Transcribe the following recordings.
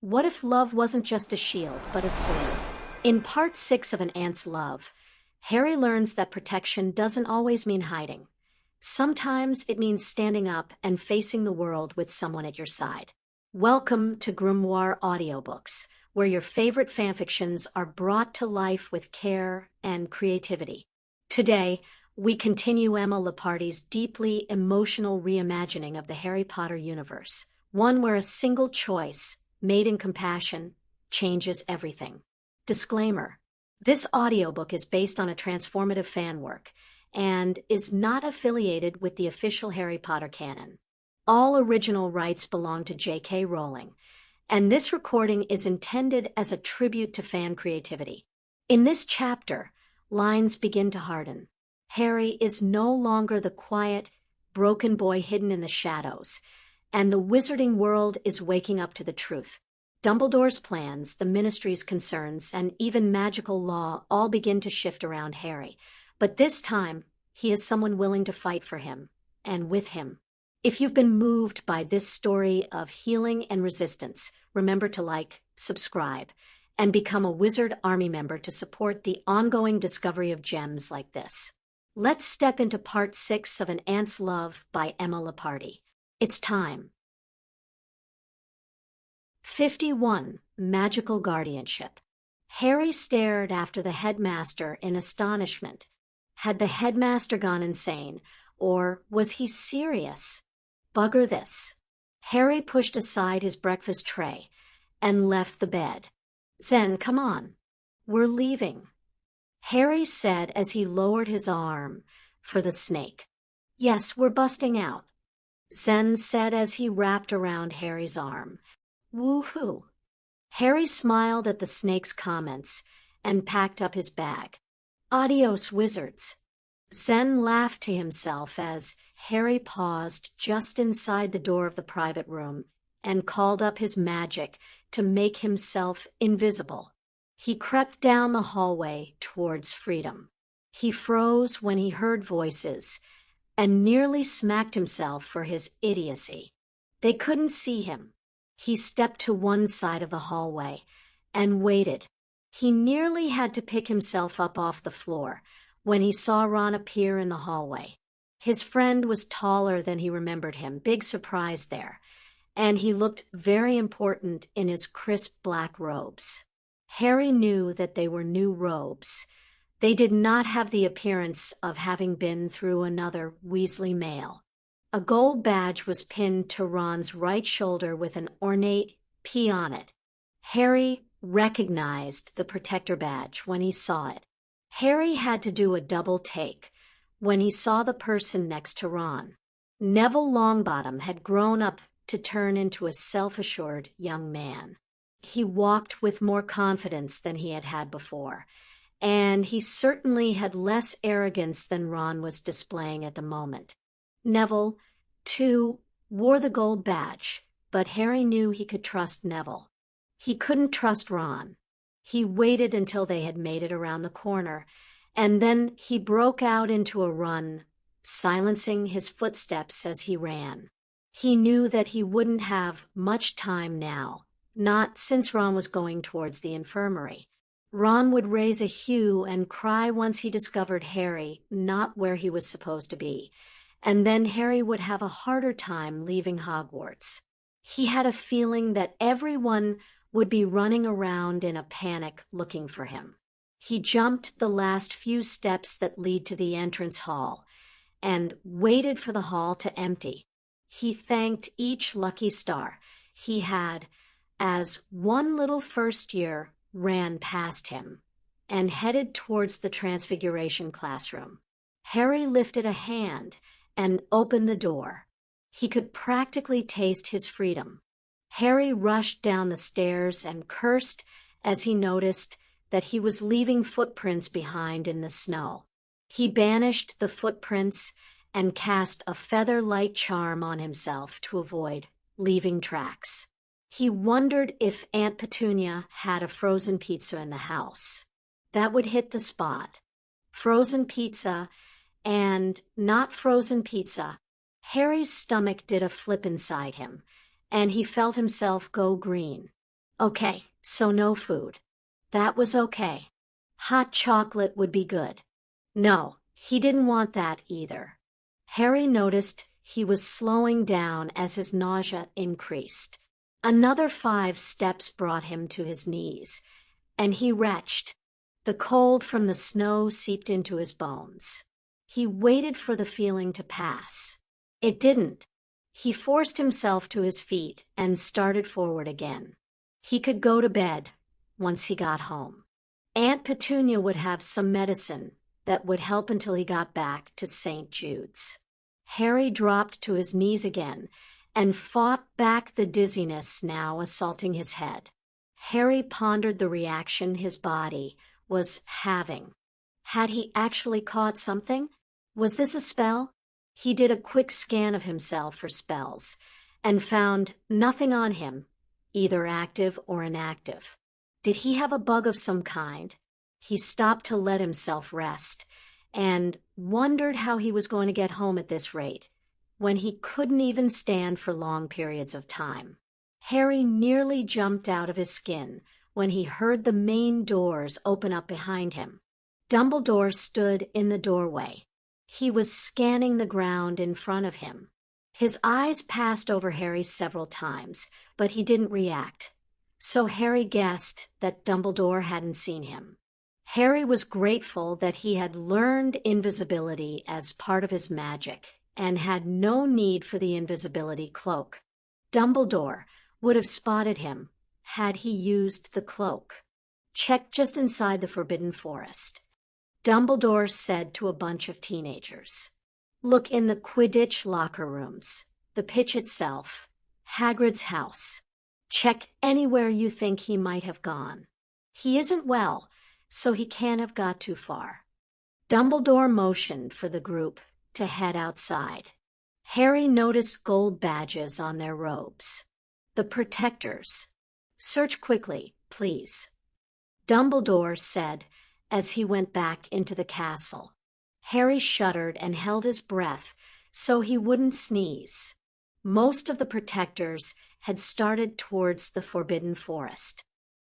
What if love wasn't just a shield, but a sword? In part 6 of An Ant's Love, Harry learns that protection doesn't always mean hiding. Sometimes it means standing up and facing the world with someone at your side. Welcome to Grimoire Audiobooks, where your favorite fanfictions are brought to life with care and creativity. Today, we continue Emma Lipardi's deeply emotional reimagining of the Harry Potter universe, one where a single choice, made in compassion, changes everything. Disclaimer: this audiobook is based on a transformative fan work and is not affiliated with the official Harry Potter canon. All original rights belong to J.K. Rowling, and this recording is intended as a tribute to fan creativity. In this chapter, lines begin to harden. Harry is no longer the quiet, broken boy hidden in the shadows, and the wizarding world is waking up to the truth. Dumbledore's plans, the Ministry's concerns, and even magical law all begin to shift around Harry. But this time, he is someone willing to fight for him, and with him. If you've been moved by this story of healing and resistance, remember to like, subscribe, and become a Wizard Army member to support the ongoing discovery of gems like this. Let's step into part 6 of An Ant's Love by Emma Lipardi. It's time. 51. Magical Guardianship. Harry stared after the headmaster in astonishment. Had the headmaster gone insane, or was he serious? Bugger this. Harry pushed aside his breakfast tray and left the bed. Zen, come on. We're leaving, Harry said as he lowered his arm for the snake. Yes, we're busting out, Zen said as he wrapped around Harry's arm. Woohoo! Harry smiled at the snake's comments and packed up his bag. Adios, wizards. Zen laughed to himself as Harry paused just inside the door of the private room and called up his magic to make himself invisible. He crept down the hallway towards freedom. He froze when he heard voices and nearly smacked himself for his idiocy. They couldn't see him. He stepped to one side of the hallway and waited. He nearly had to pick himself up off the floor when he saw Ron appear in the hallway. His friend was taller than he remembered him, big surprise there, and he looked very important in his crisp black robes. Harry knew that they were new robes. They did not have the appearance of having been through another Weasley mail. A gold badge was pinned to Ron's right shoulder with an ornate P on it. Harry recognized the protector badge when he saw it. Harry had to do a double take when he saw the person next to Ron. Neville Longbottom had grown up to turn into a self-assured young man. He walked with more confidence than he had had before, and he certainly had less arrogance than Ron was displaying at the moment. Neville, too, wore the gold badge, but Harry knew he could trust Neville. He couldn't trust Ron. He waited until they had made it around the corner, and then he broke out into a run, silencing his footsteps as he ran. He knew that he wouldn't have much time now, not since Ron was going towards the infirmary. Ron would raise a hue and cry once he discovered Harry not where he was supposed to be, and then Harry would have a harder time leaving Hogwarts. He had a feeling that everyone would be running around in a panic looking for him. He jumped the last few steps that lead to the entrance hall and waited for the hall to empty. He thanked each lucky star he had as one little first year ran past him and headed towards the Transfiguration classroom. Harry lifted a hand and opened the door. He could practically taste his freedom. Harry rushed down the stairs and cursed as he noticed that he was leaving footprints behind in the snow. He banished the footprints and cast a feather-light charm on himself to avoid leaving tracks. He wondered if Aunt Petunia had a frozen pizza in the house. That would hit the spot. Frozen pizza and not frozen pizza. Harry's stomach did a flip inside him, and he felt himself go green. Okay, so no food. That was okay. Hot chocolate would be good. No, he didn't want that either. Harry noticed he was slowing down as his nausea increased. Another 5 steps brought him to his knees, and he retched. The cold from the snow seeped into his bones. He waited for the feeling to pass. It didn't. He forced himself to his feet and started forward again. He could go to bed once he got home. Aunt Petunia would have some medicine that would help until he got back to St. Jude's. Harry dropped to his knees again and fought back the dizziness now assaulting his head. Harry pondered the reaction his body was having. Had he actually caught something? Was this a spell? He did a quick scan of himself for spells and found nothing on him, either active or inactive. Did he have a bug of some kind? He stopped to let himself rest and wondered how he was going to get home at this rate, when he couldn't even stand for long periods of time. Harry nearly jumped out of his skin when he heard the main doors open up behind him. Dumbledore stood in the doorway. He was scanning the ground in front of him. His eyes passed over Harry several times, but he didn't react. So Harry guessed that Dumbledore hadn't seen him. Harry was grateful that he had learned invisibility as part of his magic and had no need for the invisibility cloak. Dumbledore would have spotted him had he used the cloak. Check just inside the Forbidden Forest. Dumbledore said to a bunch of teenagers. Look in the Quidditch locker rooms, the pitch itself, Hagrid's house. Check anywhere you think he might have gone. He isn't well, so he can't have got too far. Dumbledore motioned for the group to head outside. Harry noticed gold badges on their robes. The protectors. Search quickly, please. Dumbledore said as he went back into the castle. Harry shuddered and held his breath so he wouldn't sneeze. Most of the protectors had started towards the Forbidden Forest.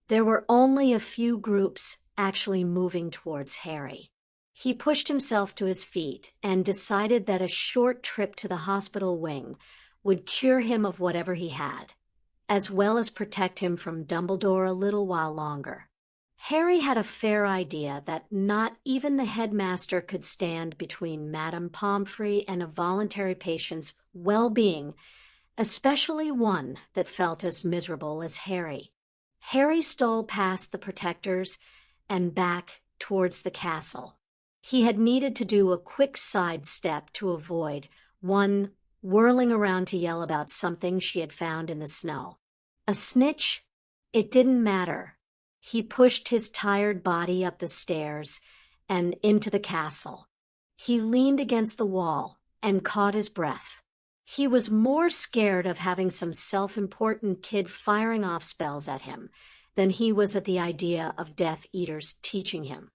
There were only a few groups actually moving towards Harry. He pushed himself to his feet and decided that a short trip to the hospital wing would cure him of whatever he had, as well as protect him from Dumbledore a little while longer. Harry had a fair idea that not even the headmaster could stand between Madame Pomfrey and a voluntary patient's well-being, especially one that felt as miserable as Harry. Harry stole past the protectors and back towards the castle. He had needed to do a quick sidestep to avoid one whirling around to yell about something she had found in the snow. A snitch? It didn't matter. He pushed his tired body up the stairs and into the castle. He leaned against the wall and caught his breath. He was more scared of having some self-important kid firing off spells at him than he was at the idea of Death Eaters teaching him.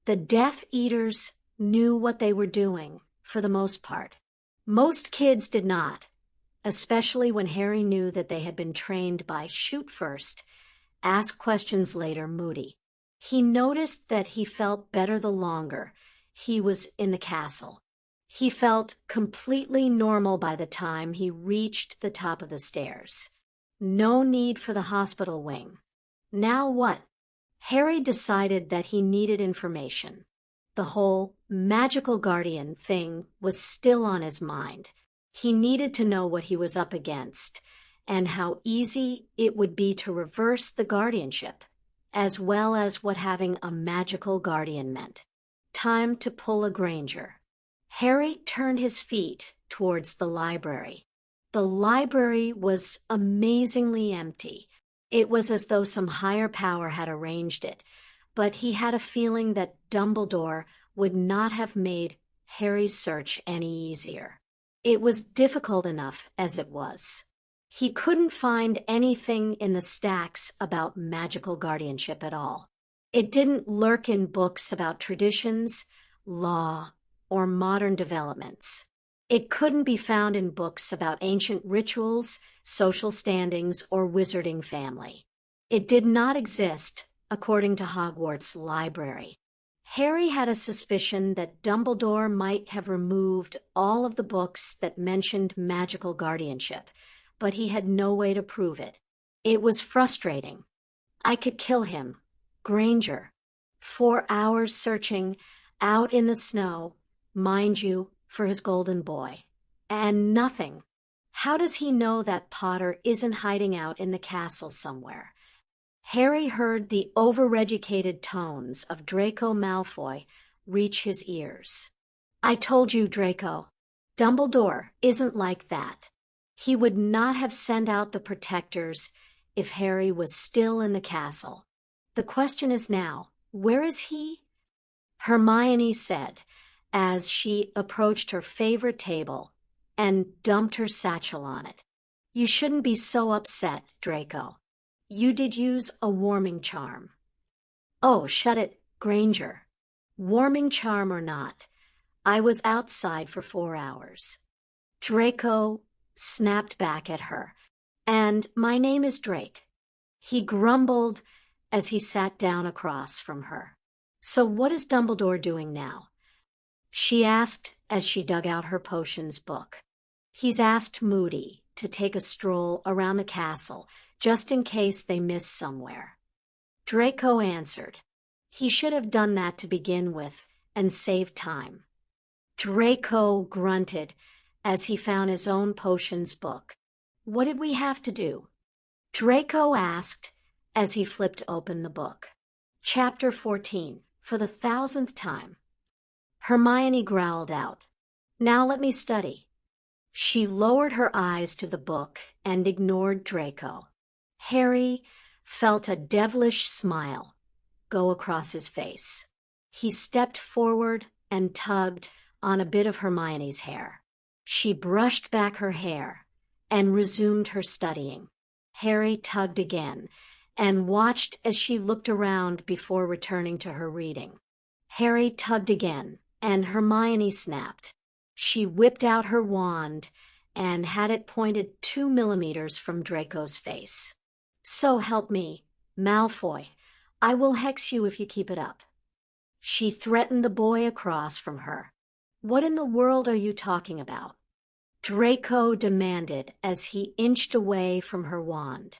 The Death Eaters knew what they were doing, for the most part. Most kids did not, especially when Harry knew that they had been trained by shoot first, ask questions later Moody. He noticed that he felt better the longer he was in the castle. He felt completely normal by the time he reached the top of the stairs. No need for the hospital wing. Now what? Harry decided that he needed information. The whole magical guardian thing was still on his mind. He needed to know what he was up against and how easy it would be to reverse the guardianship, as well as what having a magical guardian meant. Time to pull a Granger. Harry turned his feet towards the library. The library was amazingly empty. It was as though some higher power had arranged it, but he had a feeling that Dumbledore would not have made Harry's search any easier. It was difficult enough as it was. He couldn't find anything in the stacks about magical guardianship at all. It didn't lurk in books about traditions, law, or modern developments. It couldn't be found in books about ancient rituals, social standings, or wizarding family. It did not exist, according to Hogwarts' library. Harry had a suspicion that Dumbledore might have removed all of the books that mentioned magical guardianship, but he had no way to prove it. It was frustrating. I could kill him. Granger. 4 hours searching, out in the snow, mind you, for his golden boy. And nothing. How does he know that Potter isn't hiding out in the castle somewhere? Harry heard the overeducated tones of Draco Malfoy reach his ears. I told you, Draco. Dumbledore isn't like that. He would not have sent out the protectors if Harry was still in the castle. The question is now, where is he? Hermione said, as she approached her favorite table and dumped her satchel on it. You shouldn't be so upset, Draco. You did use a warming charm. Oh, shut it, Granger. Warming charm or not, I was outside for 4 hours. Draco snapped back at her. And my name is Drake. He grumbled as he sat down across from her. So what is Dumbledore doing now? She asked as she dug out her potions book. He's asked Moody to take a stroll around the castle, just in case they miss somewhere. Draco answered. He should have done that to begin with and saved time. Draco grunted as he found his own potions book. What did we have to do? Draco asked as he flipped open the book. Chapter 14, for the 1000th time. Hermione growled out. Now let me study. She lowered her eyes to the book and ignored Draco. Harry felt a devilish smile go across his face. He stepped forward and tugged on a bit of Hermione's hair. She brushed back her hair and resumed her studying. Harry tugged again and watched as she looked around before returning to her reading. Harry tugged again, and Hermione snapped. She whipped out her wand and had it pointed 2 millimeters from Draco's face. So help me, Malfoy. I will hex you if you keep it up. She threatened the boy across from her. What in the world are you talking about? Draco demanded as he inched away from her wand.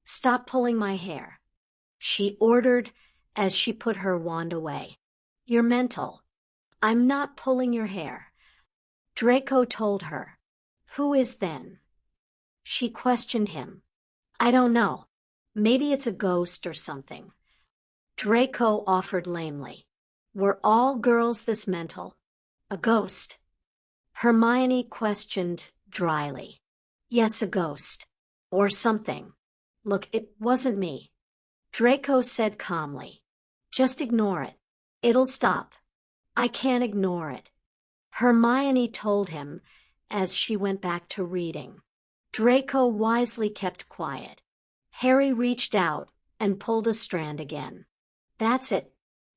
Stop pulling my hair, she ordered as she put her wand away. You're mental. I'm not pulling your hair. Draco told her. Who is then? She questioned him. I don't know. Maybe it's a ghost or something. Draco offered lamely. Were all girls this mental? A ghost? Hermione questioned dryly. Yes, a ghost. Or something. Look, it wasn't me. Draco said calmly. Just ignore it. It'll stop. I can't ignore it. Hermione told him as she went back to reading. Draco wisely kept quiet. Harry reached out and pulled a strand again. That's it.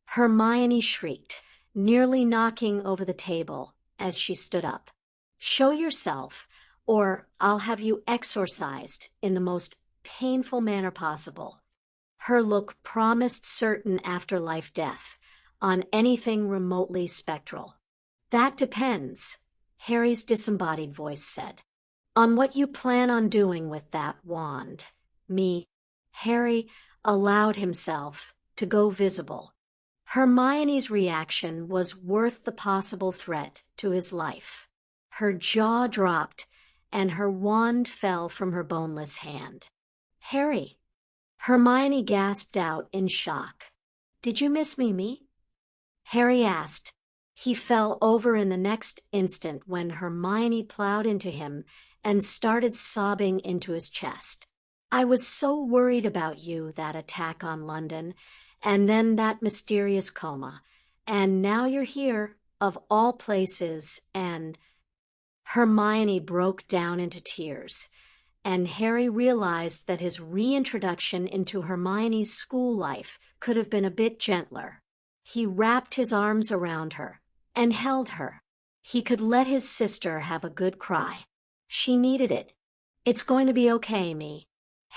Hermione shrieked, nearly knocking over the table as she stood up. Show yourself, or I'll have you exorcised in the most painful manner possible. Her look promised certain afterlife death on anything remotely spectral. That depends, Harry's disembodied voice said. On what you plan on doing with that wand. Harry allowed himself to go visible. Hermione's reaction was worth the possible threat to his life. Her jaw dropped, and her wand fell from her boneless hand. Harry, Hermione gasped out in shock. Did you miss me? Harry asked. He fell over in the next instant when Hermione plowed into him and started sobbing into his chest. I was so worried about you, that attack on London, and then that mysterious coma. And now you're here, of all places, and... Hermione broke down into tears, and Harry realized that his reintroduction into Hermione's school life could have been a bit gentler. He wrapped his arms around her and held her. He could let his sister have a good cry. She needed it. It's going to be okay,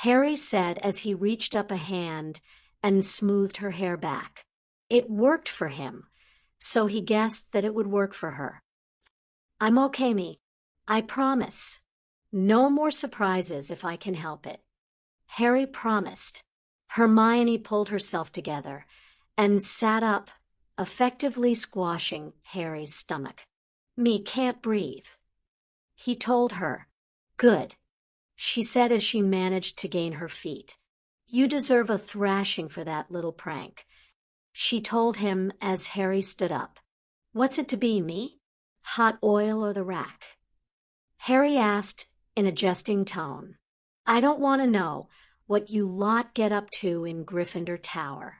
Harry said as he reached up a hand and smoothed her hair back. It worked for him, so he guessed that it would work for her. I'm okay, me. I promise. No more surprises if I can help it. Harry promised. Hermione pulled herself together and sat up, effectively squashing Harry's stomach. Me can't breathe. He told her. Good, she said as she managed to gain her feet. You deserve a thrashing for that little prank, she told him as Harry stood up. What's it to be, me? Hot oil or the rack? Harry asked in a jesting tone. I don't want to know what you lot get up to in Gryffindor Tower.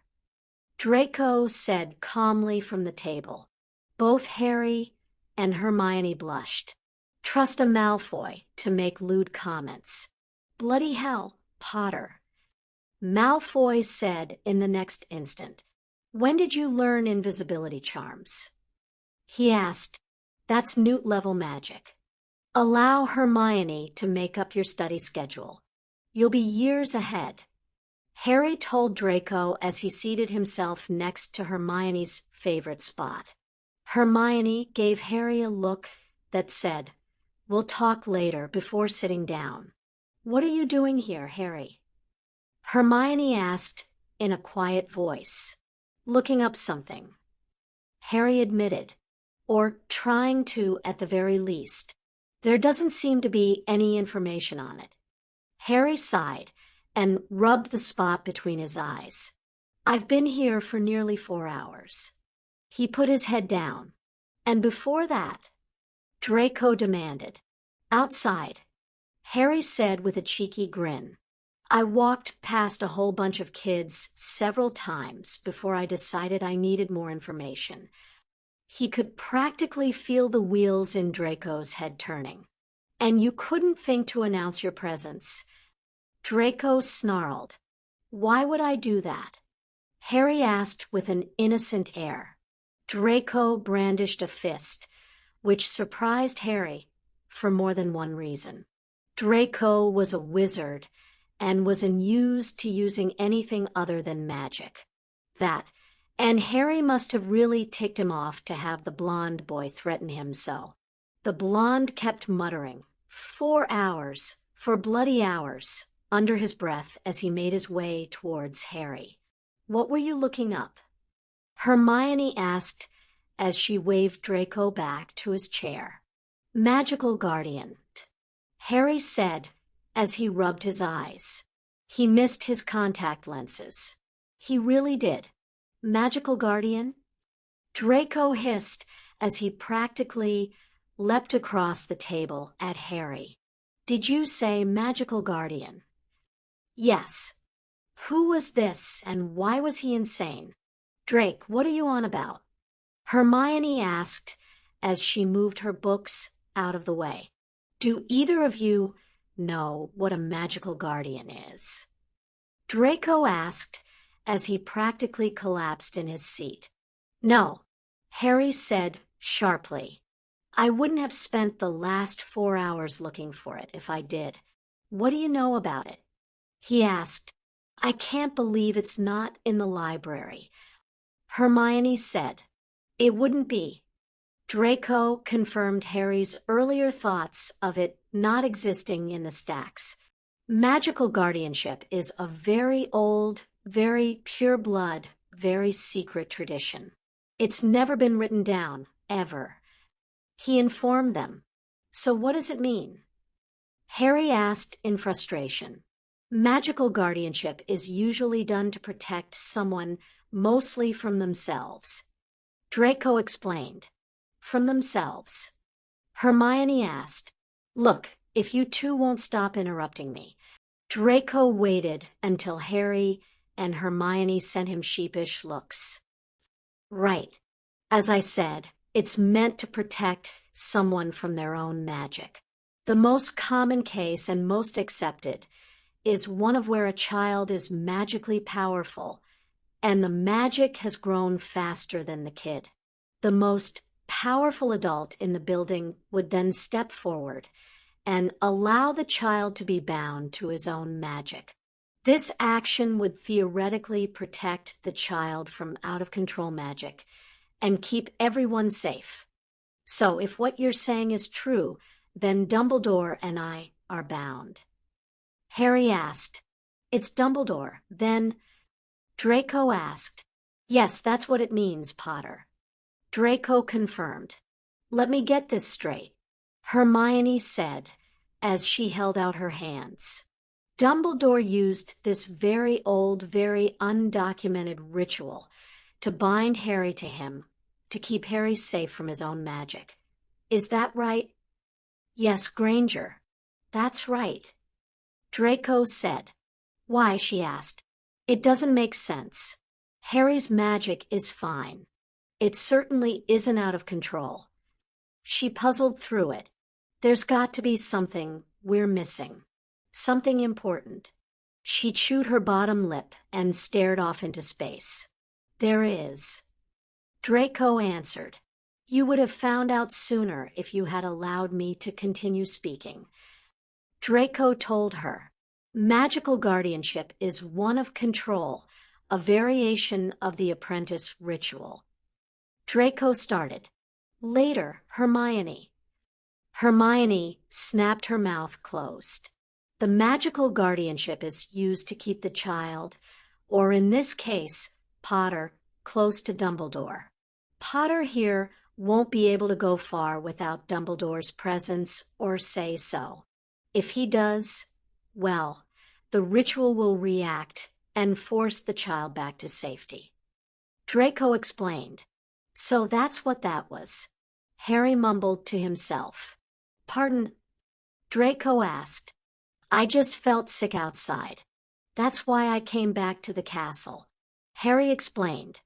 Draco said calmly from the table. Both Harry and Hermione blushed. Trust a Malfoy to make lewd comments. Bloody hell, Potter. Malfoy said in the next instant. When did you learn invisibility charms? He asked. That's Newt-level magic. Allow Hermione to make up your study schedule. You'll be years ahead. Harry told Draco as he seated himself next to Hermione's favorite spot. Hermione gave Harry a look that said, We'll talk later before sitting down. What are you doing here, Harry? Hermione asked in a quiet voice, looking up something. Harry admitted, or trying to at the very least. There doesn't seem to be any information on it. Harry sighed and rubbed the spot between his eyes. I've been here for nearly 4 hours. He put his head down. And before that, Draco demanded. Outside, Harry said with a cheeky grin. I walked past a whole bunch of kids several times before I decided I needed more information. He could practically feel the wheels in Draco's head turning. And you couldn't think to announce your presence. Draco snarled. Why would I do that? Harry asked with an innocent air. Draco brandished a fist, which surprised Harry for more than one reason. Draco was a wizard and was unused to using anything other than magic. And Harry must have really ticked him off to have the blonde boy threaten him so. The blonde kept muttering, 4 hours, for bloody hours, under his breath as he made his way towards Harry. What were you looking up? Hermione asked as she waved Draco back to his chair. Magical guardian, Harry said as he rubbed his eyes. He missed his contact lenses. He really did. Magical guardian? Draco hissed as he practically leapt across the table at Harry. Did you say magical guardian? Yes. Who was this and why was he insane? Drake, what are you on about? Hermione asked as she moved her books out of the way. Do either of you know what a magical guardian is? Draco asked as he practically collapsed in his seat. No, Harry said sharply. I wouldn't have spent the last 4 hours looking for it if I did. What do you know about it? He asked. I can't believe it's not in the library. Hermione said. It wouldn't be. Draco confirmed Harry's earlier thoughts of it not existing in the stacks. Magical guardianship is a very old, very pure blood, very secret tradition. It's never been written down, ever. He informed them. So what does it mean? Harry asked in frustration. Magical guardianship is usually done to protect someone mostly from themselves. Draco explained. From themselves. Hermione asked, Look, if you two won't stop interrupting me. Draco waited until Harry and Hermione sent him sheepish looks. Right. As I said, it's meant to protect someone from their own magic. The most common case and most accepted is one of where a child is magically powerful and the magic has grown faster than the kid. The most powerful adult in the building would then step forward and allow the child to be bound to his own magic. This action would theoretically protect the child from out-of-control magic and keep everyone safe. So if what you're saying is true, then Dumbledore and I are bound. Harry asked, "It's Dumbledore, then?" Draco asked, "Yes, that's what it means, Potter." Draco confirmed. "Let me get this straight," Hermione said as she held out her hands. Dumbledore used this very old, very undocumented ritual to bind Harry to him, to keep Harry safe from his own magic. Is that right? Yes, Granger. That's right. Draco said. Why? She asked. It doesn't make sense. Harry's magic is fine. It certainly isn't out of control. She puzzled through it. There's got to be something we're missing. Something important. She chewed her bottom lip and stared off into space. There is. Draco answered. You would have found out sooner if you had allowed me to continue speaking. Draco told her. Magical guardianship is one of control, a variation of the apprentice ritual. Draco started. Later, Hermione. Hermione snapped her mouth closed. The magical guardianship is used to keep the child, or in this case, Potter, close to Dumbledore. Potter here won't be able to go far without Dumbledore's presence or say so. If he does, well, the ritual will react and force the child back to safety. Draco explained. So that's what that was. Harry mumbled to himself. Pardon? Draco asked. I just felt sick outside. That's why I came back to the castle. Harry explained.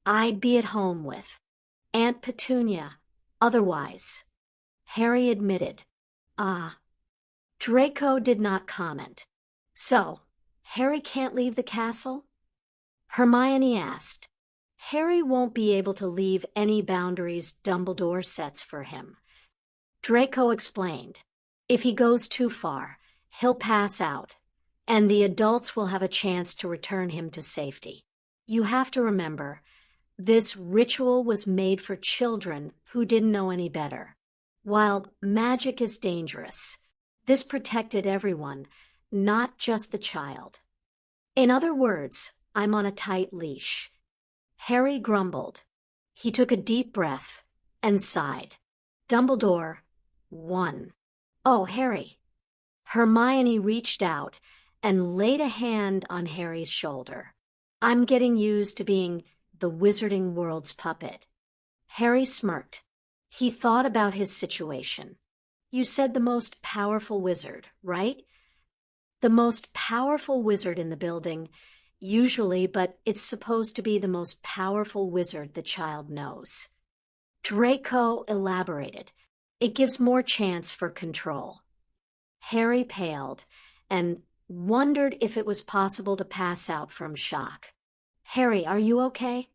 I'd be at home with Aunt Petunia, otherwise. Harry admitted. Ah. Draco did not comment. So, Harry can't leave the castle? Hermione asked. Harry won't be able to leave any boundaries Dumbledore sets for him. Draco explained. If he goes too far, he'll pass out, and the adults will have a chance to return him to safety. You have to remember, this ritual was made for children who didn't know any better. While magic is dangerous, this protected everyone, not just the child. In other words, I'm on a tight leash. Harry grumbled. He took a deep breath and sighed. Dumbledore won. Oh, Harry. Hermione reached out and laid a hand on Harry's shoulder. I'm getting used to being the wizarding world's puppet. Harry smirked. He thought about his situation. You said the most powerful wizard, right? The most powerful wizard in the building, usually, but it's supposed to be the most powerful wizard the child knows. Draco elaborated. It gives more chance for control. Harry paled and wondered if it was possible to pass out from shock. Harry, are you okay?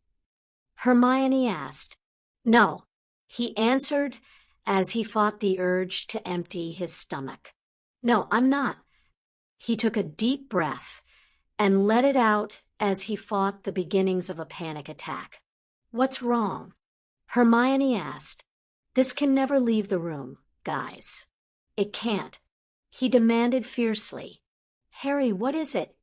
Hermione asked. No, he answered as he fought the urge to empty his stomach. No, I'm not. He took a deep breath and let it out as he fought the beginnings of a panic attack. What's wrong? Hermione asked. This can never leave the room, guys. It can't. He demanded fiercely. Harry, what is it?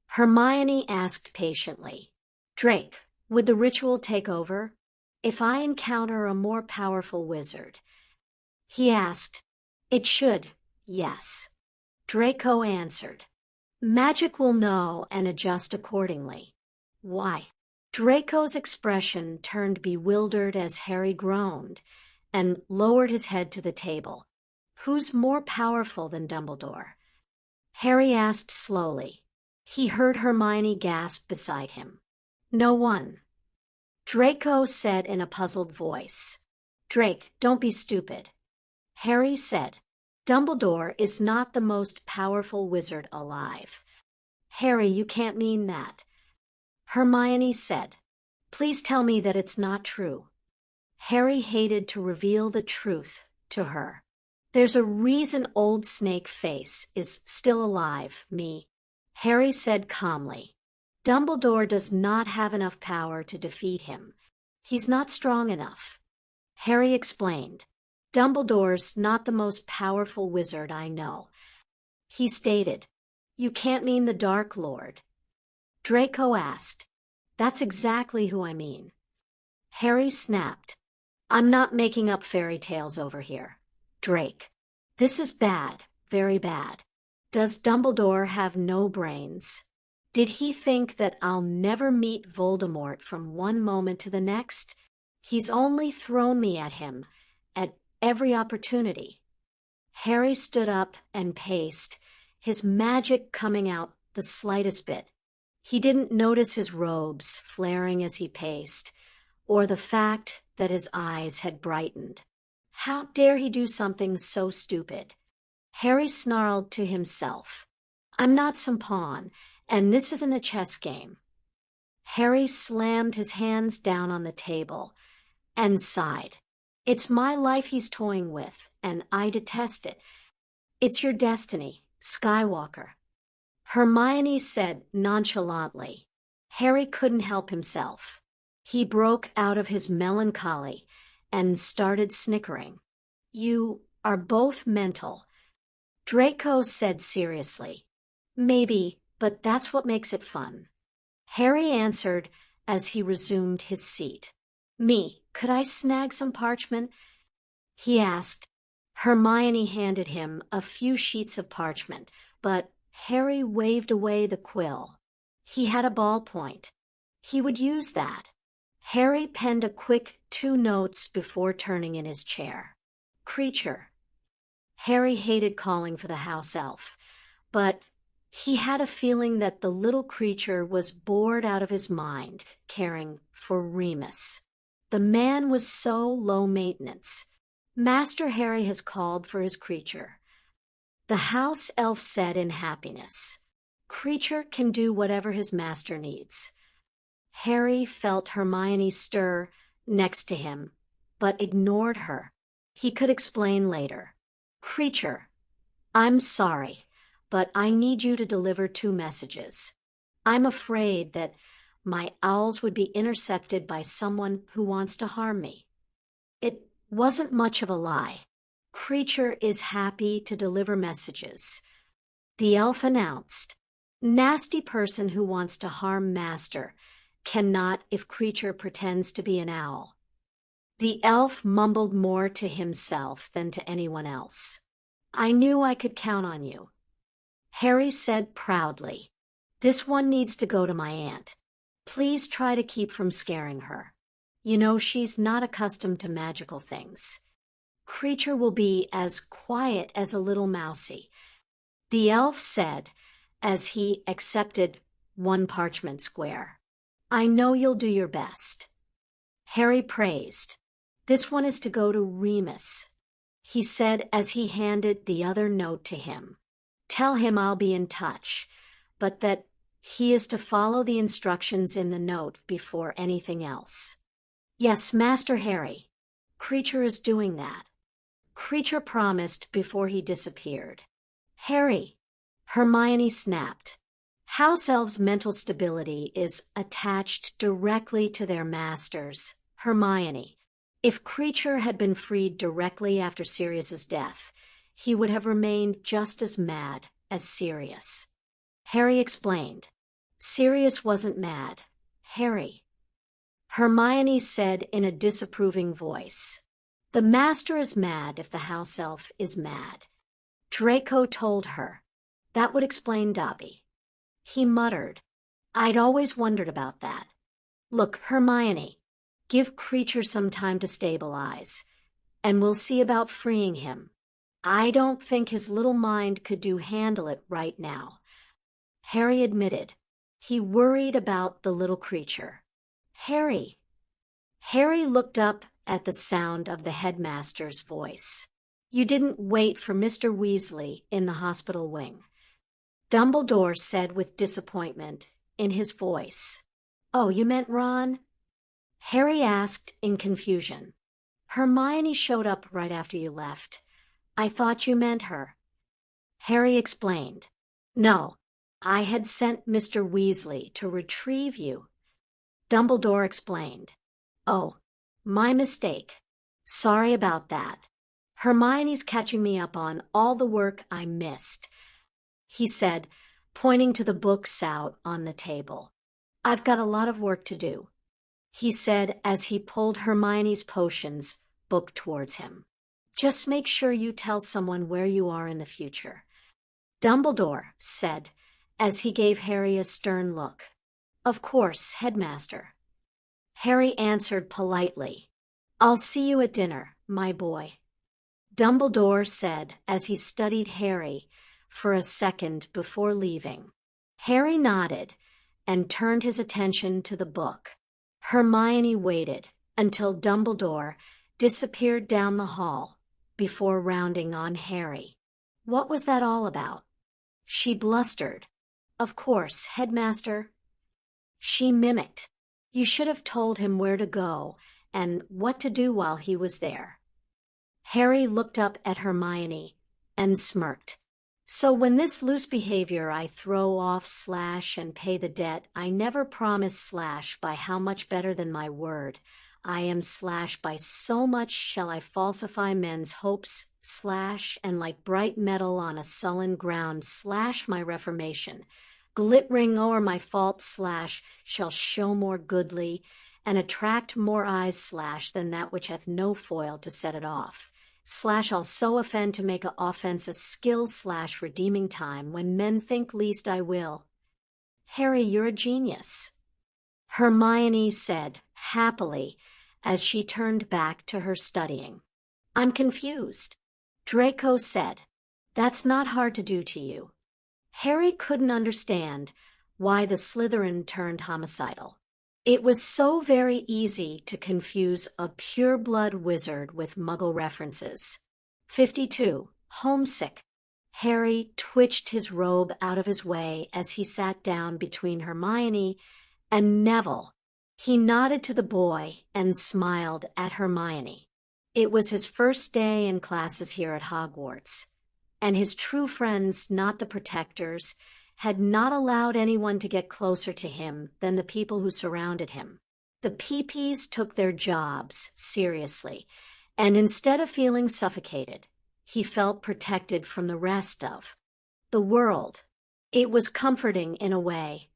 Hermione asked patiently. Drake, would the ritual take over if I encounter a more powerful wizard? He asked. It should, yes. Draco answered. Magic will know and adjust accordingly. Why? Draco's expression turned bewildered as Harry groaned and lowered his head to the table. Who's more powerful than Dumbledore? Harry asked slowly. He heard Hermione gasp beside him. No one. Draco said in a puzzled voice. Drake, don't be stupid. Harry said, Dumbledore is not the most powerful wizard alive. Harry, you can't mean that. Hermione said, Please tell me that it's not true. Harry hated to reveal the truth to her. There's a reason old Snake Face is still alive, me, Harry said calmly. Dumbledore does not have enough power to defeat him. He's not strong enough. Harry explained. Dumbledore's not the most powerful wizard I know. He stated, You can't mean the Dark Lord. Draco asked, That's exactly who I mean. Harry snapped, I'm not making up fairy tales over here. Drake, this is bad, very bad. Does Dumbledore have no brains? Did he think that I'll never meet Voldemort from one moment to the next? He's only thrown me at him, at every opportunity. Harry stood up and paced, his magic coming out the slightest bit. He didn't notice his robes flaring as he paced, or the fact that his eyes had brightened. How dare he do something so stupid? Harry snarled to himself, I'm not some pawn, and this isn't a chess game. Harry slammed his hands down on the table and sighed. It's my life he's toying with, and I detest it. It's your destiny, Skywalker. Hermione said nonchalantly. Harry couldn't help himself. He broke out of his melancholy and started snickering. You are both mental. Draco said seriously. Maybe, but that's what makes it fun. Harry answered as he resumed his seat. Me, could I snag some parchment? He asked. Hermione handed him a few sheets of parchment, but Harry waved away the quill. He had a ballpoint. He would use that. Harry penned a quick 2 notes before turning in his chair. Creature. Harry hated calling for the house elf, but he had a feeling that the little creature was bored out of his mind, caring for Remus. The man was so low maintenance. Master Harry has called for his creature. The house elf said in happiness, Creature can do whatever his master needs. Harry felt Hermione stir next to him, but ignored her. He could explain later. Creature, I'm sorry, but I need you to deliver 2 messages. I'm afraid that my owls would be intercepted by someone who wants to harm me. It wasn't much of a lie. Creature is happy to deliver messages. The elf announced, Nasty person who wants to harm Master cannot if Creature pretends to be an owl. The elf mumbled more to himself than to anyone else. I knew I could count on you. Harry said proudly, This one needs to go to my aunt. Please try to keep from scaring her. You know, she's not accustomed to magical things. Creature will be as quiet as a little mousie. The elf said as he accepted 1 parchment square. I know you'll do your best. Harry praised. This one is to go to Remus, he said as he handed the other note to him. Tell him I'll be in touch, but that he is to follow the instructions in the note before anything else. Yes, Master Harry. Creature is doing that. Creature promised before he disappeared. Harry, Hermione snapped. House elves' mental stability is attached directly to their masters. Hermione, if Creature had been freed directly after Sirius's death, he would have remained just as mad as Sirius. Harry explained. Sirius wasn't mad. Harry. Hermione said in a disapproving voice. The master is mad if the house elf is mad. Draco told her. That would explain Dobby. He muttered. I'd always wondered about that. Look, Hermione, give Creature some time to stabilize, and we'll see about freeing him. I don't think his little mind could handle it right now. Harry admitted. He worried about the little creature. Harry. Harry looked up at the sound of the headmaster's voice. You didn't wait for Mr. Weasley in the hospital wing. Dumbledore said with disappointment in his voice. Oh, you meant Ron? Harry asked in confusion. Hermione showed up right after you left. I thought you meant her. Harry explained. No, I had sent Mr. Weasley to retrieve you. Dumbledore explained. Oh, my mistake. Sorry about that. Hermione's catching me up on all the work I missed, he said, pointing to the books out on the table. I've got a lot of work to do, he said as he pulled Hermione's potions book towards him. Just make sure you tell someone where you are in the future, Dumbledore said as he gave Harry a stern look. Of course, Headmaster. Harry answered politely. I'll see you at dinner, my boy, Dumbledore said as he studied Harry for a second before leaving. Harry nodded and turned his attention to the book. Hermione waited until Dumbledore disappeared down the hall before rounding on Harry. What was that all about? She blustered. Of course, Headmaster. She mimicked. You should have told him where to go and what to do while he was there. Harry looked up at Hermione and smirked. So when this loose behavior I throw off / and pay the debt, I never promise / by how much better than my word. I am / by so much shall I falsify men's hopes / and like bright metal on a sullen ground / my reformation. Glittering o'er my fault / shall show more goodly and attract more eyes / than that which hath no foil to set it off. / I'll so offend to make a offense a skill / redeeming time when men think least I will. Harry, you're a genius, Hermione said happily as she turned back to her studying. I'm confused, Draco said. That's not hard to do to you. Harry couldn't understand why the Slytherin turned homicidal. It was so very easy to confuse a pure-blood wizard with Muggle references. 52. Homesick. Harry twitched his robe out of his way as he sat down between Hermione and Neville. He nodded to the boy and smiled at Hermione. It was his first day in classes here at Hogwarts, and his true friends, not the protectors, had not allowed anyone to get closer to him than the people who surrounded him. The PPs took their jobs seriously, and instead of feeling suffocated, he felt protected from the rest of the world. It was comforting in a way,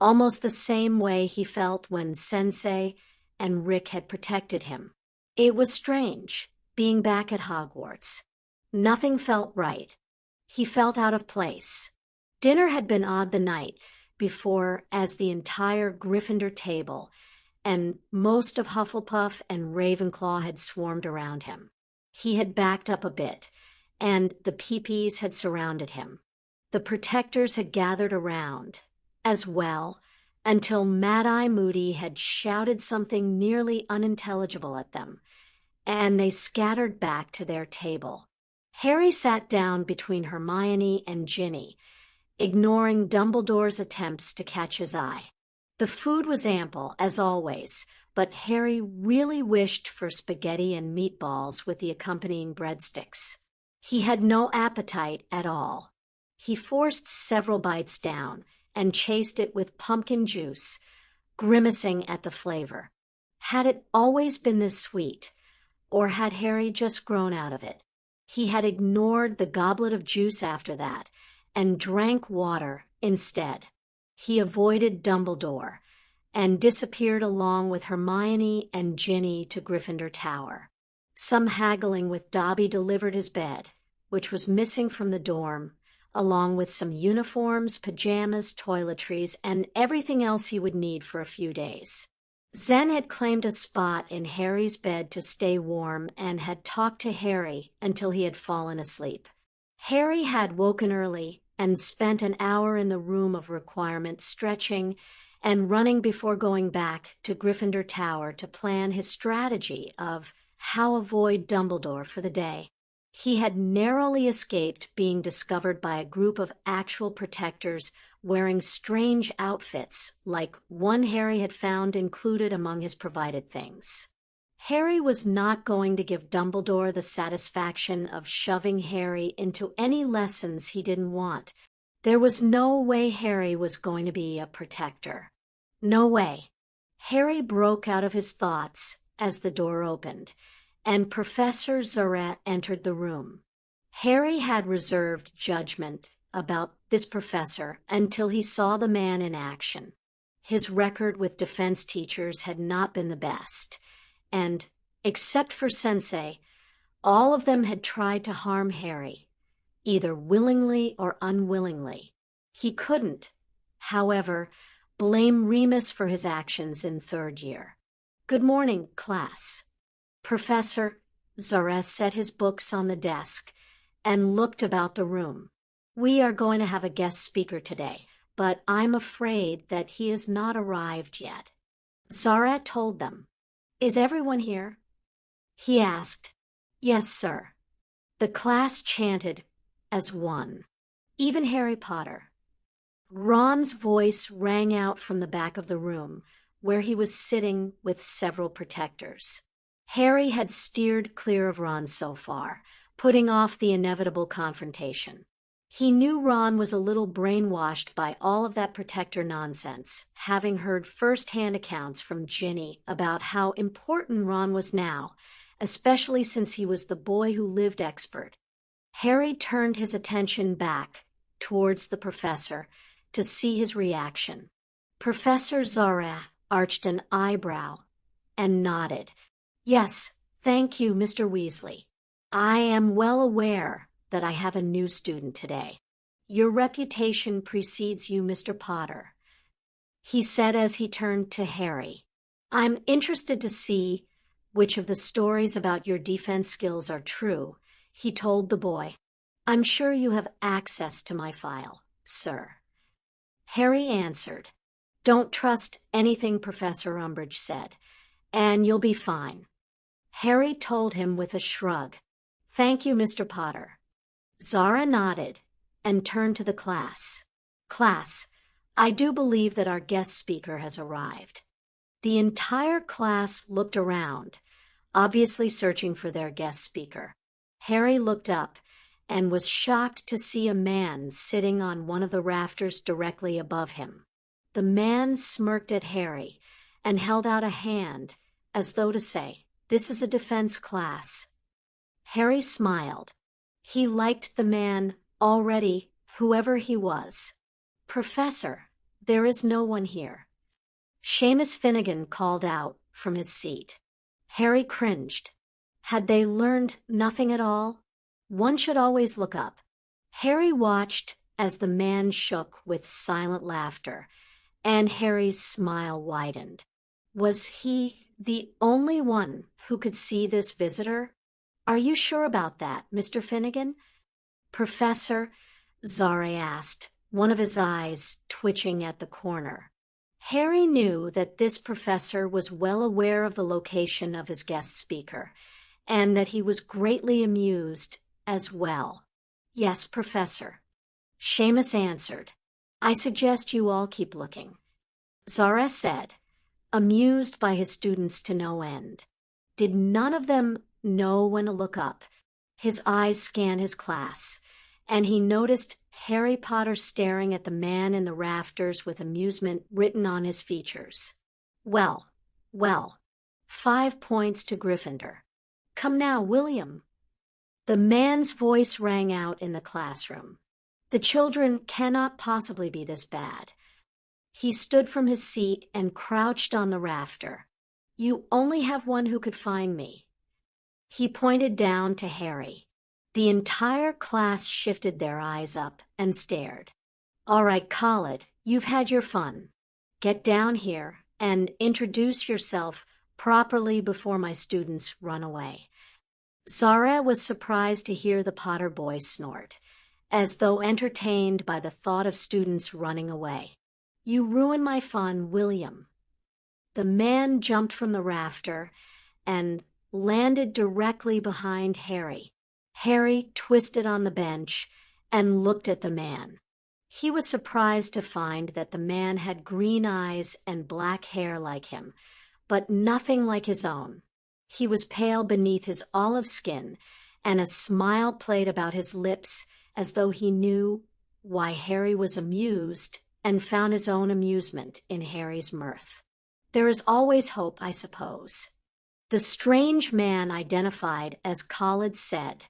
almost the same way he felt when Sensei and Rick had protected him. It was strange, being back at Hogwarts. Nothing felt right. He felt out of place. Dinner had been odd the night before, as the entire Gryffindor table and most of Hufflepuff and Ravenclaw had swarmed around him. He had backed up a bit, and the PPs had surrounded him. The protectors had gathered around, as well, until Mad-Eye Moody had shouted something nearly unintelligible at them, and they scattered back to their table. Harry sat down between Hermione and Ginny, ignoring Dumbledore's attempts to catch his eye. The food was ample, as always, but Harry really wished for spaghetti and meatballs with the accompanying breadsticks. He had no appetite at all. He forced several bites down and chased it with pumpkin juice, grimacing at the flavor. Had it always been this sweet, or had Harry just grown out of it? He had ignored the goblet of juice after that, and drank water instead. He avoided Dumbledore and disappeared along with Hermione and Ginny to Gryffindor Tower. Some haggling with Dobby delivered his bed, which was missing from the dorm, along with some uniforms, pajamas, toiletries, and everything else he would need for a few days. Zen had claimed a spot in Harry's bed to stay warm and had talked to Harry until he had fallen asleep. Harry had woken early and spent an hour in the room of requirement stretching and running before going back to Gryffindor Tower to plan his strategy of how avoid Dumbledore for the day. He had narrowly escaped being discovered by a group of actual protectors wearing strange outfits like one Harry had found included among his provided things. Harry was not going to give Dumbledore the satisfaction of shoving Harry into any lessons he didn't want. There was no way Harry was going to be a protector. No way. Harry broke out of his thoughts as the door opened, and Professor Zorat entered the room. Harry had reserved judgment about this professor until he saw the man in action. His record with defense teachers had not been the best, and, except for Sensei, all of them had tried to harm Harry, either willingly or unwillingly. He couldn't, however, blame Remus for his actions in third year. "Good morning, class." Professor Zorat set his books on the desk and looked about the room. "We are going to have a guest speaker today, but I'm afraid that he has not arrived yet." Zorat told them. "Is everyone here?" he asked. "Yes, sir." The class chanted as one. Even Harry Potter. Ron's voice rang out from the back of the room, where he was sitting with several protectors. Harry had steered clear of Ron so far, putting off the inevitable confrontation. He knew Ron was a little brainwashed by all of that protector nonsense, having heard first-hand accounts from Ginny about how important Ron was now, especially since he was the boy who lived expert. Harry turned his attention back towards the professor to see his reaction. Professor Zorat arched an eyebrow and nodded. "Yes, thank you, Mr. Weasley. I am well aware that I have a new student today. Your reputation precedes you, Mr. Potter," he said as he turned to Harry. "I'm interested to see which of the stories about your defense skills are true," he told the boy. "I'm sure you have access to my file, sir." Harry answered. "Don't trust anything Professor Umbridge said, and you'll be fine." Harry told him with a shrug. "Thank you, Mr. Potter." Zara nodded and turned to the class. "Class, I do believe that our guest speaker has arrived." The entire class looked around, obviously searching for their guest speaker. Harry looked up and was shocked to see a man sitting on one of the rafters directly above him. The man smirked at Harry and held out a hand as though to say, "This is a defense class." Harry smiled. He liked the man already, whoever he was. "Professor, there is no one here." Seamus Finnegan called out from his seat. Harry cringed. Had they learned nothing at all? One should always look up. Harry watched as the man shook with silent laughter, and Harry's smile widened. Was he the only one who could see this visitor? "Are you sure about that, Mr. Finnegan?" Professor Zorat asked, one of his eyes twitching at the corner. Harry knew that this professor was well aware of the location of his guest speaker, and that he was greatly amused as well. "Yes, Professor." Seamus answered. "I suggest you all keep looking," Zorat said, amused by his students to no end. Did none of them know when to look up? His eyes scanned his class, and he noticed Harry Potter staring at the man in the rafters with amusement written on his features. Well, 5 points to Gryffindor. "Come now, William." The man's voice rang out in the classroom. "The children cannot possibly be this bad." He stood from his seat and crouched on the rafter. "You only have one who could find me." He pointed down to Harry. The entire class shifted their eyes up and stared. "All right, Khaled, you've had your fun. Get down here and introduce yourself properly before my students run away." Zara was surprised to hear the Potter boy snort, as though entertained by the thought of students running away. "You ruin my fun, William." The man jumped from the rafter and landed directly behind Harry. Harry twisted on the bench and looked at the man. He was surprised to find that the man had green eyes and black hair like him, but nothing like his own. He was pale beneath his olive skin, and a smile played about his lips as though he knew why Harry was amused and found his own amusement in Harry's mirth. "There is always hope, I suppose," the strange man identified as Khalid said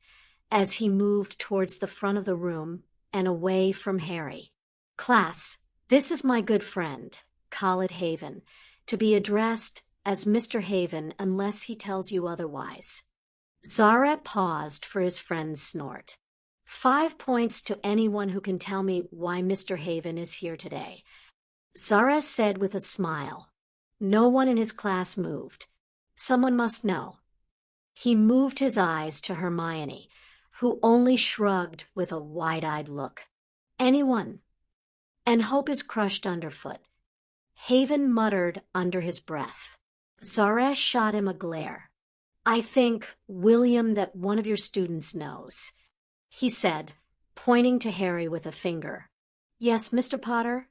as he moved towards the front of the room and away from Harry. "Class, this is my good friend, Khalid Haven, to be addressed as Mr. Haven unless he tells you otherwise." Zara paused for his friend's snort. 5 points to anyone who can tell me why Mr. Haven is here today," Zara said with a smile. No one in his class moved. Someone must know. He moved his eyes to Hermione, who only shrugged with a wide-eyed look. "Anyone." "And hope is crushed underfoot," Haven muttered under his breath. Zara shot him a glare. "I think, William, that one of your students knows," he said, pointing to Harry with a finger. "Yes, Mr. Potter?"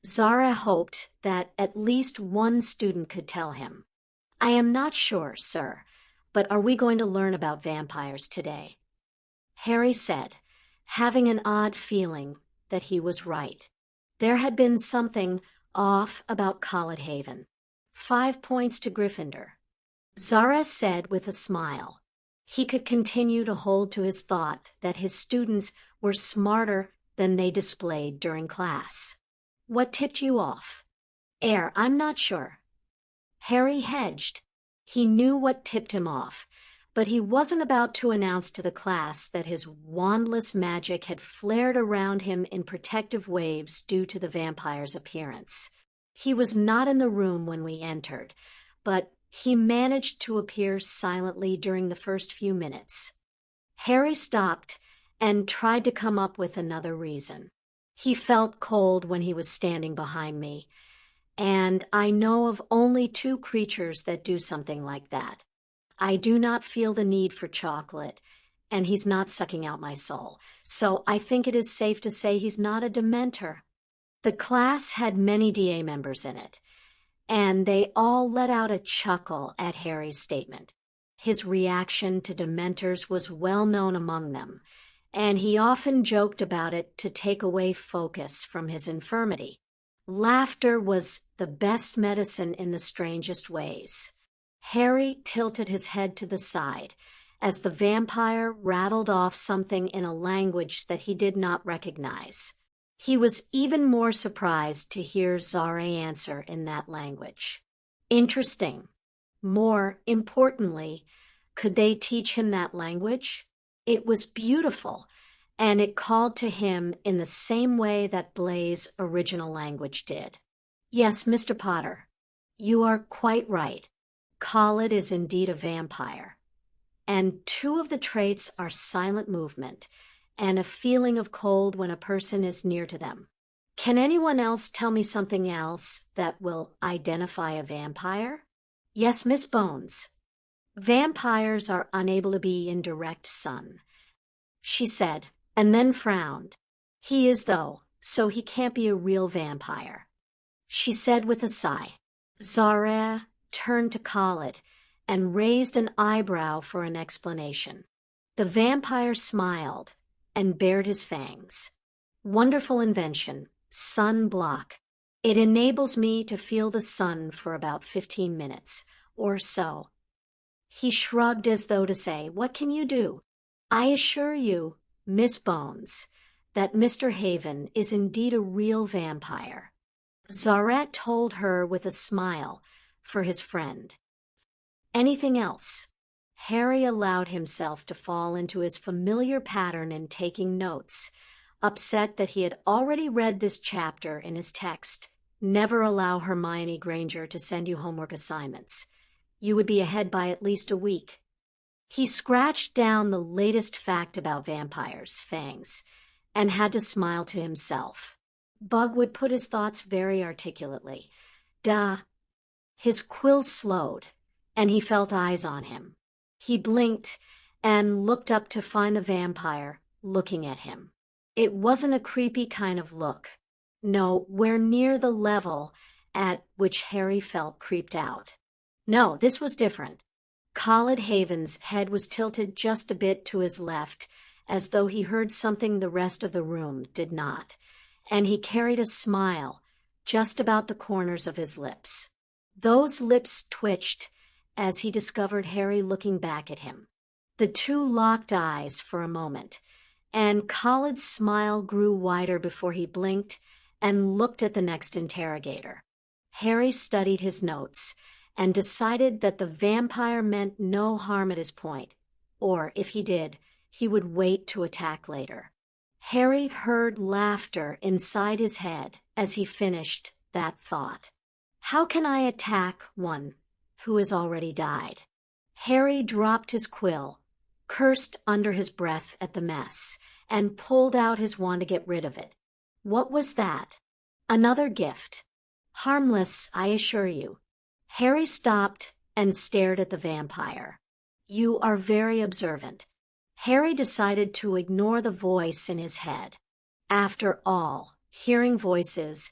Zara hoped that at least one student could tell him. "I am not sure, sir, but are we going to learn about vampires today?" Harry said, having an odd feeling that he was right. There had been something off about Khalid Haven. 5 points to Gryffindor. Zara said with a smile. He could continue to hold to his thought that his students were smarter than they displayed during class. "What tipped you off?" "I'm not sure." Harry hedged. He knew what tipped him off, but he wasn't about to announce to the class that his wandless magic had flared around him in protective waves due to the vampire's appearance. He was not in the room when we entered, but he managed to appear silently during the first few minutes. Harry stopped and tried to come up with another reason. He felt cold when he was standing behind me, and I know of only 2 creatures that do something like that. I do not feel the need for chocolate, and he's not sucking out my soul, so I think it is safe to say he's not a Dementor. The class had many DA members in it, and they all let out a chuckle at Harry's statement. His reaction to Dementors was well known among them, and he often joked about it to take away focus from his infirmity. Laughter was the best medicine in the strangest ways. Harry tilted his head to the side as the vampire rattled off something in a language that he did not recognize. He was even more surprised to hear Zara answer in that language. Interesting. More importantly, could they teach him that language? It was beautiful, and it called to him in the same way that Blaise' original language did. "Yes, Mr. Potter, you are quite right. Khalid is indeed a vampire, and 2 of the traits are silent movement and a feeling of cold when a person is near to them. Can anyone else tell me something else that will identify a vampire?" "Yes, Miss Bones." "Vampires are unable to be in direct sun," she said, and then frowned. "He is, though, so he can't be a real vampire," she said with a sigh. Zara turned to Khalid and raised an eyebrow for an explanation. The vampire smiled and bared his fangs. "Wonderful invention, sun block. It enables me to feel the sun for about 15 minutes or so." He shrugged as though to say, "What can you do?" "I assure you, Miss Bones, that Mr. Haven is indeed a real vampire." Zara told her with a smile for his friend. "Anything else?" Harry allowed himself to fall into his familiar pattern in taking notes, upset that he had already read this chapter in his text. "Never allow Hermione Granger to send you homework assignments. You would be ahead by at least a week." He scratched down the latest fact about vampires' fangs and had to smile to himself. Bug would put his thoughts very articulately. Duh. His quill slowed, and he felt eyes on him. He blinked and looked up to find the vampire looking at him. It wasn't a creepy kind of look. Nowhere near the level at which Harry felt creeped out. No, this was different. Khalid Haven's head was tilted just a bit to his left, as though he heard something the rest of the room did not, and he carried a smile just about the corners of his lips. Those lips twitched as he discovered Harry looking back at him. The two locked eyes for a moment, and Khalid's smile grew wider before he blinked and looked at the next interrogator. Harry studied his notes and decided that the vampire meant no harm at his point, or if he did, he would wait to attack later. Harry heard laughter inside his head as he finished that thought. How can I attack one who has already died? Harry dropped his quill, cursed under his breath at the mess, and pulled out his wand to get rid of it. What was that? Another gift. Harmless, I assure you. Harry stopped and stared at the vampire. You are very observant. Harry decided to ignore the voice in his head. After all, hearing voices,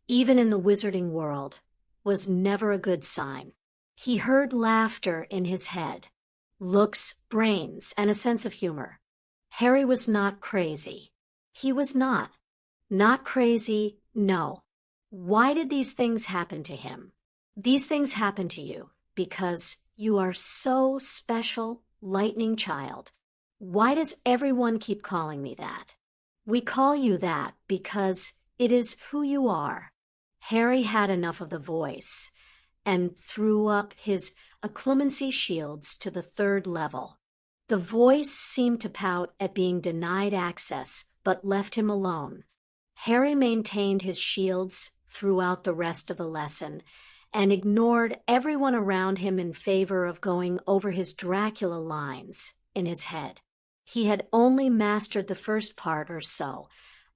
even in the wizarding world, was never a good sign. He heard laughter in his head, looks, brains, and a sense of humor. Harry was not crazy. He was not. Not crazy, no. Why did these things happen to him? These things happen to you because you are so special, lightning child. Why does everyone keep calling me that? We call you that because it is who you are. Harry had enough of the voice and threw up his occlumency shields to the 3rd level. The voice seemed to pout at being denied access, but left him alone. Harry maintained his shields throughout the rest of the lesson and ignored everyone around him in favor of going over his Dracula lines in his head. He had only mastered the first part or so,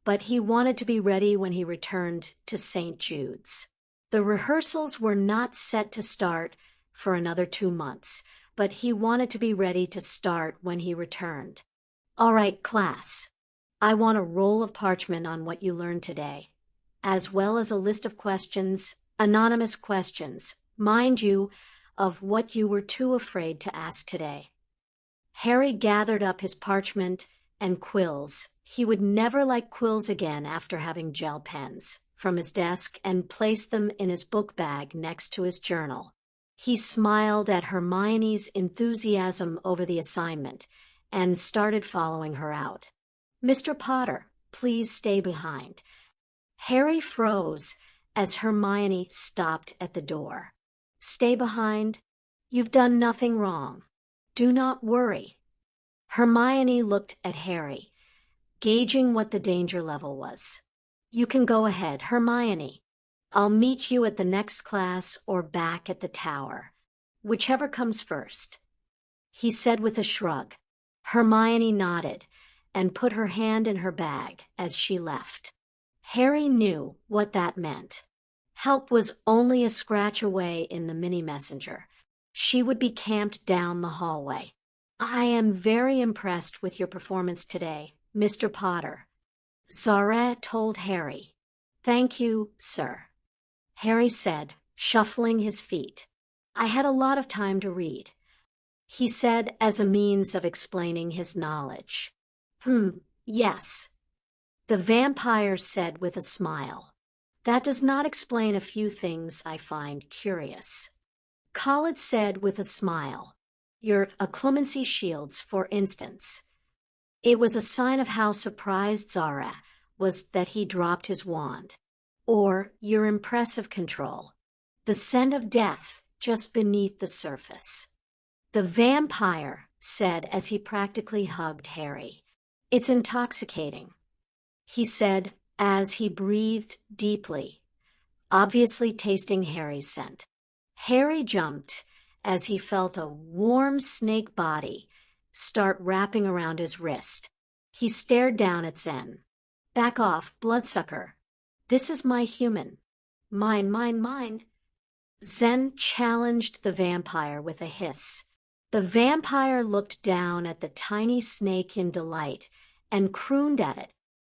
but he wanted to be ready when he returned to St. Jude's. The rehearsals were not set to start for another 2 months, but he wanted to be ready to start when he returned. All right, class. I want a roll of parchment on what you learned today, as well as a list of questions, anonymous questions, mind you, of what you were too afraid to ask today. Harry gathered up his parchment and quills. He would never like quills again after having gel pens from his desk and placed them in his book bag next to his journal. He smiled at Hermione's enthusiasm over the assignment and started following her out. Mr. Potter, please stay behind. Harry froze as Hermione stopped at the door. Stay behind? You've done nothing wrong. Do not worry. Hermione looked at Harry, gauging what the danger level was. You can go ahead, Hermione. I'll meet you at the next class or back at the tower, whichever comes first. He said with a shrug. Hermione nodded and put her hand in her bag as she left. Harry knew what that meant. Help was only a scratch away in the mini-messenger. She would be camped down the hallway. I am very impressed with your performance today, Mr. Potter. Zara told Harry. Thank you, sir. Harry said, shuffling his feet. I had a lot of time to read. He said as a means of explaining his knowledge. Yes. The vampire said with a smile. That does not explain a few things I find curious. Khalid said with a smile. Your occlumency shields, for instance. It was a sign of how surprised Zara was that he dropped his wand. Or your impressive control. The scent of death just beneath the surface. The vampire said as he practically hugged Harry. It's intoxicating, he said as he breathed deeply, obviously tasting Harry's scent. Harry jumped as he felt a warm snake body start wrapping around his wrist. He stared down at Zen. Back off, bloodsucker. This is my human. Mine. Zen challenged the vampire with a hiss. The vampire looked down at the tiny snake in delight and crooned at it.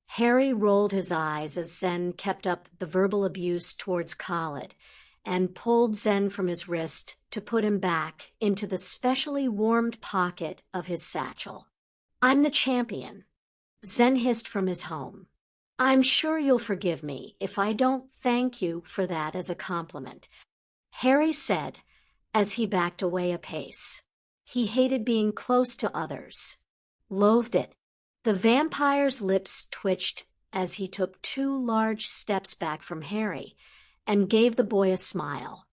Harry rolled his eyes as Zen kept up the verbal abuse towards Khalid and pulled Zen from his wrist to put him back into the specially warmed pocket of his satchel. "I'm the champion," Zen hissed from his home. "I'm sure you'll forgive me if I don't thank you for that as a compliment," Harry said as he backed away a pace. He hated being close to others. Loathed it. The vampire's lips twitched as he took 2 large steps back from Harry and gave the boy a smile.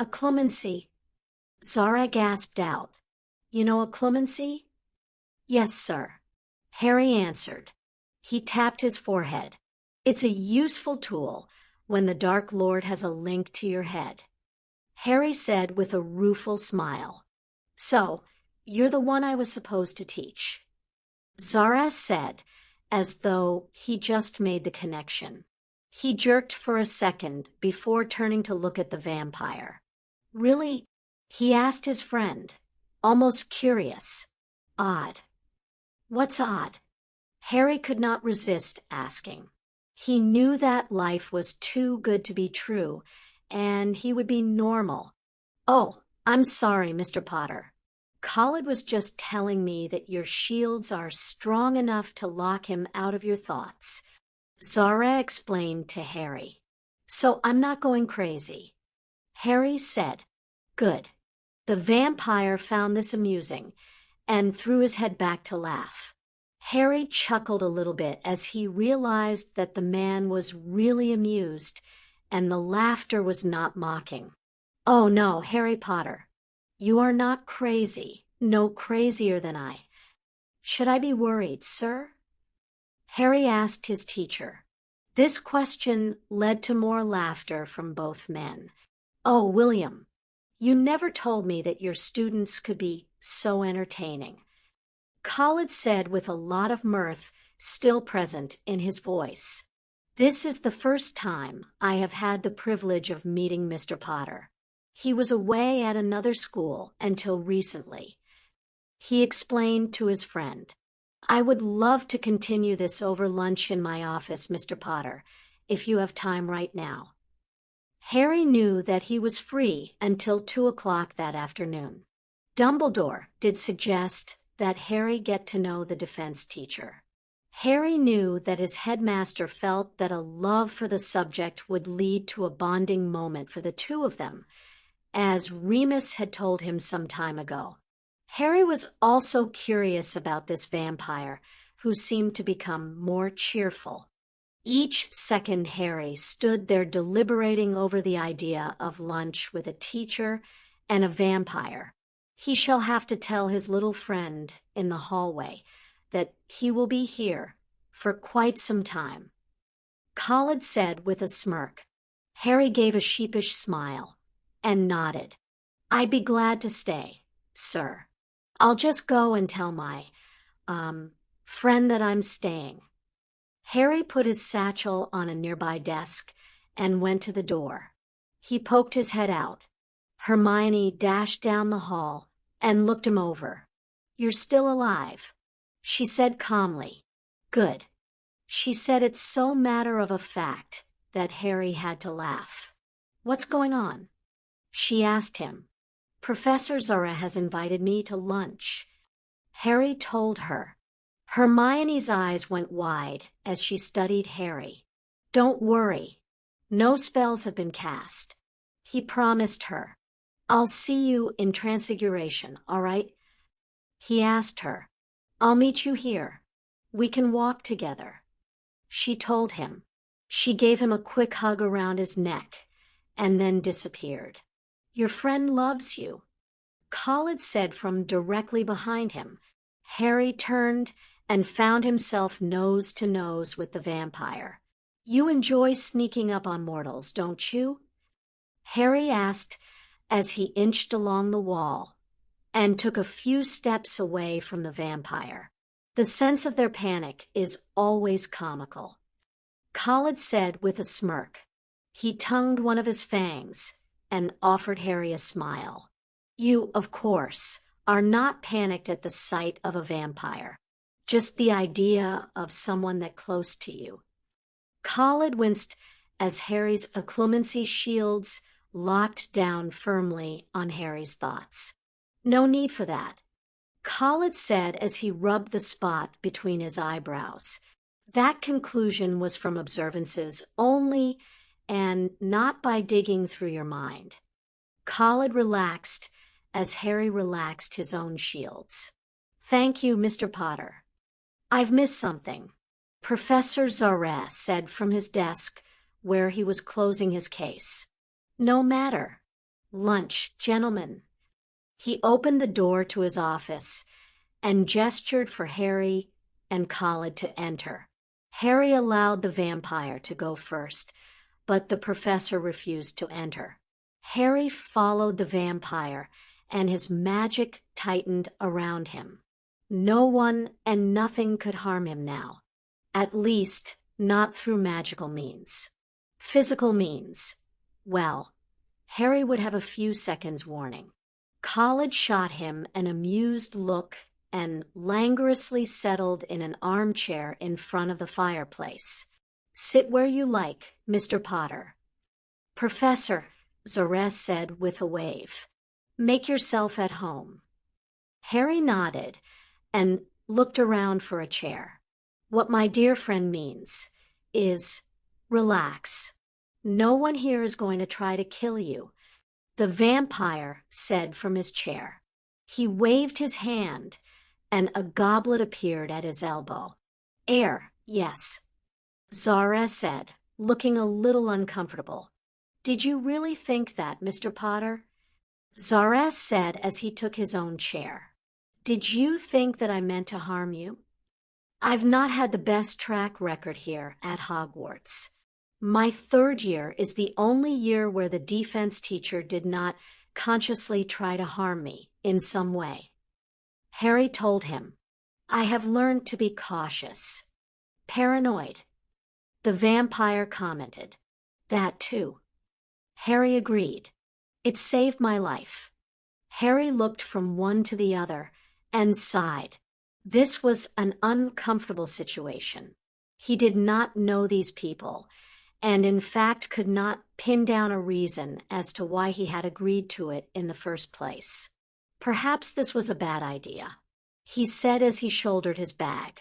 "A clemency," Zara gasped out. "You know a clemency?" "Yes, sir," Harry answered. He tapped his forehead. "It's a useful tool when the Dark Lord has a link to your head," Harry said with a rueful smile. "So, you're the one I was supposed to teach," Zara said, as though he just made the connection. He jerked for a second before turning to look at the vampire. "Really?" he asked his friend, almost curious. "Odd." "What's odd?" Harry could not resist asking. He knew that life was too good to be true, and he would be normal. "Oh, I'm sorry, Mr. Potter. Khalid was just telling me that your shields are strong enough to lock him out of your thoughts," Zara explained to Harry. "So I'm not going crazy." Harry said, "Good." The vampire found this amusing and threw his head back to laugh. Harry chuckled a little bit as he realized that the man was really amused and the laughter was not mocking. "Oh no, Harry Potter. You are not crazy, no crazier than I. Should I be worried, sir?" Harry asked his teacher. This question led to more laughter from both men. "Oh, William, you never told me that your students could be so entertaining," Khalid said with a lot of mirth still present in his voice. "This is the first time I have had the privilege of meeting Mr. Potter. He was away at another school until recently." He explained to his friend, "I would love to continue this over lunch in my office, Mr. Potter, if you have time right now." Harry knew that he was free until 2 o'clock that afternoon. Dumbledore did suggest that Harry get to know the defense teacher. Harry knew that his headmaster felt that a love for the subject would lead to a bonding moment for the two of them, as Remus had told him some time ago. Harry was also curious about this vampire, who seemed to become more cheerful. Each second Harry stood there deliberating over the idea of lunch with a teacher and a vampire. He shall have to tell his little friend in the hallway that he will be here for quite some time. Khalid said with a smirk. Harry gave a sheepish smile and nodded. "I'd be glad to stay, sir. I'll just go and tell my, friend that I'm staying." Harry put his satchel on a nearby desk and went to the door. He poked his head out. Hermione dashed down the hall and looked him over. "You're still alive," she said calmly. "Good." She said it so matter-of-fact that Harry had to laugh. "What's going on?" she asked him. "Professor Zara has invited me to lunch," Harry told her. Hermione's eyes went wide as she studied Harry. "Don't worry. No spells have been cast," he promised her. "I'll see you in Transfiguration, all right?" He asked her. "I'll meet you here. We can walk together," she told him. She gave him a quick hug around his neck and then disappeared. "Your friend loves you," Khalid said from directly behind him. Harry turned and found himself nose to nose with the vampire. "You enjoy sneaking up on mortals, don't you?" Harry asked as he inched along the wall and took a few steps away from the vampire. "The sense of their panic is always comical," Khalid said with a smirk. He tongued one of his fangs and offered Harry a smile. "You, of course, are not panicked at the sight of a vampire, just the idea of someone that close to you." Khalid winced as Harry's occlumency shields locked down firmly on Harry's thoughts. No need for that, Khaled said as he rubbed the spot between his eyebrows. That conclusion was from observances only, and not by digging through your mind. Khaled relaxed as Harry relaxed his own shields. Thank you, Mr. Potter. I've missed something, Professor Zareh said from his desk where he was closing his case. No matter. Lunch, gentlemen. He opened the door to his office and gestured for Harry and Khaled to enter. Harry allowed the vampire to go first, but the professor refused to enter. Harry followed the vampire, and his magic tightened around him. No one and nothing could harm him now. At least, not through magical means. Physical means. Well, Harry would have a few seconds' warning. Khaled shot him an amused look and languorously settled in an armchair in front of the fireplace. Sit where you like, Mr. Potter. Professor, Zareh said with a wave. Make yourself at home. Harry nodded and looked around for a chair. What my dear friend means is relax. No one here is going to try to kill you, the vampire said from his chair. He waved his hand, and a goblet appeared at his elbow. Air, yes, Zareh said, looking a little uncomfortable. Did you really think that, Mr. Potter? Zareh said as he took his own chair. Did you think that I meant to harm you? I've not had the best track record here at Hogwarts. My third year is the only year where the defense teacher did not consciously try to harm me in some way. Harry told him, I have learned to be cautious. Paranoid. The vampire commented. That too. Harry agreed. It saved my life. Harry looked from one to the other and sighed. This was an uncomfortable situation. He did not know these people, and in fact could not pin down a reason as to why he had agreed to it in the first place. Perhaps this was a bad idea, he said as he shouldered his bag.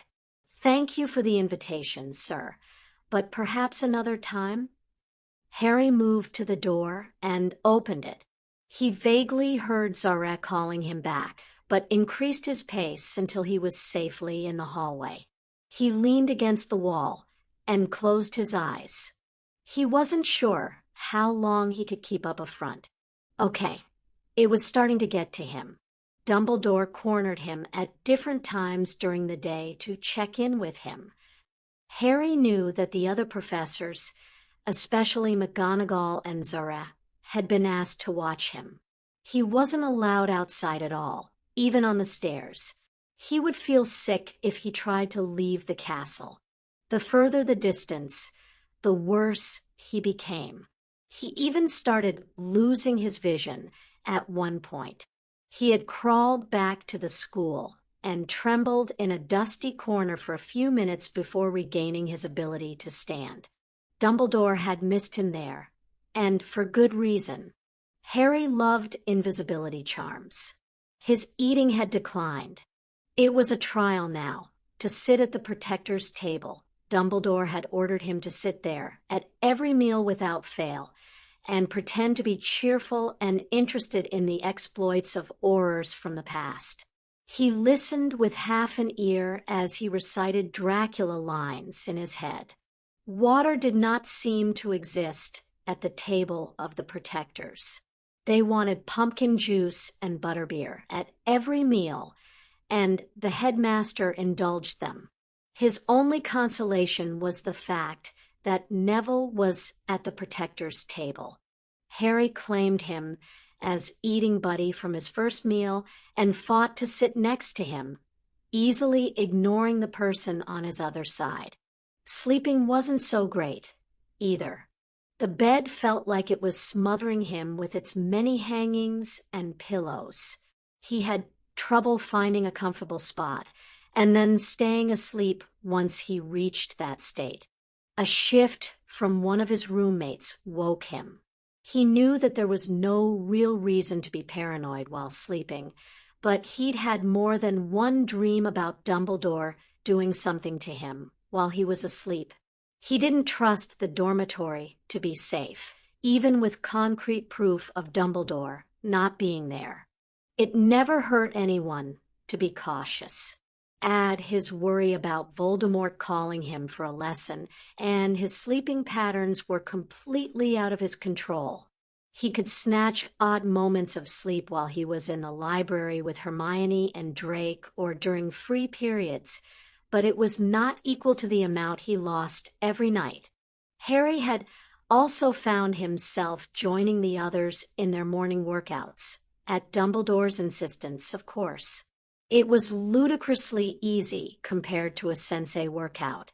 Thank you for the invitation, sir, but perhaps another time? Harry moved to the door and opened it. He vaguely heard Zareh calling him back, but increased his pace until he was safely in the hallway. He leaned against the wall and closed his eyes. He wasn't sure how long he could keep up a front. Okay, it was starting to get to him. Dumbledore cornered him at different times during the day to check in with him. Harry knew that the other professors, especially McGonagall and Zareh, had been asked to watch him. He wasn't allowed outside at all, even on the stairs. He would feel sick if he tried to leave the castle. The further the distance, the worse he became. He even started losing his vision at one point. He had crawled back to the school and trembled in a dusty corner for a few minutes before regaining his ability to stand. Dumbledore had missed him there, and for good reason. Harry loved invisibility charms. His eating had declined. It was a trial now, to sit at the Protector's table. Dumbledore had ordered him to sit there at every meal without fail, and pretend to be cheerful and interested in the exploits of Aurors from the past. He listened with half an ear as he recited Dracula lines in his head. Water did not seem to exist at the table of the Protectors. They wanted pumpkin juice and butterbeer at every meal, and the headmaster indulged them. His only consolation was the fact that Neville was at the Protector's table. Harry claimed him as eating buddy from his first meal and fought to sit next to him, easily ignoring the person on his other side. Sleeping wasn't so great, either. The bed felt like it was smothering him with its many hangings and pillows. He had trouble finding a comfortable spot, and then staying asleep once he reached that state. A shift from one of his roommates woke him. He knew that there was no real reason to be paranoid while sleeping, but he'd had more than one dream about Dumbledore doing something to him while he was asleep. He didn't trust the dormitory to be safe, even with concrete proof of Dumbledore not being there. It never hurt anyone to be cautious. Add his worry about Voldemort calling him for a lesson, and his sleeping patterns were completely out of his control. He could snatch odd moments of sleep while he was in the library with Hermione and Drake or during free periods, but it was not equal to the amount he lost every night. Harry had also found himself joining the others in their morning workouts, at Dumbledore's insistence, of course. It was ludicrously easy compared to a sensei workout.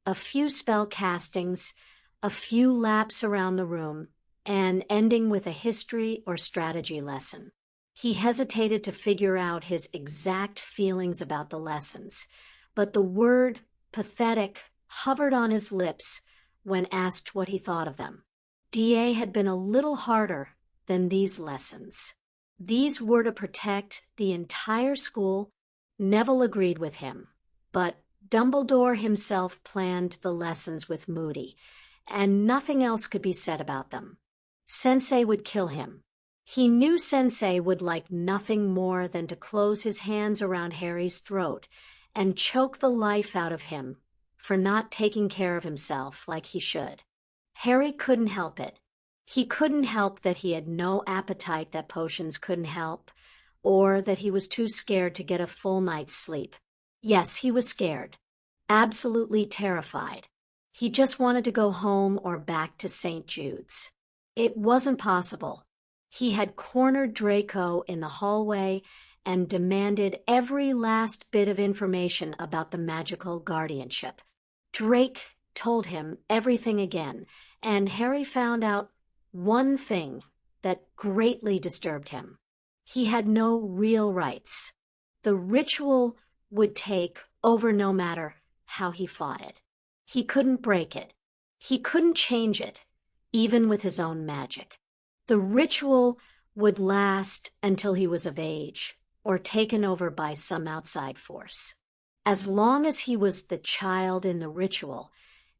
A few spell castings, a few laps around the room, and ending with a history or strategy lesson. He hesitated to figure out his exact feelings about the lessons, but the word pathetic hovered on his lips when asked what he thought of them. DA had been a little harder than these lessons. These were to protect the entire school. Neville agreed with him, but Dumbledore himself planned the lessons with Moody, and nothing else could be said about them. Sensei would kill him. He knew Sensei would like nothing more than to close his hands around Harry's throat and choke the life out of him for not taking care of himself like he should. Harry couldn't help it. He couldn't help that he had no appetite that potions couldn't help, or that he was too scared to get a full night's sleep. Yes, he was scared. Absolutely terrified. He just wanted to go home or back to St. Jude's. It wasn't possible. He had cornered Draco in the hallway and demanded every last bit of information about the magical guardianship. Drake told him everything again, and Harry found out one thing that greatly disturbed him. He had no real rights. The ritual would take over no matter how he fought it. He couldn't break it. He couldn't change it, even with his own magic. The ritual would last until he was of age or taken over by some outside force. As long as he was the child in the ritual,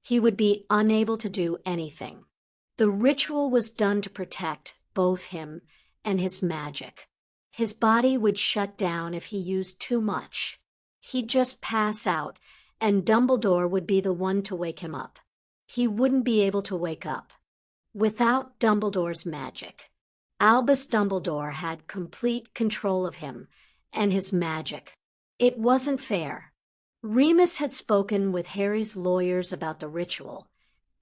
he would be unable to do anything. The ritual was done to protect both him and his magic. His body would shut down if he used too much. He'd just pass out, and Dumbledore would be the one to wake him up. He wouldn't be able to wake up without Dumbledore's magic. Albus Dumbledore had complete control of him and his magic. It wasn't fair. Remus had spoken with Harry's lawyers about the ritual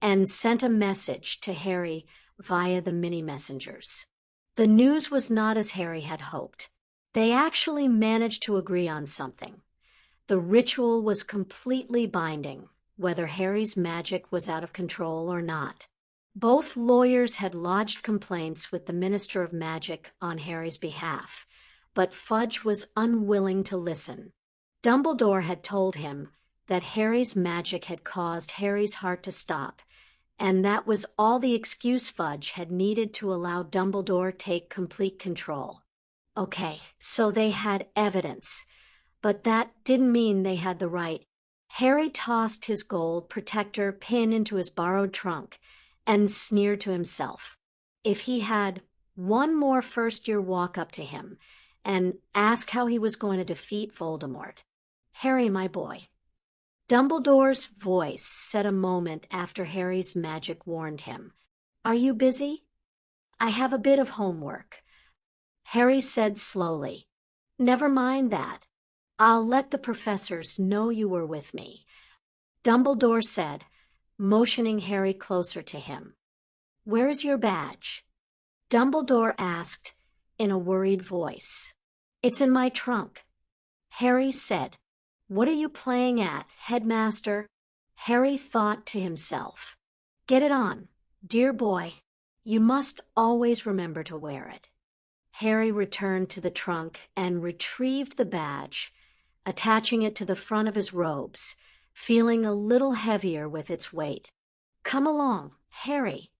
and sent a message to Harry via the mini-messengers. The news was not as Harry had hoped. They actually managed to agree on something. The ritual was completely binding, whether Harry's magic was out of control or not. Both lawyers had lodged complaints with the Minister of Magic on Harry's behalf, but Fudge was unwilling to listen. Dumbledore had told him that Harry's magic had caused Harry's heart to stop, and that was all the excuse Fudge had needed to allow Dumbledore take complete control. Okay, so they had evidence, but that didn't mean they had the right. Harry tossed his gold protector pin into his borrowed trunk and sneered to himself. If he had one more first-year walk up to him and ask how he was going to defeat Voldemort. Harry, my boy. Dumbledore's voice said a moment after Harry's magic warned him. Are you busy? I have a bit of homework. Harry said slowly. Never mind that. I'll let the professors know you were with me. Dumbledore said, motioning Harry closer to him. Where's your badge? Dumbledore asked in a worried voice. It's in my trunk. Harry said, What are you playing at, headmaster? Harry thought to himself. Get it on, dear boy. You must always remember to wear it. Harry returned to the trunk and retrieved the badge, attaching it to the front of his robes, feeling a little heavier with its weight. Come along, Harry.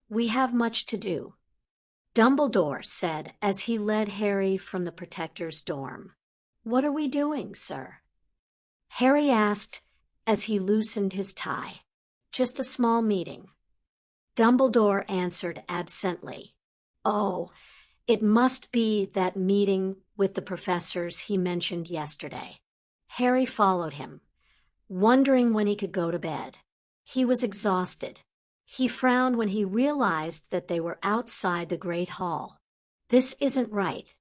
We have much to do. Dumbledore said as he led Harry from the Protector's dorm. "What are we doing, sir?" Harry asked as he loosened his tie. "Just a small meeting." Dumbledore answered absently. "Oh, it must be that meeting with the professors he mentioned yesterday." Harry followed him, wondering when he could go to bed. He was exhausted. He frowned when he realized that they were outside the Great Hall. "This isn't right."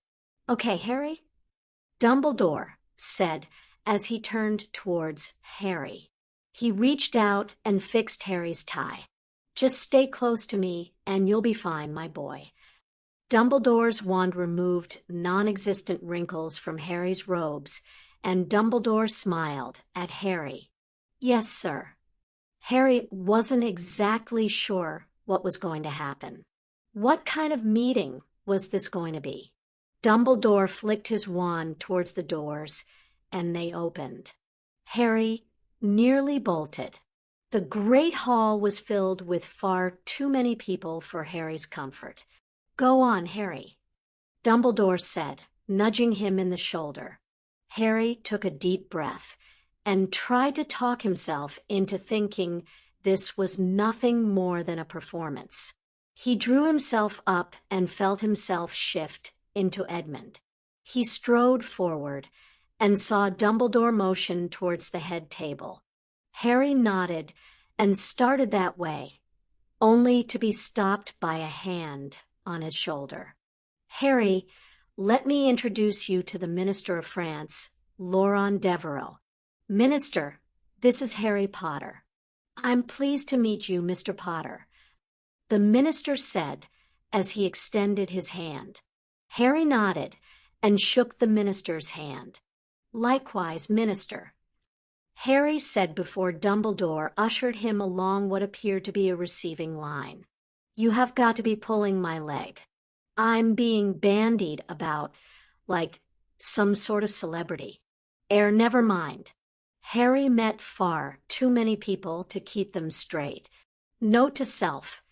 "Okay, Harry?" Dumbledore said as he turned towards Harry. He reached out and fixed Harry's tie. "Just stay close to me and you'll be fine, my boy." Dumbledore's wand removed non-existent wrinkles from Harry's robes, and Dumbledore smiled at Harry. "Yes, sir." Harry wasn't exactly sure what was going to happen. What kind of meeting was this going to be? Dumbledore flicked his wand towards the doors, and they opened. Harry nearly bolted. The Great Hall was filled with far too many people for Harry's comfort. "Go on, Harry," Dumbledore said, nudging him in the shoulder. Harry took a deep breath and tried to talk himself into thinking this was nothing more than a performance. He drew himself up and felt himself shift into Edmund. He strode forward and saw Dumbledore motion towards the head table. Harry nodded and started that way, only to be stopped by a hand on his shoulder. "Harry, let me introduce you to the Minister of France, Laurent Devereux. Minister, this is Harry Potter." "I'm pleased to meet you, Mr. Potter," the minister said as he extended his hand. Harry nodded and shook the minister's hand. "Likewise, Minister," Harry said before Dumbledore ushered him along what appeared to be a receiving line. "You have got to be pulling my leg. I'm being bandied about like some sort of celebrity." Never mind. Harry met far too many people to keep them straight. Note to self: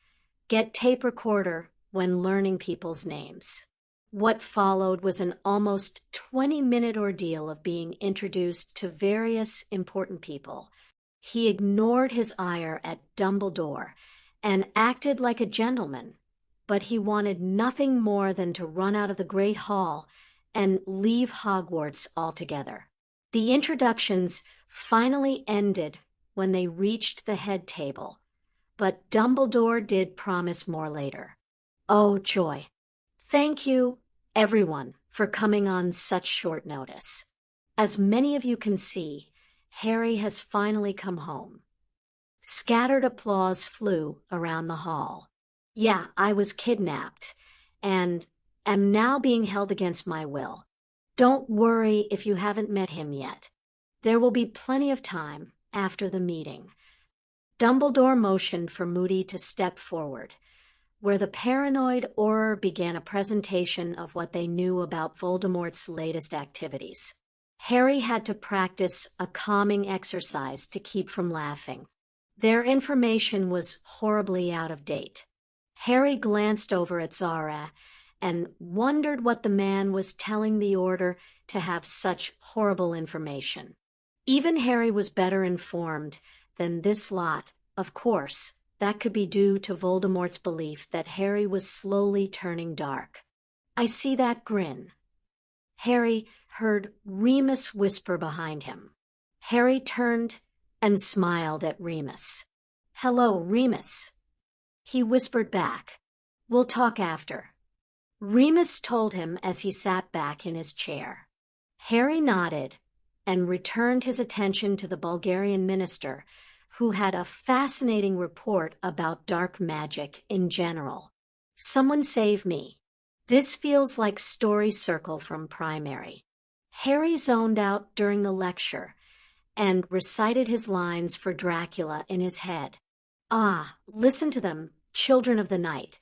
get tape recorder when learning people's names. What followed was an almost 20-minute ordeal of being introduced to various important people. He ignored his ire at Dumbledore and acted like a gentleman, but he wanted nothing more than to run out of the Great Hall and leave Hogwarts altogether. The introductions finally ended when they reached the head table, but Dumbledore did promise more later. Oh, joy. "Thank you, everyone, for coming on such short notice. As many of you can see, Harry has finally come home." Scattered applause flew around the hall. "Yeah, I was kidnapped, and am now being held against my will. Don't worry if you haven't met him yet. There will be plenty of time after the meeting." Dumbledore motioned for Moody to step forward, where the paranoid Auror began a presentation of what they knew about Voldemort's latest activities. Harry had to practice a calming exercise to keep from laughing. Their information was horribly out of date. Harry glanced over at Zara and wondered what the man was telling the Order to have such horrible information. Even Harry was better informed than this lot, of course. That could be due to Voldemort's belief that Harry was slowly turning dark. "I see that grin." Harry heard Remus whisper behind him. Harry turned and smiled at Remus. "Hello, Remus." He whispered back, "We'll talk after." Remus told him as he sat back in his chair. Harry nodded and returned his attention to the Bulgarian minister, who had a fascinating report about dark magic in general. "Someone save me. This feels like Story Circle from primary." Harry zoned out during the lecture and recited his lines for Dracula in his head. "Ah, listen to them, children of the night.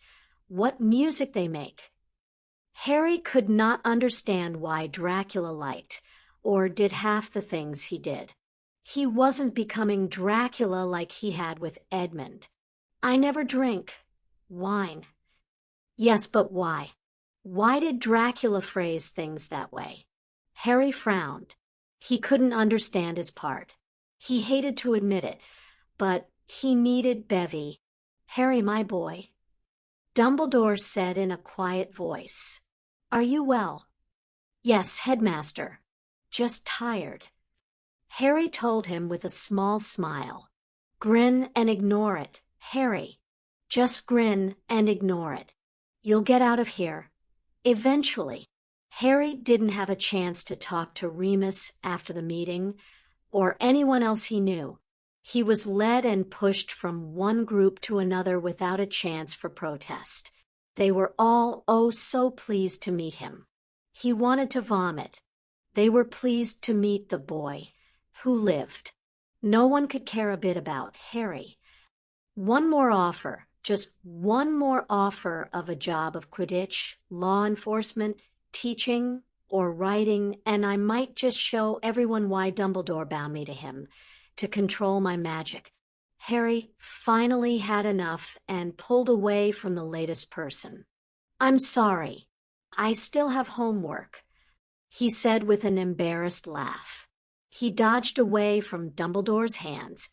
What music they make." Harry could not understand why Dracula liked or did half the things he did. He wasn't becoming Dracula like he had with Edmund. "I never drink wine." Yes, but why? Why did Dracula phrase things that way? Harry frowned. He couldn't understand his part. He hated to admit it, but he needed Bevy. Harry, my boy. Dumbledore said in a quiet voice. Are you well? Yes, Headmaster. Just tired. Harry told him with a small smile. Grin and ignore it, Harry. Just grin and ignore it. You'll get out of here. Eventually. Harry didn't have a chance to talk to Remus after the meeting, or anyone else he knew. He was led and pushed from one group to another without a chance for protest. They were all oh so pleased to meet him. He wanted to vomit. They were pleased to meet the boy who lived. No one could care a bit about Harry. One more offer, just one more offer of a job of Quidditch, law enforcement, teaching, or writing, and I might just show everyone why Dumbledore bound me to him, to control my magic. Harry finally had enough and pulled away from the latest person. I'm sorry. I still have homework, he said with an embarrassed laugh. He dodged away from Dumbledore's hands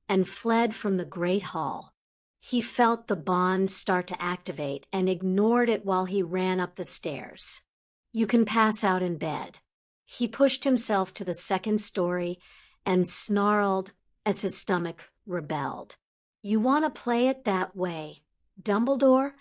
and fled from the great hall. He felt the bond start to activate and ignored it while he ran up the stairs. You can pass out in bed. He pushed himself to the second story and snarled as his stomach rebelled. You want to play it that way, Dumbledore?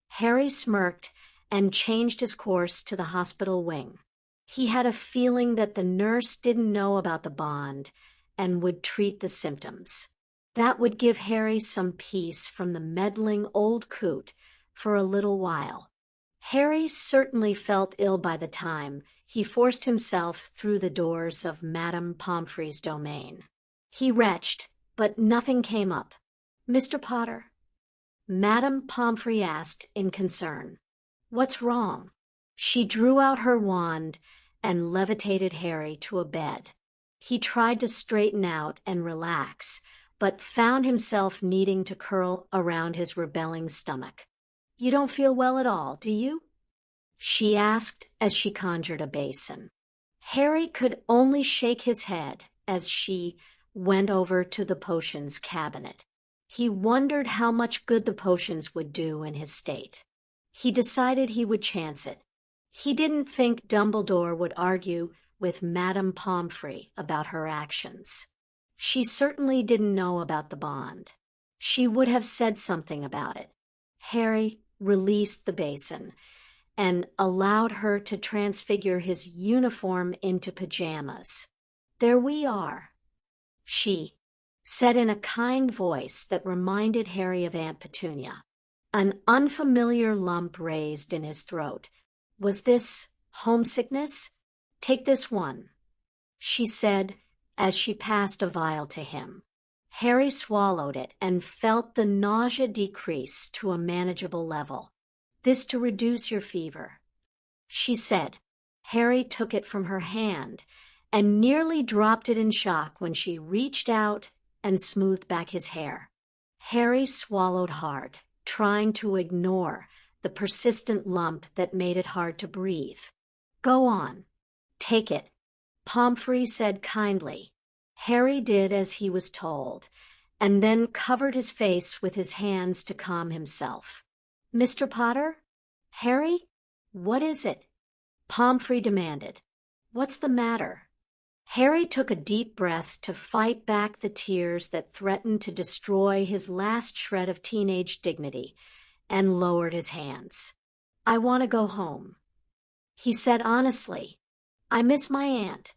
Harry smirked and changed his course to the hospital wing. He had a feeling that the nurse didn't know about the bond and would treat the symptoms. That would give Harry some peace from the meddling old coot for a little while. Harry certainly felt ill by the time he forced himself through the doors of Madame Pomfrey's domain. He retched, but nothing came up. Mr. Potter? Madame Pomfrey asked in concern. What's wrong? She drew out her wand and levitated Harry to a bed. He tried to straighten out and relax, but found himself needing to curl around his rebelling stomach. You don't feel well at all, do you? She asked as she conjured a basin. Harry could only shake his head as she went over to the potions cabinet. He wondered how much good the potions would do in his state. He decided he would chance it. He didn't think Dumbledore would argue with Madame Pomfrey about her actions. She certainly didn't know about the bond. She would have said something about it. Harry released the basin and allowed her to transfigure his uniform into pajamas. There we are, she said in a kind voice that reminded Harry of Aunt Petunia. An unfamiliar lump raised in his throat. Was this homesickness? Take this one, she said as she passed a vial to him. Harry swallowed it and felt the nausea decrease to a manageable level. This to reduce your fever, she said. Harry took it from her hand and nearly dropped it in shock when she reached out and smoothed back his hair. Harry swallowed hard, trying to ignore the persistent lump that made it hard to breathe. Go on. Take it, Pomfrey said kindly. Harry did as he was told, and then covered his face with his hands to calm himself. Mr. Potter? Harry? What is it? Pomfrey demanded. What's the matter? Harry took a deep breath to fight back the tears that threatened to destroy his last shred of teenage dignity, and lowered his hands. I want to go home, he said honestly. I miss my aunt.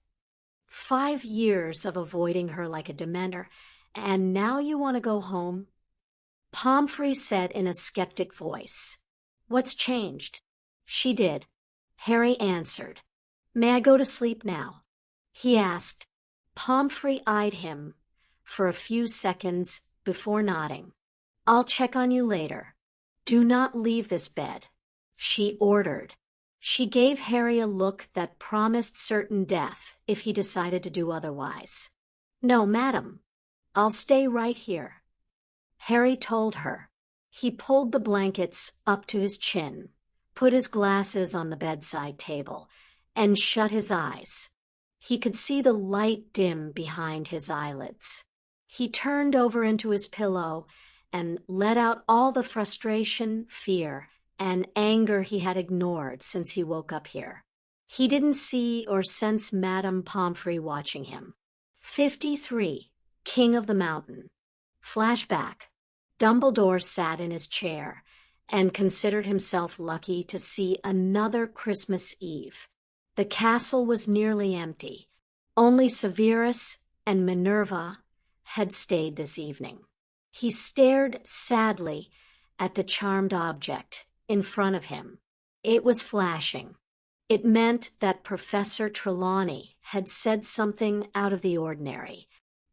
5 years of avoiding her like a dementor, and now you want to go home? Pomfrey said in a skeptic voice. What's changed? She did. Harry answered. May I go to sleep now? He asked. Pomfrey eyed him for a few seconds before nodding. I'll check on you later. Do not leave this bed, she ordered. She gave Harry a look that promised certain death if he decided to do otherwise. No, madam. I'll stay right here, Harry told her. He pulled the blankets up to his chin, put his glasses on the bedside table, and shut his eyes. He could see the light dim behind his eyelids. He turned over into his pillow and let out all the frustration, fear, and anger he had ignored since he woke up here. He didn't see or sense Madame Pomfrey watching him. 53, King of the Mountain. Flashback. Dumbledore sat in his chair and considered himself lucky to see another Christmas Eve. The castle was nearly empty. Only Severus and Minerva had stayed this evening. He stared sadly at the charmed object in front of him. It was flashing. It meant that Professor Trelawney had said something out of the ordinary.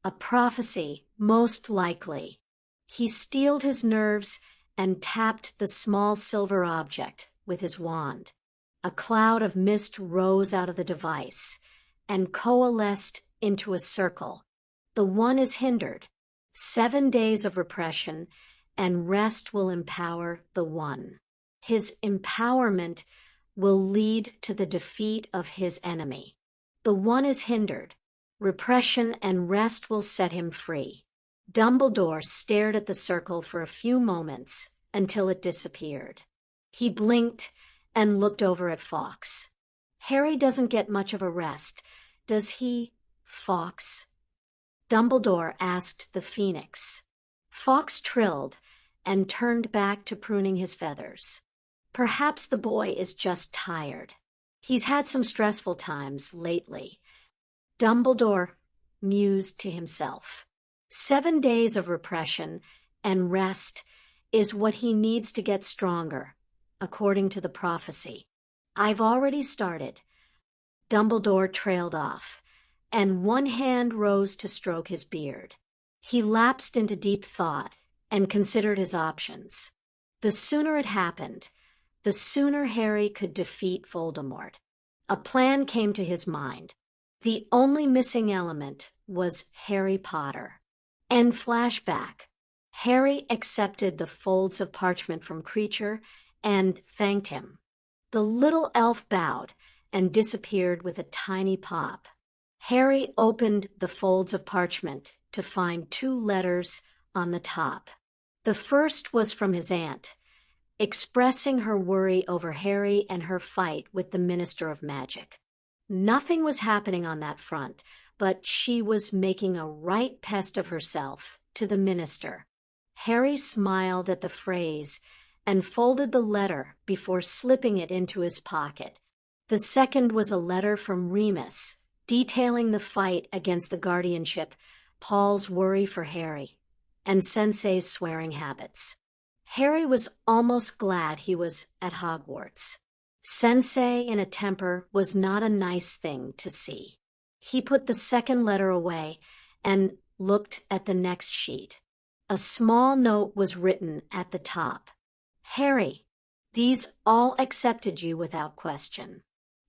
A prophecy, most likely. He steeled his nerves and tapped the small silver object with his wand. A cloud of mist rose out of the device and coalesced into a circle. The one is hindered. 7 days of repression and rest will empower the one. His empowerment will lead to the defeat of his enemy. The one is hindered. Repression and rest will set him free. Dumbledore stared at the circle for a few moments until it disappeared. He blinked and looked over at Fawkes. Harry doesn't get much of a rest, does he, Fawkes? Dumbledore asked the Phoenix. Fawkes trilled and turned back to pruning his feathers. Perhaps the boy is just tired. He's had some stressful times lately. Dumbledore mused to himself. 7 days of repression and rest is what he needs to get stronger, according to the prophecy. I've already started. Dumbledore trailed off, and one hand rose to stroke his beard. He lapsed into deep thought and considered his options. The sooner it happened, the sooner Harry could defeat Voldemort. A plan came to his mind. The only missing element was Harry Potter. And flashback. Harry accepted the folds of parchment from Kreacher and thanked him. The little elf bowed and disappeared with a tiny pop. Harry opened the folds of parchment to find 2 letters on the top. The first was from his aunt, expressing her worry over Harry and her fight with the Minister of Magic. Nothing was happening on that front, but she was making a right pest of herself to the minister. Harry smiled at the phrase and folded the letter before slipping it into his pocket. The second was a letter from Remus, detailing the fight against the guardianship, Paul's worry for Harry, and Sensei's swearing habits. Harry was almost glad he was at Hogwarts. Sensei in a temper was not a nice thing to see. He put the second letter away and looked at the next sheet. A small note was written at the top. Harry, these all accepted you without question.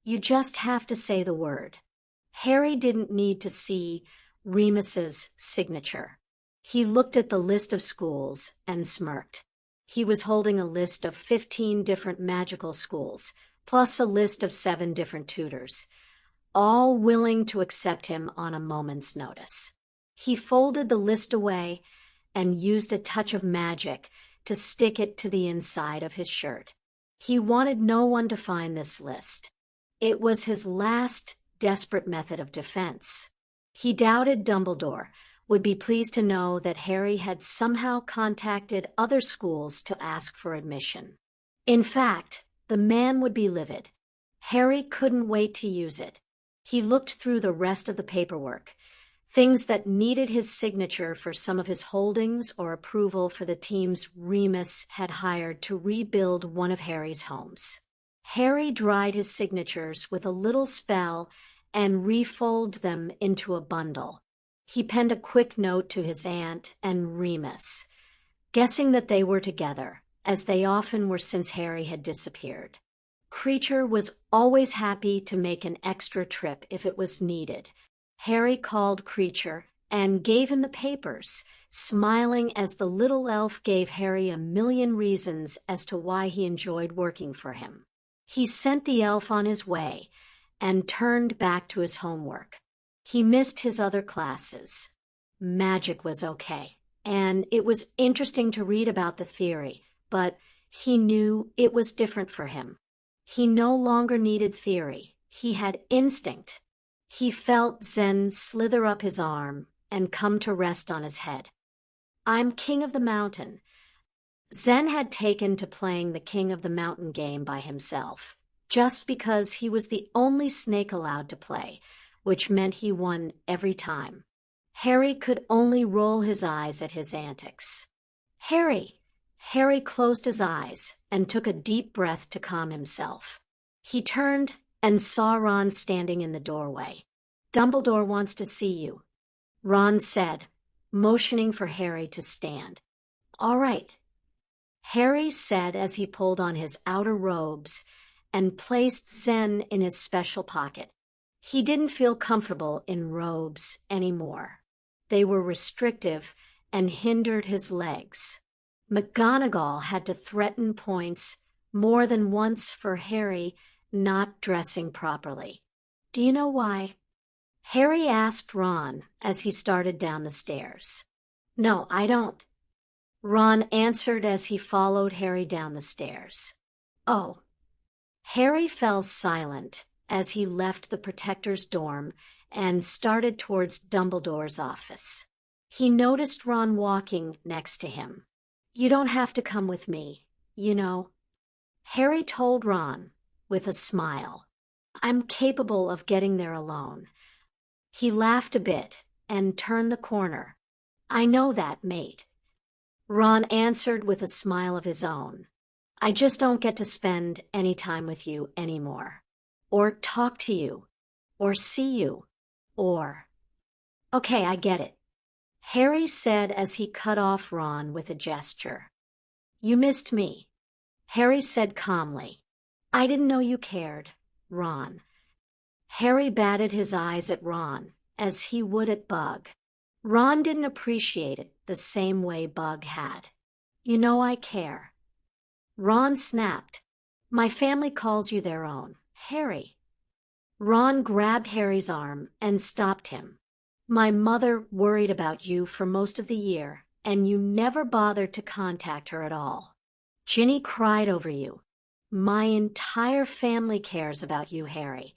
You just have to say the word. Harry didn't need to see Remus's signature. He looked at the list of schools and smirked. He was holding a list of 15 different magical schools, plus a list of 7 different tutors, all willing to accept him on a moment's notice. He folded the list away and used a touch of magic to stick it to the inside of his shirt. He wanted no one to find this list. It was his last desperate method of defense. He doubted Dumbledore would be pleased to know that Harry had somehow contacted other schools to ask for admission. In fact, the man would be livid. Harry couldn't wait to use it. He looked through the rest of the paperwork, things that needed his signature for some of his holdings or approval for the teams Remus had hired to rebuild one of Harry's homes. Harry dried his signatures with a little spell and refolded them into a bundle. He penned a quick note to his aunt and Remus, guessing that they were together, as they often were since Harry had disappeared. Kreacher was always happy to make an extra trip if it was needed. Harry called Kreacher and gave him the papers, smiling as the little elf gave Harry a million reasons as to why he enjoyed working for him. He sent the elf on his way and turned back to his homework. He missed his other classes. Magic was okay, and it was interesting to read about the theory, but he knew it was different for him. He no longer needed theory. He had instinct. He felt Zen slither up his arm and come to rest on his head. I'm king of the mountain. Zen had taken to playing the king of the mountain game by himself, just because he was the only snake allowed to play, which meant he won every time. Harry could only roll his eyes at his antics. Harry! Harry closed his eyes and took a deep breath to calm himself. He turned and saw Ron standing in the doorway. Dumbledore wants to see you, Ron said, motioning for Harry to stand. All right, Harry said as he pulled on his outer robes and placed Zen in his special pocket. He didn't feel comfortable in robes anymore. They were restrictive and hindered his legs. McGonagall had to threaten points more than once for Harry not dressing properly. Do you know why? Harry asked Ron as he started down the stairs. No, I don't. Ron answered as he followed Harry down the stairs. Oh. Harry fell silent as he left the Protector's dorm and started towards Dumbledore's office. He noticed Ron walking next to him. You don't have to come with me, you know. Harry told Ron with a smile. I'm capable of getting there alone. He laughed a bit and turned the corner. I know that, mate. Ron answered with a smile of his own. I just don't get to spend any time with you anymore. Or talk to you. Or see you. Or... Okay, I get it. Harry said as he cut off Ron with a gesture. You missed me. Harry said calmly. I didn't know you cared, Ron. Harry batted his eyes at Ron, as he would at Bug. Ron didn't appreciate it the same way Bug had. You know I care. Ron snapped. My family calls you their own. Harry. Ron grabbed Harry's arm and stopped him. My mother worried about you for most of the year, and you never bothered to contact her at all. Ginny cried over you. My entire family cares about you, Harry,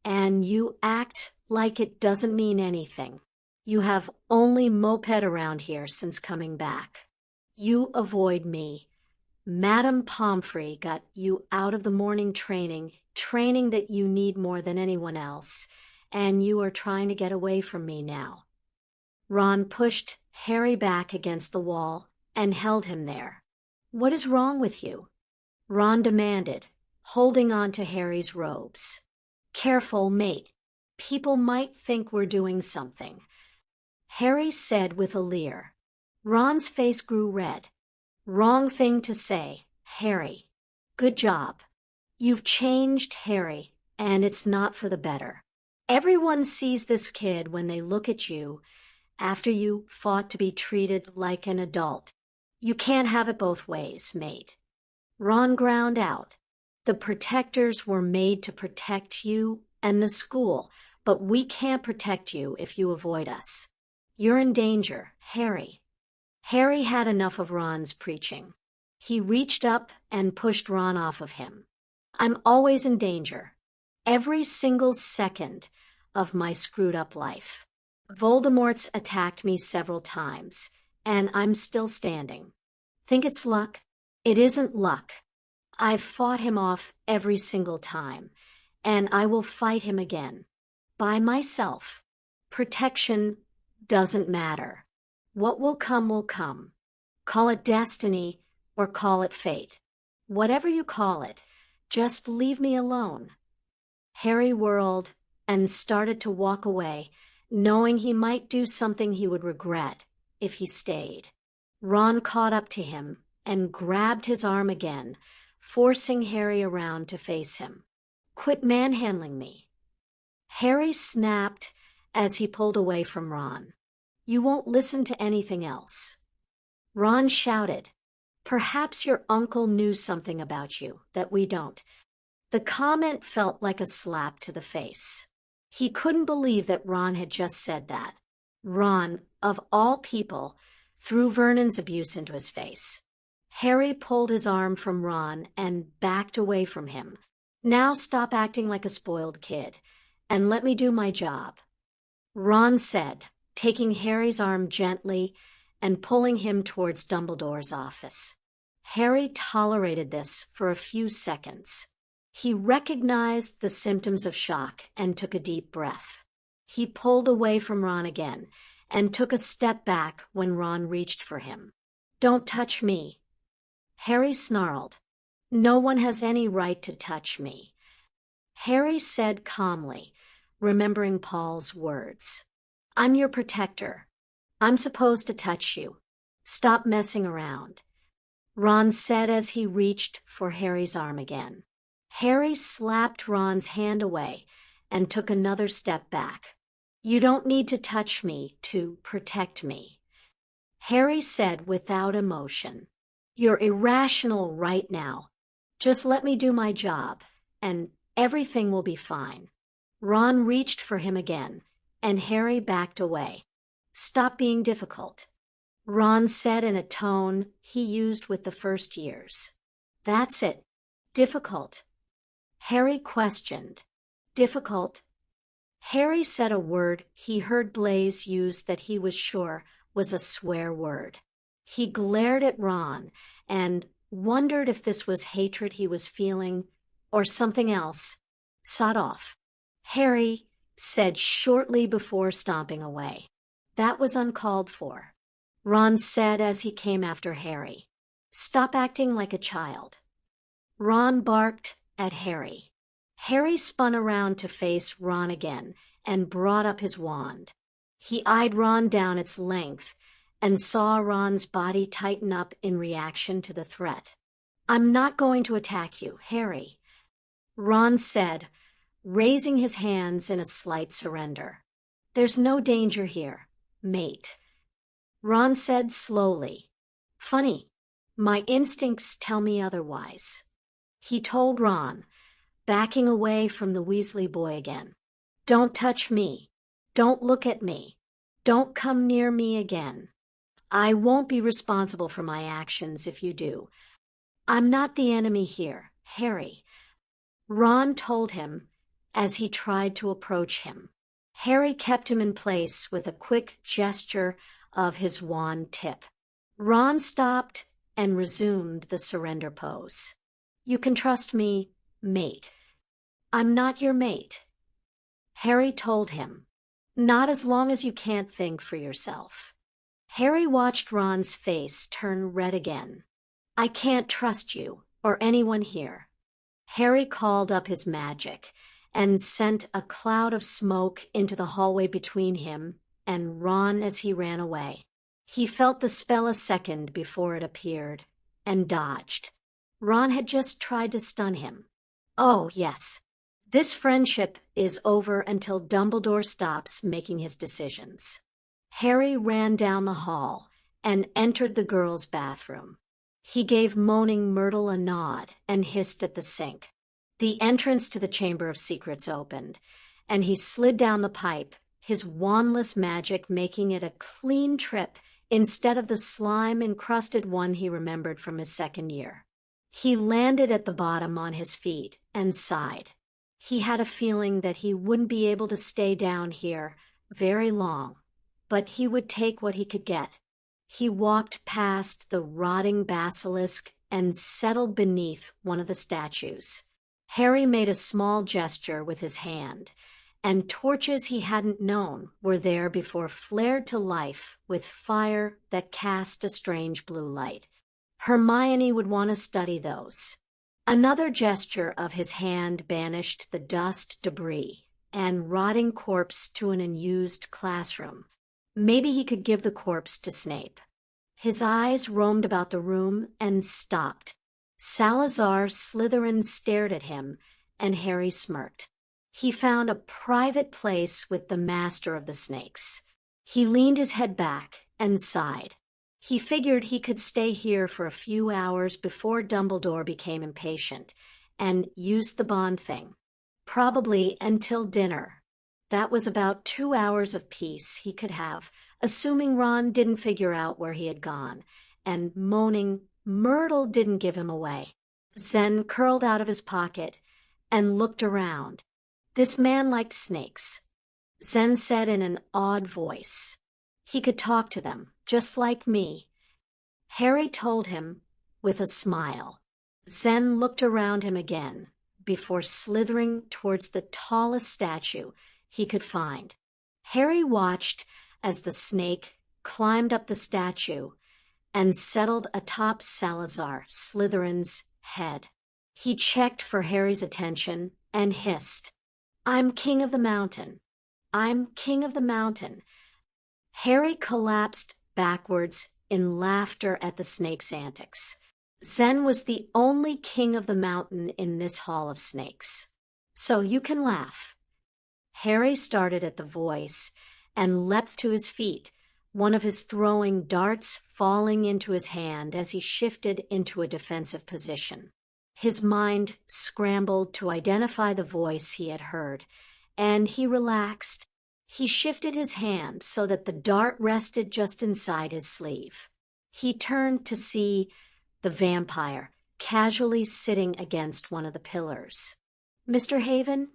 and you act like it doesn't mean anything. You have only moped around here since coming back. You avoid me. Madame Pomfrey got you out of the morning training that you need more than anyone else, and you are trying to get away from me now. Ron pushed Harry back against the wall and held him there. What is wrong with you? Ron demanded, holding on to Harry's robes. Careful, mate. People might think we're doing something. Harry said with a leer. Ron's face grew red. Wrong thing to say, Harry. Good job. You've changed, Harry, and it's not for the better. Everyone sees this kid when they look at you after you fought to be treated like an adult. You can't have it both ways, mate. Ron ground out. The protectors were made to protect you and the school, but we can't protect you if you avoid us. You're in danger, Harry. Harry had enough of Ron's preaching. He reached up and pushed Ron off of him. I'm always in danger. Every single second of my screwed-up life. Voldemort's attacked me several times, and I'm still standing. Think it's luck? It isn't luck. I've fought him off every single time, and I will fight him again. By myself. Protection doesn't matter. What will come will come. Call it destiny or call it fate. Whatever you call it, just leave me alone. Harry whirled and started to walk away, knowing he might do something he would regret if he stayed. Ron caught up to him and grabbed his arm again, forcing Harry around to face him. Quit manhandling me. Harry snapped as he pulled away from Ron. You won't listen to anything else." Ron shouted, "Perhaps your uncle knew something about you that we don't." The comment felt like a slap to the face. He couldn't believe that Ron had just said that. Ron, of all people, threw Vernon's abuse into his face. Harry pulled his arm from Ron and backed away from him. "Now stop acting like a spoiled kid, and let me do my job," Ron said, taking Harry's arm gently and pulling him towards Dumbledore's office. Harry tolerated this for a few seconds. He recognized the symptoms of shock and took a deep breath. He pulled away from Ron again and took a step back when Ron reached for him. "Don't touch me." Harry snarled, "No one has any right to touch me." Harry said calmly, remembering Paul's words, "I'm your protector. I'm supposed to touch you. Stop messing around," Ron said as he reached for Harry's arm again. Harry slapped Ron's hand away and took another step back. "You don't need to touch me to protect me," Harry said without emotion. "You're irrational right now. Just let me do my job, and everything will be fine." Ron reached for him again, and Harry backed away. "Stop being difficult," Ron said in a tone he used with the first years. "That's it. Difficult." Harry questioned. "Difficult?" Harry said a word he heard Blaise use that he was sure was a swear word. He glared at Ron and wondered if this was hatred he was feeling or something else. "Sod off," Harry said shortly before stomping away. "That was uncalled for," Ron said as he came after Harry. "Stop acting like a child." Ron barked at Harry. Harry spun around to face Ron again and brought up his wand. He eyed Ron down its length and saw Ron's body tighten up in reaction to the threat. "I'm not going to attack you, Harry," Ron said, raising his hands in a slight surrender. "There's no danger here, mate," Ron said slowly. "Funny, my instincts tell me otherwise," he told Ron, backing away from the Weasley boy again. "Don't touch me. Don't look at me. Don't come near me again. I won't be responsible for my actions if you do. I'm not the enemy here, Harry," Ron told him as he tried to approach him. Harry kept him in place with a quick gesture of his wand tip. Ron stopped and resumed the surrender pose. "You can trust me, mate." "I'm not your mate," Harry told him. "Not as long as you can't think for yourself." Harry watched Ron's face turn red again. "I can't trust you or anyone here." Harry called up his magic and sent a cloud of smoke into the hallway between him and Ron as he ran away. He felt the spell a second before it appeared and dodged. Ron had just tried to stun him. Oh, yes. This friendship is over until Dumbledore stops making his decisions. Harry ran down the hall and entered the girls' bathroom. He gave moaning Myrtle a nod and hissed at the sink. The entrance to the Chamber of Secrets opened, and he slid down the pipe, his wandless magic making it a clean trip instead of the slime-encrusted one he remembered from his second year. He landed at the bottom on his feet and sighed. He had a feeling that he wouldn't be able to stay down here very long, but he would take what he could get. He walked past the rotting basilisk and settled beneath one of the statues. Harry made a small gesture with his hand, and torches he hadn't known were there before flared to life with fire that cast a strange blue light. Hermione would want to study those. Another gesture of his hand banished the dust, debris, and rotting corpse to an unused classroom. Maybe he could give the corpse to Snape. His eyes roamed about the room and stopped. Salazar Slytherin stared at him, and Harry smirked. He found a private place with the master of the snakes. He leaned his head back and sighed. He figured he could stay here for a few hours before Dumbledore became impatient and used the bond thing. Probably until dinner. That was about 2 hours of peace he could have, assuming Ron didn't figure out where he had gone, and moaning Myrtle didn't give him away. Zen curled out of his pocket and looked around. This man liked snakes. Zen said in an odd voice. He could talk to them, just like me. Harry told him with a smile. Zen looked around him again before slithering towards the tallest statue he could find. Harry watched as the snake climbed up the statue and settled atop Salazar Slytherin's head. He checked for Harry's attention and hissed, "I'm king of the mountain. I'm king of the mountain." Harry collapsed backwards in laughter at the snake's antics. Zen was the only king of the mountain in this hall of snakes. "So you can laugh." Harry started at the voice and leapt to his feet, one of his throwing darts falling into his hand as he shifted into a defensive position. His mind scrambled to identify the voice he had heard, and he relaxed. He shifted his hand so that the dart rested just inside his sleeve. He turned to see the vampire casually sitting against one of the pillars. "Mr. Haven?"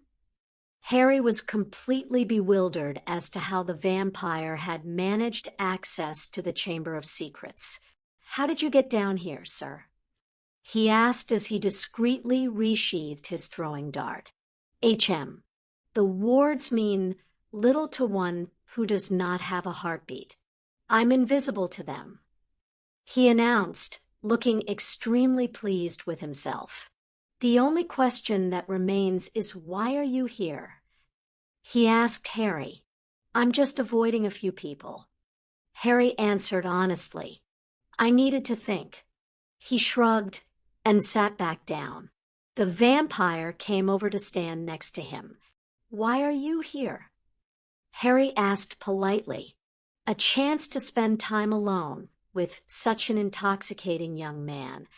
Harry was completely bewildered as to how the vampire had managed access to the Chamber of Secrets. "How did you get down here, sir?" he asked as he discreetly resheathed his throwing dart. "HM. The wards mean little to one who does not have a heartbeat. I'm invisible to them," he announced, looking extremely pleased with himself. "The only question that remains is, why are you here?" he asked Harry. "I'm just avoiding a few people." Harry answered honestly. "I needed to think." He shrugged and sat back down. The vampire came over to stand next to him. "Why are you here?" Harry asked politely. A chance to spend time alone with such an intoxicating young man.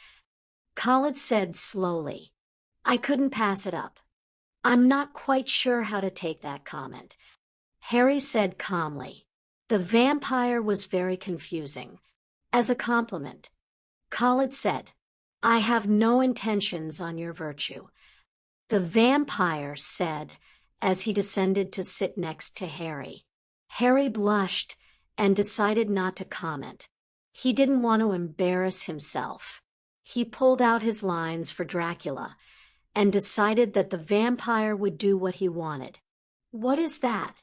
Khaled said slowly, "I couldn't pass it up." "I'm not quite sure how to take that comment," Harry said calmly. The vampire was very confusing. "As a compliment," Khaled said, "I have no intentions on your virtue," the vampire said as he descended to sit next to Harry. Harry blushed and decided not to comment. He didn't want to embarrass himself. He pulled out his lines for Dracula and decided that the vampire would do what he wanted. "What is that?"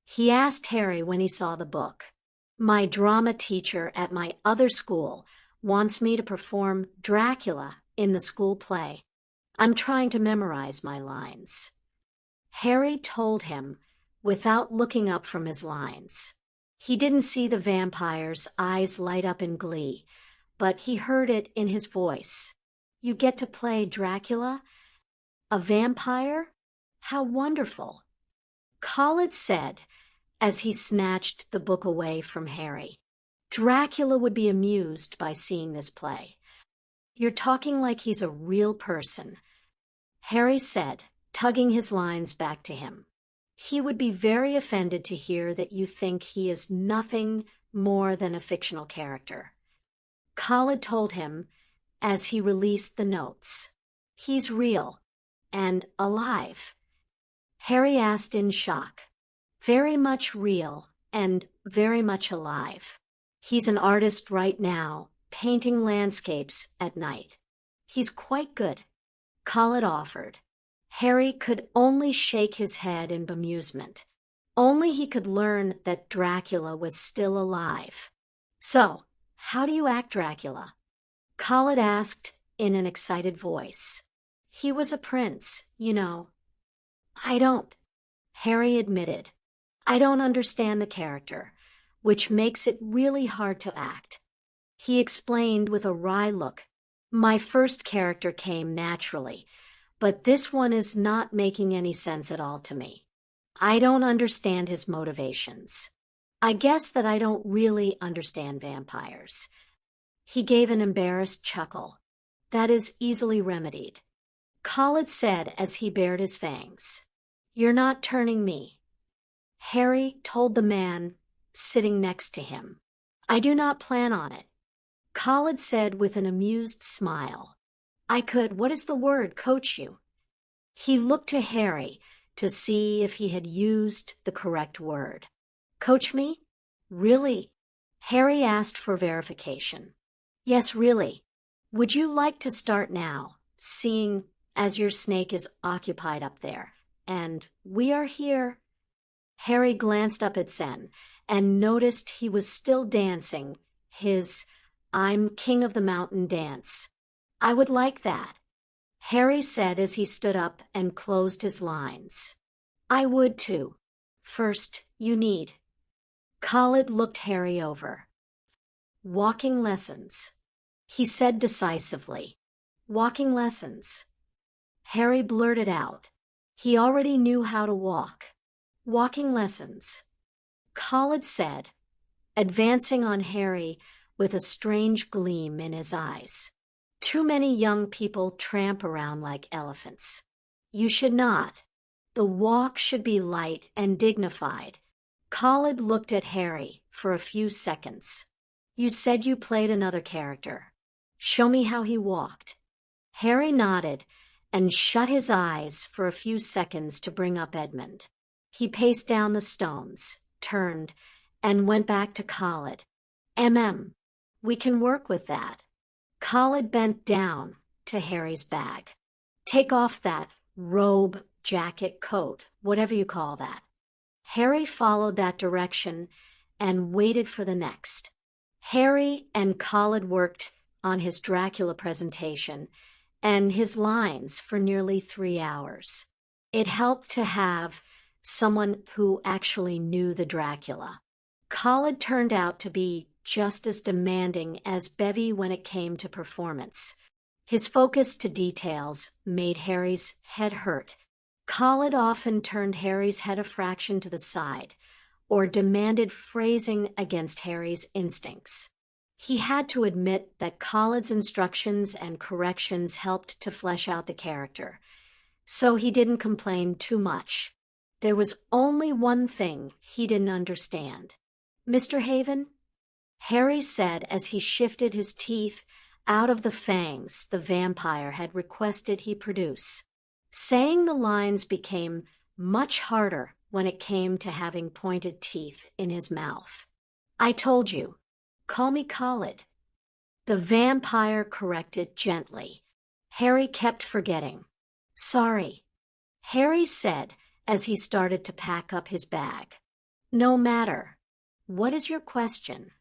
he asked Harry when he saw the book. "My drama teacher at my other school wants me to perform Dracula in the school play. I'm trying to memorize my lines." Harry told him without looking up from his lines. He didn't see the vampire's eyes light up in glee, but he heard it in his voice. "You get to play Dracula? A vampire? How wonderful!" Khaled said as he snatched the book away from Harry. "Dracula would be amused by seeing this play." "You're talking like he's a real person," Harry said, tugging his lines back to him. "He would be very offended to hear that you think he is nothing more than a fictional character." Khaled told him as he released the notes. "He's real and alive." Harry asked in shock. "Very much real and very much alive. He's an artist right now, painting landscapes at night. He's quite good," Khaled offered. Harry could only shake his head in bemusement. Only he could learn that Dracula was still alive. "So, how do you act Dracula?" Khaled asked in an excited voice. "He was a prince, you know." "I don't," Harry admitted. "I don't understand the character, which makes it really hard to act." He explained with a wry look. "My first character came naturally, but this one is not making any sense at all to me. I don't understand his motivations. I guess that I don't really understand vampires. He gave an embarrassed chuckle. That is easily remedied. Khalid said as he bared his fangs. You're not turning me. Harry told the man sitting next to him. I do not plan on it. Khalid said with an amused smile. I could, what is the word, coach you? He looked to Harry to see if he had used the correct word. Coach me? Really? Harry asked for verification. Yes, really. Would you like to start now, seeing as your snake is occupied up there, and we are here? Harry glanced up at Zen and noticed he was still dancing his I'm King of the Mountain dance. I would like that, Harry said as he stood up and closed his lines. I would too. First, you need. Khalid looked Harry over. Walking lessons, he said decisively. Walking lessons. Harry blurted out. He already knew how to walk. Walking lessons. Khalid said, advancing on Harry with a strange gleam in his eyes. Too many young people tramp around like elephants. You should not. The walk should be light and dignified. Khalid looked at Harry for a few seconds. You said you played another character. Show me how he walked. Harry nodded and shut his eyes for a few seconds to bring up Edmund. He paced down the stones, turned, and went back to Khalid. We can work with that. Khalid bent down to Harry's bag. Take off that robe, jacket, coat, whatever you call that. Harry followed that direction and waited for the next. Harry and Khalid worked on his Dracula presentation and his lines for nearly 3 hours. It helped to have someone who actually knew the Dracula. Khalid turned out to be just as demanding as Bevy when it came to performance. His focus to details made Harry's head hurt. Khalid often turned Harry's head a fraction to the side, or demanded phrasing against Harry's instincts. He had to admit that Khalid's instructions and corrections helped to flesh out the character, so he didn't complain too much. There was only one thing he didn't understand. Mr. Haven? Harry said as he shifted his teeth out of the fangs the vampire had requested he produce. Saying the lines became much harder when it came to having pointed teeth in his mouth. I told you. Call me Khalid. The vampire corrected gently. Harry kept forgetting. Sorry, Harry said as he started to pack up his bag. No matter. What is your question?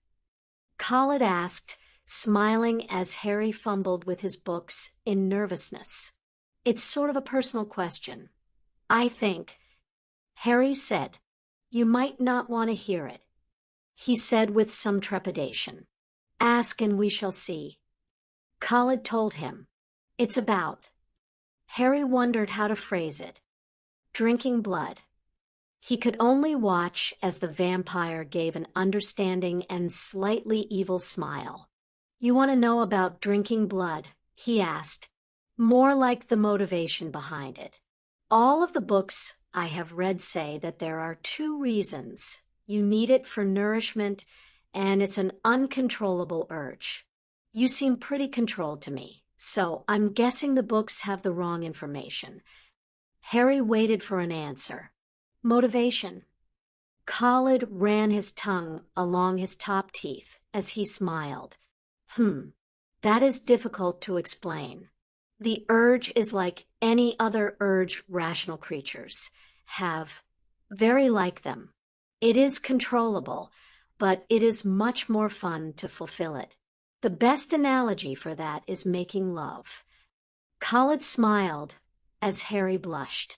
Khalid asked, smiling as Harry fumbled with his books in nervousness. It's sort of a personal question. I think, Harry said, you might not want to hear it. He said with some trepidation. Ask and we shall see. Khalid told him. It's about. Harry wondered how to phrase it. Drinking blood. He could only watch as the vampire gave an understanding and slightly evil smile. You want to know about drinking blood? He asked, more like the motivation behind it. All of the books I have read say that there are 2 reasons. You need it for nourishment, and it's an uncontrollable urge. You seem pretty controlled to me, so I'm guessing the books have the wrong information. Harry waited for an answer. Motivation. Khalid ran his tongue along his top teeth as he smiled. That is difficult to explain. The urge is like any other urge rational creatures have, very like them. It is controllable, but it is much more fun to fulfill it. The best analogy for that is making love. Khalid smiled as Harry blushed.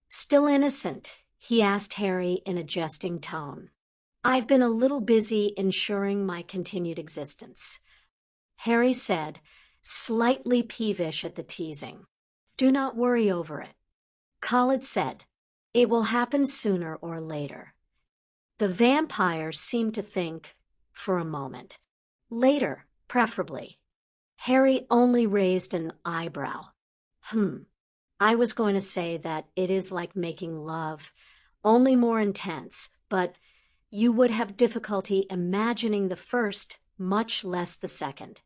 Still innocent, he asked Harry in a jesting tone. I've been a little busy ensuring my continued existence, Harry said, slightly peevish at the teasing. Do not worry over it. Khalid said, it will happen sooner or later. The vampire seemed to think for a moment. Later, preferably. Harry only raised an eyebrow. I was going to say that it is like making love, only more intense, but you would have difficulty imagining the first, much less the second.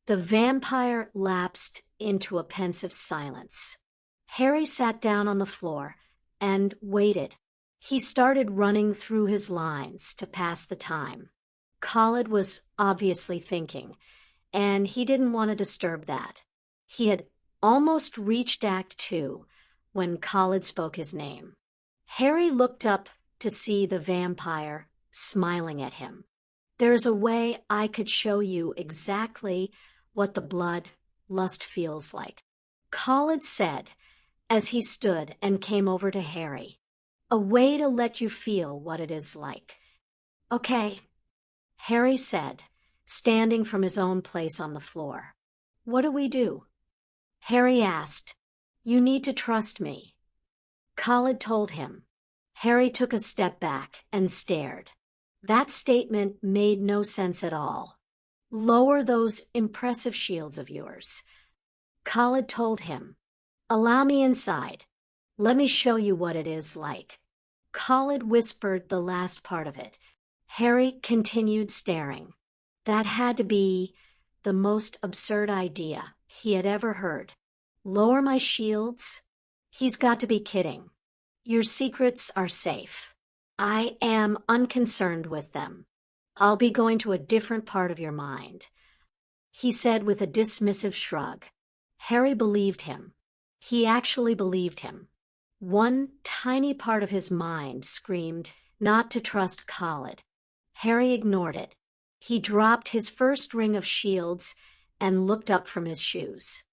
The vampire lapsed into a pensive silence. Harry sat down on the floor and waited. He started running through his lines to pass the time. Khaled was obviously thinking, and he didn't want to disturb that. He had almost reached Act 2 when Khaled spoke his name. Harry looked up to see the vampire smiling at him. "There's a way I could show you exactly what the blood lust feels like," Khaled said as he stood and came over to Harry. "A way to let you feel what it is like." "Okay," Harry said, standing from his own place on the floor. "What do we do?" Harry asked. "You need to trust me," Khaled told him. Harry took a step back and stared. That statement made no sense at all. "Lower those impressive shields of yours," Khaled told him. "Allow me inside. Let me show you what it is like." Khaled whispered the last part of it. Harry continued staring. That had to be the most absurd idea he had ever heard. "Lower my shields?" He's got to be kidding. "Your secrets are safe. I am unconcerned with them. I'll be going to a different part of your mind," he said with a dismissive shrug. Harry believed him. He actually believed him. One tiny part of his mind screamed not to trust Khaled. Harry ignored it. He dropped his first ring of shields and looked up from his shoes.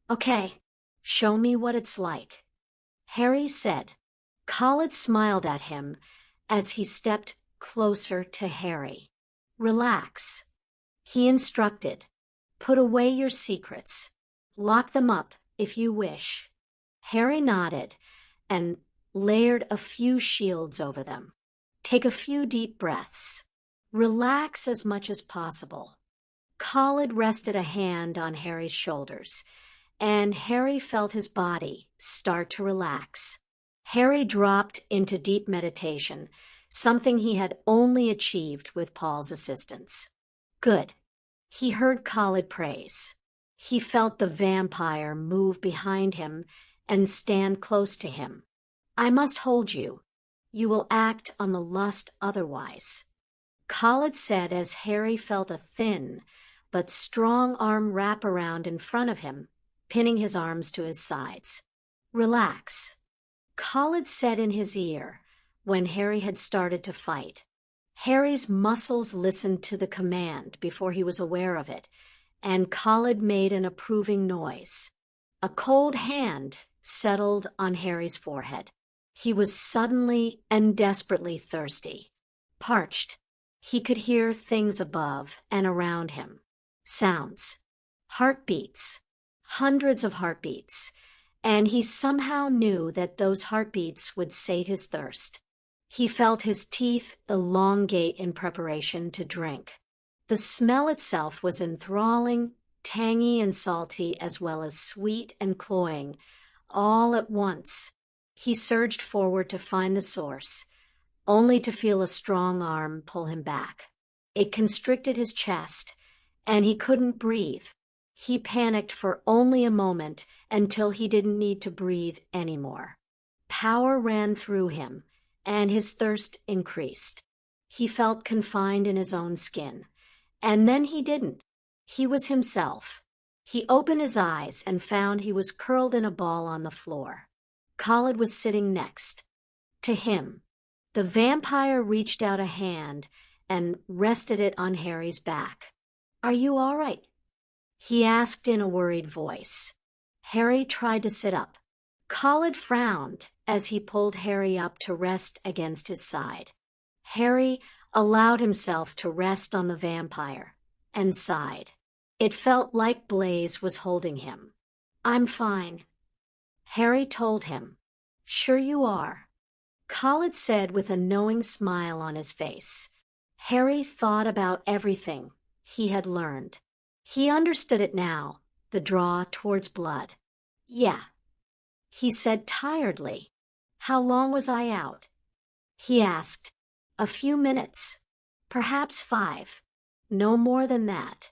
"Okay, show me what it's like," Harry said. Khaled smiled at him as he stepped closer to Harry. "Relax," he instructed. "Put away your secrets. Lock them up if you wish." Harry nodded and layered a few shields over them. "Take a few deep breaths. Relax as much as possible." Khaled rested a hand on Harry's shoulders, and Harry felt his body start to relax. Harry dropped into deep meditation, something he had only achieved with Paul's assistance. "Good," he heard Khaled praise. He felt the vampire move behind him and stand close to him. "I must hold you. You will act on the lust otherwise," Khaled said as Harry felt a thin but strong arm wrap around in front of him, pinning his arms to his sides. "Relax," Khaled said in his ear when Harry had started to fight. Harry's muscles listened to the command before he was aware of it, and Khaled made an approving noise. A cold hand settled on Harry's forehead. He was suddenly and desperately thirsty. Parched. He could hear things above and around him. Sounds. Heartbeats. Hundreds of heartbeats. And he somehow knew that those heartbeats would sate his thirst. He felt his teeth elongate in preparation to drink. The smell itself was enthralling, tangy and salty, as well as sweet and cloying, all at once. He surged forward to find the source, only to feel a strong arm pull him back. It constricted his chest, and he couldn't breathe. He panicked for only a moment until he didn't need to breathe anymore. Power ran through him, and his thirst increased. He felt confined in his own skin. And then he didn't. He was himself. He opened his eyes and found he was curled in a ball on the floor. Khaled was sitting next to him. The vampire reached out a hand and rested it on Harry's back. "Are you all right?" he asked in a worried voice. Harry tried to sit up. Khaled frowned as he pulled Harry up to rest against his side. Harry allowed himself to rest on the vampire and sighed. It felt like Blaze was holding him. "I'm fine," Harry told him. "Sure you are," Khalid said with a knowing smile on his face. Harry thought about everything he had learned. He understood it now, the draw towards blood. Yeah, he said tiredly. How long was I out? He asked. A few minutes. Perhaps 5. No more than that.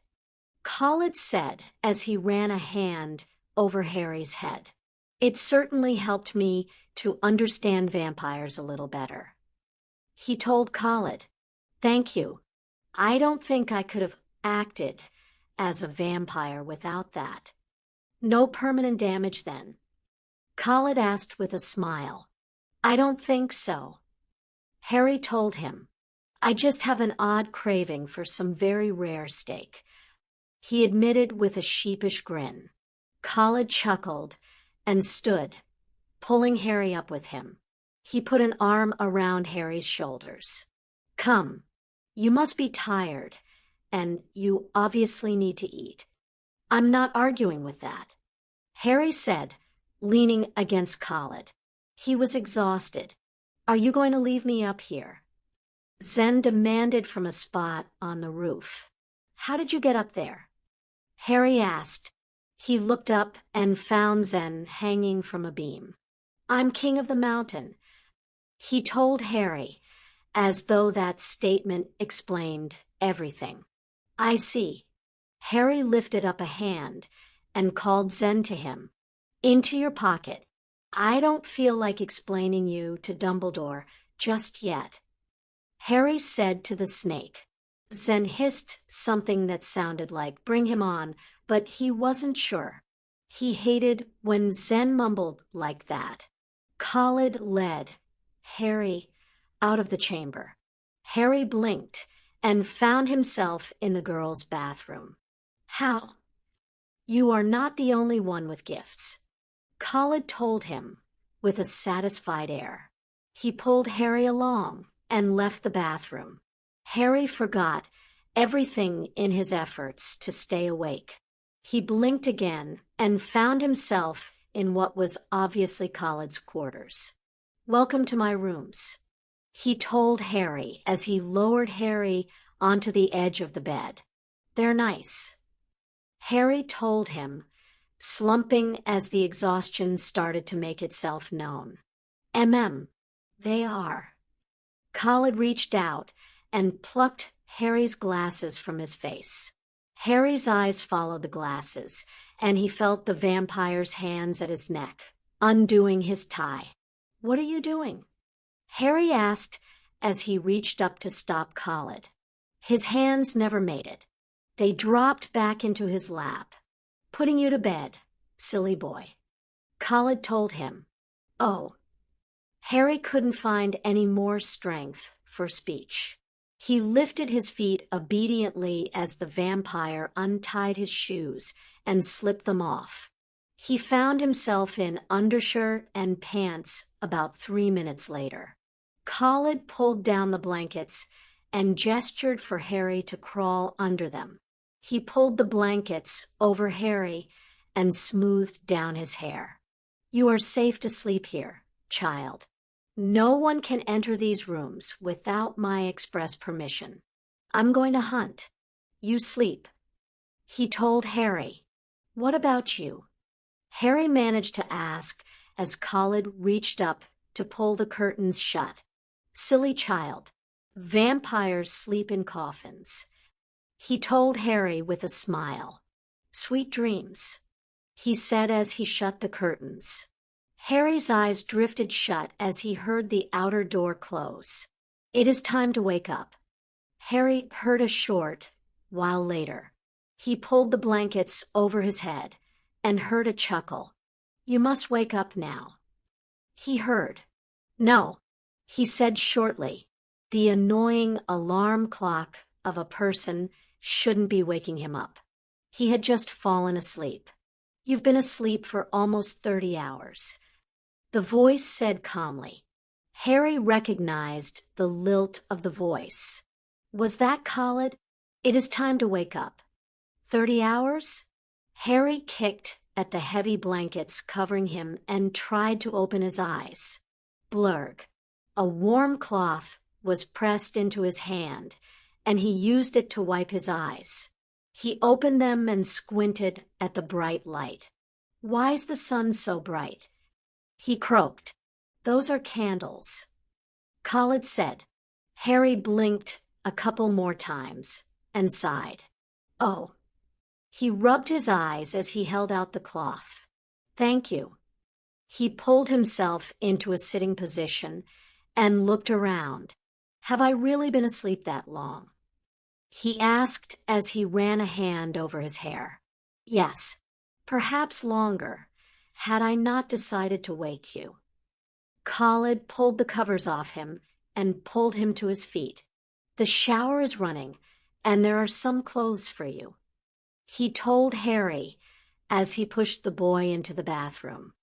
Khalid said as he ran a hand over Harry's head. It certainly helped me to understand vampires a little better. He told Khalid, Thank you. I don't think I could have acted as a vampire without that. No permanent damage then? Khalid asked with a smile. I don't think so. Harry told him, I just have an odd craving for some very rare steak. He admitted with a sheepish grin. Khalid chuckled and stood, pulling Harry up with him. He put an arm around Harry's shoulders. Come, you must be tired, and you obviously need to eat. I'm not arguing with that, Harry said, leaning against Khalid. He was exhausted. Are you going to leave me up here? Zen demanded from a spot on the roof. How did you get up there? Harry asked. He looked up and found Zen hanging from a beam. I'm king of the mountain, he told Harry, as though that statement explained everything. I see. Harry lifted up a hand and called Zen to him. Into your pocket. I don't feel like explaining you to Dumbledore just yet, Harry said to the snake. Zen hissed something that sounded like bring him on, but he wasn't sure. He hated when Zen mumbled like that. Khalid led Harry out of the chamber. Harry blinked and found himself in the girls' bathroom. How? You are not the only one with gifts, Khalid told him with a satisfied air. He pulled Harry along and left the bathroom. Harry forgot everything in his efforts to stay awake. He blinked again and found himself in what was obviously Khalid's quarters. Welcome to my rooms, he told Harry as he lowered Harry onto the edge of the bed. They're nice, Harry told him, slumping as the exhaustion started to make itself known. They are. Khalid reached out and plucked Harry's glasses from his face. Harry's eyes followed the glasses, and he felt the vampire's hands at his neck, undoing his tie. What are you doing? Harry asked as he reached up to stop Khalid. His hands never made it. They dropped back into his lap. Putting you to bed, silly boy, Khalid told him. Oh. Harry couldn't find any more strength for speech. He lifted his feet obediently as the vampire untied his shoes and slipped them off. He found himself in undershirt and pants about 3 minutes later. Khalid pulled down the blankets and gestured for Harry to crawl under them. He pulled the blankets over Harry and smoothed down his hair. You are safe to sleep here, child. No one can enter these rooms without my express permission. I'm going to hunt. You sleep, he told Harry. What about you? Harry managed to ask as Khalid reached up to pull the curtains shut. Silly child. Vampires sleep in coffins, he told Harry with a smile. Sweet dreams, he said as he shut the curtains. Harry's eyes drifted shut as he heard the outer door close. It is time to wake up. Harry heard a short while later. He pulled the blankets over his head and heard a chuckle. You must wake up now. He heard. No, he said shortly. The annoying alarm clock of a person shouldn't be waking him up. He had just fallen asleep. You've been asleep for almost 30 hours. The voice said calmly. Harry recognized the lilt of the voice. Was that Khalid? It is time to wake up. 30 hours? Harry kicked at the heavy blankets covering him and tried to open his eyes. Blurg. A warm cloth was pressed into his hand, and he used it to wipe his eyes. He opened them and squinted at the bright light. "Why's the sun so bright?" He croaked. "Those are candles." Khalid said. Harry blinked a couple more times and sighed. "Oh." He rubbed his eyes as he held out the cloth. "Thank you." He pulled himself into a sitting position and looked around. "Have I really been asleep that long?" He asked as he ran a hand over his hair. "Yes, perhaps longer, had I not decided to wake you." Khalid pulled the covers off him and pulled him to his feet. "The shower is running, and there are some clothes for you," he told Harry as he pushed the boy into the bathroom.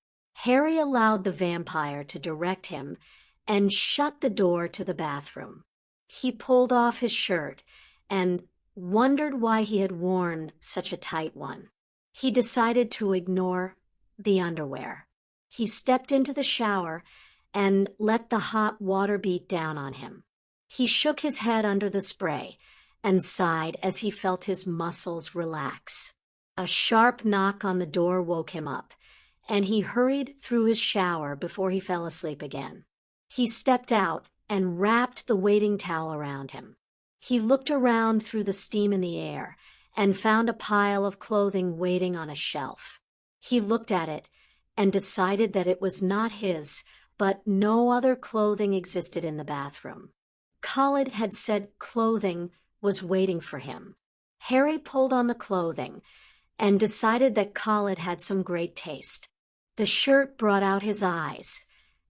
Harry allowed the vampire to direct him and shut the door to the bathroom. He pulled off his shirt and wondered why he had worn such a tight one. He decided to ignore the underwear. He stepped into the shower and let the hot water beat down on him. He shook his head under the spray and sighed as he felt his muscles relax. A sharp knock on the door woke him up, and he hurried through his shower before he fell asleep again. He stepped out and wrapped the waiting towel around him. He looked around through the steam in the air and found a pile of clothing waiting on a shelf. He looked at it and decided that it was not his, but no other clothing existed in the bathroom. Khalid had said clothing was waiting for him. Harry pulled on the clothing and decided that Khalid had some great taste. The shirt brought out his eyes,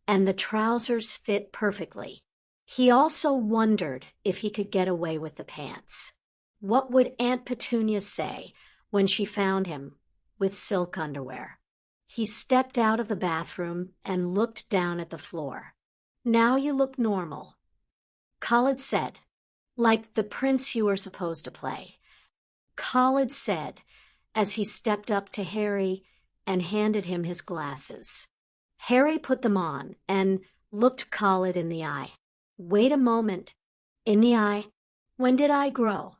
and the trousers fit perfectly. He also wondered if he could get away with the pants. What would Aunt Petunia say when she found him with silk underwear? He stepped out of the bathroom and looked down at the floor. "Now you look normal," Khalid said. "Like the prince you were supposed to play," Khalid said as he stepped up to Harry and handed him his glasses. Harry put them on and looked Khalid in the eye. "Wait a moment. In the eye? When did I grow?"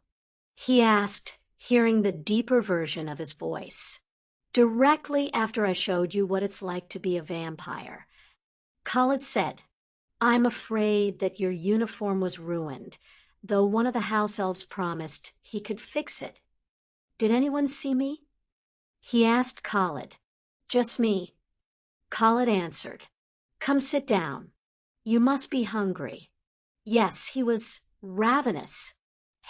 he asked, hearing the deeper version of his voice. "Directly after I showed you what it's like to be a vampire," Khalid said. "I'm afraid that your uniform was ruined, though one of the house elves promised he could fix it. Did anyone see me?" he asked Khalid. "Just me," Khalid answered. "Come sit down. You must be hungry." Yes, he was ravenous.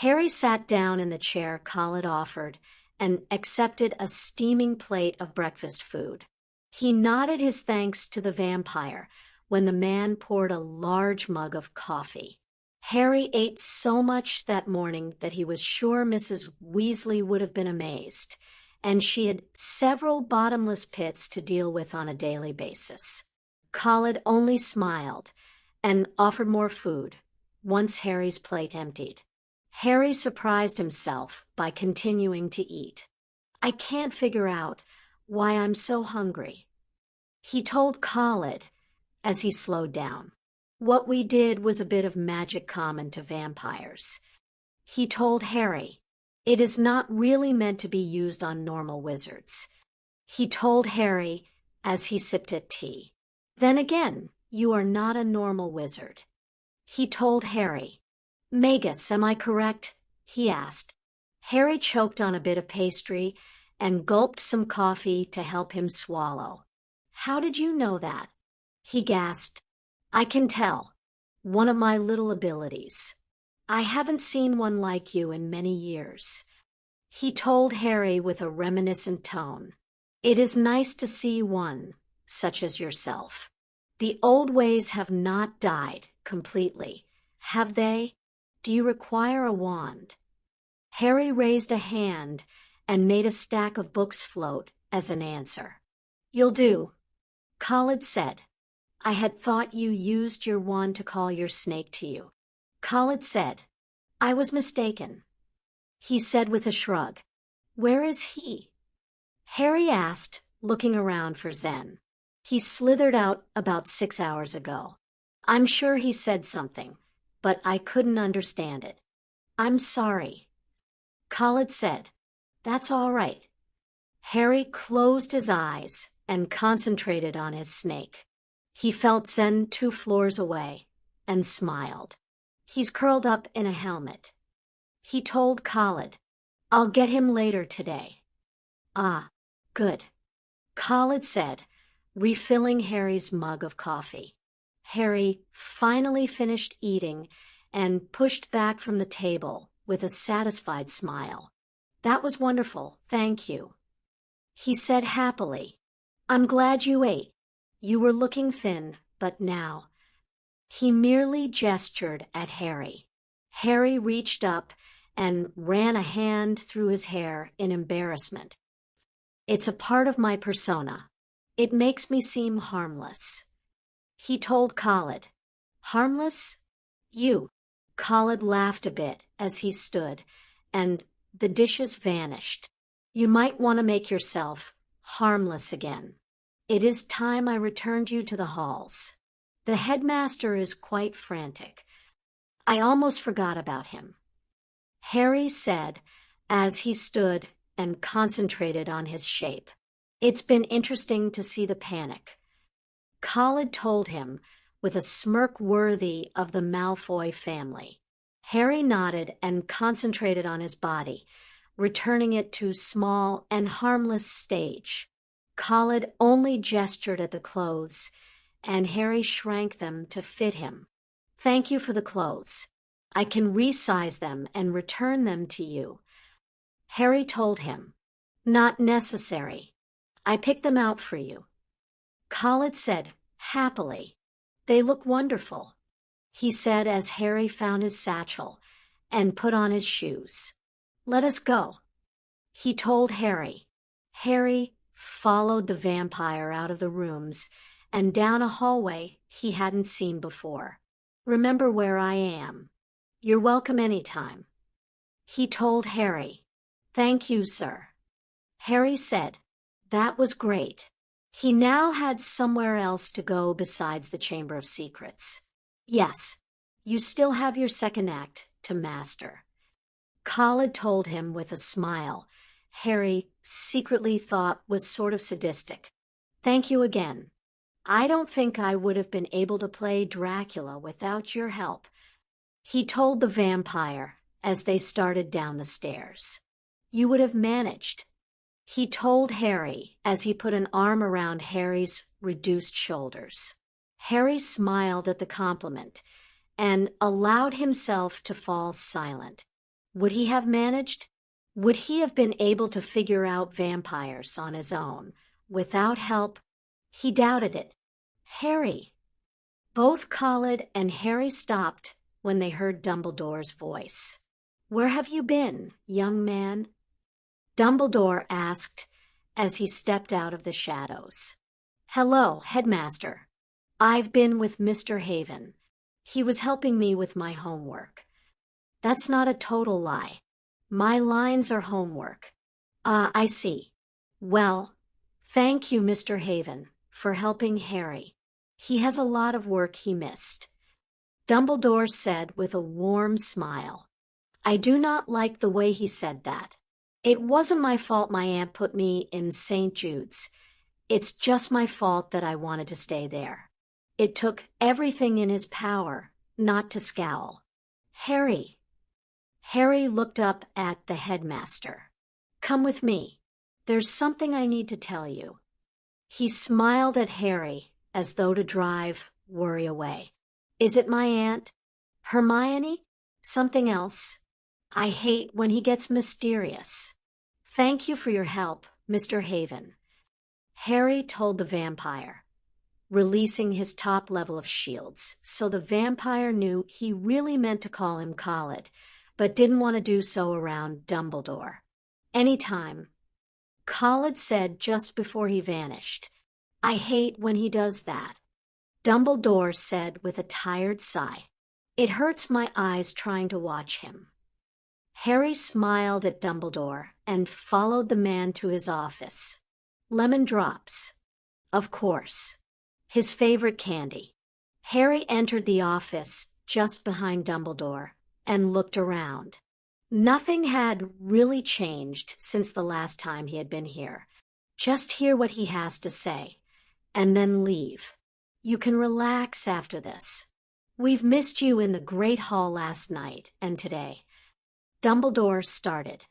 Harry sat down in the chair Khalid offered and accepted a steaming plate of breakfast food. He nodded his thanks to the vampire when the man poured a large mug of coffee. Harry ate so much that morning that he was sure Mrs. Weasley would have been amazed, and she had several bottomless pits to deal with on a daily basis. Khalid only smiled and offered more food once Harry's plate emptied. Harry surprised himself by continuing to eat. "I can't figure out why I'm so hungry," he told Khalid as he slowed down. "What we did was a bit of magic common to vampires," he told Harry. "It is not really meant to be used on normal wizards," he told Harry as he sipped at tea. "Then again, you are not a normal wizard," he told Harry. "Magus, am I correct?" he asked. Harry choked on a bit of pastry and gulped some coffee to help him swallow. "How did you know that?" he gasped. "I can tell. One of my little abilities. I haven't seen one like you in many years," he told Harry with a reminiscent tone. "It is nice to see one such as yourself. The old ways have not died completely, have they? Do you require a wand?" Harry raised a hand and made a stack of books float as an answer. "You'll do," Khalid said. "I had thought you used your wand to call your snake to you," Khalid said. "I was mistaken," he said with a shrug. "Where is he?" Harry asked, looking around for Zen. "He slithered out about 6 hours ago. I'm sure he said something, but I couldn't understand it. I'm sorry. Khaled said, That's all right. Harry closed his eyes and concentrated on his snake. He felt Zen 2 floors away and smiled. He's curled up in a helmet. He told Khaled, I'll get him later today. Ah, good. Khaled said, refilling Harry's mug of coffee. Harry finally finished eating and pushed back from the table with a satisfied smile. That was wonderful, thank you. He said happily, I'm glad you ate. You were looking thin, but now. He merely gestured at Harry. Harry reached up and ran a hand through his hair in embarrassment. It's a part of my persona. It makes me seem harmless. He told Khaled, Harmless? You. Khaled laughed a bit as he stood, and the dishes vanished. You might want to make yourself harmless again. It is time I returned you to the halls. The headmaster is quite frantic. I almost forgot about him. Harry said as he stood and concentrated on his shape. It's been interesting to see the panic. Khaled told him with a smirk worthy of the Malfoy family. Harry nodded and concentrated on his body, returning it to small and harmless stage. Khaled only gestured at the clothes, and Harry shrank them to fit him. Thank you for the clothes. I can resize them and return them to you. Harry told him, Not necessary. I picked them out for you. Khaled said, happily, They look wonderful. He said as Harry found his satchel and put on his shoes. Let us go. He told Harry. Harry followed the vampire out of the rooms and down a hallway he hadn't seen before. Remember where I am. You're welcome anytime. He told Harry. Thank you, sir. Harry said, That was great. He now had somewhere else to go besides the Chamber of Secrets. Yes, you still have your second act to master. Khaled told him with a smile Harry secretly thought was sort of sadistic. Thank you again. I don't think I would have been able to play Dracula without your help. He told the vampire as they started down the stairs. You would have managed. He told Harry as he put an arm around Harry's reduced shoulders. Harry smiled at the compliment and allowed himself to fall silent. Would he have managed? Would he have been able to figure out vampires on his own, without help? He doubted it. Harry. Both Khaled and Harry stopped when they heard Dumbledore's voice. Where have you been, young man? Dumbledore asked as he stepped out of the shadows. Hello, headmaster. I've been with Mr. Haven. He was helping me with my homework. That's not a total lie. My lines are homework. I see. Well, thank you, Mr. Haven, for helping Harry. He has a lot of work he missed. Dumbledore said with a warm smile. I do not like the way he said that. It wasn't my fault my aunt put me in St. Jude's. It's just my fault that I wanted to stay there. It took everything in his power not to scowl. Harry. Harry looked up at the headmaster. Come with me. There's something I need to tell you. He smiled at Harry as though to drive worry away. Is it my aunt? Hermione? Something else? I hate when he gets mysterious. Thank you for your help, Mr. Haven. Harry told the vampire, releasing his top level of shields, so the vampire knew he really meant to call him Khaled, but didn't want to do so around Dumbledore. Anytime. Khaled said just before he vanished, I hate when he does that. Dumbledore said with a tired sigh, It hurts my eyes trying to watch him. Harry smiled at Dumbledore and followed the man to his office. Lemon drops. Of course. His favorite candy. Harry entered the office just behind Dumbledore and looked around. Nothing had really changed since the last time he had been here. Just hear what he has to say, and then leave. You can relax after this. We've missed you in the Great Hall last night and today. Dumbledore started.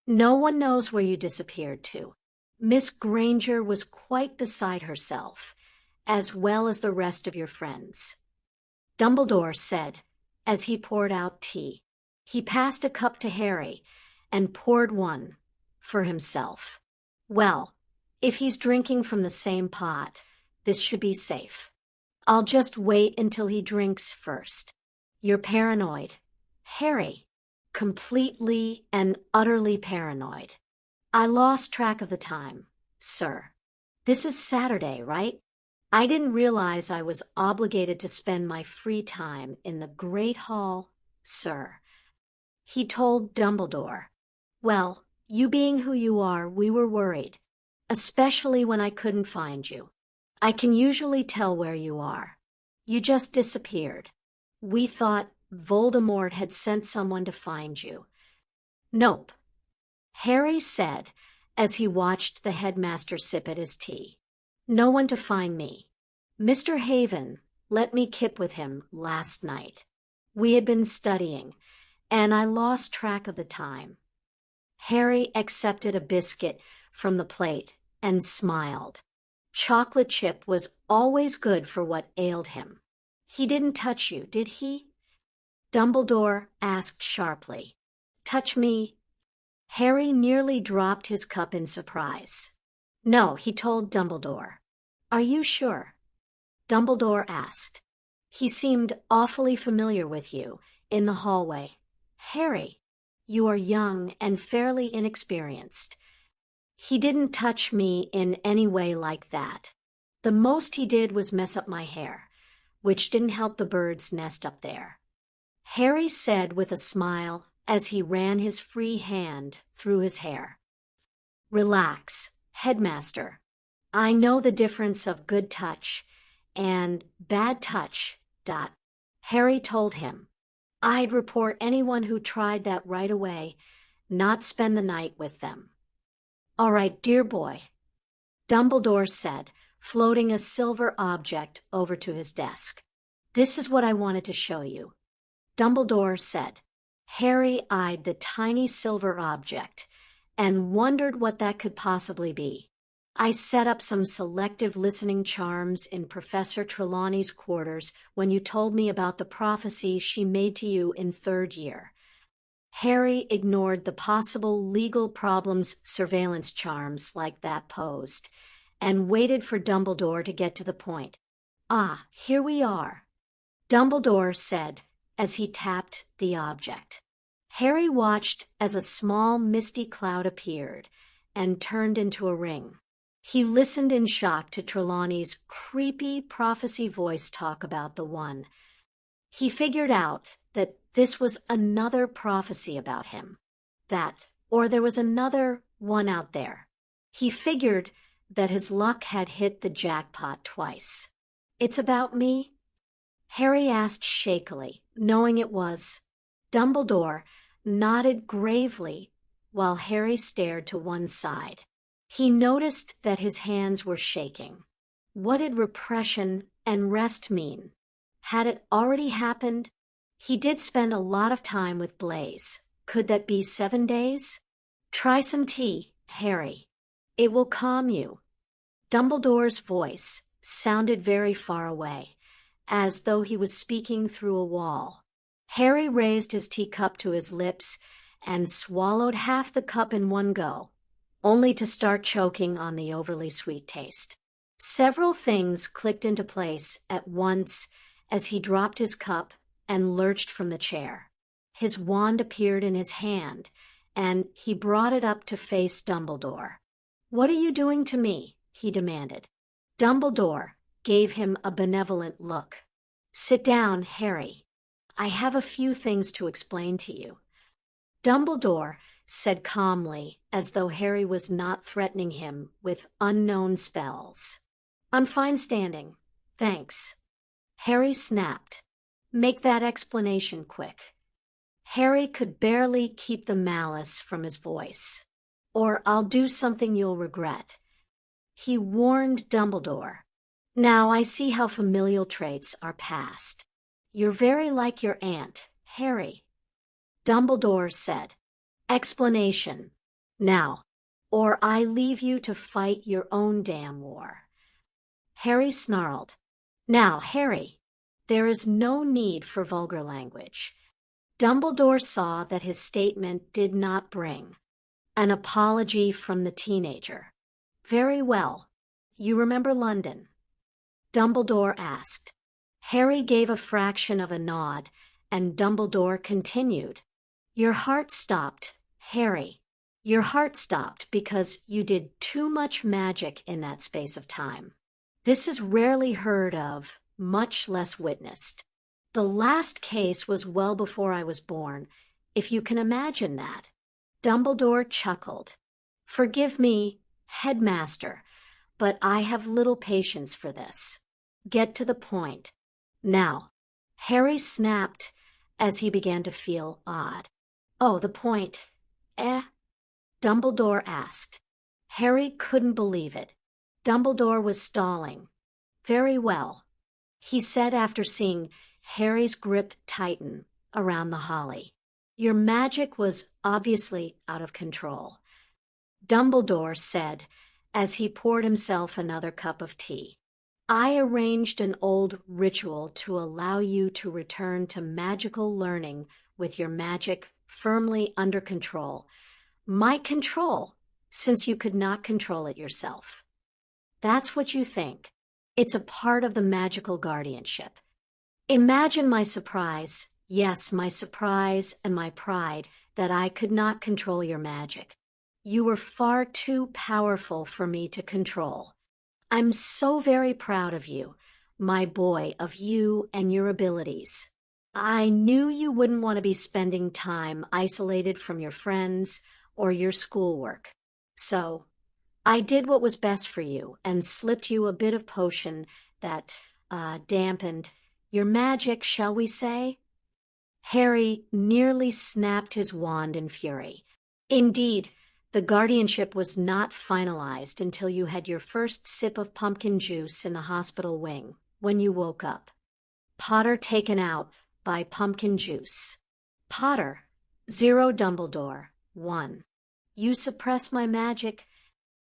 No one knows where you disappeared to. Miss Granger was quite beside herself, as well as the rest of your friends. Dumbledore said, as he poured out tea. He passed a cup to Harry and poured one for himself. Well, if he's drinking from the same pot, this should be safe. I'll just wait until he drinks first. You're paranoid. Harry, completely and utterly paranoid. I lost track of the time, sir. This is Saturday, right? I didn't realize I was obligated to spend my free time in the Great Hall, sir. He told Dumbledore. Well, you being who you are, we were worried, especially when I couldn't find you. I can usually tell where you are. You just disappeared. We thought Voldemort had sent someone to find you. Nope, Harry said as he watched the headmaster sip at his tea. No one to find me. Mr. Haven let me kip with him last night. We had been studying, and I lost track of the time. Harry accepted a biscuit from the plate and smiled. Chocolate chip was always good for what ailed him. He didn't touch you, did he? Dumbledore asked sharply. Touch me? Harry nearly dropped his cup in surprise. No, he told Dumbledore. Are you sure? Dumbledore asked. He seemed awfully familiar with you in the hallway. Harry, you are young and fairly inexperienced. He didn't touch me in any way like that. The most he did was mess up my hair, which didn't help the birds nest up there. Harry said with a smile as he ran his free hand through his hair. Relax, Headmaster. I know the difference of good touch and bad touch. Harry told him. I'd report anyone who tried that right away, not spend the night with them. All right, dear boy, Dumbledore said, floating a silver object over to his desk. This is what I wanted to show you. Dumbledore said. Harry eyed the tiny silver object and wondered what that could possibly be. I set up some selective listening charms in Professor Trelawney's quarters when you told me about the prophecy she made to you in third year. Harry ignored the possible legal problems surveillance charms like that posed and waited for Dumbledore to get to the point. Ah, here we are, Dumbledore said as he tapped the object. Harry watched as a small misty cloud appeared and turned into a ring. He listened in shock to Trelawney's creepy prophecy voice talk about the one. He figured out that this was another prophecy about him. Or there was another one out there. He figured that his luck had hit the jackpot twice. It's about me? Harry asked shakily, knowing it was. Dumbledore nodded gravely while Harry stared to one side. He noticed that his hands were shaking. What did repression and rest mean? Had it already happened? He did spend a lot of time with Blaise. Could that be 7 days? Try some tea, Harry. It will calm you. Dumbledore's voice sounded very far away, as though he was speaking through a wall. Harry raised his teacup to his lips and swallowed half the cup in one go, only to start choking on the overly sweet taste. Several things clicked into place at once as he dropped his cup and lurched from the chair. His wand appeared in his hand, and he brought it up to face Dumbledore. What are you doing to me? He demanded. Dumbledore gave him a benevolent look. Sit down, Harry. I have a few things to explain to you. Dumbledore said calmly, as though Harry was not threatening him with unknown spells. I'm fine standing. Thanks. Harry snapped. Make that explanation quick. Harry could barely keep the malice from his voice. Or I'll do something you'll regret. He warned Dumbledore. Now I see how familial traits are passed. You're very like your aunt, Harry. Dumbledore said. Explanation. Now, or I leave you to fight your own damn war. Harry snarled. Now, Harry, there is no need for vulgar language. Dumbledore saw that his statement did not bring an apology from the teenager. Very well. You remember London? Dumbledore asked. Harry gave a fraction of a nod, and Dumbledore continued. Your heart stopped, Harry. Your heart stopped because you did too much magic in that space of time. This is rarely heard of, much less witnessed. The last case was well before I was born, if you can imagine that. Dumbledore chuckled. Forgive me, Headmaster, but I have little patience for this. Get to the point. Now, Harry snapped as he began to feel odd. Oh, the point. Dumbledore asked. Harry couldn't believe it. Dumbledore was stalling. Very well, he said after seeing Harry's grip tighten around the holly. Your magic was obviously out of control. Dumbledore said as he poured himself another cup of tea. I arranged an old ritual to allow you to return to magical learning with your magic firmly under control. My control, since you could not control it yourself. That's what you think. It's a part of the magical guardianship. Imagine my surprise, yes, my surprise and my pride that I could not control your magic. You were far too powerful for me to control. I'm so very proud of you, my boy, of you and your abilities. I knew you wouldn't want to be spending time isolated from your friends or your schoolwork. So I did what was best for you and slipped you a bit of potion that dampened your magic, shall we say? Harry nearly snapped his wand in fury. Indeed, the guardianship was not finalized until you had your first sip of pumpkin juice in the hospital wing, when you woke up. Potter taken out by pumpkin juice. Potter, 0 Dumbledore, 1. You suppress my magic.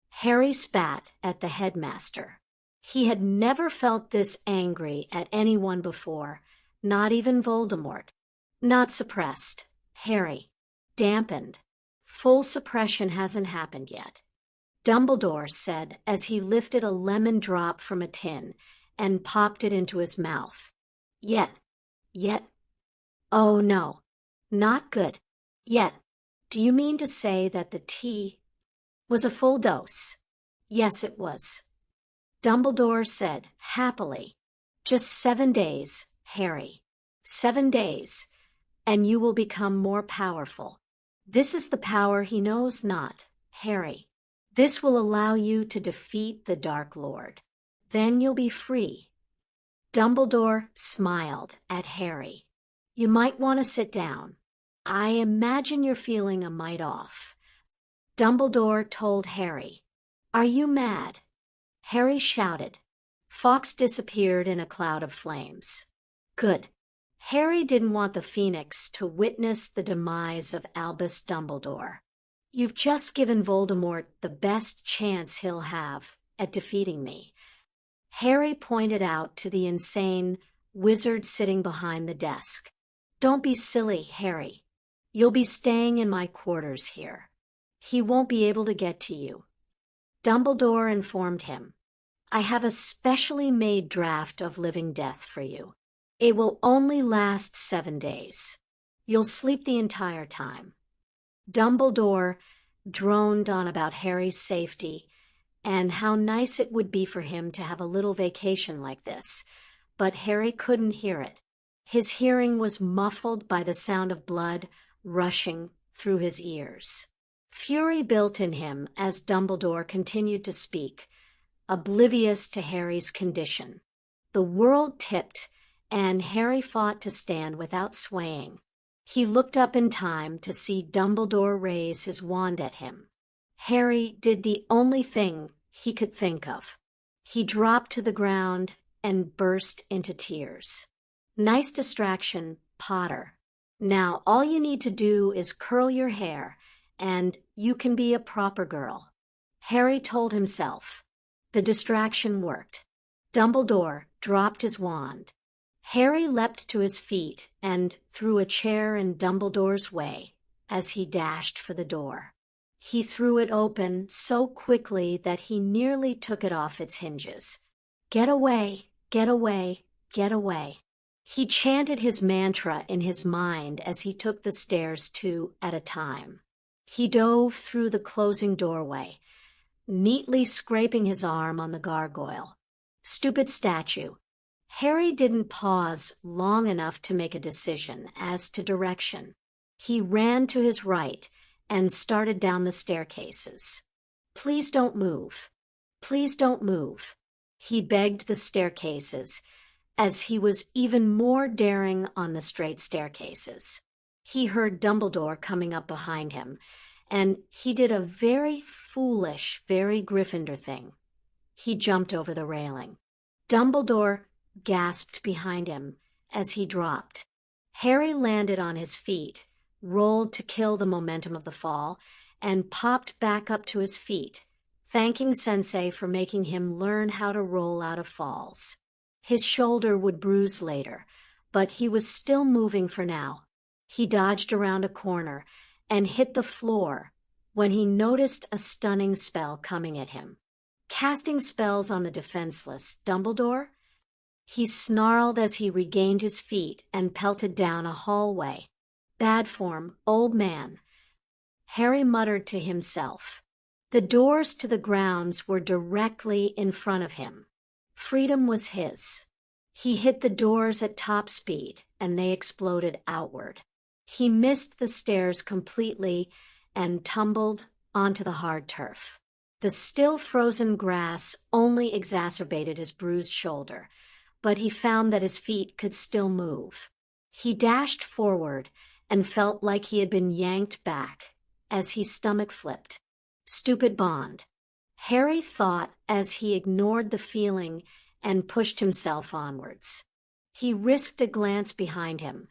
Harry spat at the headmaster. He had never felt this angry at anyone before, not even Voldemort. Not suppressed, Harry. Dampened. Full suppression hasn't happened yet. Dumbledore said as he lifted a lemon drop from a tin and popped it into his mouth. Yet. Oh no, not good. Yet. Do you mean to say that the tea was a full dose? Yes, it was. Dumbledore said happily. Just 7 days, Harry. 7 days, and you will become more powerful. This is the power he knows not, Harry. This will allow you to defeat the Dark Lord. Then you'll be free. Dumbledore smiled at Harry. You might want to sit down. I imagine you're feeling a mite off. Dumbledore told Harry. Are you mad? Harry shouted. Fawkes disappeared in a cloud of flames. Good. Harry didn't want the Phoenix to witness the demise of Albus Dumbledore. You've just given Voldemort the best chance he'll have at defeating me. Harry pointed out to the insane wizard sitting behind the desk. Don't be silly, Harry. You'll be staying in my quarters here. He won't be able to get to you. Dumbledore informed him. I have a specially made draft of living death for you. It will only last 7 days. You'll sleep the entire time. Dumbledore droned on about Harry's safety and how nice it would be for him to have a little vacation like this, but Harry couldn't hear it. His hearing was muffled by the sound of blood rushing through his ears. Fury built in him as Dumbledore continued to speak, oblivious to Harry's condition. The world tipped and Harry fought to stand without swaying. He looked up in time to see Dumbledore raise his wand at him. Harry did the only thing he could think of. He dropped to the ground and burst into tears. "Nice distraction, Potter. Now all you need to do is curl your hair, and you can be a proper girl," Harry told himself. The distraction worked. Dumbledore dropped his wand. Harry leapt to his feet and threw a chair in Dumbledore's way as he dashed for the door. He threw it open so quickly that he nearly took it off its hinges. "Get away, get away, get away." He chanted his mantra in his mind as he took the stairs 2 at a time. He dove through the closing doorway, neatly scraping his arm on the gargoyle. Stupid statue. Harry didn't pause long enough to make a decision as to direction. He ran to his right and started down the staircases. "Please don't move. Please don't move," he begged the staircases, as he was even more daring on the straight staircases. He heard Dumbledore coming up behind him, and he did a very foolish, very Gryffindor thing. He jumped over the railing. Dumbledore gasped behind him as he dropped. Harry landed on his feet, rolled to kill the momentum of the fall, and popped back up to his feet, thanking Sensei for making him learn how to roll out of falls. His shoulder would bruise later, but he was still moving for now. He dodged around a corner and hit the floor when he noticed a stunning spell coming at him. Casting spells on the defenseless, Dumbledore? He snarled as he regained his feet and pelted down a hallway. "Bad form, old man," Harry muttered to himself. The doors to the grounds were directly in front of him. Freedom was his. He hit the doors at top speed, and they exploded outward. He missed the stairs completely and tumbled onto the hard turf. The still frozen grass only exacerbated his bruised shoulder, but he found that his feet could still move. He dashed forward and felt like he had been yanked back as he stomach flipped. Stupid Bond, Harry thought as he ignored the feeling and pushed himself onwards. He risked a glance behind him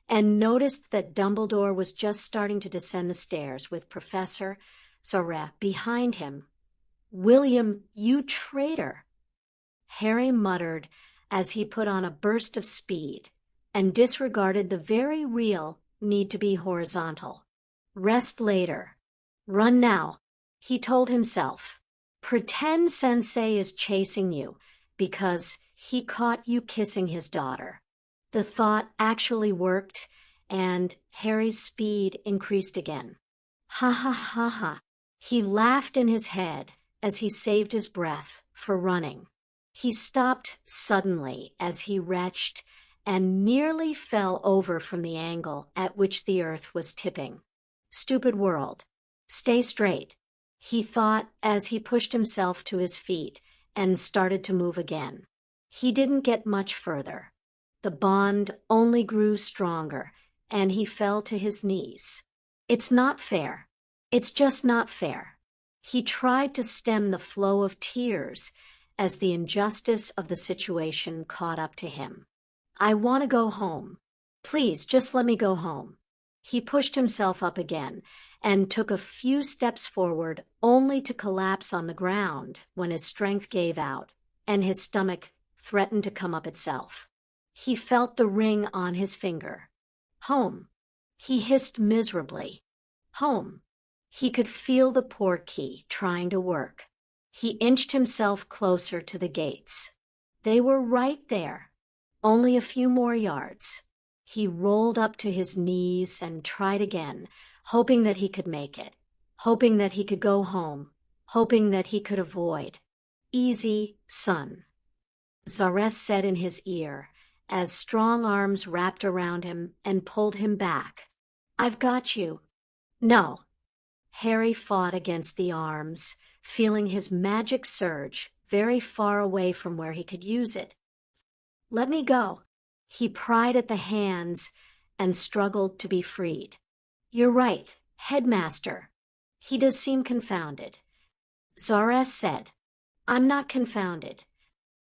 and noticed that Dumbledore was just starting to descend the stairs with Professor Zorret behind him. "William, you traitor!" Harry muttered as he put on a burst of speed and disregarded the very real need to be horizontal. Rest later. Run now, he told himself. Pretend Sensei is chasing you because he caught you kissing his daughter. The thought actually worked, and Harry's speed increased again. Ha ha ha ha. He laughed in his head as he saved his breath for running. He stopped suddenly as he retched and nearly fell over from the angle at which the earth was tipping. Stupid world. Stay straight, he thought as he pushed himself to his feet and started to move again. He didn't get much further. The bond only grew stronger, and he fell to his knees. It's not fair. It's just not fair. He tried to stem the flow of tears as the injustice of the situation caught up to him. I want to go home. Please, just let me go home. He pushed himself up again and took a few steps forward only to collapse on the ground when his strength gave out and his stomach threatened to come up itself. He felt the ring on his finger. Home. He hissed miserably. Home. He could feel the portkey trying to work. He inched himself closer to the gates. They were right there. Only a few more yards. He rolled up to his knees and tried again, hoping that he could make it, hoping that he could go home, hoping that he could avoid. Easy, son, Zorret said in his ear, as strong arms wrapped around him and pulled him back. I've got you. No. Harry fought against the arms, feeling his magic surge very far away from where he could use it. Let me go. He pried at the hands and struggled to be freed. "You're right, Headmaster." "He does seem confounded." Zara said. "I'm not confounded,"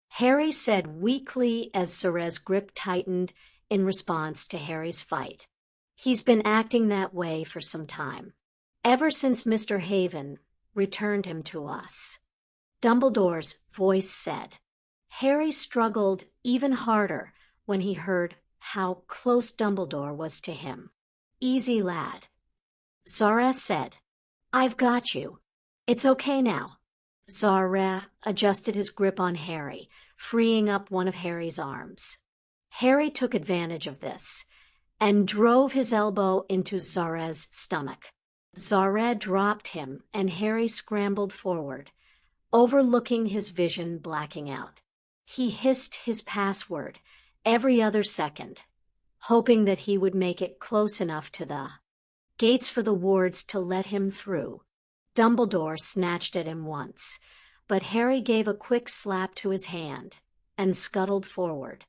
Harry said weakly as Zare's grip tightened in response to Harry's fight. "He's been acting that way for some time. Ever since Mr. Haven returned him to us," Dumbledore's voice said. Harry struggled even harder when he heard how close Dumbledore was to him. "Easy, lad," Zara said. "I've got you. It's okay now." Zara adjusted his grip on Harry, freeing up one of Harry's arms. Harry took advantage of this and drove his elbow into Zara's stomach. Zara dropped him, and Harry scrambled forward, overlooking his vision blacking out. He hissed his password every other second, hoping that he would make it close enough to the gates for the wards to let him through. Dumbledore snatched at him once, but Harry gave a quick slap to his hand and scuttled forward.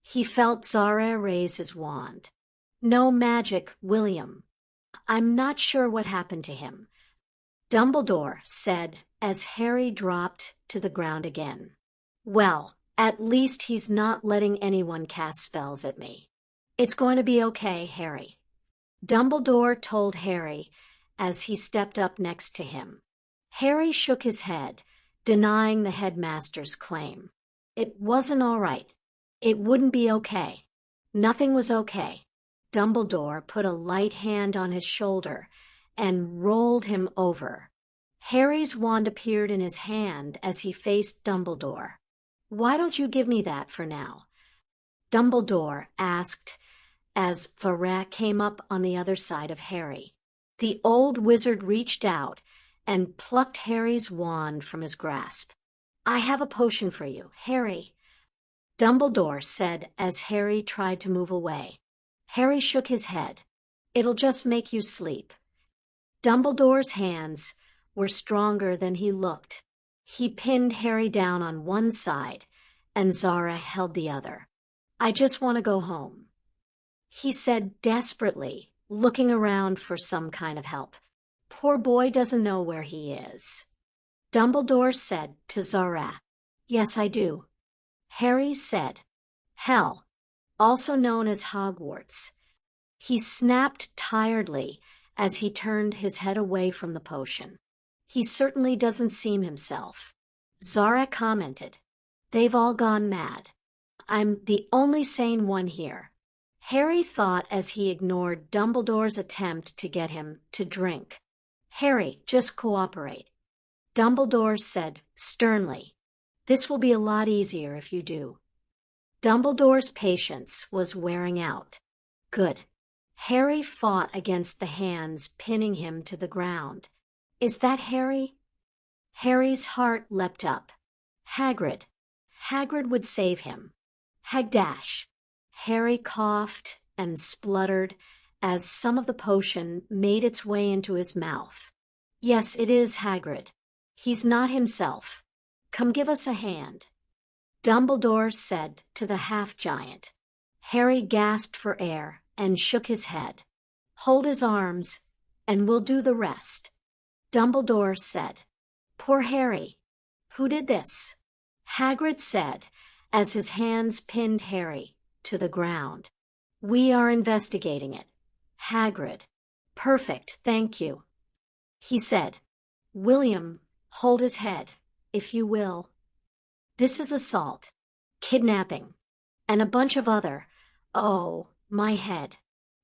He felt Zara raise his wand. "No magic, William. I'm not sure what happened to him," Dumbledore said as Harry dropped to the ground again. "Well, at least he's not letting anyone cast spells at me. It's going to be okay, Harry," Dumbledore told Harry as he stepped up next to him. Harry shook his head, denying the headmaster's claim. It wasn't all right. It wouldn't be okay. Nothing was okay. Dumbledore put a light hand on his shoulder and rolled him over. Harry's wand appeared in his hand as he faced Dumbledore. "Why don't you give me that for now?" Dumbledore asked as Varrock came up on the other side of Harry. The old wizard reached out and plucked Harry's wand from his grasp. "I have a potion for you, Harry," Dumbledore said as Harry tried to move away. Harry shook his head. "It'll just make you sleep." Dumbledore's hands were stronger than he looked. He pinned Harry down on one side, and Zara held the other. "I just want to go home," he said desperately, looking around for some kind of help. "Poor boy doesn't know where he is." Dumbledore said to Zara. "Yes, I do," Harry said. "Hell, also known as Hogwarts." He snapped tiredly as he turned his head away from the potion. "He certainly doesn't seem himself," Zara commented. "They've all gone mad. I'm the only sane one here," Harry thought as he ignored Dumbledore's attempt to get him to drink. "Harry, just cooperate," Dumbledore said sternly. "This will be a lot easier if you do." Dumbledore's patience was wearing out. "Good." Harry fought against the hands pinning him to the ground. "Is that Harry?" Harry's heart leapt up. Hagrid. Hagrid would save him. Hagdash. Harry coughed and spluttered as some of the potion made its way into his mouth. "Yes, it is Hagrid. He's not himself. Come give us a hand," Dumbledore said to the half-giant. Harry gasped for air and shook his head. "Hold his arms, and we'll do the rest," Dumbledore said. "Poor Harry. Who did this?" Hagrid said as his hands pinned Harry to the ground. "We are investigating it, Hagrid." "Perfect, thank you," he said. "William, hold his head, if you will. This is assault, kidnapping, and a bunch of other— oh, my head."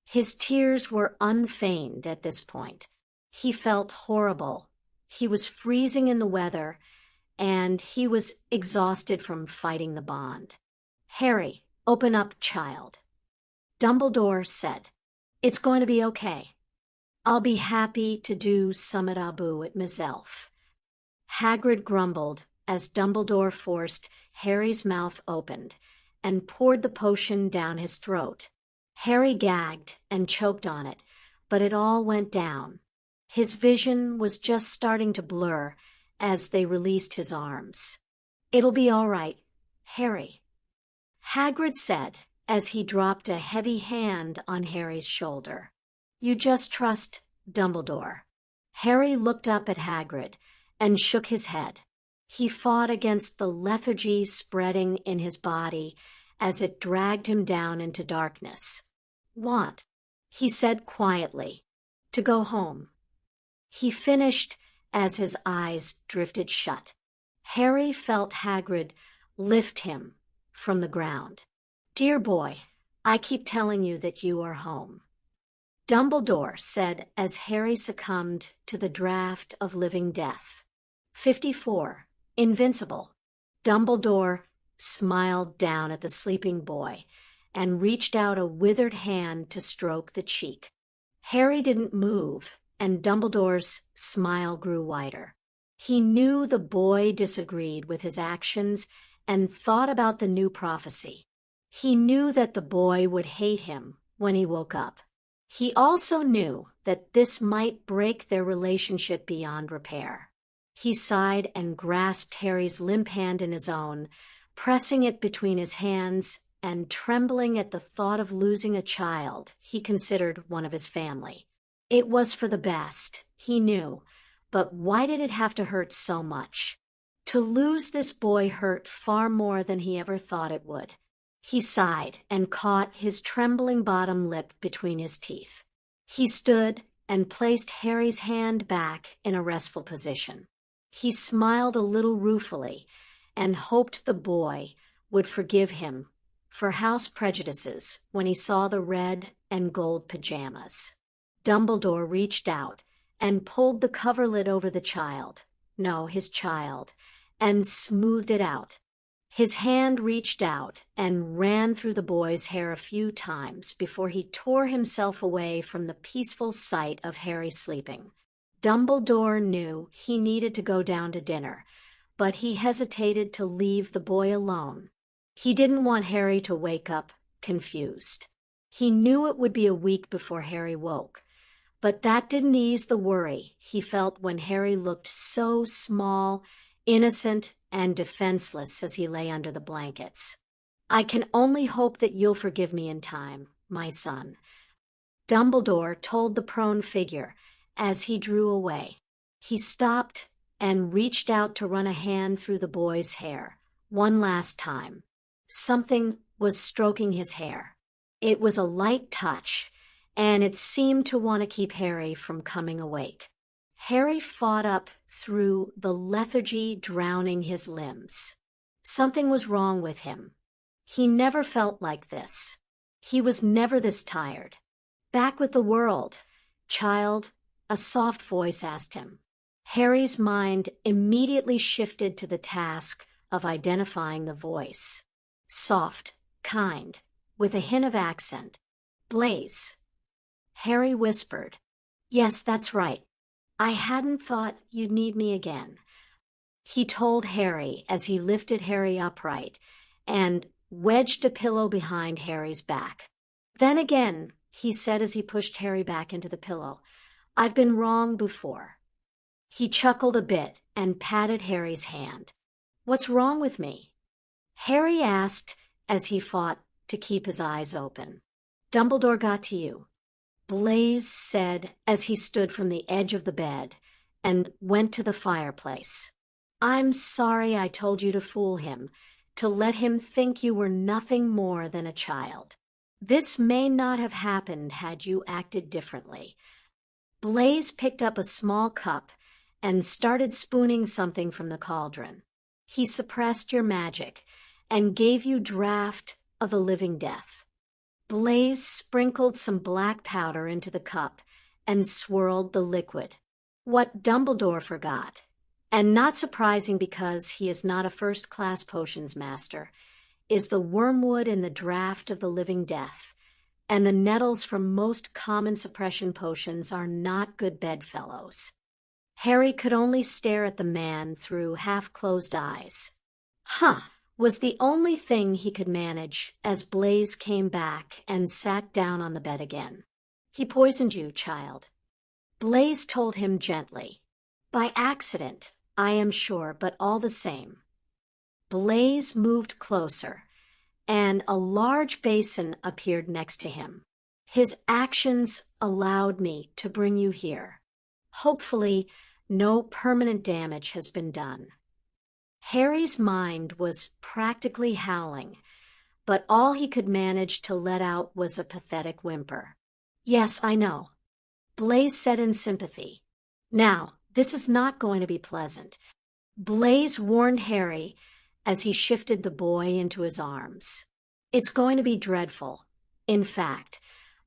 His tears were unfeigned at this point. He felt horrible. He was freezing in the weather, and he was exhausted from fighting the bond. "Harry, open up, child," Dumbledore said. "It's going to be okay. I'll be happy to do Summit Abu at myself." Hagrid grumbled as Dumbledore forced Harry's mouth opened and poured the potion down his throat. Harry gagged and choked on it, but it all went down. His vision was just starting to blur as they released his arms. "It'll be all right, Harry," Hagrid said as he dropped a heavy hand on Harry's shoulder. "You just trust Dumbledore." Harry looked up at Hagrid and shook his head. He fought against the lethargy spreading in his body as it dragged him down into darkness. "Want," he said quietly, "to go home." He finished as his eyes drifted shut. Harry felt Hagrid lift him from the ground. "Dear boy, I keep telling you that you are home." Dumbledore said as Harry succumbed to the draft of living death. 54. Invincible. Dumbledore smiled down at the sleeping boy and reached out a withered hand to stroke the cheek. Harry didn't move, and Dumbledore's smile grew wider. He knew the boy disagreed with his actions and thought about the new prophecy. He knew that the boy would hate him when he woke up. He also knew that this might break their relationship beyond repair. He sighed and grasped Harry's limp hand in his own, pressing it between his hands and trembling at the thought of losing a child he considered one of his family. It was for the best, he knew, but why did it have to hurt so much? To lose this boy hurt far more than he ever thought it would. He sighed and caught his trembling bottom lip between his teeth. He stood and placed Harry's hand back in a restful position. He smiled a little ruefully and hoped the boy would forgive him for house prejudices when he saw the red and gold pajamas. Dumbledore reached out and pulled the coverlid over the child, his child, and smoothed it out. His hand reached out and ran through the boy's hair a few times before he tore himself away from the peaceful sight of Harry sleeping. Dumbledore knew he needed to go down to dinner, but he hesitated to leave the boy alone. He didn't want Harry to wake up confused. He knew it would be a week before Harry woke, but that didn't ease the worry he felt when Harry looked so small, innocent, and defenseless as he lay under the blankets. "I can only hope that you'll forgive me in time, my son," Dumbledore told the prone figure as he drew away. He stopped and reached out to run a hand through the boy's hair, one last time. Something was stroking his hair. It was a light touch, and it seemed to want to keep Harry from coming awake. Harry fought up through the lethargy drowning his limbs. Something was wrong with him. He never felt like this. He was never this tired. "Back with the world, child," a soft voice asked him. Harry's mind immediately shifted to the task of identifying the voice. Soft, kind, with a hint of accent. "Blaise." Harry whispered, "Yes, that's right. I hadn't thought you'd need me again," he told Harry as he lifted Harry upright and wedged a pillow behind Harry's back. "Then again," he said as he pushed Harry back into the pillow, "I've been wrong before." He chuckled a bit and patted Harry's hand. "What's wrong with me?" Harry asked as he fought to keep his eyes open. "Dumbledore got to you," Blaise said as he stood from the edge of the bed and went to the fireplace. "I'm sorry I told you to fool him, to let him think you were nothing more than a child. This may not have happened had you acted differently." Blaise picked up a small cup and started spooning something from the cauldron. "He suppressed your magic and gave you draught of the living death." Blaise sprinkled some black powder into the cup and swirled the liquid. What Dumbledore forgot, and not surprising because he is not a first-class potions master, is the wormwood in the draught of the living death, and the nettles from most common suppression potions are not good bedfellows. Harry could only stare at the man through half-closed eyes. "Huh," was the only thing he could manage as Blaise came back and sat down on the bed again. "He poisoned you, child," Blaise told him gently. "By accident, I am sure, but all the same." Blaise moved closer and a large basin appeared next to him. His actions allowed me to bring you here. Hopefully, no permanent damage has been done. Harry's mind was practically howling, but all he could manage to let out was a pathetic whimper. Yes, I know, Blaise said in sympathy. Now, this is not going to be pleasant. Blaise warned Harry as he shifted the boy into his arms. It's going to be dreadful, in fact,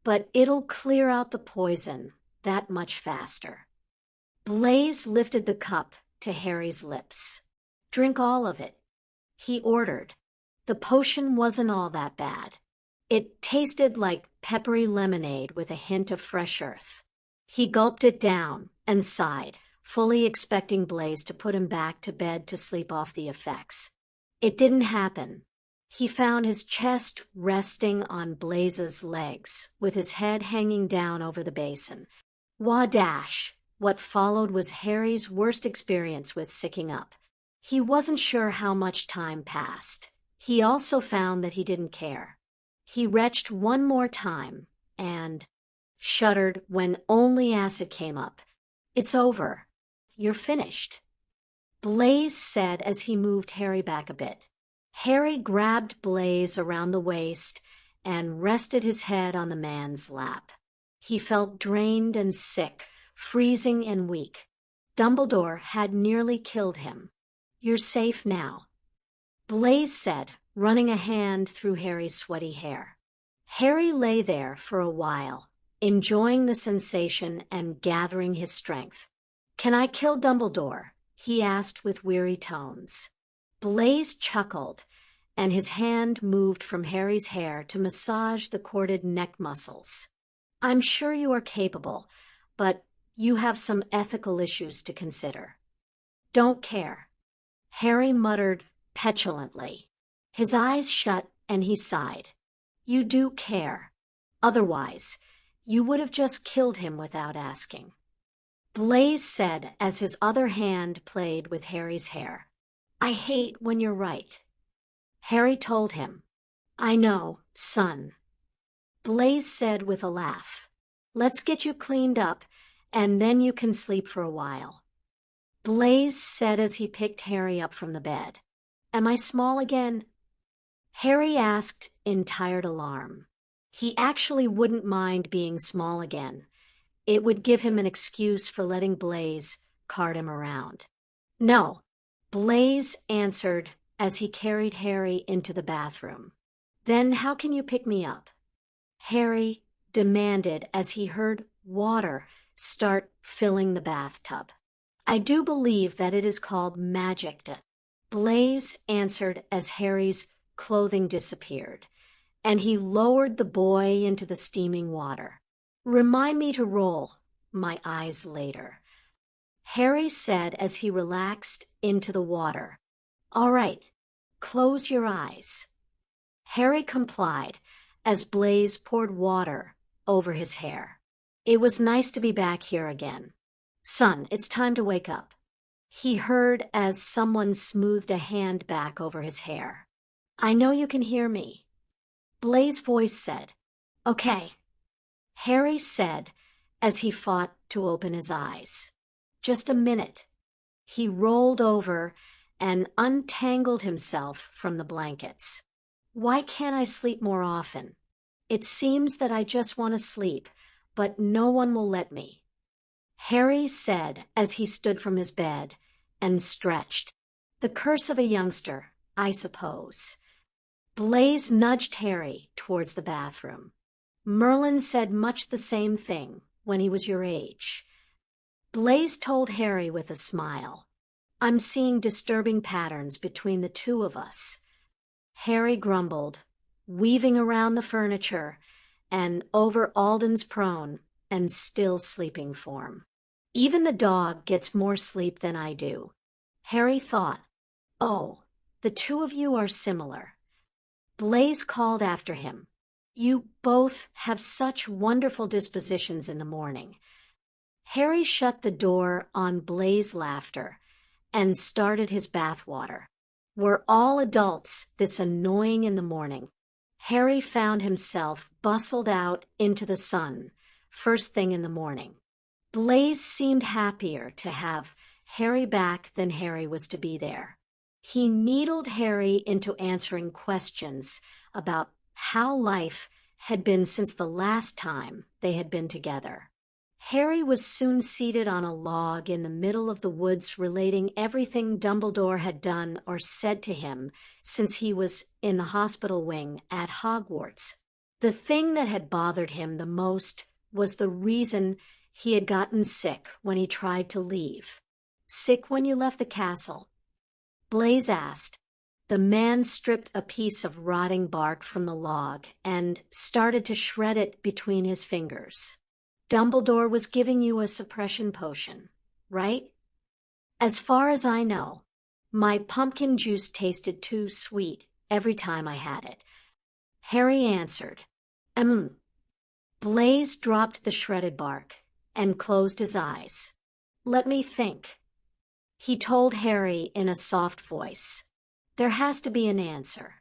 but it'll clear out the poison that much faster. Blaise lifted the cup to Harry's lips. Drink all of it, he ordered. The potion wasn't all that bad. It tasted like peppery lemonade with a hint of fresh earth. He gulped it down and sighed, fully expecting Blaise to put him back to bed to sleep off the effects. It didn't happen. He found his chest resting on Blaise's legs, with his head hanging down over the basin. Wadash! What followed was Harry's worst experience with sicking up. He wasn't sure how much time passed. He also found that he didn't care. He retched one more time and shuddered when only acid came up. It's over. You're finished, Blaise said as he moved Harry back a bit. Harry grabbed Blaise around the waist and rested his head on the man's lap. He felt drained and sick, freezing and weak. Dumbledore had nearly killed him. You're safe now, Blaise said, running a hand through Harry's sweaty hair. Harry lay there for a while, enjoying the sensation and gathering his strength. Can I kill Dumbledore? He asked with weary tones. Blaise chuckled, and his hand moved from Harry's hair to massage the corded neck muscles. I'm sure you are capable, but you have some ethical issues to consider. Don't care, Harry muttered petulantly. His eyes shut and he sighed. You do care. Otherwise, you would have just killed him without asking, Blaise said as his other hand played with Harry's hair. I hate when you're right, Harry told him. I know, son, Blaise said with a laugh. Let's get you cleaned up, and then you can sleep for a while, Blaise said as he picked Harry up from the bed. Am I small again? Harry asked in tired alarm. He actually wouldn't mind being small again. It would give him an excuse for letting Blaise cart him around. No, Blaise answered as he carried Harry into the bathroom. Then how can you pick me up? Harry demanded as he heard water start filling the bathtub. I do believe that it is called magic, Blaise answered as Harry's clothing disappeared, and he lowered the boy into the steaming water. Remind me to roll my eyes later, Harry said as he relaxed into the water. All right, close your eyes. Harry complied as Blaise poured water over his hair. It was nice to be back here again. Son, it's time to wake up, he heard as someone smoothed a hand back over his hair. I know you can hear me, Blaise's voice said. Okay, Harry said as he fought to open his eyes. Just a minute. He rolled over and untangled himself from the blankets. Why can't I sleep more often? It seems that I just want to sleep, but no one will let me, Harry said as he stood from his bed and stretched. The curse of a youngster, I suppose. Blaise nudged Harry towards the bathroom. Merlin said much the same thing when he was your age. Blaise told Harry with a smile. I'm seeing disturbing patterns between the two of us, Harry grumbled, weaving around the furniture and over Alden's prone and still sleeping form. Even the dog gets more sleep than I do, Harry thought. Oh, the two of you are similar. Blaise called after him. You both have such wonderful dispositions in the morning. Harry shut the door on Blaise's laughter and started his bathwater. We're all adults, this annoying in the morning. Harry found himself bustled out into the sun, first thing in the morning. Blaise seemed happier to have Harry back than Harry was to be there. He needled Harry into answering questions about how life had been since the last time they had been together. Harry was soon seated on a log in the middle of the woods relating everything Dumbledore had done or said to him since he was in the hospital wing at Hogwarts. The thing that had bothered him the most was the reason he had gotten sick when he tried to leave. "Sick when you left the castle?" Blaise asked. The man stripped a piece of rotting bark from the log and started to shred it between his fingers. "Dumbledore was giving you a suppression potion, right?" "As far as I know. My pumpkin juice tasted too sweet every time I had it," Harry answered. Blaise dropped the shredded bark and closed his eyes. "Let me think," he told Harry in a soft voice. "There has to be an answer."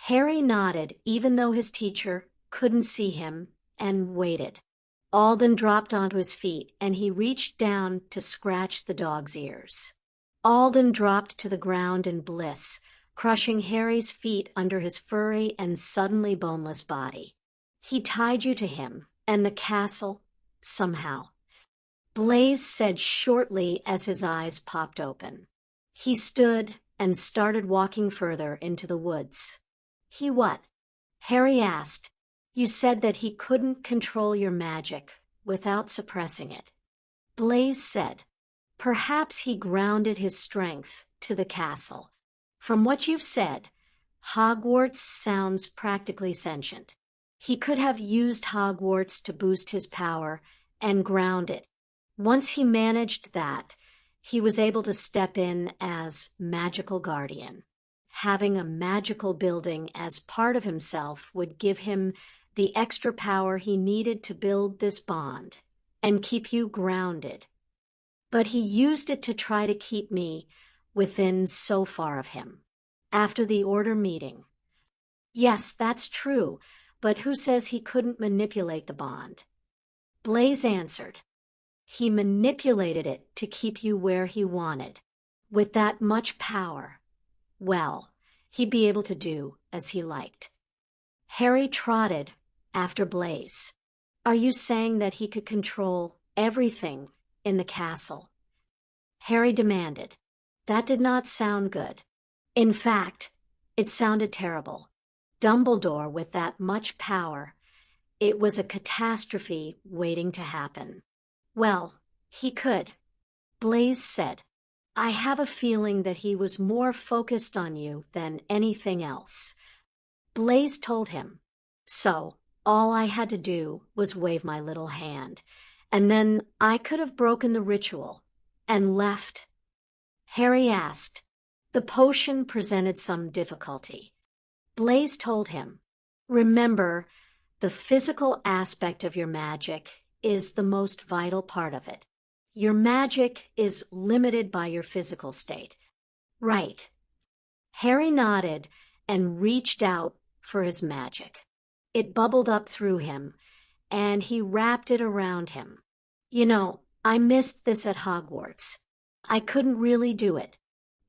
Harry nodded, even though his teacher couldn't see him, and waited. Alden dropped onto his feet, and he reached down to scratch the dog's ears. Alden dropped to the ground in bliss, crushing Harry's feet under his furry and suddenly boneless body. "He tied you to him, and the castle, somehow," Blaise said shortly as his eyes popped open. He stood and started walking further into the woods. "He what?" Harry asked. "You said that he couldn't control your magic without suppressing it." Blaise said, "Perhaps he grounded his strength to the castle. From what you've said, Hogwarts sounds practically sentient. He could have used Hogwarts to boost his power and ground it. Once he managed that, he was able to step in as magical guardian. Having a magical building as part of himself would give him the extra power he needed to build this bond and keep you grounded. But he used it to try to keep me within so far of him. After the order meeting." "Yes, that's true, but who says he couldn't manipulate the bond?" Blaise answered. "He manipulated it to keep you where he wanted. With that much power, well, he'd be able to do as he liked." Harry trotted after Blaise. "Are you saying that he could control everything in the castle?" Harry demanded. That did not sound good. In fact, it sounded terrible. Dumbledore with that much power, it was a catastrophe waiting to happen. "Well, he could," Blaise said. "I have a feeling that he was more focused on you than anything else." Blaise told him. "So, all I had to do was wave my little hand, and then I could have broken the ritual and left." Harry asked. The potion presented some difficulty. Blaise told him, "Remember, the physical aspect of your magic is the most vital part of it. Your magic is limited by your physical state." "Right." Harry nodded and reached out for his magic. It bubbled up through him, and he wrapped it around him. "You know, I missed this at Hogwarts. I couldn't really do it.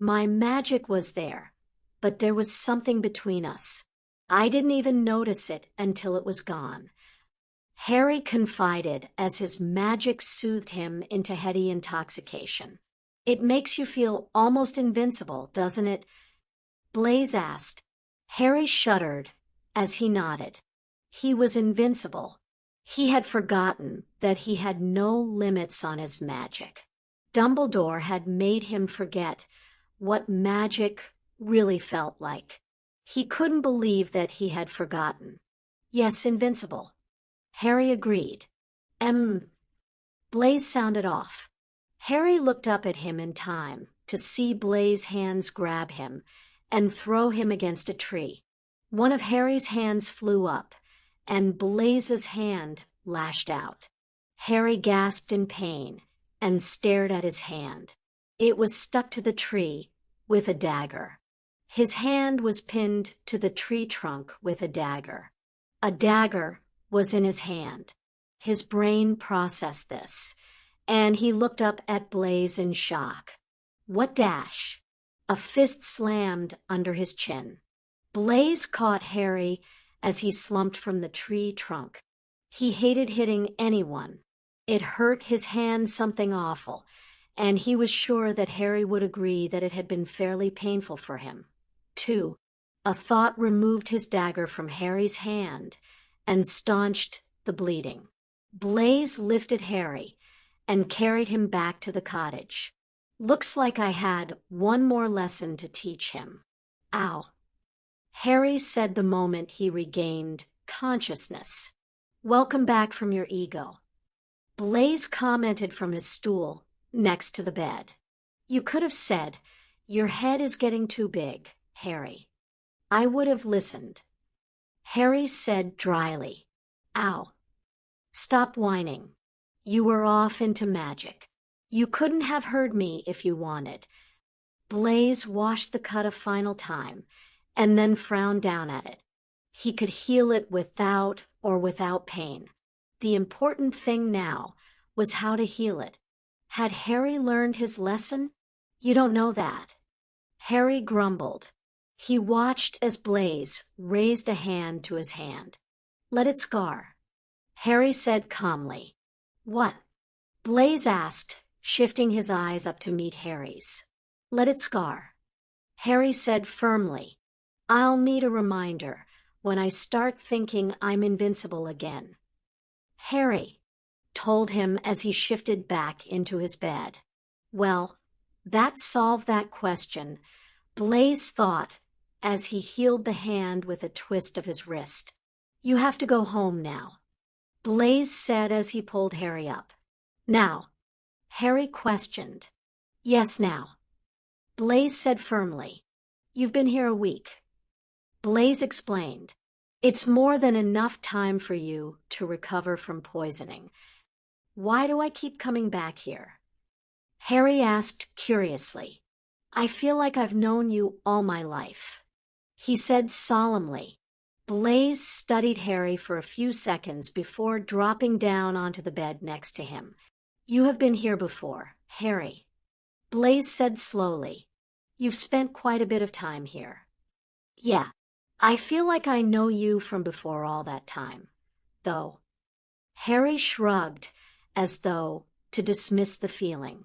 My magic was there, but there was something between us. I didn't even notice it until it was gone." Harry confided as his magic soothed him into heady intoxication. "It makes you feel almost invincible, doesn't it?" Blaise asked. Harry shuddered as he nodded. He was invincible. He had forgotten that he had no limits on his magic. Dumbledore had made him forget what magic really felt like. He couldn't believe that he had forgotten. "Yes, invincible." Harry agreed. Blaise sounded off. Harry looked up at him in time to see Blaise's hands grab him and throw him against a tree. One of Harry's hands flew up, and Blaise's hand lashed out. Harry gasped in pain and stared at his hand. It was stuck to the tree with a dagger. His hand was pinned to the tree trunk with a dagger. A dagger was in his hand. His brain processed this, and he looked up at Blaise in shock. What dash? A fist slammed under his chin. Blaise caught Harry as he slumped from the tree trunk. He hated hitting anyone. It hurt his hand something awful, and he was sure that Harry would agree that it had been fairly painful for him. 2. A thought removed his dagger from Harry's hand and staunched the bleeding. Blaise lifted Harry and carried him back to the cottage. Looks like I had one more lesson to teach him. Ow. Harry said the moment he regained consciousness. Welcome back from your ego. Blaise commented from his stool next to the bed. You could have said, your head is getting too big, Harry. I would have listened. Harry said dryly, Ow. Stop whining. You were off into magic. You couldn't have heard me if you wanted. Blaise washed the cut a final time and then frowned down at it. He could heal it without pain. The important thing now was how to heal it. Had Harry learned his lesson? You don't know that. Harry grumbled. He watched as Blaise raised a hand to his hand. Let it scar. Harry said calmly. What? Blaise asked, shifting his eyes up to meet Harry's. Let it scar. Harry said firmly, I'll need a reminder when I start thinking I'm invincible again. Harry told him as he shifted back into his bed. Well, that solved that question, Blaise thought as he healed the hand with a twist of his wrist. You have to go home now, Blaise said as he pulled Harry up. Now, Harry questioned. Yes, now. Blaise said firmly. You've been here a week. Blaise explained. It's more than enough time for you to recover from poisoning. Why do I keep coming back here? Harry asked curiously. I feel like I've known you all my life. He said solemnly. Blaise studied Harry for a few seconds before dropping down onto the bed next to him. You have been here before, Harry. Blaise said slowly. You've spent quite a bit of time here. Yeah, I feel like I know you from before all that time, though. Harry shrugged as though to dismiss the feeling.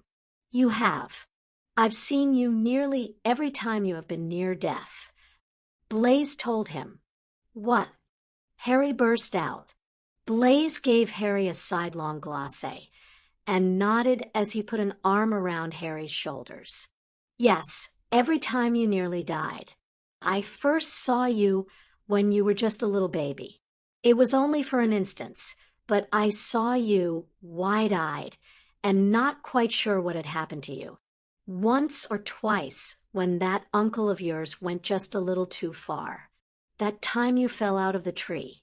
You have. I've seen you nearly every time you have been near death. Blaise told him. What? Harry burst out. Blaise gave Harry a sidelong glacé and nodded as he put an arm around Harry's shoulders. Yes, every time you nearly died. I first saw you when you were just a little baby. It was only for an instant, but I saw you wide-eyed and not quite sure what had happened to you. Once or twice when that uncle of yours went just a little too far. That time you fell out of the tree.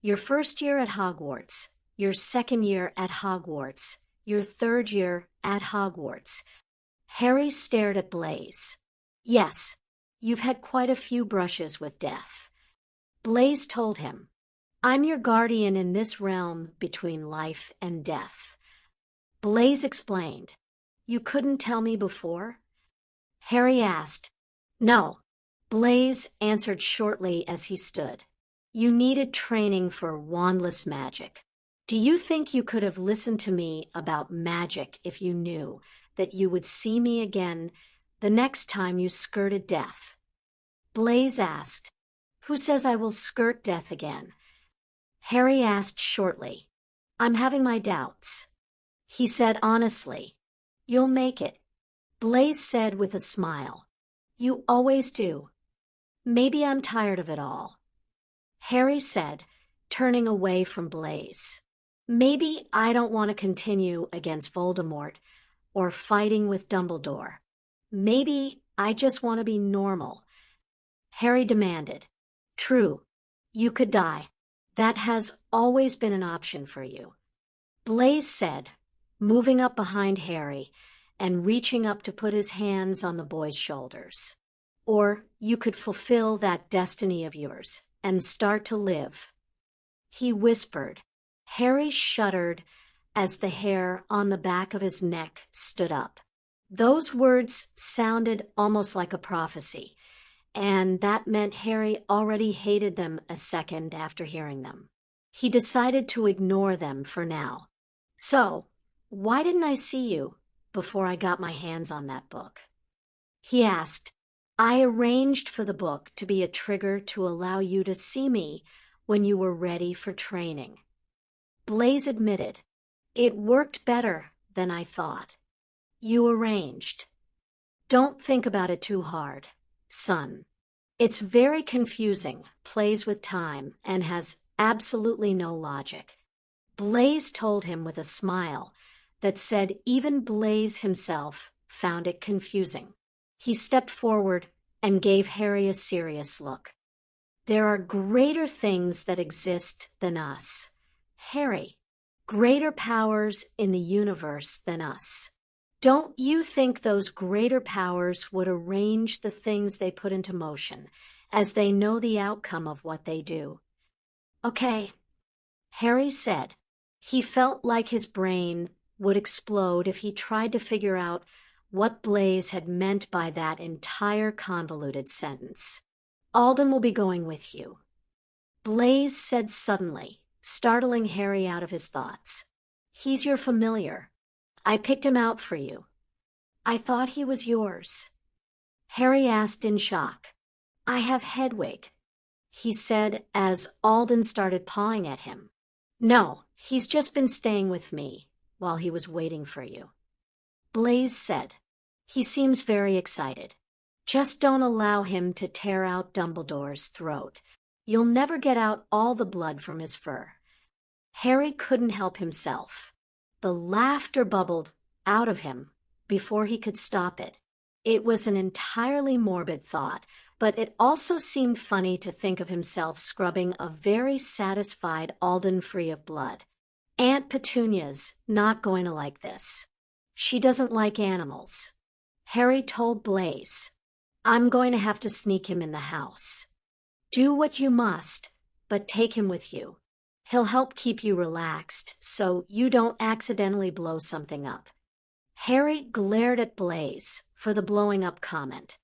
Your first year at Hogwarts. Your second year at Hogwarts. Your third year at Hogwarts. Harry stared at Blaise. Yes, you've had quite a few brushes with death. Blaise told him, I'm your guardian in this realm between life and death. Blaise explained, You couldn't tell me before? Harry asked, No. Blaise answered shortly as he stood. You needed training for wandless magic. Do you think you could have listened to me about magic if you knew that you would see me again the next time you skirted death? Blaise asked, Who says I will skirt death again? Harry asked shortly, I'm having my doubts. He said honestly, You'll make it. Blaise said with a smile, You always do. Maybe I'm tired of it all. Harry said, turning away from Blaise. Maybe I don't want to continue against Voldemort or fighting with Dumbledore. Maybe I just want to be normal. Harry demanded. True, you could die. That has always been an option for you. Blaise said, moving up behind Harry and reaching up to put his hands on the boy's shoulders. or you could fulfill that destiny of yours and start to live." He whispered. Harry shuddered as the hair on the back of his neck stood up. Those words sounded almost like a prophecy, and that meant Harry already hated them a second after hearing them. He decided to ignore them for now. "So, why didn't I see you before I got my hands on that book?" he asked. "I arranged for the book to be a trigger to allow you to see me when you were ready for training." Blaise admitted, "It worked better than I thought." "You arranged. Don't think about it too hard, son. It's very confusing, plays with time, and has absolutely no logic." Blaise told him with a smile that said even Blaise himself found it confusing. He stepped forward and gave Harry a serious look. "There are greater things that exist than us, Harry, greater powers in the universe than us. Don't you think those greater powers would arrange the things they put into motion, as they know the outcome of what they do?" "Okay," Harry said. He felt like his brain would explode if he tried to figure out what Blaise had meant by that entire convoluted sentence. "Alden will be going with you," Blaise said suddenly, startling Harry out of his thoughts. "He's your familiar. I picked him out for you." "I thought he was yours," Harry asked in shock. "I have Hedwig," he said as Alden started pawing at him. "No, he's just been staying with me while he was waiting for you," Blaise said. "He seems very excited. Just don't allow him to tear out Dumbledore's throat. You'll never get out all the blood from his fur." Harry couldn't help himself. The laughter bubbled out of him before he could stop it. It was an entirely morbid thought, but it also seemed funny to think of himself scrubbing a very satisfied Alden free of blood. "Aunt Petunia's not going to like this. She doesn't like animals," Harry told Blaise. "I'm going to have to sneak him in the house. Do what you must, but take him with you. He'll help keep you relaxed so you don't accidentally blow something up." Harry glared at Blaise for the blowing up comment.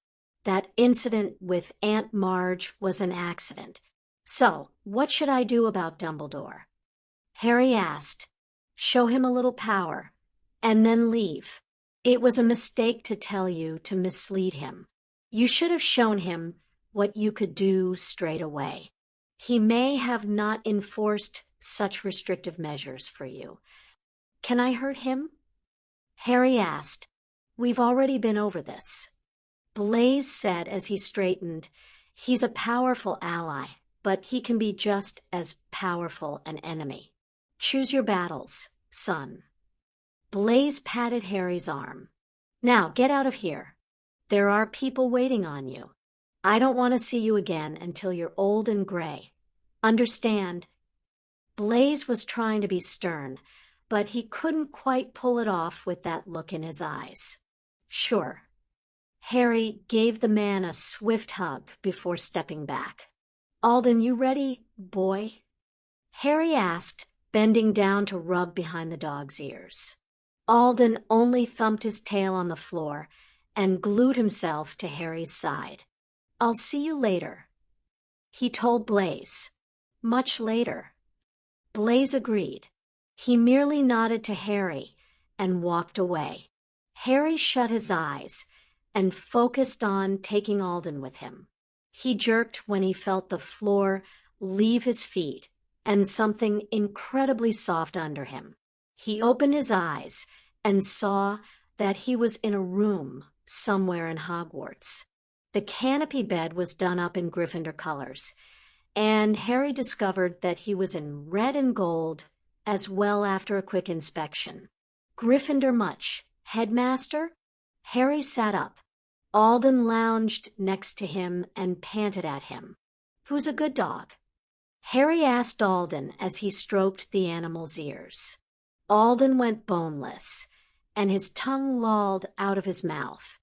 That incident with Aunt Marge was an accident. "So, what should I do about Dumbledore?" Harry asked. "Show him a little power, and then leave. It was a mistake to tell you to mislead him. You should have shown him what you could do straight away. He may have not enforced such restrictive measures for you." "Can I hurt him?" Harry asked. "We've already been over this," Blaise said as he straightened. "He's a powerful ally, but he can be just as powerful an enemy. Choose your battles, son." Blaise patted Harry's arm. "Now get out of here. There are people waiting on you. I don't want to see you again until you're old and gray. Understand?" Blaise was trying to be stern, but he couldn't quite pull it off with that look in his eyes. "Sure." Harry gave the man a swift hug before stepping back. "Alden, you ready, boy?" Harry asked, bending down to rub behind the dog's ears. Alden only thumped his tail on the floor and glued himself to Harry's side. "I'll see you later," he told Blaise. "Much later." Blaise agreed. He merely nodded to Harry and walked away. Harry shut his eyes and focused on taking Alden with him. He jerked when he felt the floor leave his feet and something incredibly soft under him. He opened his eyes and saw that he was in a room somewhere in Hogwarts. The canopy bed was done up in Gryffindor colors, and Harry discovered that he was in red and gold as well after a quick inspection. "Gryffindor much, Headmaster?" Harry sat up. Alden lounged next to him and panted at him. "Who's a good dog?" Harry asked Alden as he stroked the animal's ears. Alden went boneless, and his tongue lolled out of his mouth.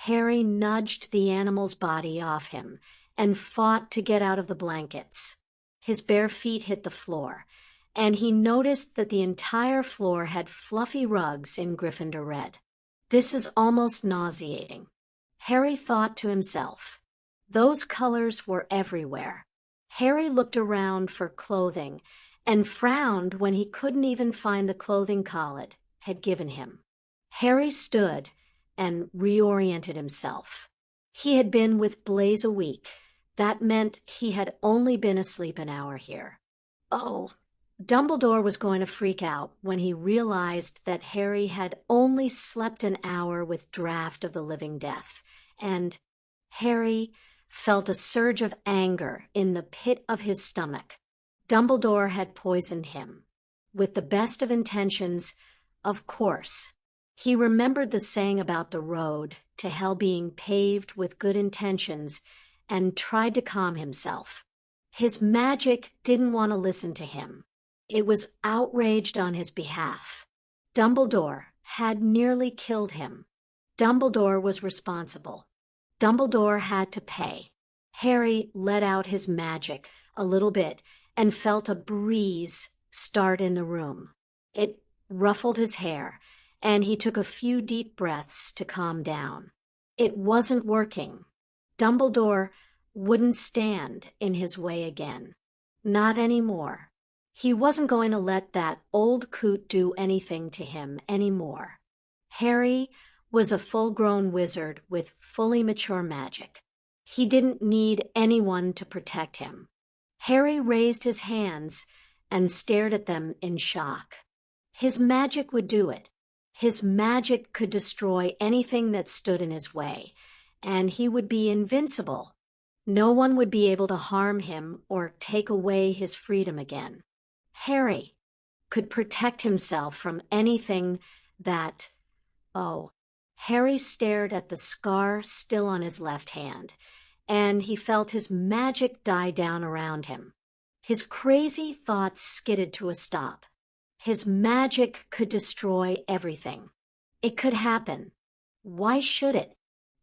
Harry nudged the animal's body off him and fought to get out of the blankets. His bare feet hit the floor, and he noticed that the entire floor had fluffy rugs in Gryffindor red. This is almost nauseating, Harry thought to himself. Those colors were everywhere. Harry looked around for clothing and frowned when he couldn't even find the clothing Khaled had given him. Harry stood and reoriented himself. He had been with Blaise a week. That meant he had only been asleep an hour here. Oh, Dumbledore was going to freak out when he realized that Harry had only slept an hour with Draft of the Living Death, and Harry felt a surge of anger in the pit of his stomach. Dumbledore had poisoned him. With the best of intentions, of course. He remembered the saying about the road to hell being paved with good intentions and tried to calm himself. His magic didn't want to listen to him. It was outraged on his behalf. Dumbledore had nearly killed him. Dumbledore was responsible. Dumbledore had to pay. Harry let out his magic a little bit and felt a breeze start in the room. It ruffled his hair, and he took a few deep breaths to calm down. It wasn't working. Dumbledore wouldn't stand in his way again. Not anymore. He wasn't going to let that old coot do anything to him anymore. Harry was a full-grown wizard with fully mature magic. He didn't need anyone to protect him. Harry raised his hands and stared at them in shock. His magic would do it. His magic could destroy anything that stood in his way, and he would be invincible. No one would be able to harm him or take away his freedom again. Harry could protect himself from anything that... Oh, Harry stared at the scar still on his left hand, and he felt his magic die down around him. His crazy thoughts skidded to a stop. His magic could destroy everything. It could happen. Why should it?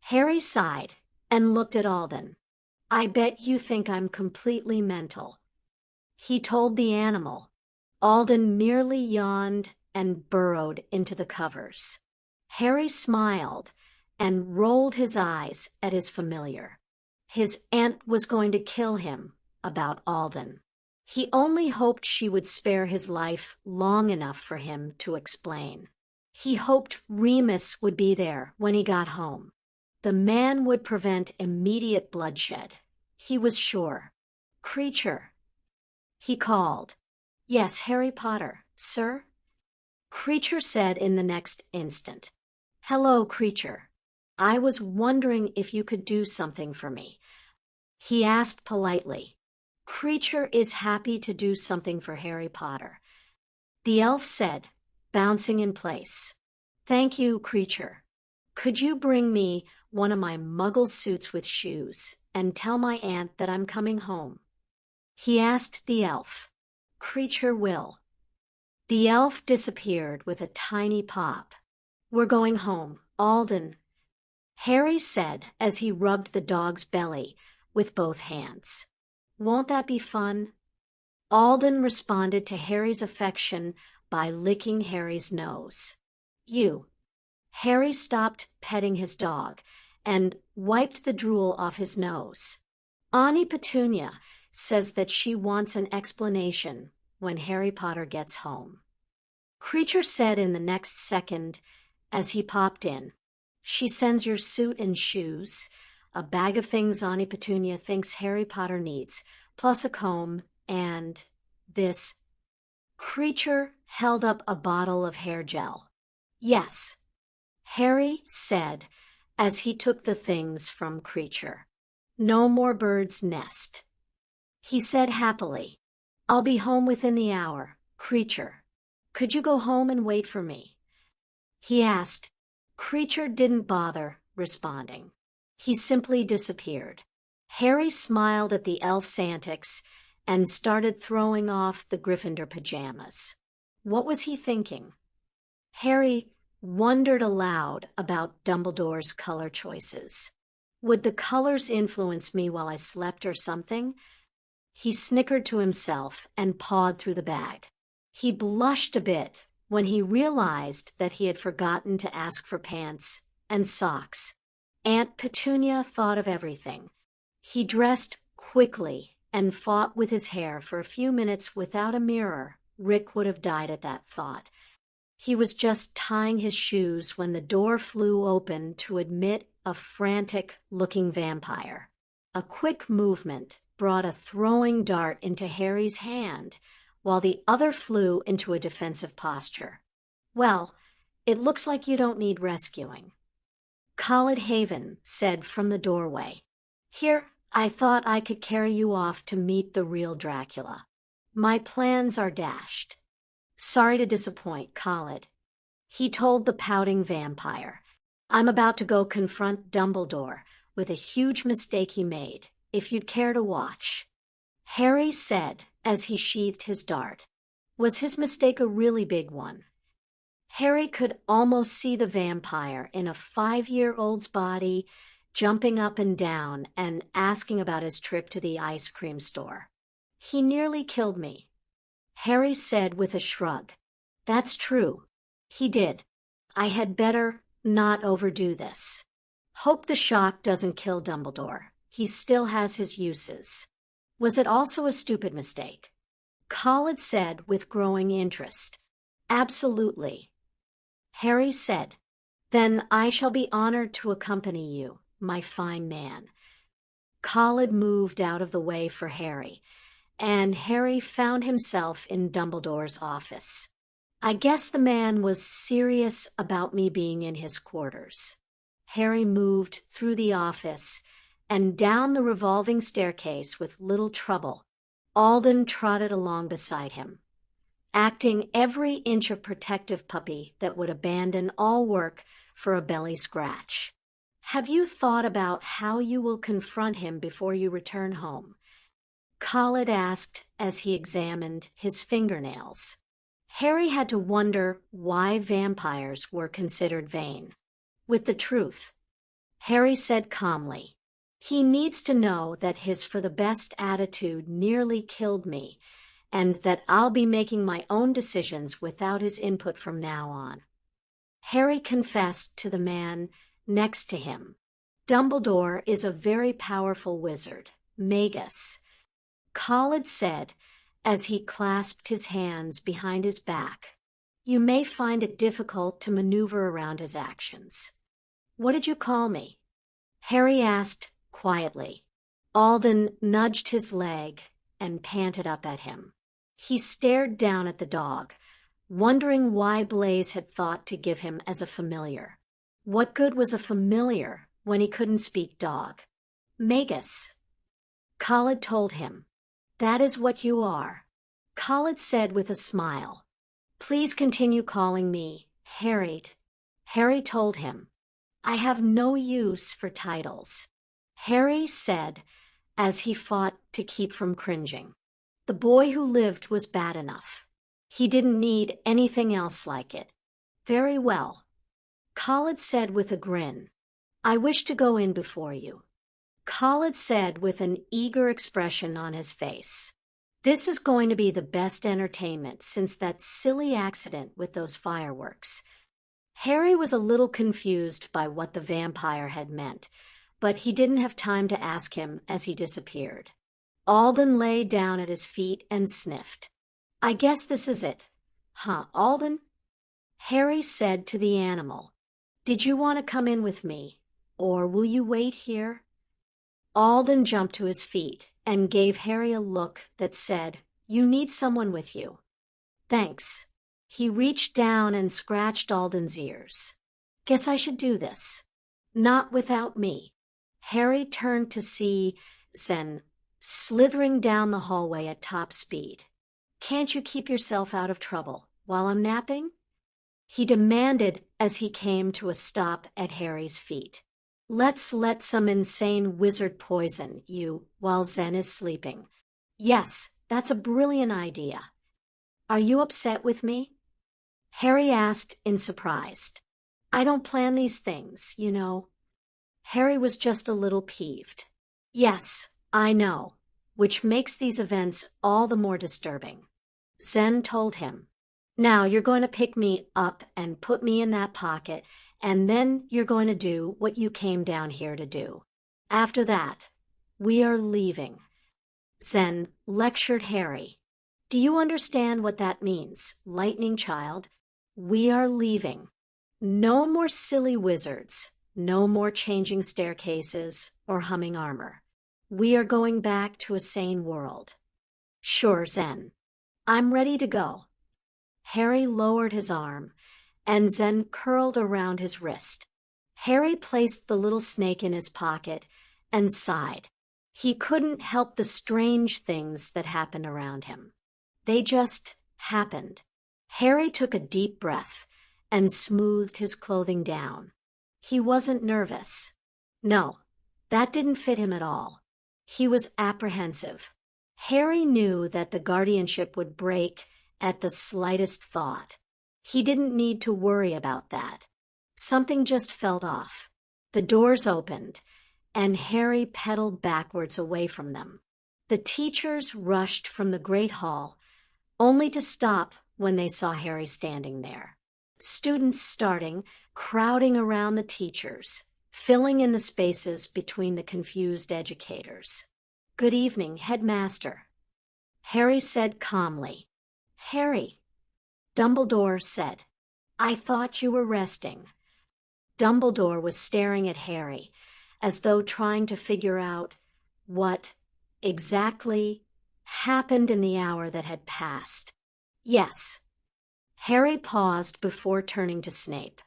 Harry sighed and looked at Alden. I bet you think I'm completely mental. He told the animal. Alden merely yawned and burrowed into the covers. Harry smiled and rolled his eyes at his familiar. His aunt was going to kill him about Alden. He only hoped she would spare his life long enough for him to explain. He hoped Remus would be there when he got home. The man would prevent immediate bloodshed. He was sure. Creature. He called. Yes, Harry Potter, sir? Creature said in the next instant. Hello, Creature. I was wondering if you could do something for me. He asked politely. Creature is happy to do something for Harry Potter. The elf said, bouncing in place. Thank you, Creature. Could you bring me one of my muggle suits with shoes and tell my aunt that I'm coming home? He asked the elf. Creature will. The elf disappeared with a tiny pop. We're going home, Alden. Harry said as he rubbed the dog's belly with both hands. Won't that be fun? Alden responded to Harry's affection by licking Harry's nose. You. Harry stopped petting his dog and wiped the drool off his nose. Auntie Petunia says that she wants an explanation when Harry Potter gets home. Creature said in the next second as he popped in. She sends your suit and shoes, a bag of things Auntie Petunia thinks Harry Potter needs, plus a comb, and this. Creature held up a bottle of hair gel. Yes, Harry said as he took the things from Creature. No more bird's nest. He said happily, I'll be home within the hour. Creature, could you go home and wait for me? He asked. Creature didn't bother responding. He simply disappeared. Harry smiled at the elf's antics and started throwing off the Gryffindor pajamas. What was he thinking? Harry wondered aloud about Dumbledore's color choices. Would the colors influence me while I slept or something? He snickered to himself and pawed through the bag. He blushed a bit when he realized that he had forgotten to ask for pants and socks. Aunt Petunia thought of everything. He dressed quickly and fought with his hair for a few minutes without a mirror. Rick would have died at that thought. He was just tying his shoes when the door flew open to admit a frantic-looking vampire. A quick movement brought a throwing dart into Harry's hand, while the other flew into a defensive posture. "Well, it looks like you don't need rescuing," Khalid Haven said from the doorway. "Here, I thought I could carry you off to meet the real Dracula. My plans are dashed." "Sorry to disappoint, Khalid," he told the pouting vampire. "I'm about to go confront Dumbledore with a huge mistake he made, if you'd care to watch." Harry said as he sheathed his dart. Was his mistake a really big one? Harry could almost see the vampire in a 5-year-old's body jumping up and down and asking about his trip to the ice cream store. "He nearly killed me," Harry said with a shrug. "That's true. He did. I had better not overdo this. Hope the shock doesn't kill Dumbledore. He still has his uses." "Was it also a stupid mistake?" Khalid said with growing interest. "Absolutely." Harry said, "Then I shall be honored to accompany you, my fine man." Khalid moved out of the way for Harry, and Harry found himself in Dumbledore's office. "I guess the man was serious about me being in his quarters." Harry moved through the office and down the revolving staircase with little trouble. Alden trotted along beside him, acting every inch of protective puppy that would abandon all work for a belly scratch. "Have you thought about how you will confront him before you return home?" Khalid asked as he examined his fingernails. Harry had to wonder why vampires were considered vain. "With the truth," Harry said calmly. "He needs to know that his for-the-best attitude nearly killed me, and that I'll be making my own decisions without his input from now on." Harry confessed to the man next to him. "Dumbledore is a very powerful wizard, Magus," Khalid said as he clasped his hands behind his back. "You may find it difficult to maneuver around his actions." "What did you call me?" Harry asked quietly. Alden nudged his leg and panted up at him. He stared down at the dog, wondering why Blaise had thought to give him as a familiar. What good was a familiar when he couldn't speak dog? "Magus," Khalid told him. "That is what you are," Khalid said with a smile. "Please continue calling me Harried," Harry told him. "I have no use for titles," Harry said as he fought to keep from cringing. The boy who lived was bad enough. He didn't need anything else like it. "Very well," Khalid said with a grin. "I wish to go in before you," Khalid said with an eager expression on his face. "This is going to be the best entertainment since that silly accident with those fireworks." Harry was a little confused by what the vampire had meant, but he didn't have time to ask him as he disappeared. Alden lay down at his feet and sniffed. "I guess this is it. Huh, Alden?" Harry said to the animal. "Did you want to come in with me, or will you wait here?" Alden jumped to his feet and gave Harry a look that said, "You need someone with you." "Thanks." He reached down and scratched Alden's ears. "Guess I should do this." "Not without me." Harry turned to see Zen slithering down the hallway at top speed. "Can't you keep yourself out of trouble while I'm napping?" he demanded as he came to a stop at Harry's feet. "Let's let some insane wizard poison you while Zen is sleeping." "Yes, that's a brilliant idea." "Are you upset with me?" Harry asked in surprise. I don't plan these things, you know. Harry was just a little peeved. Yes, I know, which makes these events all the more disturbing. Zen told him, now you're going to pick me up and put me in that pocket, and then you're going to do what you came down here to do. After that, we are leaving. Zen lectured Harry. Do you understand what that means, lightning child? We are leaving. No more silly wizards, no more changing staircases or humming armor. We are going back to a sane world. Sure, Zen. I'm ready to go. Harry lowered his arm, and Zen curled around his wrist. Harry placed the little snake in his pocket and sighed. He couldn't help the strange things that happened around him. They just happened. Harry took a deep breath and smoothed his clothing down. He wasn't nervous. No, that didn't fit him at all. He was apprehensive. Harry knew that the guardianship would break at the slightest thought. He didn't need to worry about that. Something just felt off. The doors opened, and Harry pedaled backwards away from them. The teachers rushed from the great hall, only to stop when they saw Harry standing there. Students starting, crowding around the teachers, filling in the spaces between the confused educators. Good evening, Headmaster. Harry said calmly. Harry. Dumbledore said, I thought you were resting. Dumbledore was staring at Harry, as though trying to figure out what exactly happened in the hour that had passed. Yes. Harry paused before turning to Snape.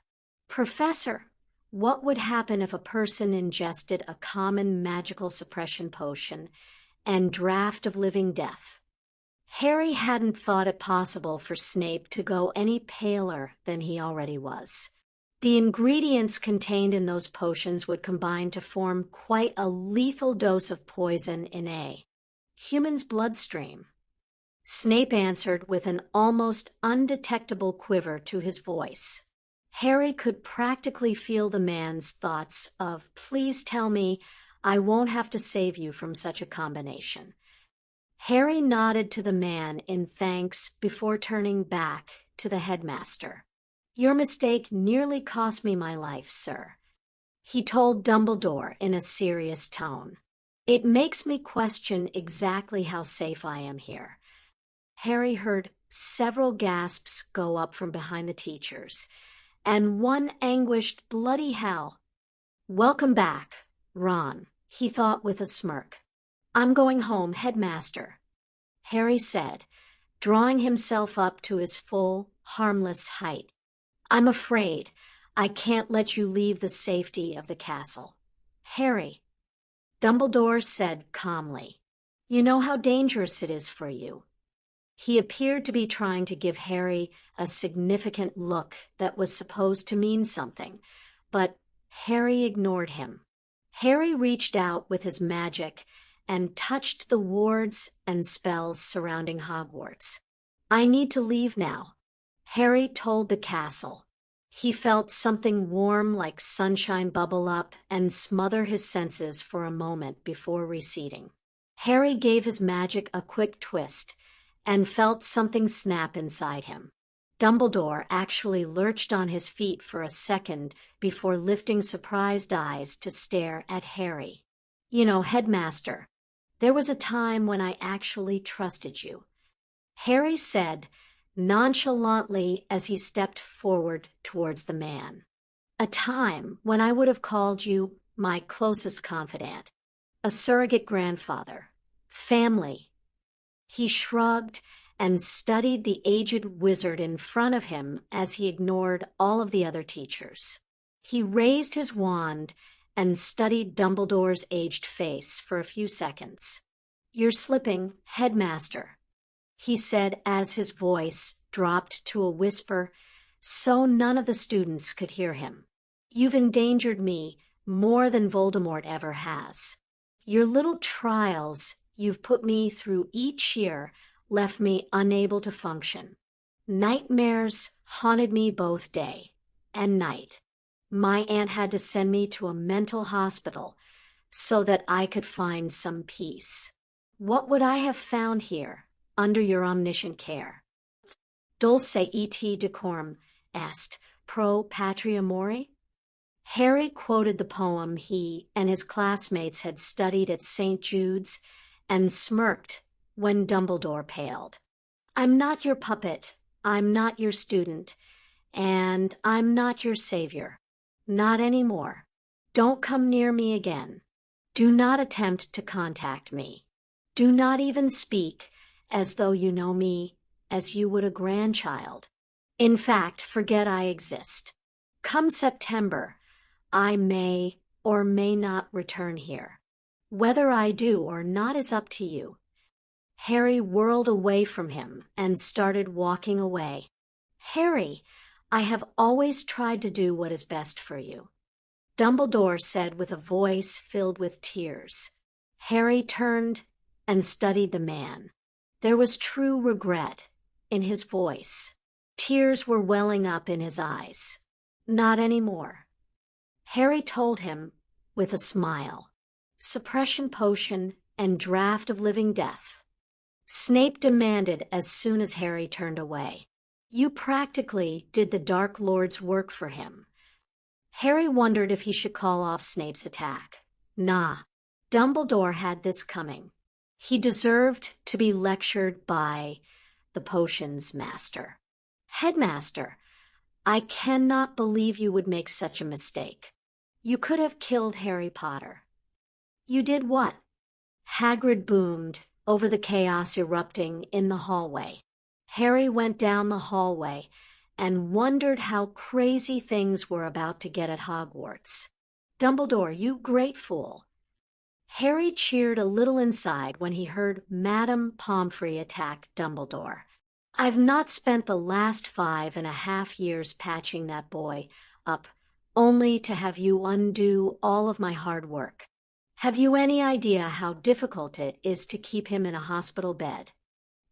Professor, what would happen if a person ingested a common magical suppression potion and draught of living death? Harry hadn't thought it possible for Snape to go any paler than he already was. The ingredients contained in those potions would combine to form quite a lethal dose of poison in a human's bloodstream. Snape answered with an almost undetectable quiver to his voice. Harry could practically feel the man's thoughts of, please tell me I won't have to save you from such a combination. Harry nodded to the man in thanks before turning back to the headmaster. Your mistake nearly cost me my life, sir. He told Dumbledore in a serious tone. It makes me question exactly how safe I am here. Harry heard several gasps go up from behind the teachers, and one anguished bloody hell. Welcome back, Ron, he thought with a smirk. I'm going home, Headmaster, Harry said, drawing himself up to his full, harmless height. I'm afraid I can't let you leave the safety of the castle. Harry, Dumbledore said calmly, you know how dangerous it is for you. He appeared to be trying to give Harry a significant look that was supposed to mean something, but Harry ignored him. Harry reached out with his magic and touched the wards and spells surrounding Hogwarts. I need to leave now, Harry told the castle. He felt something warm like sunshine bubble up and smother his senses for a moment before receding. Harry gave his magic a quick twist and felt something snap inside him. Dumbledore actually lurched on his feet for a second before lifting surprised eyes to stare at Harry. You know, Headmaster, there was a time when I actually trusted you, Harry said nonchalantly as he stepped forward towards the man. A time when I would have called you my closest confidant, a surrogate grandfather, family. He shrugged and studied the aged wizard in front of him as he ignored all of the other teachers. He raised his wand and studied Dumbledore's aged face for a few seconds. You're slipping, Headmaster, he said as his voice dropped to a whisper so none of the students could hear him. You've endangered me more than Voldemort ever has. Your little trials you've put me through each year left me unable to function. Nightmares haunted me both day and night. My aunt had to send me to a mental hospital so that I could find some peace. What would I have found here, under your omniscient care? Dulce et decorum est, pro patria mori? Harry quoted the poem he and his classmates had studied at St. Jude's and smirked when Dumbledore paled. I'm not your puppet, I'm not your student, and I'm not your savior. Not anymore. Don't come near me again. Do not attempt to contact me. Do not even speak as though you know me as you would a grandchild. In fact, forget I exist. Come September, I may or may not return here. Whether I do or not is up to you. Harry whirled away from him and started walking away. Harry, I have always tried to do what is best for you, Dumbledore said with a voice filled with tears. Harry turned and studied the man. There was true regret in his voice. Tears were welling up in his eyes. Not anymore. Harry told him with a smile. Suppression potion and draft of living death. Snape demanded as soon as Harry turned away. You practically did the Dark Lord's work for him. Harry wondered if he should call off Snape's attack. Nah, Dumbledore had this coming. He deserved to be lectured by the potions master. Headmaster, I cannot believe you would make such a mistake. You could have killed Harry Potter. You did what? Hagrid boomed over the chaos erupting in the hallway. Harry went down the hallway and wondered how crazy things were about to get at Hogwarts. Dumbledore, you great fool. Harry cheered a little inside when he heard Madame Pomfrey attack Dumbledore. I've not spent the last 5.5 years patching that boy up, only to have you undo all of my hard work. Have you any idea how difficult it is to keep him in a hospital bed?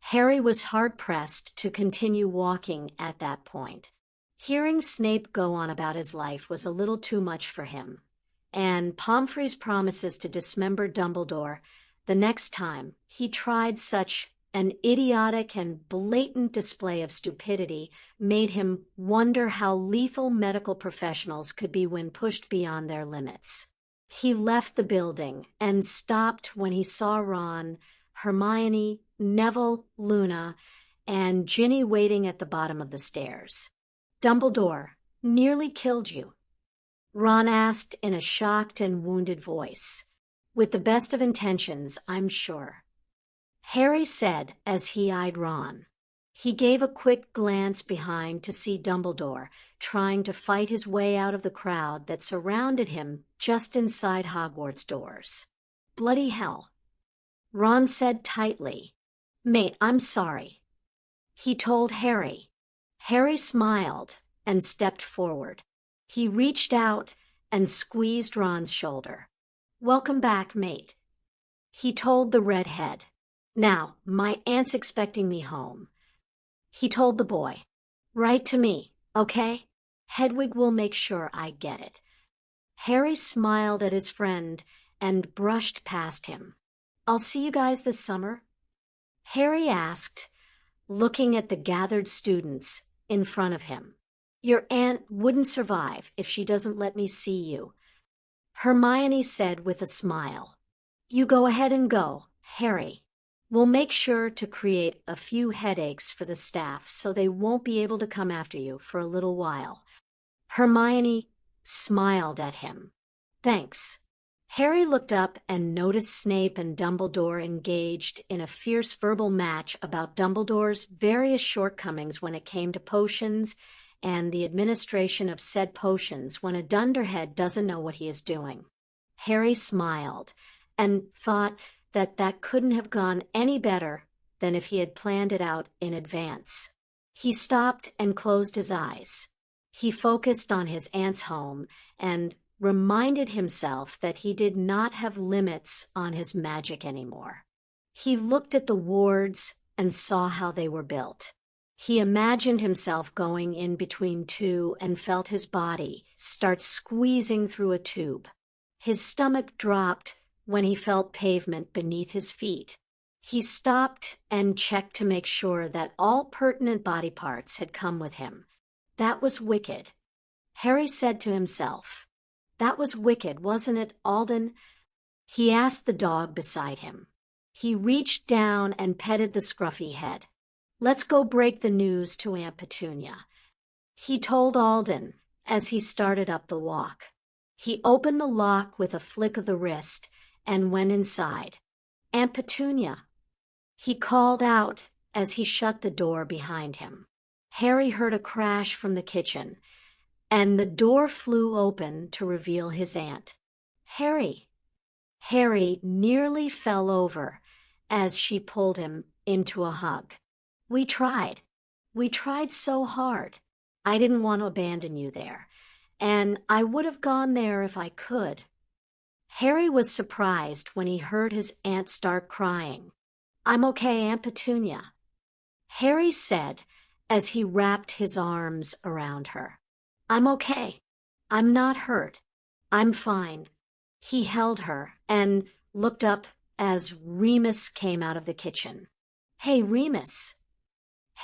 Harry was hard-pressed to continue walking at that point. Hearing Snape go on about his life was a little too much for him, and Pomfrey's promises to dismember Dumbledore the next time he tried such an idiotic and blatant display of stupidity made him wonder how lethal medical professionals could be when pushed beyond their limits. He left the building and stopped when he saw Ron, Hermione, Neville, Luna, and Ginny waiting at the bottom of the stairs. Dumbledore nearly killed you, Ron asked in a shocked and wounded voice. With the best of intentions, I'm sure. Harry said as he eyed Ron. He gave a quick glance behind to see Dumbledore trying to fight his way out of the crowd that surrounded him just inside Hogwarts doors. Bloody hell. Ron said tightly, Mate, I'm sorry. He told Harry. Harry smiled and stepped forward. He reached out and squeezed Ron's shoulder. Welcome back, mate. He told the redhead. Now, my aunt's expecting me home. He told the boy. Write to me, okay? Hedwig will make sure I get it. Harry smiled at his friend and brushed past him. I'll see you guys this summer? Harry asked, looking at the gathered students in front of him. Your aunt wouldn't survive if she doesn't let me see you, Hermione said with a smile. You go ahead and go, Harry. We'll make sure to create a few headaches for the staff so they won't be able to come after you for a little while. Hermione smiled at him. Thanks. Harry looked up and noticed Snape and Dumbledore engaged in a fierce verbal match about Dumbledore's various shortcomings when it came to potions and the administration of said potions when a dunderhead doesn't know what he is doing. Harry smiled and thought that couldn't have gone any better than if he had planned it out in advance. He stopped and closed his eyes. He focused on his aunt's home and reminded himself that he did not have limits on his magic anymore. He looked at the wards and saw how they were built. He imagined himself going in between two and felt his body start squeezing through a tube. His stomach dropped when he felt pavement beneath his feet. He stopped and checked to make sure that all pertinent body parts had come with him. That was wicked. Harry said to himself. That was wicked, wasn't it, Alden? He asked the dog beside him. He reached down and petted the scruffy head. Let's go break the news to Aunt Petunia, he told Alden as he started up the walk. He opened the lock with a flick of the wrist and went inside. Aunt Petunia, he called out as he shut the door behind him. Harry heard a crash from the kitchen, and the door flew open to reveal his aunt. Harry! Harry nearly fell over as she pulled him into a hug. We tried. We tried so hard. I didn't want to abandon you there, and I would have gone there if I could. Harry was surprised when he heard his aunt start crying. I'm okay, Aunt Petunia, Harry said as he wrapped his arms around her. I'm okay. I'm not hurt. I'm fine. He held her and looked up as Remus came out of the kitchen. Hey, Remus,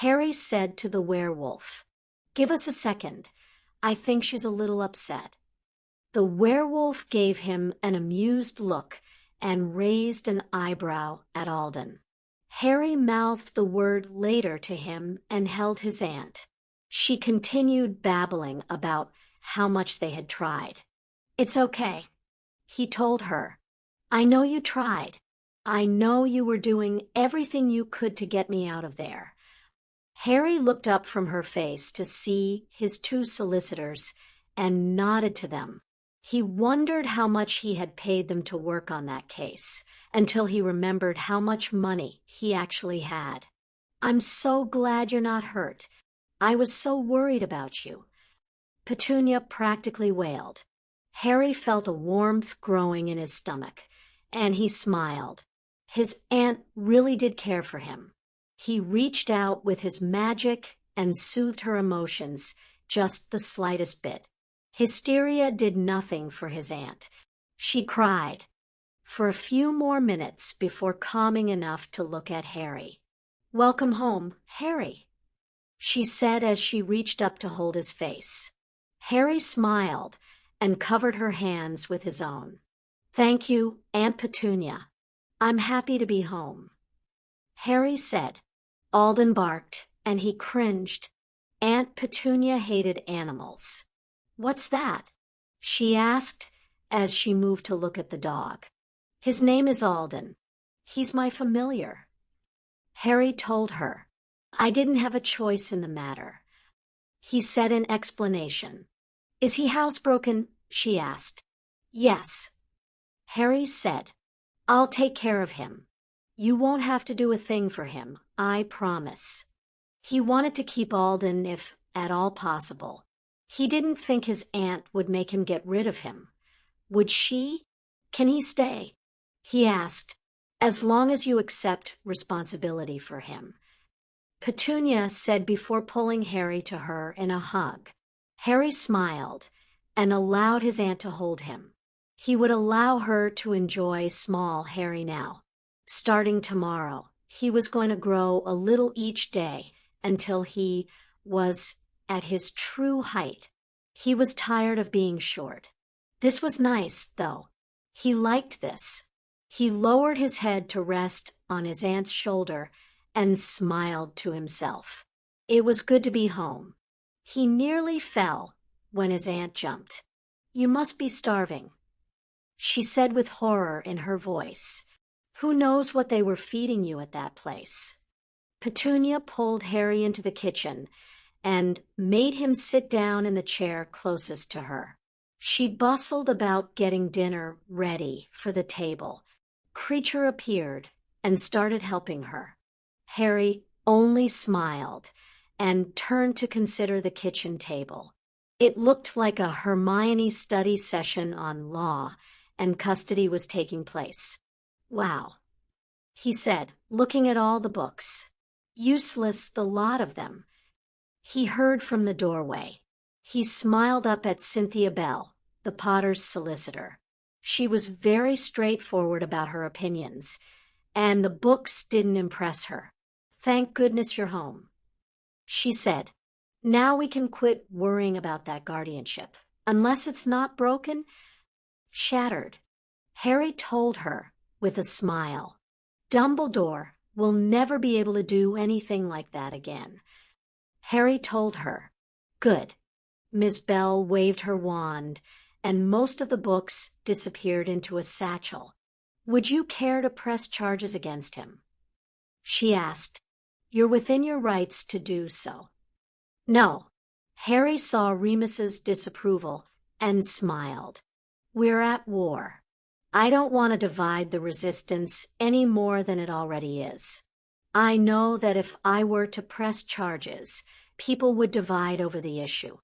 Harry said to the werewolf. Give us a second. I think she's a little upset. The werewolf gave him an amused look and raised an eyebrow at Alden. Harry mouthed the word later to him and held his aunt. She continued babbling about how much they had tried. It's okay, he told her. I know you tried. I know you were doing everything you could to get me out of there. Harry looked up from her face to see his two solicitors and nodded to them. He wondered how much he had paid them to work on that case, until he remembered how much money he actually had. I'm so glad you're not hurt. I was so worried about you, Petunia practically wailed. Harry felt a warmth growing in his stomach, and he smiled. His aunt really did care for him. He reached out with his magic and soothed her emotions just the slightest bit. Hysteria did nothing for his aunt. She cried for a few more minutes before calming enough to look at Harry. Welcome home, Harry, she said as she reached up to hold his face. Harry smiled and covered her hands with his own. Thank you, Aunt Petunia. I'm happy to be home, Harry said. Alden barked, and he cringed. Aunt Petunia hated animals. What's that? She asked as she moved to look at the dog. His name is Alden. He's my familiar, Harry told her. I didn't have a choice in the matter, he said in explanation. Is he housebroken? She asked. Yes, Harry said. I'll take care of him. You won't have to do a thing for him, I promise. He wanted to keep Alden if at all possible. He didn't think his aunt would make him get rid of him. Would she? Can he stay? He asked, as long as you accept responsibility for him, Petunia said before pulling Harry to her in a hug. Harry smiled and allowed his aunt to hold him. He would allow her to enjoy small Harry now. Starting tomorrow, he was going to grow a little each day until he was at his true height. He was tired of being short. This was nice, though. He liked this. He lowered his head to rest on his aunt's shoulder and smiled to himself. It was good to be home. He nearly fell when his aunt jumped. You must be starving, she said with horror in her voice. Who knows what they were feeding you at that place? Petunia pulled Harry into the kitchen and made him sit down in the chair closest to her. She bustled about getting dinner ready for the table. Creature appeared and started helping her. Harry only smiled and turned to consider the kitchen table. It looked like a Hermione study session on law, and custody was taking place. Wow, he said, looking at all the books. Useless, the lot of them. He heard from the doorway. He smiled up at Cynthia Bell, the Potter's solicitor. She was very straightforward about her opinions, and the books didn't impress her. "Thank goodness you're home," she said. "Now we can quit worrying about that guardianship. Unless it's not broken, shattered." Harry told her with a smile. "Dumbledore will never be able to do anything like that again." Harry told her. "Good." Miss Bell waved her wand, and most of the books disappeared into a satchel. "Would you care to press charges against him?" she asked. "You're within your rights to do so." "No." Harry saw Remus's disapproval and smiled. "We're at war. I don't want to divide the resistance any more than it already is. I know that if I were to press charges, people would divide over the issue.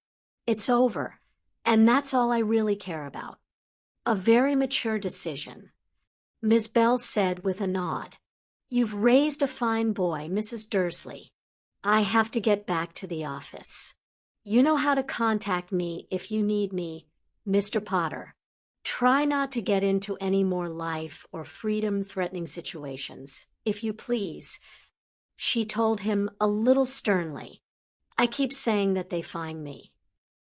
It's over, and that's all I really care about." "A very mature decision," Miss Bell said with a nod. "You've raised a fine boy, Mrs. Dursley. I have to get back to the office. You know how to contact me if you need me, Mr. Potter. Try not to get into any more life or freedom-threatening situations, if you please," she told him a little sternly. "I keep saying that they find me."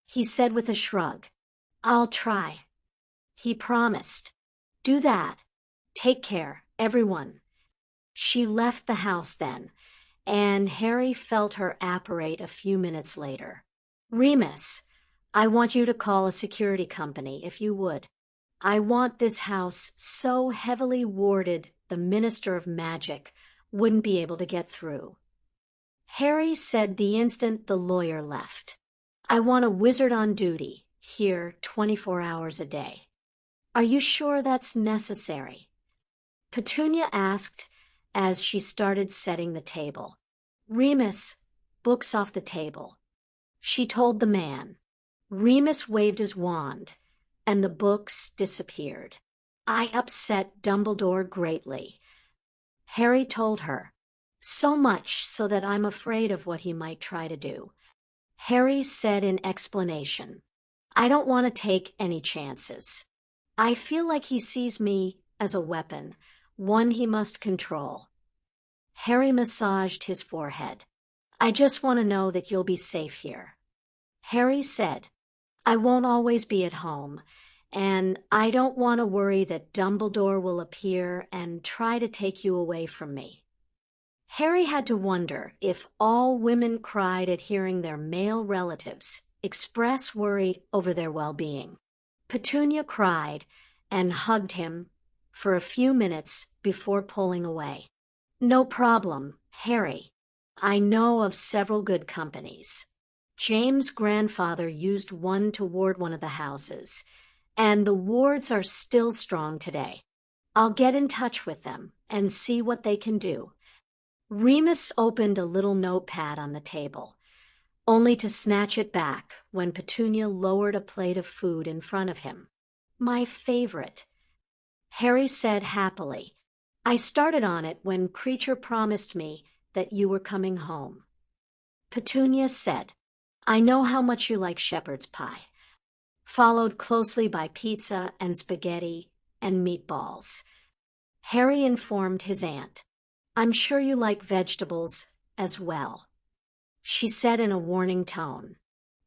He said with a shrug, "I'll try." He promised. "Do that. Take care, everyone." She left the house then, and Harry felt her apparate a few minutes later. "Remus, I want you to call a security company, if you would. I want this house so heavily warded the Minister of Magic wouldn't be able to get through." Harry said the instant the lawyer left. "I want a wizard on duty, here 24 hours a day." "Are you sure that's necessary?" Petunia asked as she started setting the table. "Remus, books off the table," she told the man. Remus waved his wand, and the books disappeared. "I upset Dumbledore greatly," Harry told her. "So much so that I'm afraid of what he might try to do." Harry said in explanation, "I don't want to take any chances. I feel like he sees me as a weapon, one he must control." Harry massaged his forehead. "I just want to know that you'll be safe here." Harry said, "I won't always be at home, and I don't want to worry that Dumbledore will appear and try to take you away from me." Harry had to wonder if all women cried at hearing their male relatives express worry over their well-being. Petunia cried and hugged him for a few minutes before pulling away. "No problem, Harry. I know of several good companies. James' grandfather used one to ward one of the houses, and the wards are still strong today. I'll get in touch with them and see what they can do." Remus opened a little notepad on the table, only to snatch it back when Petunia lowered a plate of food in front of him. "My favorite," Harry said happily. "I started on it when Creature promised me that you were coming home." Petunia said, "I know how much you like shepherd's pie," followed closely by pizza and spaghetti and meatballs. Harry informed his aunt, "I'm sure you like vegetables as well," she said in a warning tone.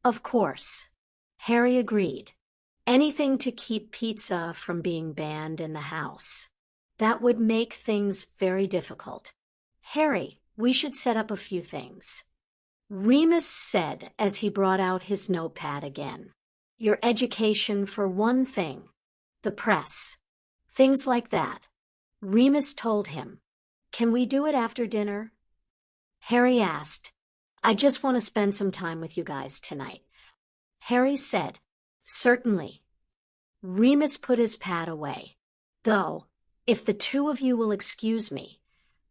"Of course," Harry agreed. "Anything to keep pizza from being banned in the house. That would make things very difficult. Harry, we should set up a few things." Remus said as he brought out his notepad again. "Your education for one thing. The press. Things like that." Remus told him. "Can we do it after dinner?" Harry asked. "I just want to spend some time with you guys tonight." Harry said, "Certainly." Remus put his pad away. "Though, if the two of you will excuse me,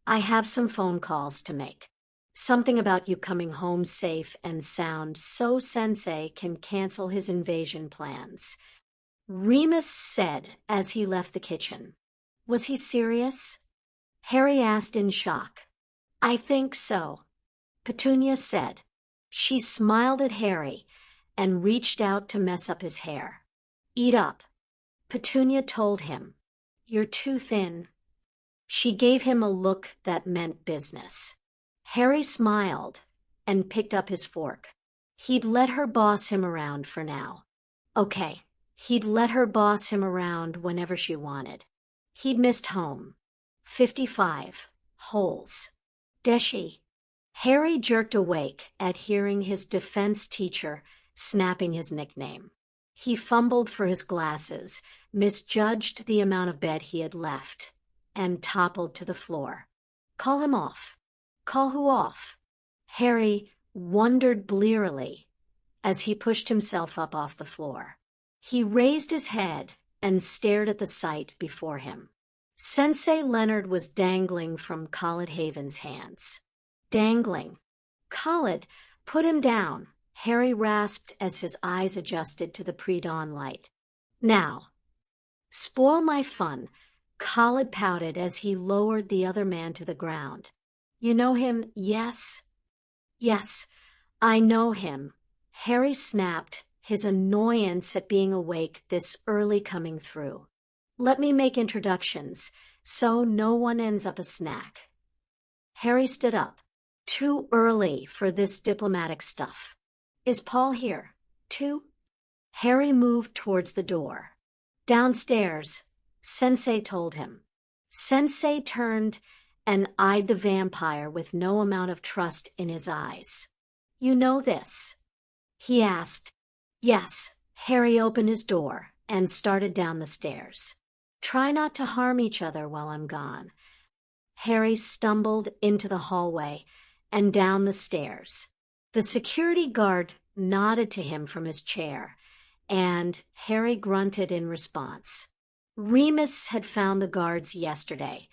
I have some phone calls to make. Something about you coming home safe and sound so Sensei can cancel his invasion plans." Remus said as he left the kitchen. "Was he serious?" Harry asked in shock. I think so, Petunia said. She smiled at Harry and reached out to mess up his hair. Eat up, Petunia told him. You're too thin. She gave him a look that meant business. Harry smiled and picked up his fork. He'd let her boss him around for now. Okay, he'd let her boss him around whenever she wanted. He'd missed home. 55 holes. Deshi. Harry jerked awake at hearing his defense teacher snapping his nickname. He fumbled for his glasses, misjudged the amount of bed he had left, and toppled to the floor. Call him off. Call who off? Harry wondered blearily as he pushed himself up off the floor. He raised his head and stared at the sight before him. Sensei Leonard was dangling from Khalid Haven's hands. Dangling. Khalid, put him down, Harry rasped as his eyes adjusted to the pre-dawn light. Now. Spoil my fun, Khalid pouted as he lowered the other man to the ground. You know him, yes? Yes, I know him, Harry snapped, his annoyance at being awake this early coming through. Let me make introductions, so no one ends up a snack. Harry stood up. Too early for this diplomatic stuff. Is Paul here, too? Harry moved towards the door. Downstairs, Sensei told him. Sensei turned and eyed the vampire with no amount of trust in his eyes. You know this? He asked. Yes, Harry opened his door and started down the stairs. Try not to harm each other while I'm gone. Harry stumbled into the hallway and down the stairs. The security guard nodded to him from his chair, and Harry grunted in response. Remus had found the guards yesterday,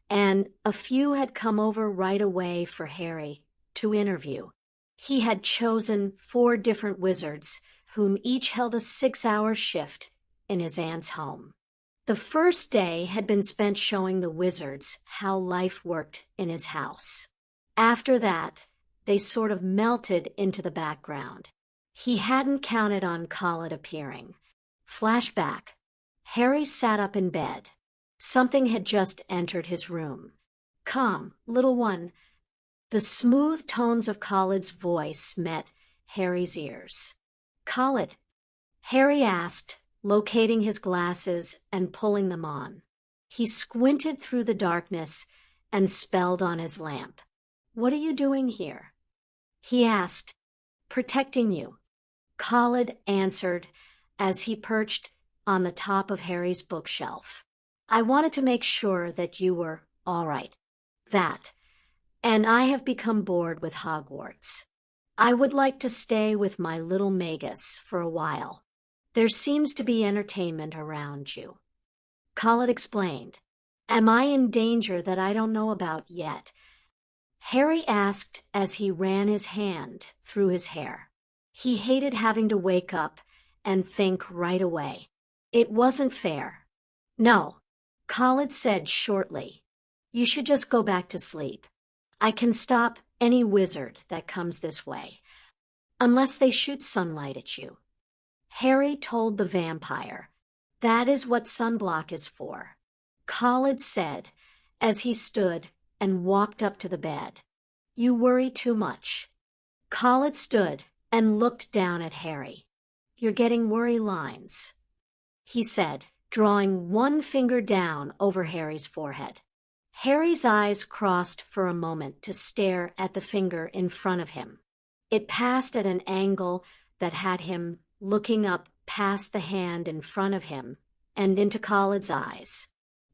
and a few had come over right away for Harry to interview. He had chosen 4 different wizards, whom each held a 6-hour shift in his aunt's home. The first day had been spent showing the wizards how life worked in his house. After that, they sort of melted into the background. He hadn't counted on Khalid appearing. Flashback. Harry sat up in bed. Something had just entered his room. Come, little one. The smooth tones of Khalid's voice met Harry's ears. Khalid, Harry asked, locating his glasses and pulling them on. He squinted through the darkness and spelled on his lamp. What are you doing here? He asked. Protecting you, Khalid answered as he perched on the top of Harry's bookshelf. I wanted to make sure that you were all right. That. And I have become bored with Hogwarts. I would like to stay with my little Magus for a while. There seems to be entertainment around you. Khalid explained. Am I in danger that I don't know about yet? Harry asked as he ran his hand through his hair. He hated having to wake up and think right away. It wasn't fair. No, Khalid said shortly. You should just go back to sleep. I can stop any wizard that comes this way, unless they shoot sunlight at you. Harry told the vampire, that is what sunblock is for. Khalid said as he stood and walked up to the bed. You worry too much. Khalid stood and looked down at Harry. You're getting worry lines, he said, drawing one finger down over Harry's forehead. Harry's eyes crossed for a moment to stare at the finger in front of him. It passed at an angle that had him looking up past the hand in front of him and into Khalid's eyes.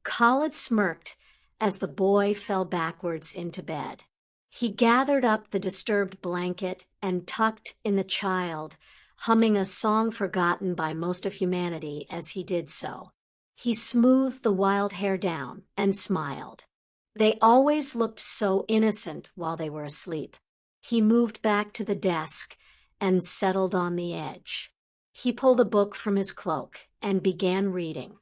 Khalid smirked as the boy fell backwards into bed. He gathered up the disturbed blanket and tucked in the child, humming a song forgotten by most of humanity as he did so. He smoothed the wild hair down and smiled. They always looked so innocent while they were asleep. He moved back to the desk and settled on the edge. He pulled a book from his cloak and began reading.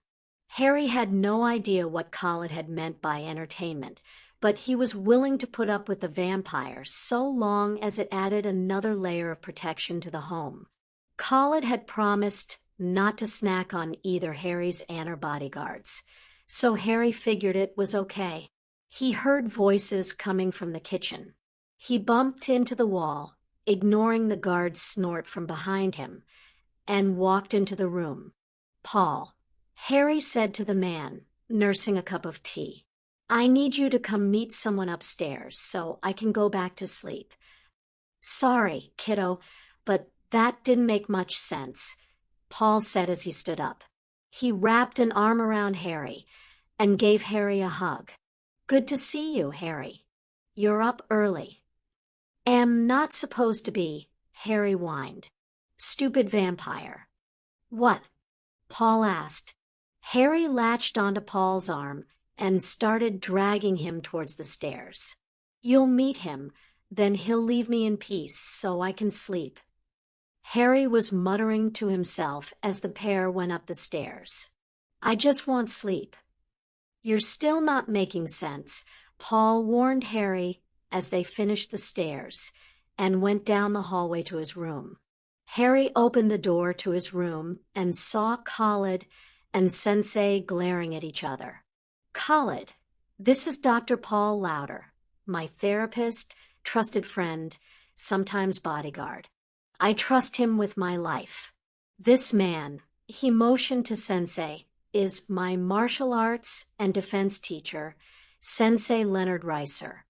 Harry had no idea what Khalid had meant by entertainment, but he was willing to put up with the vampire so long as it added another layer of protection to the home. Khaled had promised not to snack on either Harry's and her bodyguards, so Harry figured it was okay. He heard voices coming from the kitchen. He bumped into the wall, ignoring the guard's snort from behind him, and walked into the room. "Paul," Harry said to the man, nursing a cup of tea, "I need you to come meet someone upstairs so I can go back to sleep." "Sorry, kiddo, but that didn't make much sense," Paul said as he stood up. He wrapped an arm around Harry and gave Harry a hug. "Good to see you, Harry. You're up early." "Am not supposed to be," Harry whined. "Stupid vampire." "What?" Paul asked. Harry latched onto Paul's arm and started dragging him towards the stairs. "You'll meet him, then he'll leave me in peace so I can sleep." Harry was muttering to himself as the pair went up the stairs. "I just want sleep." "You're still not making sense," Paul warned Harry as they finished the stairs and went down the hallway to his room. Harry opened the door to his room and saw Khaled and Sensei glaring at each other. "Khaled, this is Dr. Paul Lauder, my therapist, trusted friend, sometimes bodyguard. I trust him with my life. This man," he motioned to Sensei, "is my martial arts and defense teacher, Sensei Leonard Reiser.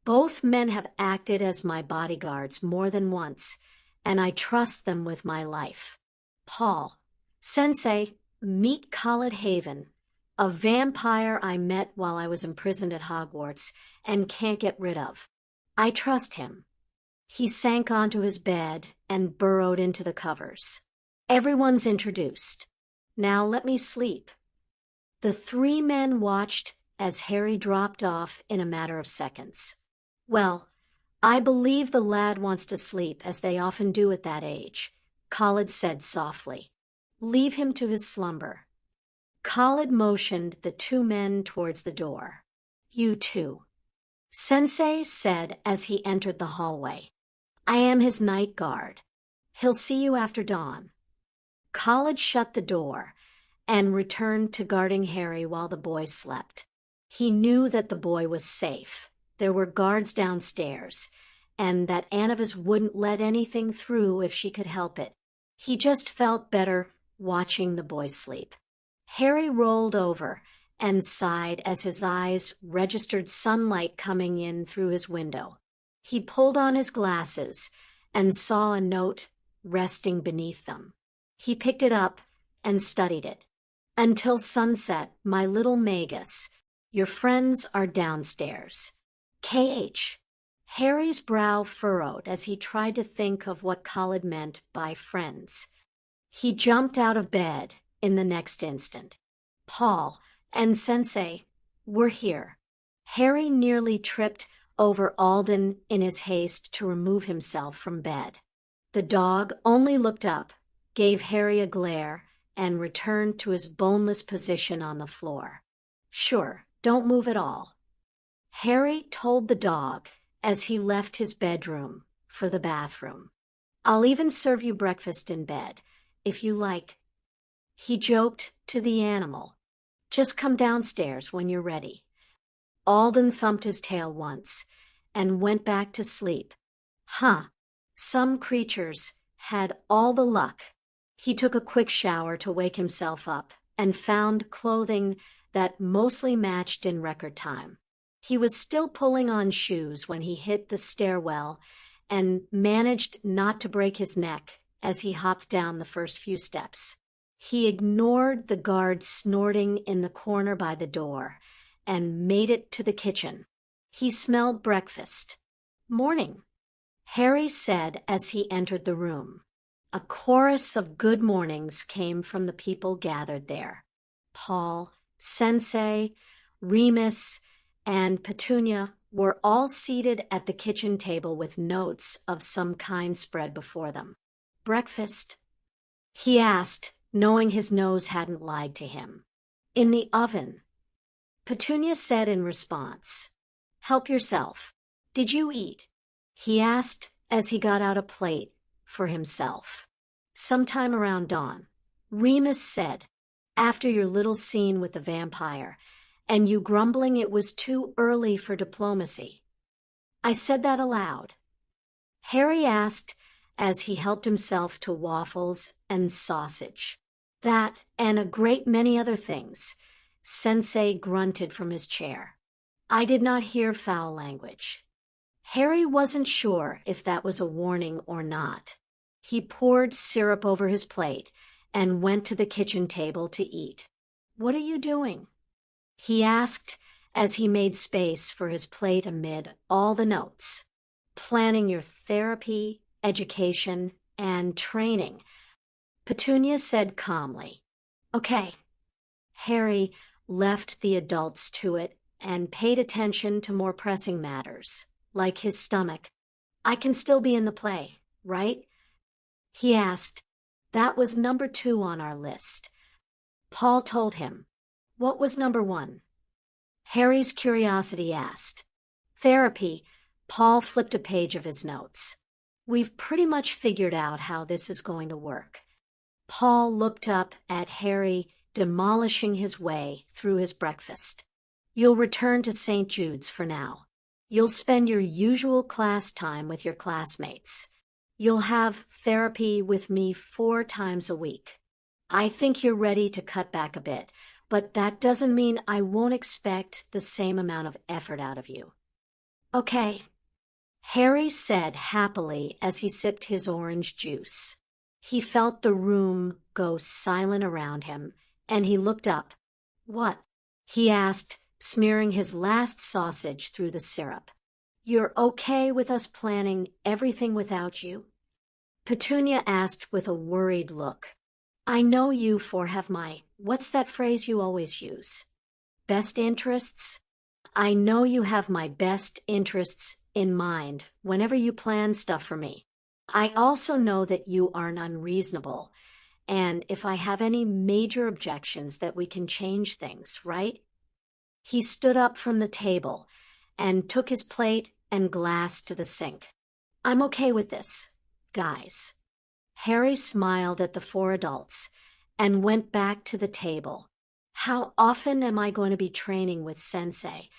Both men have acted as my bodyguards more than once, and I trust them with my life. Paul, Sensei, meet Khaled Haven, a vampire I met while I was imprisoned at Hogwarts and can't get rid of. I trust him." He sank onto his bed and burrowed into the covers. "Everyone's introduced. Now let me sleep." The three men watched as Harry dropped off in a matter of seconds. "Well, I believe the lad wants to sleep, as they often do at that age," Khaled said softly. "Leave him to his slumber." Khaled motioned the two men towards the door. "You two," Sensei said as he entered the hallway. "I am his night guard. He'll see you after dawn." Khaled shut the door and returned to guarding Harry while the boy slept. He knew that the boy was safe. There were guards downstairs, and that Anavis wouldn't let anything through if she could help it. He just felt better watching the boy sleep. Harry rolled over and sighed as his eyes registered sunlight coming in through his window. He pulled on his glasses and saw a note resting beneath them. He picked it up and studied it. "Until sunset, my little Magus. Your friends are downstairs. K.H." Harry's brow furrowed as he tried to think of what Khaled meant by friends. He jumped out of bed in the next instant. "Paul and Sensei, we're here." Harry nearly tripped over Alden in his haste to remove himself from bed. The dog only looked up, gave Harry a glare, and returned to his boneless position on the floor. "Sure, don't move at all." Harry told the dog as he left his bedroom for the bathroom. "I'll even serve you breakfast in bed, if you like." He joked to the animal. "Just come downstairs when you're ready." Alden thumped his tail once and went back to sleep. Some creatures had all the luck. He took a quick shower to wake himself up and found clothing that mostly matched in record time. He was still pulling on shoes when he hit the stairwell and managed not to break his neck as he hopped down the first few steps. He ignored the guard snorting in the corner by the door and made it to the kitchen. He smelled breakfast. "Morning," Harry said as he entered the room. A chorus of good mornings came from the people gathered there. Paul, Sensei, Remus, and Petunia were all seated at the kitchen table with notes of some kind spread before them. "Breakfast?" he asked, knowing his nose hadn't lied to him. "In the oven," Petunia said in response. Help yourself. Did you eat? He asked as he got out a plate for himself. Sometime around dawn, Remus said, after your little scene with the vampire, and you grumbling it was too early for diplomacy. I said that aloud. Harry asked as he helped himself to waffles and sausage. That and a great many other things. Sensei grunted from his chair. I did not hear foul language. Harry wasn't sure if that was a warning or not. He poured syrup over his plate and went to the kitchen table to eat. What are you doing? He asked as he made space for his plate amid all the notes. Planning your therapy, education, and training. Petunia said calmly. Okay. Harry left the adults to it and paid attention to more pressing matters, like his stomach. I can still be in the play, right? He asked. That was number 2 on our list. Paul told him. What was number 1? Harry's curiosity asked. Therapy. Paul flipped a page of his notes. We've pretty much figured out how this is going to work. Paul looked up at Harry, demolishing his way through his breakfast. You'll return to St. Jude's for now. You'll spend your usual class time with your classmates. You'll have therapy with me 4 times a week. I think you're ready to cut back a bit, but that doesn't mean I won't expect the same amount of effort out of you. Okay, Harry said happily as he sipped his orange juice. He felt the room go silent around him, and he looked up. What? He asked, smearing his last sausage through the syrup. You're okay with us planning everything without you? Petunia asked with a worried look. I know you 4 have my, what's that phrase you always use? Best interests? I know you have my best interests in mind whenever you plan stuff for me. I also know that you aren't unreasonable, and if I have any major objections that we can change things, right? He stood up from the table and took his plate and glass to the sink. I'm okay with this, guys. Harry smiled at the 4 adults and went back to the table. How often am I going to be training with Sensei?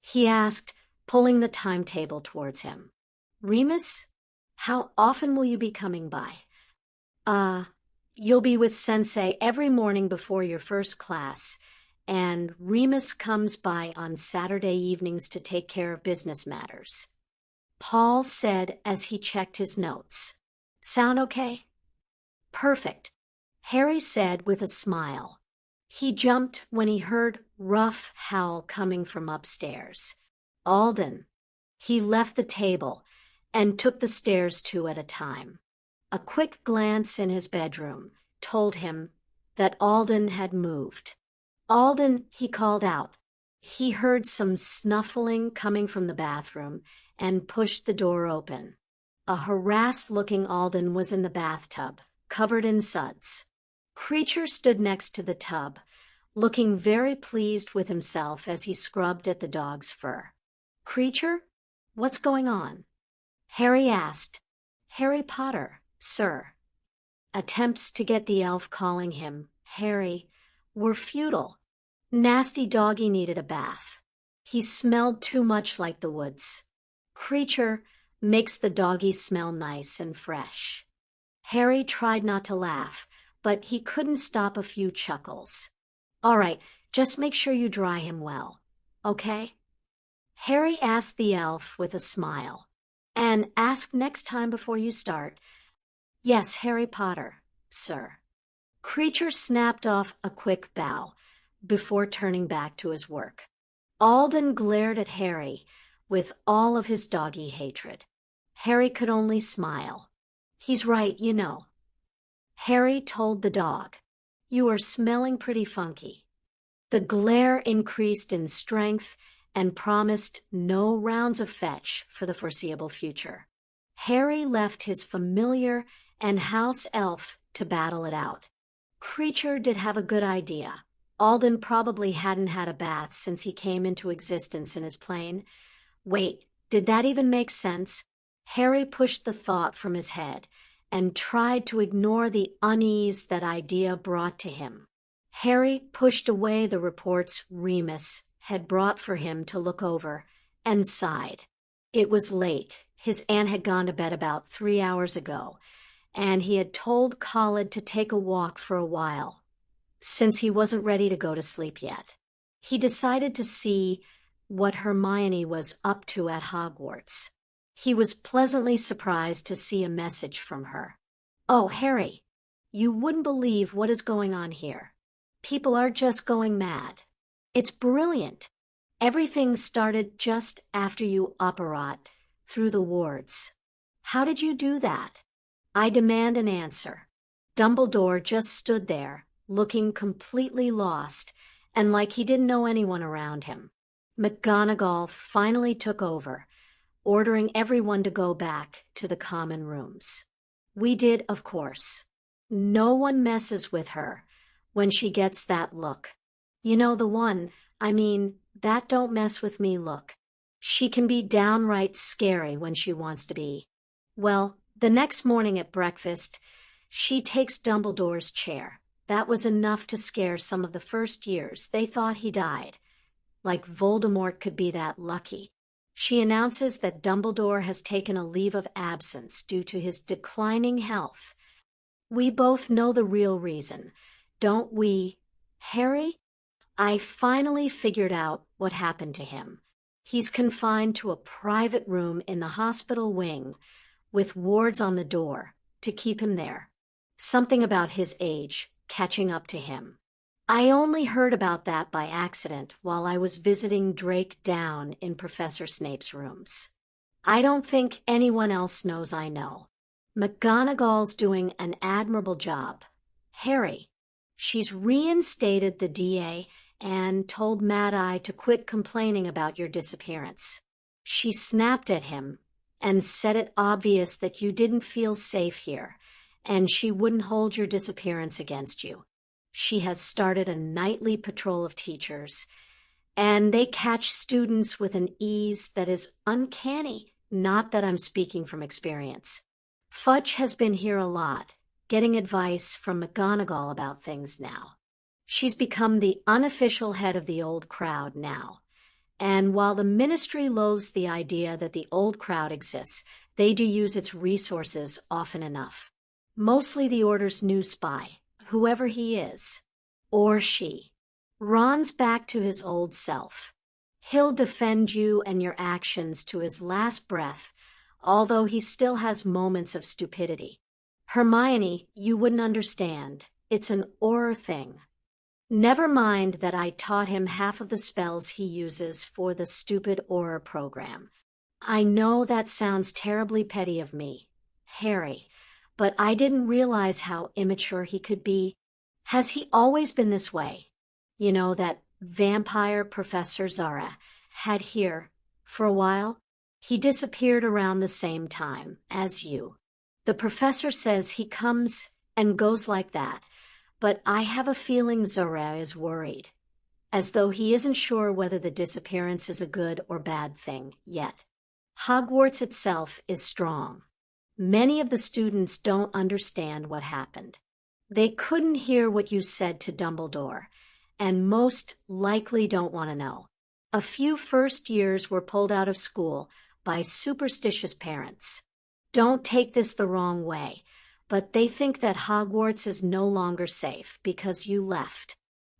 He asked, pulling the timetable towards him. Remus, how often will you be coming by? You'll be with Sensei every morning before your first class, and Remus comes by on Saturday evenings to take care of business matters. Paul said as he checked his notes. Sound okay? Perfect, Harry said with a smile. He jumped when he heard rough howl coming from upstairs. Alden. He left the table and took the stairs 2 at a time. A quick glance in his bedroom told him that Alden had moved. Alden, he called out. He heard some snuffling coming from the bathroom and pushed the door open. A harassed-looking Alden was in the bathtub, covered in suds. Creature stood next to the tub, looking very pleased with himself as he scrubbed at the dog's fur. Creature? What's going on? Harry asked. Harry Potter, sir. Attempts to get the elf calling him Harry were futile. Nasty doggy needed a bath. He smelled too much like the woods. Creature makes the doggy smell nice and fresh. Harry tried not to laugh, but he couldn't stop a few chuckles. All right, just make sure you dry him well, okay? Harry asked the elf with a smile. And ask next time before you start. Yes, Harry Potter, sir. Creature snapped off a quick bow before turning back to his work. Alden glared at Harry with all of his doggy hatred. Harry could only smile. He's right, you know. Harry told the dog, You are smelling pretty funky. The glare increased in strength and promised no rounds of fetch for the foreseeable future. Harry left his familiar and house elf to battle it out. Creature did have a good idea. Alden probably hadn't had a bath since he came into existence in his plane, Wait, did that even make sense? Harry pushed the thought from his head and tried to ignore the unease that idea brought to him. Harry pushed away the reports Remus had brought for him to look over and sighed. It was late. His aunt had gone to bed about 3 hours ago, and he had told Khaled to take a walk for a while, since he wasn't ready to go to sleep yet. He decided to see what Hermione was up to at Hogwarts. He was pleasantly surprised to see a message from her. "Oh, Harry, you wouldn't believe what is going on here. People are just going mad. It's brilliant. Everything started just after you operate through the wards. How did you do that? I demand an answer." Dumbledore just stood there, looking completely lost and like he didn't know anyone around him. McGonagall finally took over, ordering everyone to go back to the common rooms. We did, of course. No one messes with her when she gets that look. You know, the one, that don't mess with me look. She can be downright scary when she wants to be. Well, the next morning at breakfast, she takes Dumbledore's chair. That was enough to scare some of the first years. They thought he died. Like Voldemort could be that lucky. She announces that Dumbledore has taken a leave of absence due to his declining health. We both know the real reason, don't we, Harry? I finally figured out what happened to him. He's confined to a private room in the hospital wing with wards on the door to keep him there. Something about his age catching up to him. I only heard about that by accident while I was visiting Drake down in Professor Snape's rooms. I don't think anyone else knows I know. McGonagall's doing an admirable job. Harry, she's reinstated the DA and told Mad-Eye to quit complaining about your disappearance. She snapped at him and said it obvious that you didn't feel safe here, and she wouldn't hold your disappearance against you. She has started a nightly patrol of teachers, and they catch students with an ease that is uncanny. Not that I'm speaking from experience. Fudge has been here a lot, getting advice from McGonagall about things now. She's become the unofficial head of the old crowd now. And while the ministry loathes the idea that the old crowd exists, they do use its resources often enough. Mostly the Order's new spy, whoever he is, or she. Ron's back to his old self. He'll defend you and your actions to his last breath, although he still has moments of stupidity. Hermione, you wouldn't understand. It's an aura thing. Never mind that I taught him half of the spells he uses for the stupid aura program. I know that sounds terribly petty of me, Harry, but I didn't realize how immature he could be. Has he always been this way? You know, that vampire Professor Zara had here for a while? He disappeared around the same time as you. The professor says he comes and goes like that, but I have a feeling Zara is worried, as though he isn't sure whether the disappearance is a good or bad thing yet. Hogwarts itself is strong. Many of the students don't understand what happened. They couldn't hear what you said to Dumbledore, and most likely don't want to know. A few first years were pulled out of school by superstitious parents. Don't take this the wrong way, but they think that Hogwarts is no longer safe because you left,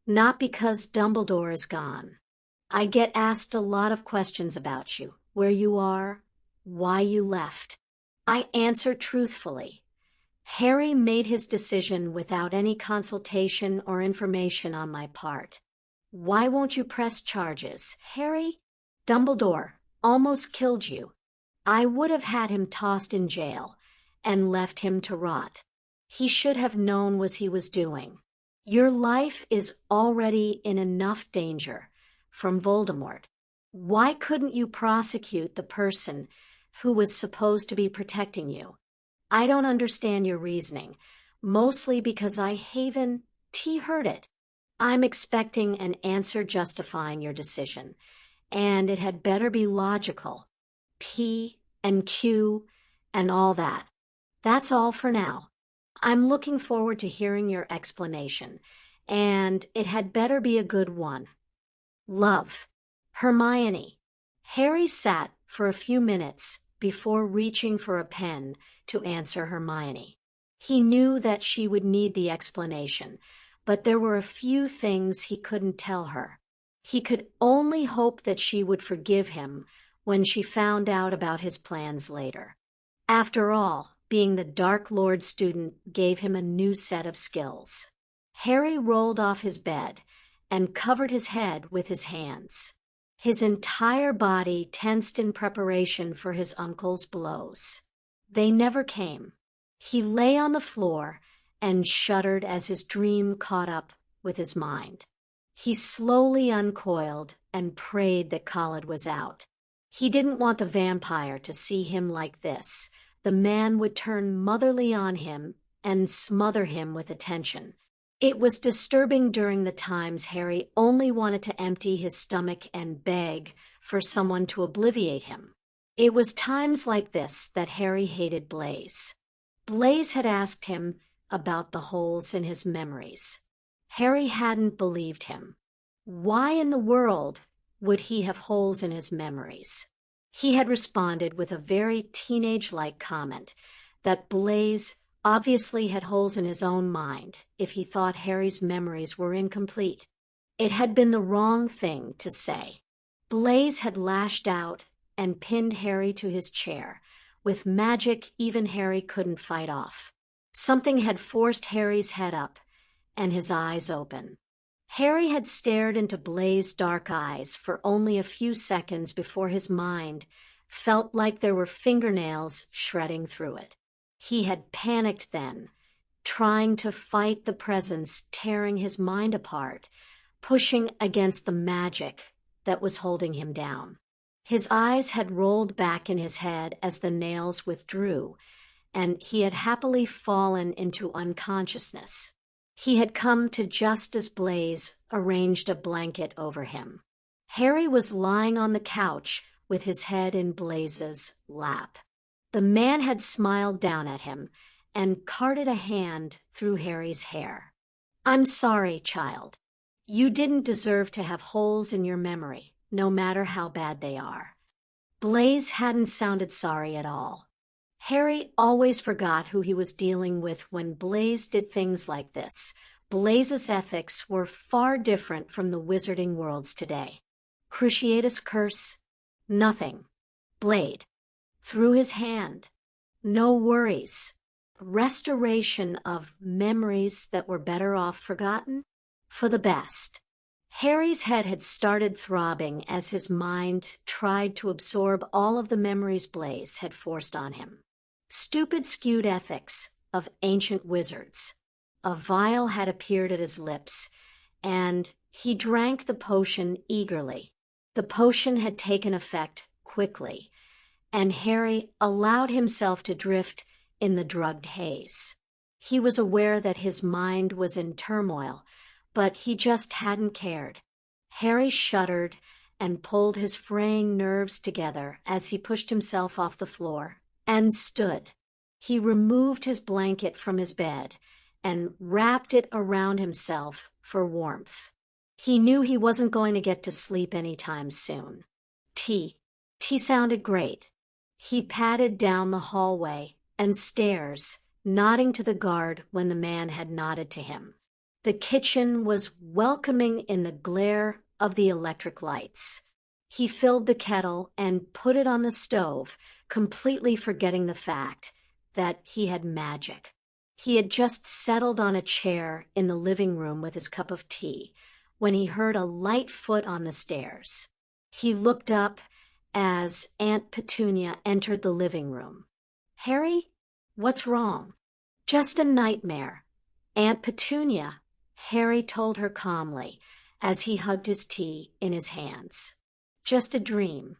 not because Dumbledore is gone. I get asked a lot of questions about you, where you are, why you left. I answer truthfully. Harry made his decision without any consultation or information on my part. Why won't you press charges, Harry? Dumbledore almost killed you. I would have had him tossed in jail and left him to rot. He should have known what he was doing. Your life is already in enough danger from Voldemort. Why couldn't you prosecute the person who was supposed to be protecting you? I don't understand your reasoning, mostly because I haven't heard it. I'm expecting an answer justifying your decision, and it had better be logical. P and Q and all that. That's all for now. I'm looking forward to hearing your explanation, and it had better be a good one. Love, Hermione. Harry sat for a few minutes before reaching for a pen to answer Hermione. He knew that she would need the explanation, but there were a few things he couldn't tell her. He could only hope that she would forgive him when she found out about his plans later. After all, being the Dark Lord student gave him a new set of skills. Harry rolled off his bed and covered his head with his hands. His entire body tensed in preparation for his uncle's blows. They never came. He lay on the floor and shuddered as his dream caught up with his mind. He slowly uncoiled and prayed that Khaled was out. He didn't want the vampire to see him like this. The man would turn motherly on him and smother him with attention. It was disturbing during the times Harry only wanted to empty his stomach and beg for someone to obliviate him. It was times like this that Harry hated Blaise. Blaise had asked him about the holes in his memories. Harry hadn't believed him. Why in the world would he have holes in his memories? He had responded with a very teenage-like comment that Blaise obviously had holes in his own mind if he thought Harry's memories were incomplete. It had been the wrong thing to say. Blaise had lashed out and pinned Harry to his chair, with magic even Harry couldn't fight off. Something had forced Harry's head up and his eyes open. Harry had stared into Blaise's dark eyes for only a few seconds before his mind felt like there were fingernails shredding through it. He had panicked then, trying to fight the presence tearing his mind apart, pushing against the magic that was holding him down. His eyes had rolled back in his head as the nails withdrew, and he had happily fallen into unconsciousness. He had come to just as Blaise arranged a blanket over him. Harry was lying on the couch with his head in Blaise's lap. The man had smiled down at him and carted a hand through Harry's hair. "I'm sorry, child. You didn't deserve to have holes in your memory, no matter how bad they are." Blaise hadn't sounded sorry at all. Harry always forgot who he was dealing with when Blaise did things like this. Blaise's ethics were far different from the wizarding world's today. Cruciatus curse? Nothing. Blade. Through his hand. No worries. Restoration of memories that were better off forgotten? For the best. Harry's head had started throbbing as his mind tried to absorb all of the memories Blaise had forced on him. Stupid, skewed ethics of ancient wizards. A vial had appeared at his lips, and he drank the potion eagerly. The potion had taken effect quickly, and Harry allowed himself to drift in the drugged haze. He was aware that his mind was in turmoil, but he just hadn't cared. Harry shuddered and pulled his fraying nerves together as he pushed himself off the floor and stood. He removed his blanket from his bed and wrapped it around himself for warmth. He knew he wasn't going to get to sleep anytime soon. Tea sounded great. He padded down the hallway and stairs, nodding to the guard when the man had nodded to him. The kitchen was welcoming in the glare of the electric lights. He filled the kettle and put it on the stove, completely forgetting the fact that he had magic. He had just settled on a chair in the living room with his cup of tea when he heard a light foot on the stairs. He looked up as Aunt Petunia entered the living room. "Harry, what's wrong?" "Just a nightmare, Aunt Petunia," Harry told her calmly as he hugged his tea in his hands. "Just a dream."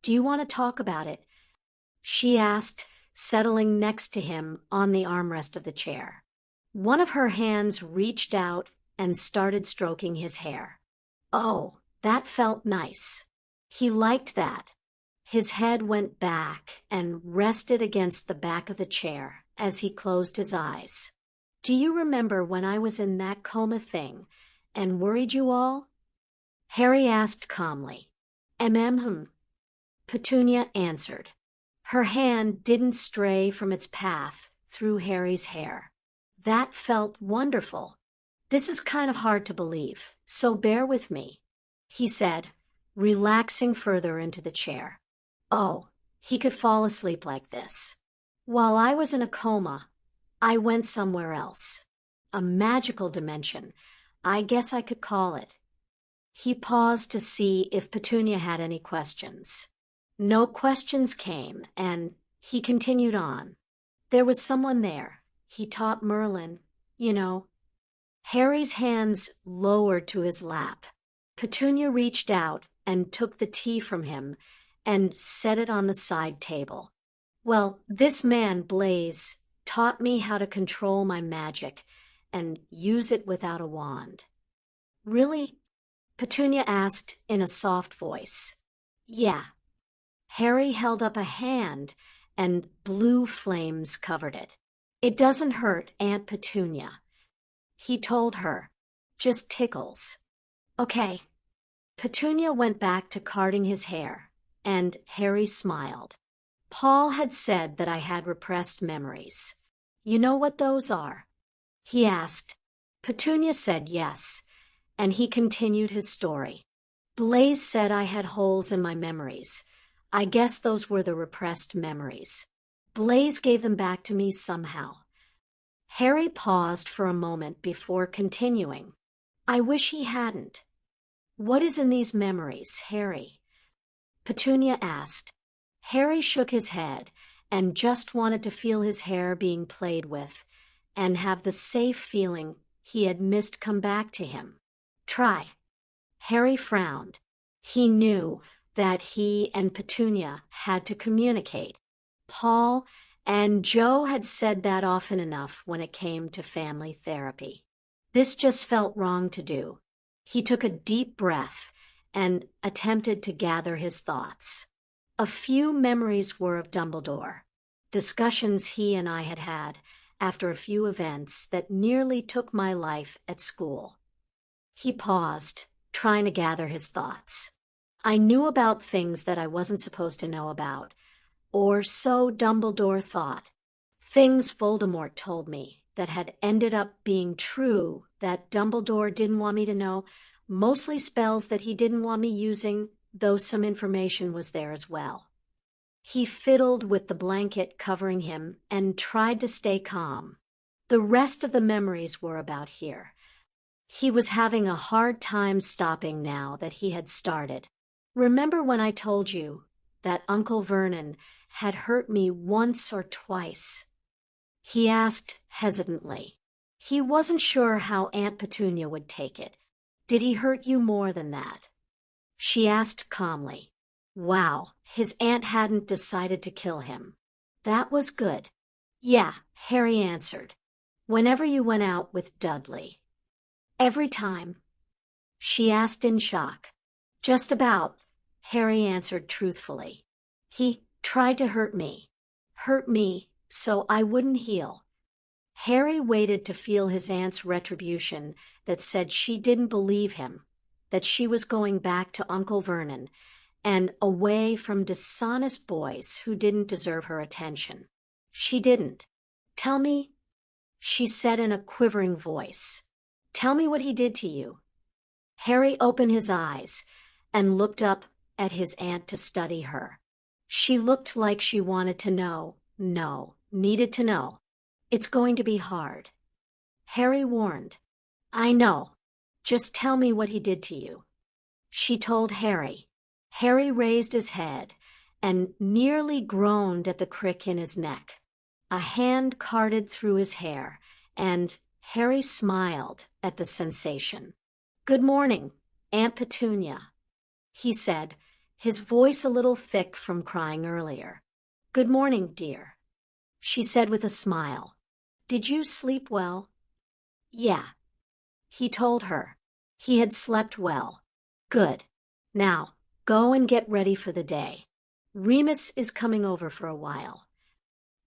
"Do you want to talk about it?" she asked, settling next to him on the armrest of the chair. One of her hands reached out and started stroking his hair. Oh, that felt nice. He liked that. His head went back and rested against the back of the chair as he closed his eyes. Do you remember when I was in that coma thing and worried you all? Harry asked calmly. Petunia answered. Her hand didn't stray from its path through Harry's hair. That felt wonderful. This is kind of hard to believe, so bear with me, he said, relaxing further into the chair. Oh, he could fall asleep like this. While I was in a coma, I went somewhere else. A magical dimension, I guess I could call it. He paused to see if Petunia had any questions. No questions came, and he continued on. There was someone there. He taught Merlin, you know. Harry's hands lowered to his lap. Petunia reached out and took the tea from him and set it on the side table. Well, this man, Blaise, taught me how to control my magic and use it without a wand. Really? Petunia asked in a soft voice. Yeah. Harry held up a hand and blue flames covered it. It doesn't hurt, Aunt Petunia. He told her. Just tickles. Okay. Petunia went back to carding his hair, and Harry smiled. Paul had said that I had repressed memories. You know what those are? He asked. Petunia said yes, and he continued his story. Blaise said I had holes in my memories. I guess those were the repressed memories. Blaise gave them back to me somehow. Harry paused for a moment before continuing. I wish he hadn't. What is in these memories, Harry? Petunia asked. Harry shook his head and just wanted to feel his hair being played with and have the safe feeling he had missed come back to him. Try. Harry frowned. He knew that he and Petunia had to communicate. Paul and Joe had said that often enough when it came to family therapy. This just felt wrong to do. He took a deep breath and attempted to gather his thoughts. A few memories were of Dumbledore, discussions he and I had had after a few events that nearly took my life at school. He paused, trying to gather his thoughts. I knew about things that I wasn't supposed to know about, or so Dumbledore thought. Things Voldemort told me that had ended up being true that Dumbledore didn't want me to know, mostly spells that he didn't want me using, though some information was there as well. He fiddled with the blanket covering him and tried to stay calm. The rest of the memories were about here. He was having a hard time stopping now that he had started. Remember when I told you that Uncle Vernon had hurt me once or twice? He asked hesitantly. He wasn't sure how Aunt Petunia would take it. Did he hurt you more than that? She asked calmly. Wow, his aunt hadn't decided to kill him. That was good. Yeah, Harry answered. Whenever you went out with Dudley. Every time? She asked in shock. Just about, Harry answered truthfully. He tried to hurt me so I wouldn't heal. Harry waited to feel his aunt's retribution that said she didn't believe him, that she was going back to Uncle Vernon and away from dishonest boys who didn't deserve her attention. She didn't. Tell me, she said in a quivering voice. Tell me what he did to you. Harry opened his eyes and looked up at his aunt to study her. She looked like she wanted to know, needed to know. It's going to be hard. Harry warned. I know. Just tell me what he did to you. She told Harry. Harry raised his head and nearly groaned at the crick in his neck. A hand carded through his hair, and Harry smiled at the sensation. Good morning, Aunt Petunia, he said, his voice a little thick from crying earlier. Good morning, dear, she said with a smile. Did you sleep well? Yeah, he told her. He had slept well. Good. Now, Go and get ready for the day. Remus is coming over for a while."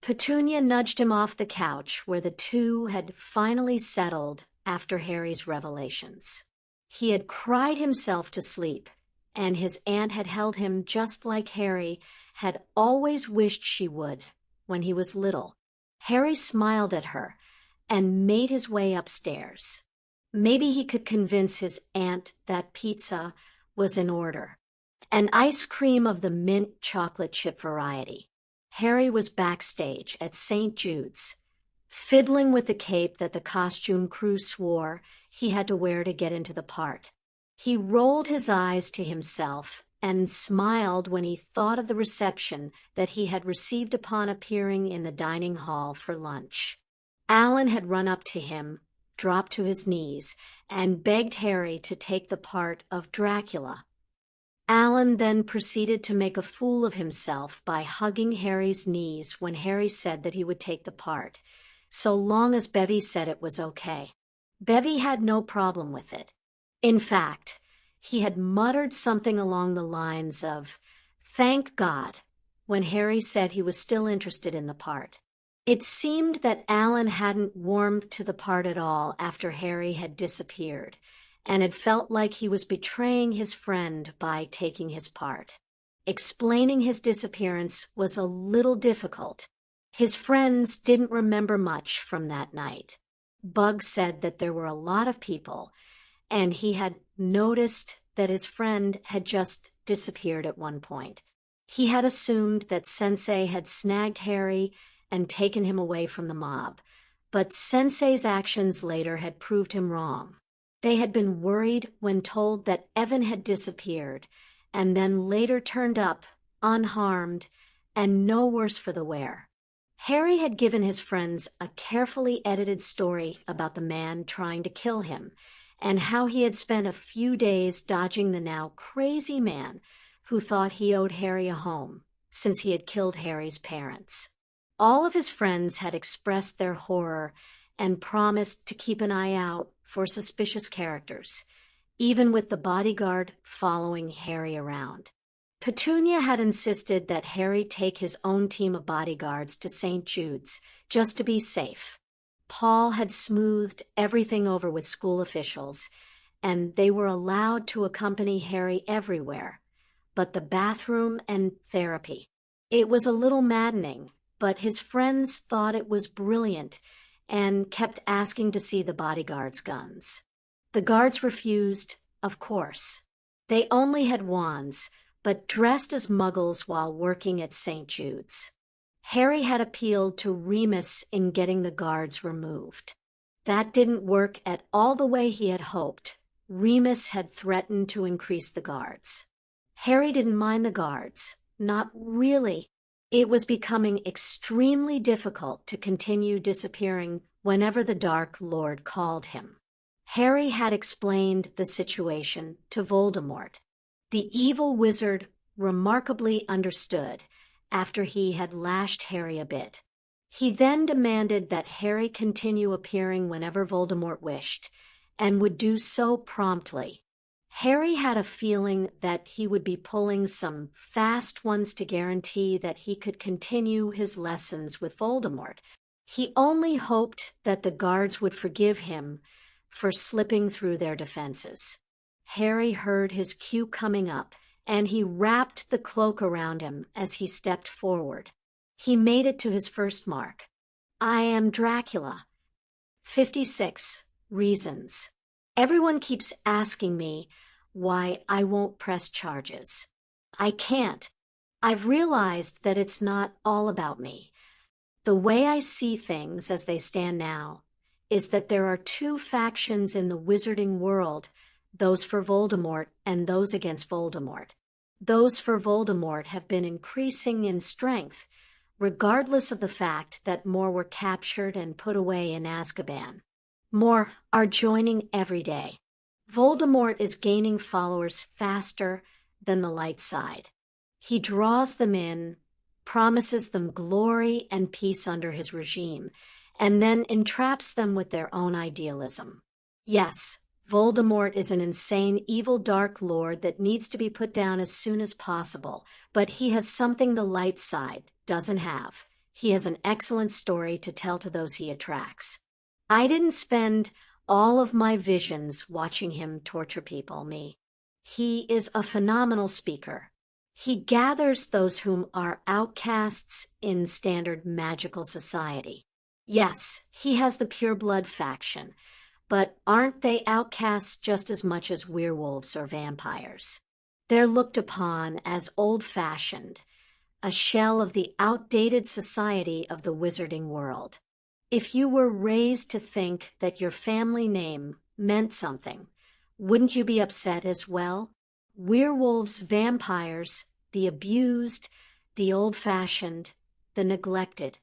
Petunia nudged him off the couch where the two had finally settled after Harry's revelations. He had cried himself to sleep, and his aunt had held him just like Harry had always wished she would when he was little. Harry smiled at her and made his way upstairs. Maybe he could convince his aunt that pizza was in order. An ice cream of the mint chocolate chip variety. Harry was backstage at St. Jude's, fiddling with the cape that the costume crew swore he had to wear to get into the part. He rolled his eyes to himself and smiled when he thought of the reception that he had received upon appearing in the dining hall for lunch. Alan had run up to him, dropped to his knees, and begged Harry to take the part of Dracula. Alan then proceeded to make a fool of himself by hugging Harry's knees when Harry said that he would take the part, so long as Bevy said it was okay. Bevy had no problem with it. In fact, he had muttered something along the lines of, "Thank God," when Harry said he was still interested in the part. It seemed that Alan hadn't warmed to the part at all after Harry had disappeared, and had felt like he was betraying his friend by taking his part. Explaining his disappearance was a little difficult. His friends didn't remember much from that night. Bug said that there were a lot of people, and he had noticed that his friend had just disappeared at one point. He had assumed that Sensei had snagged Harry and taken him away from the mob, but Sensei's actions later had proved him wrong. They had been worried when told that Evan had disappeared, and then later turned up, unharmed, and no worse for the wear. Harry had given his friends a carefully edited story about the man trying to kill him, and how he had spent a few days dodging the now crazy man who thought he owed Harry a home, since he had killed Harry's parents. All of his friends had expressed their horror and promised to keep an eye out for suspicious characters, even with the bodyguard following Harry around. Petunia had insisted that Harry take his own team of bodyguards to St. Jude's just to be safe. Paul had smoothed everything over with school officials, and they were allowed to accompany Harry everywhere, but the bathroom and therapy. It was a little maddening, but his friends thought it was brilliant and kept asking to see the bodyguards' guns. The guards refused, of course. They only had wands, but dressed as muggles while working at St. Jude's. Harry had appealed to Remus in getting the guards removed. That didn't work at all the way he had hoped. Remus had threatened to increase the guards. Harry didn't mind the guards. Not really. It was becoming extremely difficult to continue disappearing whenever the Dark Lord called him. Harry had explained the situation to Voldemort. The evil wizard remarkably understood after he had lashed Harry a bit. He then demanded that Harry continue appearing whenever Voldemort wished, and would do so promptly. Harry had a feeling that he would be pulling some fast ones to guarantee that he could continue his lessons with Voldemort. He only hoped that the guards would forgive him for slipping through their defenses. Harry heard his cue coming up, and he wrapped the cloak around him as he stepped forward. He made it to his first mark. "I am Dracula. 56 reasons. Everyone keeps asking me why I won't press charges. I can't. I've realized that it's not all about me. The way I see things as they stand now is that there are two factions in the wizarding world, those for Voldemort and those against Voldemort. Those for Voldemort have been increasing in strength, regardless of the fact that more were captured and put away in Azkaban. More are joining every day. Voldemort is gaining followers faster than the light side. He draws them in, promises them glory and peace under his regime, and then entraps them with their own idealism. Yes, Voldemort is an insane, evil Dark Lord that needs to be put down as soon as possible, but he has something the light side doesn't have. He has an excellent story to tell to those he attracts. I didn't spend all of my visions watching him torture people, me. He is a phenomenal speaker. He gathers those whom are outcasts in standard magical society. Yes, he has the pureblood faction, but aren't they outcasts just as much as werewolves or vampires? They're looked upon as old-fashioned, a shell of the outdated society of the wizarding world. If you were raised to think that your family name meant something, wouldn't you be upset as well? Werewolves, vampires, the abused, the old-fashioned, the neglected.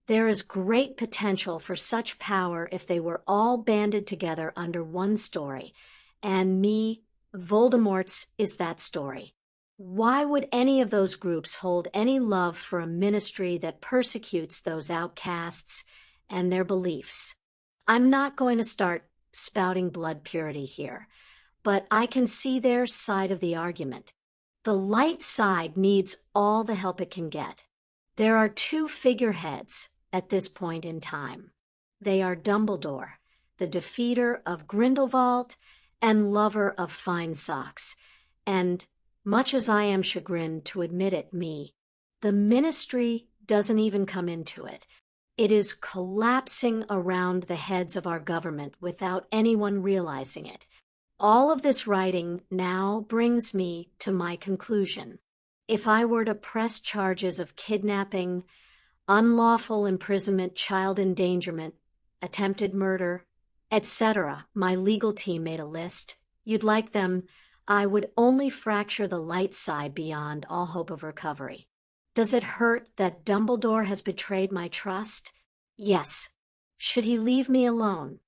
There is great potential for such power if they were all banded together under one story, and me, Voldemort's, is that story. Why would any of those groups hold any love for a ministry that persecutes those outcasts and their beliefs? I'm not going to start spouting blood purity here, but I can see their side of the argument. The light side needs all the help it can get. There are two figureheads at this point in time. They are Dumbledore, the defeater of Grindelwald and lover of fine socks, and, much as I am chagrined to admit it, me, the ministry doesn't even come into it. It is collapsing around the heads of our government without anyone realizing it. All of this writing now brings me to my conclusion. If I were to press charges of kidnapping, unlawful imprisonment, child endangerment, attempted murder, etc., my legal team made a list. You'd like them. I would only fracture the light side beyond all hope of recovery. Does it hurt that Dumbledore has betrayed my trust? Yes. Should he leave me alone?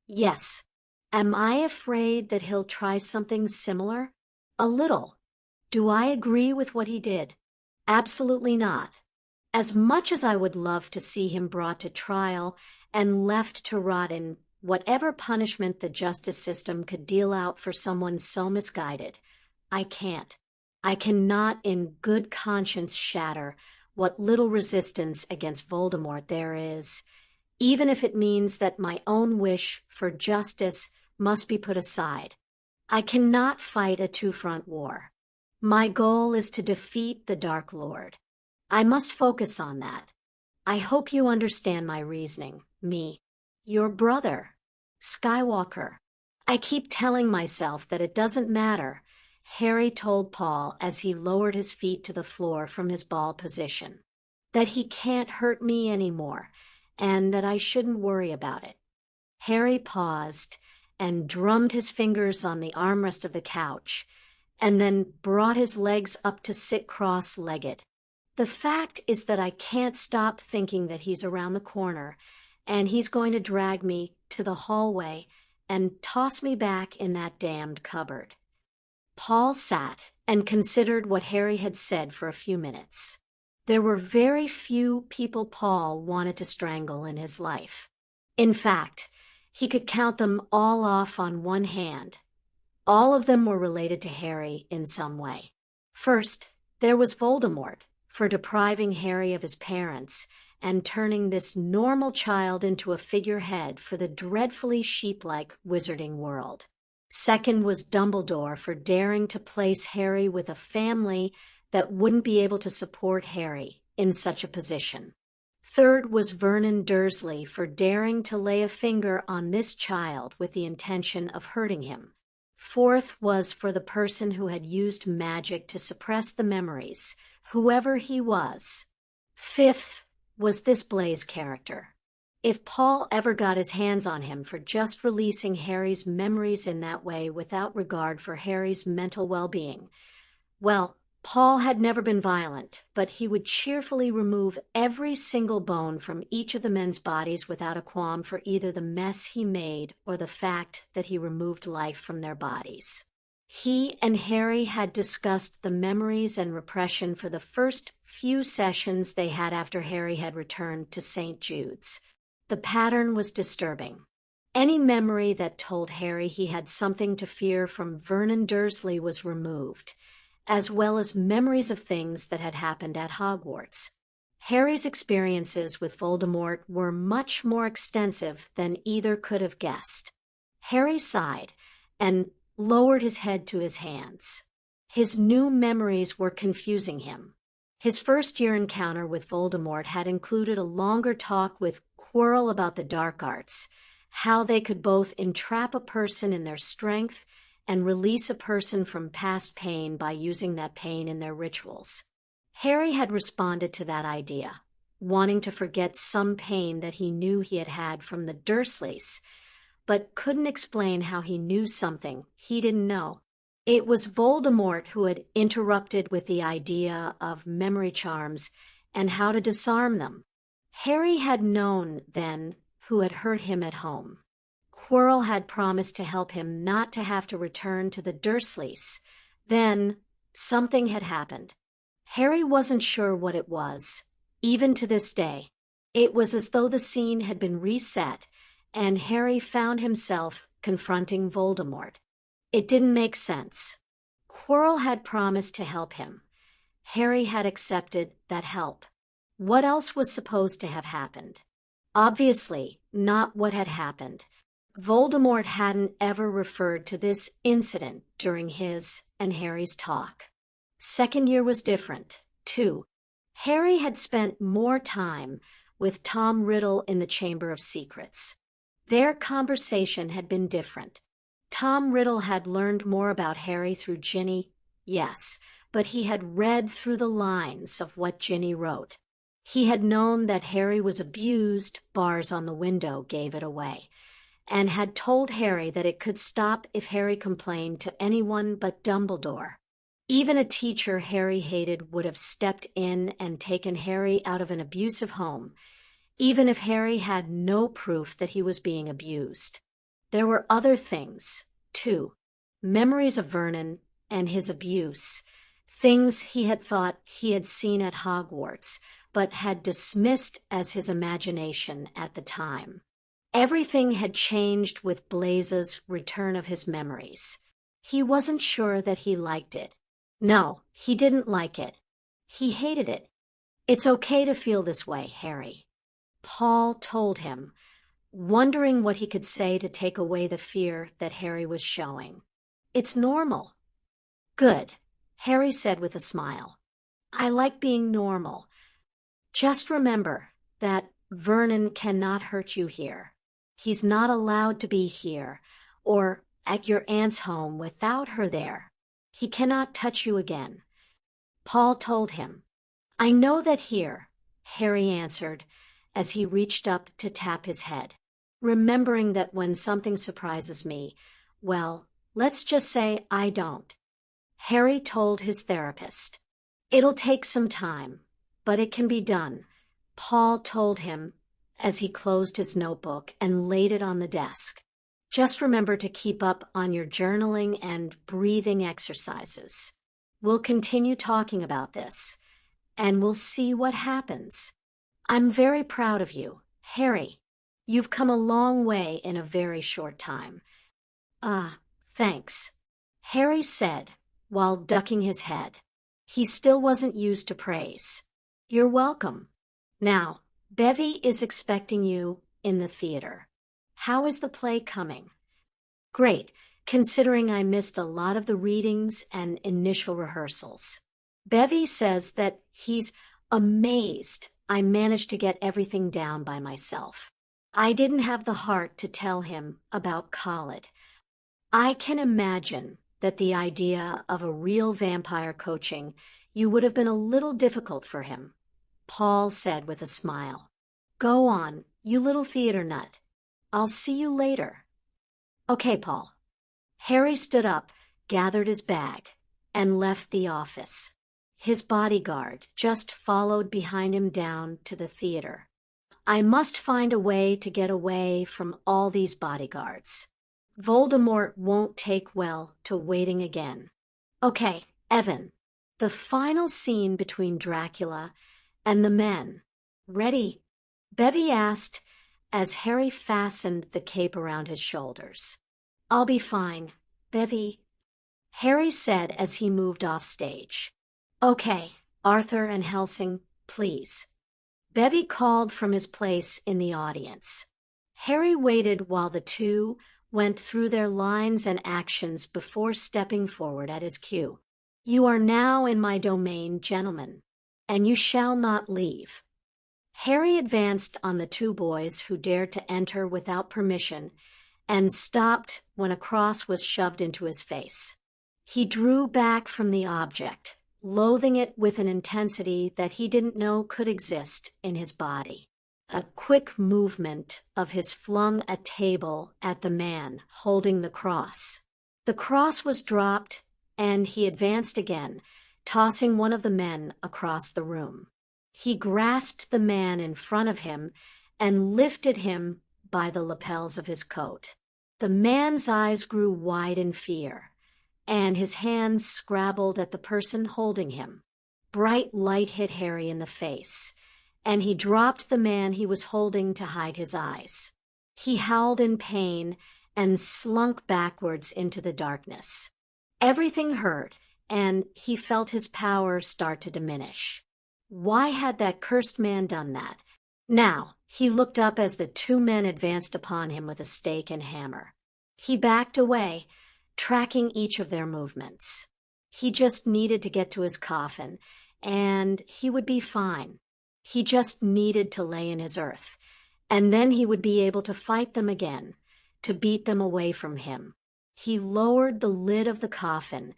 Yes. Am I afraid that he'll try something similar? A little. Do I agree with what he did? Absolutely not. As much as I would love to see him brought to trial and left to rot in whatever punishment the justice system could deal out for someone so misguided, I can't. I cannot in good conscience shatter what little resistance against Voldemort there is, even if it means that my own wish for justice must be put aside. I cannot fight a two-front war. My goal is to defeat the Dark Lord. I must focus on that. I hope you understand my reasoning, me, your brother, Skywalker. I keep telling myself that it doesn't matter, Harry told Paul as he lowered his feet to the floor from his ball position, that he can't hurt me anymore, and that I shouldn't worry about it. Harry paused and drummed his fingers on the armrest of the couch, and then brought his legs up to sit cross-legged. The fact is that I can't stop thinking that he's around the corner, and he's going to drag me to the hallway and toss me back in that damned cupboard. Paul sat and considered what Harry had said for a few minutes. There were very few people Paul wanted to strangle in his life. In fact, he could count them all off on one hand. All of them were related to Harry in some way. First, there was Voldemort, for depriving Harry of his parents and turning this normal child into a figurehead for the dreadfully sheep-like wizarding world. Second was Dumbledore for daring to place Harry with a family that wouldn't be able to support Harry in such a position. Third was Vernon Dursley for daring to lay a finger on this child with the intention of hurting him. Fourth was for the person who had used magic to suppress the memories, whoever he was. Fifth was this Blaise character. If Paul ever got his hands on him for just releasing Harry's memories in that way without regard for Harry's mental well-being, well, Paul had never been violent, but he would cheerfully remove every single bone from each of the men's bodies without a qualm for either the mess he made or the fact that he removed life from their bodies. He and Harry had discussed the memories and repression for the first few sessions they had after Harry had returned to St. Jude's. The pattern was disturbing. Any memory that told Harry he had something to fear from Vernon Dursley was removed, as well as memories of things that had happened at Hogwarts. Harry's experiences with Voldemort were much more extensive than either could have guessed. Harry sighed and lowered his head to his hands. His new memories were confusing him. His first-year encounter with Voldemort had included a longer talk with Quirrell about the dark arts, how they could both entrap a person in their strength and release a person from past pain by using that pain in their rituals. Harry had responded to that idea, wanting to forget some pain that he knew he had had from the Dursleys, but couldn't explain how he knew something he didn't know. It was Voldemort who had interrupted with the idea of memory charms and how to disarm them. Harry had known then who had hurt him at home. Quirrell had promised to help him not to have to return to the Dursleys. Then something had happened. Harry wasn't sure what it was, even to this day. It was as though the scene had been reset, and Harry found himself confronting Voldemort. It didn't make sense. Quirrell had promised to help him. Harry had accepted that help. What else was supposed to have happened? Obviously, not what had happened. Voldemort hadn't ever referred to this incident during his and Harry's talk. Second year was different, too. Harry had spent more time with Tom Riddle in the Chamber of Secrets. Their conversation had been different. Tom Riddle had learned more about Harry through Ginny, yes, but he had read through the lines of what Ginny wrote. He had known that Harry was abused, bars on the window gave it away, and had told Harry that it could stop if Harry complained to anyone but Dumbledore. Even a teacher Harry hated would have stepped in and taken Harry out of an abusive home, even if Harry had no proof that he was being abused. There were other things, too. Memories of Vernon and his abuse, things he had thought he had seen at Hogwarts, but had dismissed as his imagination at the time. Everything had changed with Blaze's return of his memories. He wasn't sure that he liked it. No, he didn't like it. He hated it. It's okay to feel this way, Harry. Paul told him, wondering what he could say to take away the fear that Harry was showing. It's normal. Good, Harry said with a smile. I like being normal. Just remember that Vernon cannot hurt you here. He's not allowed to be here or at your aunt's home without her there. He cannot touch you again. Paul told him. I know that here, Harry answered as he reached up to tap his head, remembering that when something surprises me, well, let's just say I don't. Harry told his therapist. It'll take some time, but it can be done, Paul told him as he closed his notebook and laid it on the desk. Just remember to keep up on your journaling and breathing exercises. We'll continue talking about this, and we'll see what happens. I'm very proud of you, Harry. You've come a long way in a very short time. Thanks, Harry said while ducking his head. He still wasn't used to praise. You're welcome. Now, Bevy is expecting you in the theater. How is the play coming? Great, considering I missed a lot of the readings and initial rehearsals. Bevy says that he's amazed I managed to get everything down by myself. I didn't have the heart to tell him about Khalid. I can imagine that the idea of a real vampire coaching you would have been a little difficult for him, Paul said with a smile. Go on, you little theater nut. I'll see you later. Okay, Paul. Harry stood up, gathered his bag, and left the office. His bodyguard just followed behind him down to the theater. I must find a way to get away from all these bodyguards. Voldemort won't take well to waiting again. Okay, Evan. The final scene between Dracula and the men. Ready? Bevy asked as Harry fastened the cape around his shoulders. "I'll be fine, Bevy," Harry said as he moved off stage. "Okay, Arthur and Helsing, please." Bevy called from his place in the audience. Harry waited while the two went through their lines and actions before stepping forward at his cue. "You are now in my domain, gentlemen, and you shall not leave." Harry advanced on the two boys who dared to enter without permission and stopped when a cross was shoved into his face. He drew back from the object, loathing it with an intensity that he didn't know could exist in his body. A quick movement of his flung a table at the man holding the cross. The cross was dropped, and he advanced again, tossing one of the men across the room. He grasped the man in front of him and lifted him by the lapels of his coat. The man's eyes grew wide in fear, and his hands scrabbled at the person holding him. Bright light hit Harry in the face, and he dropped the man he was holding to hide his eyes. He howled in pain and slunk backwards into the darkness. Everything hurt, and he felt his power start to diminish. Why had that cursed man done that? Now, he looked up as the two men advanced upon him with a stake and hammer. He backed away, tracking each of their movements. He just needed to get to his coffin, and he would be fine. He just needed to lay in his earth, and then he would be able to fight them again, to beat them away from him. He lowered the lid of the coffin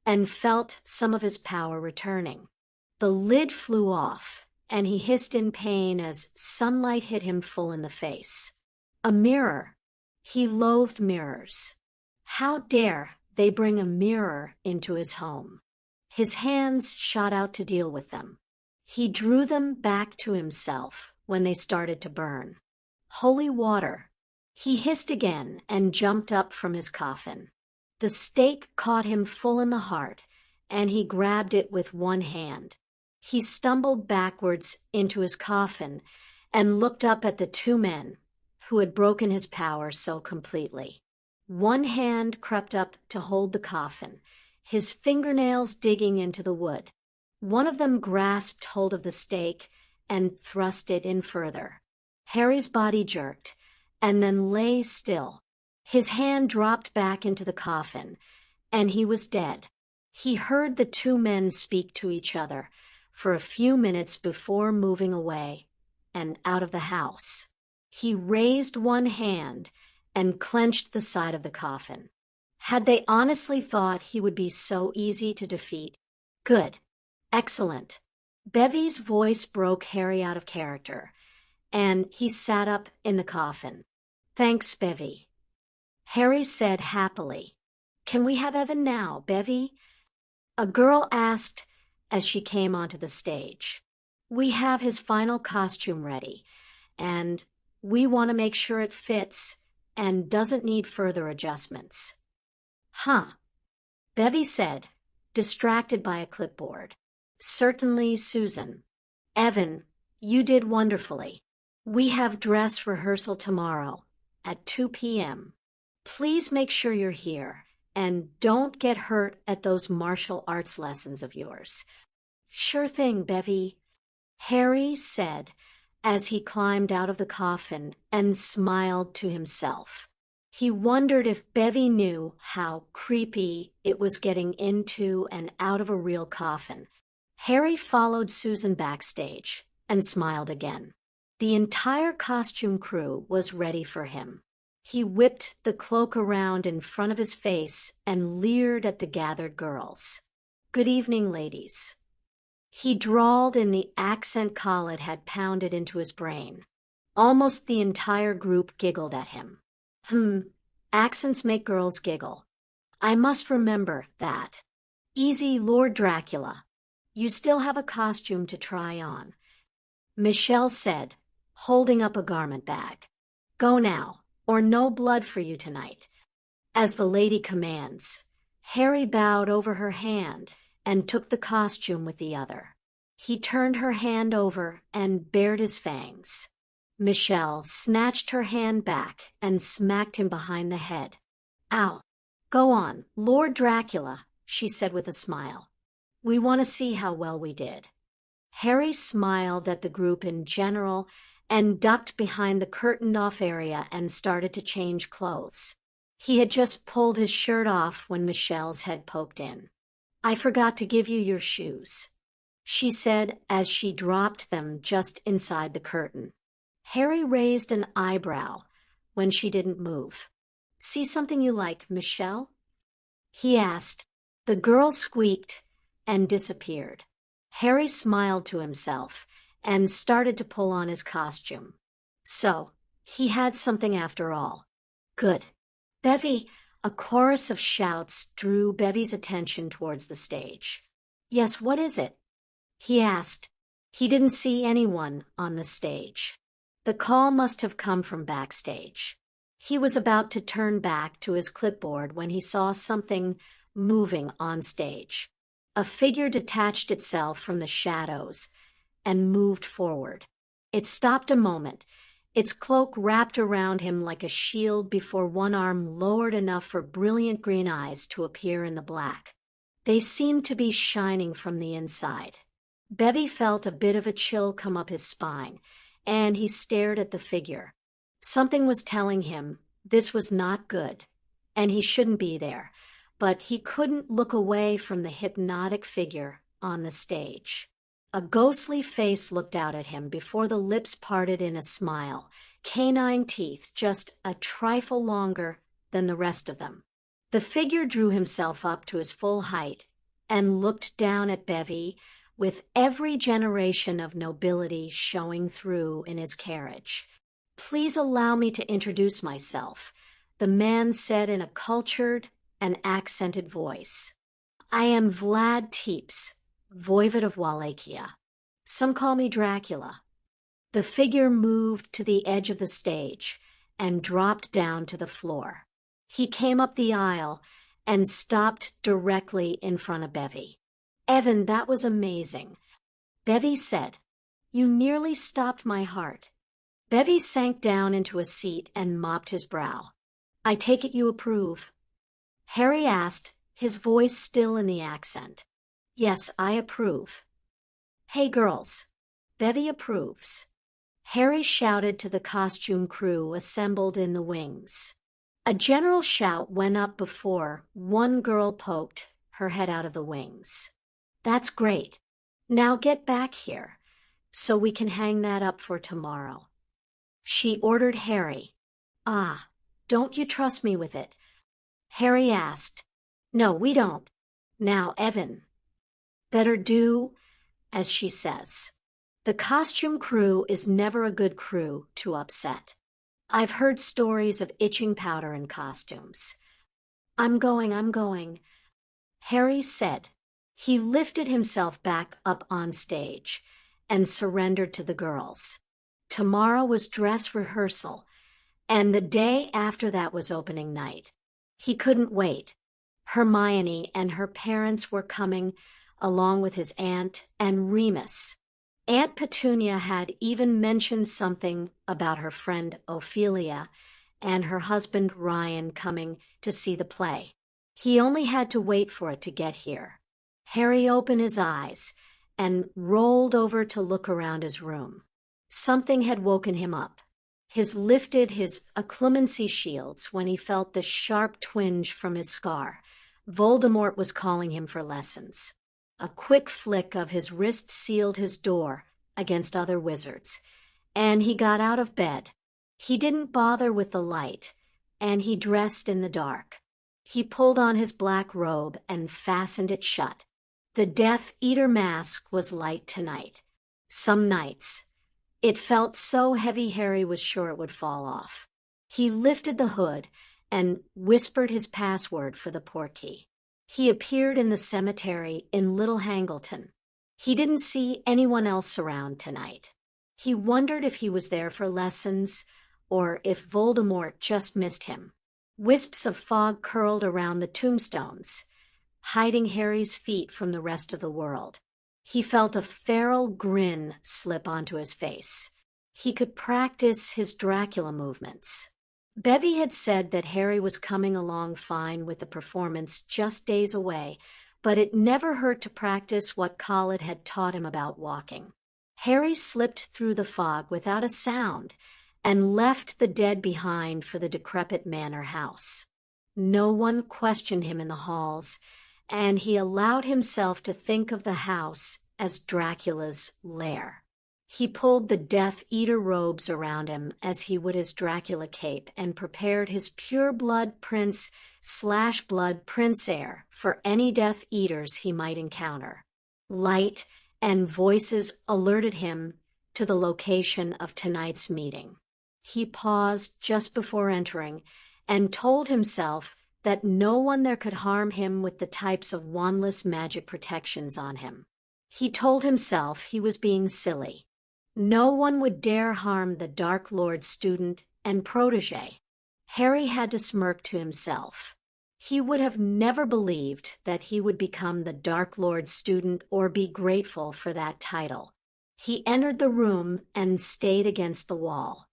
and felt some of his power returning. The lid flew off, and he hissed in pain as sunlight hit him full in the face. A mirror. He loathed mirrors. How dare they bring a mirror into his home? His hands shot out to deal with them. He drew them back to himself when they started to burn. Holy water. He hissed again and jumped up from his coffin. The stake caught him full in the heart, and he grabbed it with one hand. He stumbled backwards into his coffin and looked up at the two men who had broken his power so completely. One hand crept up to hold the coffin, his fingernails digging into the wood. One of them grasped hold of the stake and thrust it in further. Harry's body jerked and then lay still. His hand dropped back into the coffin, and he was dead. He heard the two men speak to each other for a few minutes before moving away and out of the house. He raised one hand and clenched the side of the coffin. Had they honestly thought he would be so easy to defeat? Good. Excellent. Bevy's voice broke Harry out of character, and he sat up in the coffin. Thanks, Bevy, Harry said happily. Can we have Evan now, Bevy? A girl asked as she came onto the stage. We have his final costume ready, and we want to make sure it fits and doesn't need further adjustments. Huh, Bevy said, distracted by a clipboard. Certainly, Susan. Evan, you did wonderfully. We have dress rehearsal tomorrow at 2 p.m. Please make sure you're here, and don't get hurt at those martial arts lessons of yours. Sure thing, Bevy, Harry said as he climbed out of the coffin and smiled to himself. He wondered if Bevy knew how creepy it was getting into and out of a real coffin. Harry followed Susan backstage and smiled again. The entire costume crew was ready for him. He whipped the cloak around in front of his face and leered at the gathered girls. Good evening, ladies. He drawled in the accent Khaled had pounded into his brain. Almost the entire group giggled at him. Accents make girls giggle. I must remember that. Easy, Lord Dracula. You still have a costume to try on, Michelle said, holding up a garment bag. Go now, or no blood for you tonight. As the lady commands, Harry bowed over her hand and took the costume with the other. He turned her hand over and bared his fangs. Michelle snatched her hand back and smacked him behind the head. Ow. Go on, Lord Dracula, she said with a smile. We want to see how well we did. Harry smiled at the group in general and ducked behind the curtained-off area and started to change clothes. He had just pulled his shirt off when Michelle's head poked in. I forgot to give you your shoes, she said as she dropped them just inside the curtain. Harry raised an eyebrow when she didn't move. See something you like, Michelle? He asked. The girl squeaked and disappeared. Harry smiled to himself and started to pull on his costume. So, he had something after all. Good. Bevy, a chorus of shouts drew Bevy's attention towards the stage. Yes, what is it? He asked. He didn't see anyone on the stage. The call must have come from backstage. He was about to turn back to his clipboard when he saw something moving on stage. A figure detached itself from the shadows and moved forward. It stopped a moment, its cloak wrapped around him like a shield before one arm lowered enough for brilliant green eyes to appear in the black. They seemed to be shining from the inside. Bevy felt a bit of a chill come up his spine, and he stared at the figure. Something was telling him this was not good, and he shouldn't be there, but he couldn't look away from the hypnotic figure on the stage. A ghostly face looked out at him before the lips parted in a smile, canine teeth just a trifle longer than the rest of them. The figure drew himself up to his full height and looked down at Bevy with every generation of nobility showing through in his carriage. Please allow me to introduce myself, the man said in a cultured and accented voice. I am Vlad Tepes, Voivod of Wallachia. Some call me Dracula. The figure moved to the edge of the stage and dropped down to the floor. He came up the aisle and stopped directly in front of Bevy. Evan, that was amazing. Bevy said, You nearly stopped my heart. Bevy sank down into a seat and mopped his brow. I take it you approve? Harry asked, his voice still in the accent. Yes, I approve. Hey girls, Bevy approves. Harry shouted to the costume crew assembled in the wings. A general shout went up before one girl poked her head out of the wings. That's great. Now get back here, so we can hang that up for tomorrow. She ordered Harry. Ah, don't you trust me with it? Harry asked. No, we don't. Now, Evan. Better do as she says. The costume crew is never a good crew to upset. I've heard stories of itching powder in costumes. I'm going, Harry said. He lifted himself back up on stage and surrendered to the girls. Tomorrow was dress rehearsal, and the day after that was opening night. He couldn't wait. Hermione and her parents were coming, along with his aunt and Remus. Aunt Petunia had even mentioned something about her friend Ophelia and her husband Ryan coming to see the play. He only had to wait for it to get here. Harry opened his eyes and rolled over to look around his room. Something had woken him up. He lifted his acclimancy shields when he felt the sharp twinge from his scar. Voldemort was calling him for lessons. A quick flick of his wrist sealed his door against other wizards, and he got out of bed. He didn't bother with the light, and he dressed in the dark. He pulled on his black robe and fastened it shut. The Death Eater mask was light tonight. Some nights. It felt so heavy Harry was sure it would fall off. He lifted the hood and whispered his password for the portkey. He appeared in the cemetery in Little Hangleton. He didn't see anyone else around tonight. He wondered if he was there for lessons or if Voldemort just missed him. Wisps of fog curled around the tombstones, hiding Harry's feet from the rest of the world. He felt a feral grin slip onto his face. He could practice his Dracula movements. Bevy had said that Harry was coming along fine with the performance just days away, but it never hurt to practice what Khaled had taught him about walking. Harry slipped through the fog without a sound and left the dead behind for the decrepit manor house. No one questioned him in the halls, and he allowed himself to think of the house as Dracula's lair. He pulled the Death Eater robes around him as he would his Dracula cape and prepared his pure-blood prince/blood prince air for any Death Eaters he might encounter. Light and voices alerted him to the location of tonight's meeting. He paused just before entering and told himself that no one there could harm him with the types of wandless magic protections on him. He told himself he was being silly. No one would dare harm the Dark Lord's student and protege. Harry had to smirk to himself. He would have never believed that he would become the Dark Lord's student or be grateful for that title. He entered the room and stayed against the wall.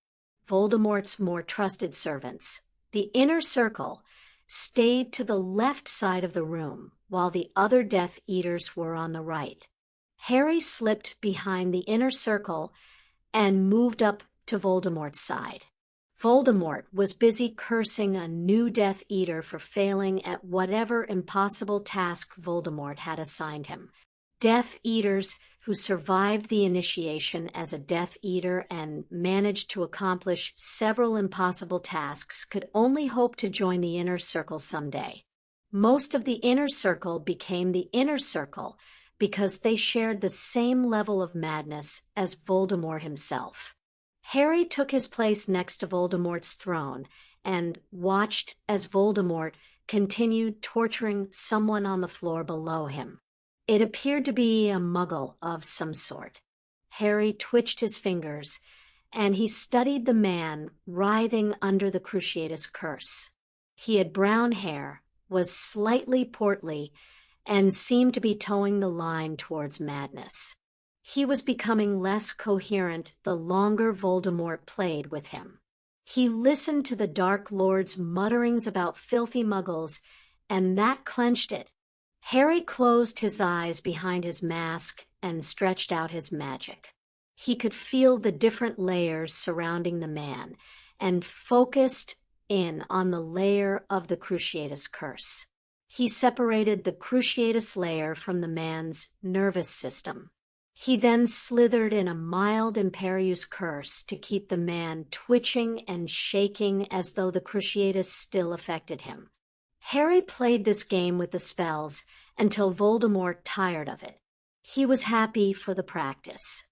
Voldemort's more trusted servants, the Inner Circle, stayed to the left side of the room, while the other Death Eaters were on the right. Harry slipped behind the Inner Circle and moved up to Voldemort's side. Voldemort was busy cursing a new Death Eater for failing at whatever impossible task Voldemort had assigned him. Death Eaters who survived the initiation as a Death Eater and managed to accomplish several impossible tasks could only hope to join the Inner Circle someday. Most of the Inner Circle became the Inner Circle because they shared the same level of madness as Voldemort himself. Harry took his place next to Voldemort's throne and watched as Voldemort continued torturing someone on the floor below him. It appeared to be a muggle of some sort. Harry twitched his fingers, and he studied the man writhing under the Cruciatus curse. He had brown hair, was slightly portly, and seemed to be towing the line towards madness. He was becoming less coherent the longer Voldemort played with him. He listened to the Dark Lord's mutterings about filthy muggles, and that clenched it. Harry closed his eyes behind his mask and stretched out his magic. He could feel the different layers surrounding the man and focused in on the layer of the Cruciatus curse. He separated the Cruciatus layer from the man's nervous system. He then slithered in a mild Imperius curse to keep the man twitching and shaking as though the Cruciatus still affected him. Harry played this game with the spells until Voldemort tired of it. He was happy for the practice.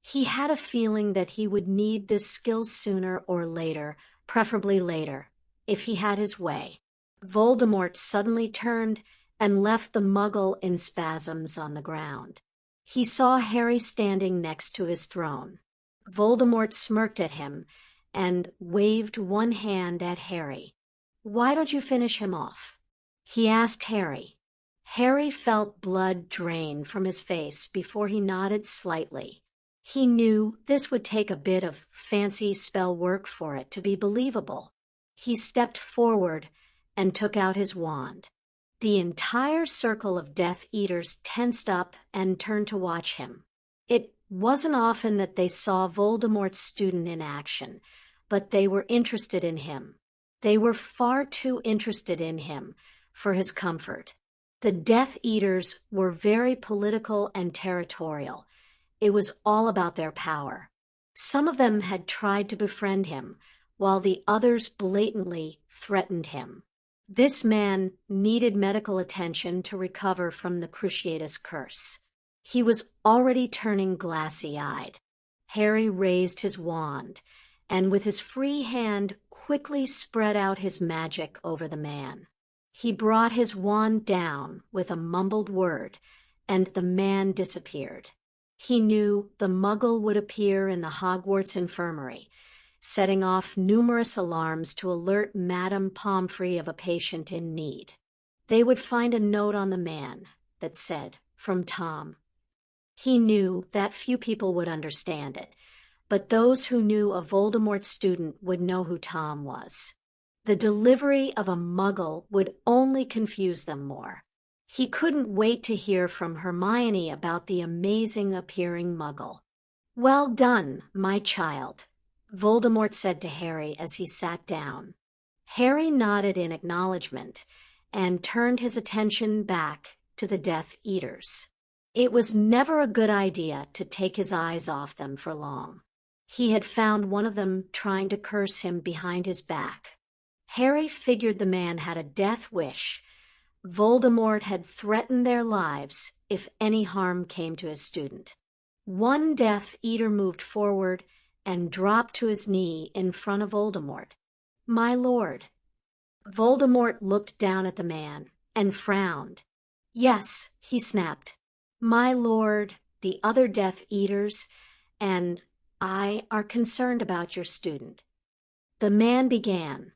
He had a feeling that he would need this skill sooner or later, preferably later, if he had his way. Voldemort suddenly turned and left the muggle in spasms on the ground. He saw Harry standing next to his throne. Voldemort smirked at him and waved one hand at Harry. "Why don't you finish him off?" he asked Harry. Harry felt blood drain from his face before he nodded slightly. He knew this would take a bit of fancy spell work for it to be believable. He stepped forward and took out his wand. The entire circle of Death Eaters tensed up and turned to watch him. It wasn't often that they saw Voldemort's student in action, but they were interested in him. They were far too interested in him for his comfort. The Death Eaters were very political and territorial. It was all about their power. Some of them had tried to befriend him, while the others blatantly threatened him. This man needed medical attention to recover from the Cruciatus curse. He was already turning glassy-eyed. Harry raised his wand, and with his free hand quickly spread out his magic over the man. He brought his wand down with a mumbled word, and the man disappeared. He knew the muggle would appear in the Hogwarts infirmary, setting off numerous alarms to alert Madame Pomfrey of a patient in need. They would find a note on the man that said, "From Tom." He knew that few people would understand it, but those who knew a Voldemort student would know who Tom was. The delivery of a Muggle would only confuse them more. He couldn't wait to hear from Hermione about the amazing appearing Muggle. "Well done, my child," Voldemort said to Harry as he sat down. Harry nodded in acknowledgement and turned his attention back to the Death Eaters. It was never a good idea to take his eyes off them for long. He had found one of them trying to curse him behind his back. Harry figured the man had a death wish. Voldemort had threatened their lives if any harm came to his student. One Death Eater moved forward and dropped to his knee in front of Voldemort. "My lord." Voldemort looked down at the man and frowned. "Yes," he snapped. "My lord, the other Death Eaters, and I are concerned about your student." The man began.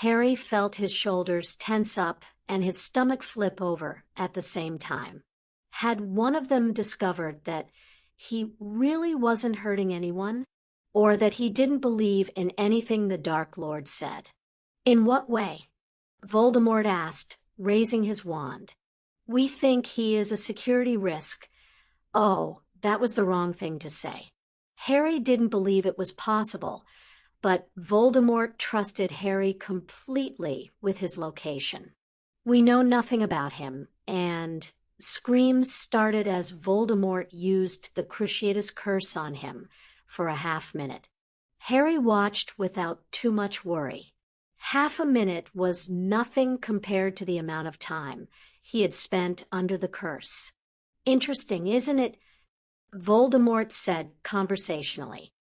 Harry felt his shoulders tense up and his stomach flip over at the same time. Had one of them discovered that he really wasn't hurting anyone, or that he didn't believe in anything the Dark Lord said? "In what way?" Voldemort asked, raising his wand. "We think he is a security risk." Oh, that was the wrong thing to say. Harry didn't believe it was possible, but Voldemort trusted Harry completely with his location. "We know nothing about him," and screams started as Voldemort used the Cruciatus Curse on him for a half-minute. Harry watched without too much worry. Half a minute was nothing compared to the amount of time he had spent under the curse. "Interesting, isn't it?" Voldemort said conversationally.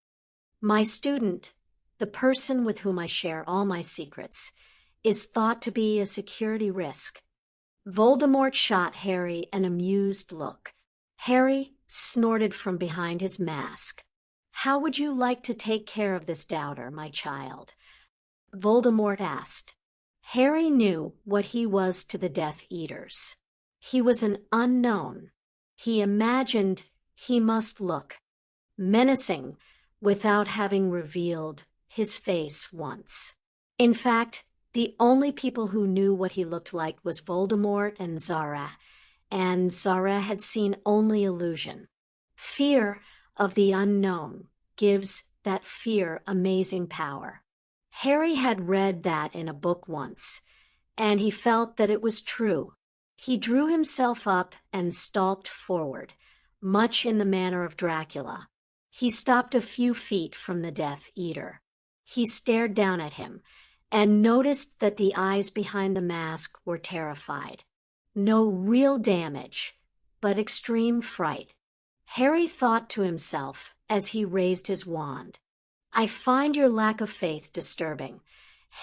"My student, the person with whom I share all my secrets, is thought to be a security risk." Voldemort shot Harry an amused look. Harry snorted from behind his mask. "How would you like to take care of this doubter, my child?" Voldemort asked. Harry knew what he was to the Death Eaters. He was an unknown. He imagined he must look menacing without having revealed his face once. In fact, the only people who knew what he looked like was Voldemort and Zara had seen only illusion. Fear of the unknown gives that fear amazing power. Harry had read that in a book once, and he felt that it was true. He drew himself up and stalked forward, much in the manner of Dracula. He stopped a few feet from the Death Eater. He stared down at him and noticed that the eyes behind the mask were terrified. No real damage, but extreme fright. Harry thought to himself as he raised his wand. "I find your lack of faith disturbing,"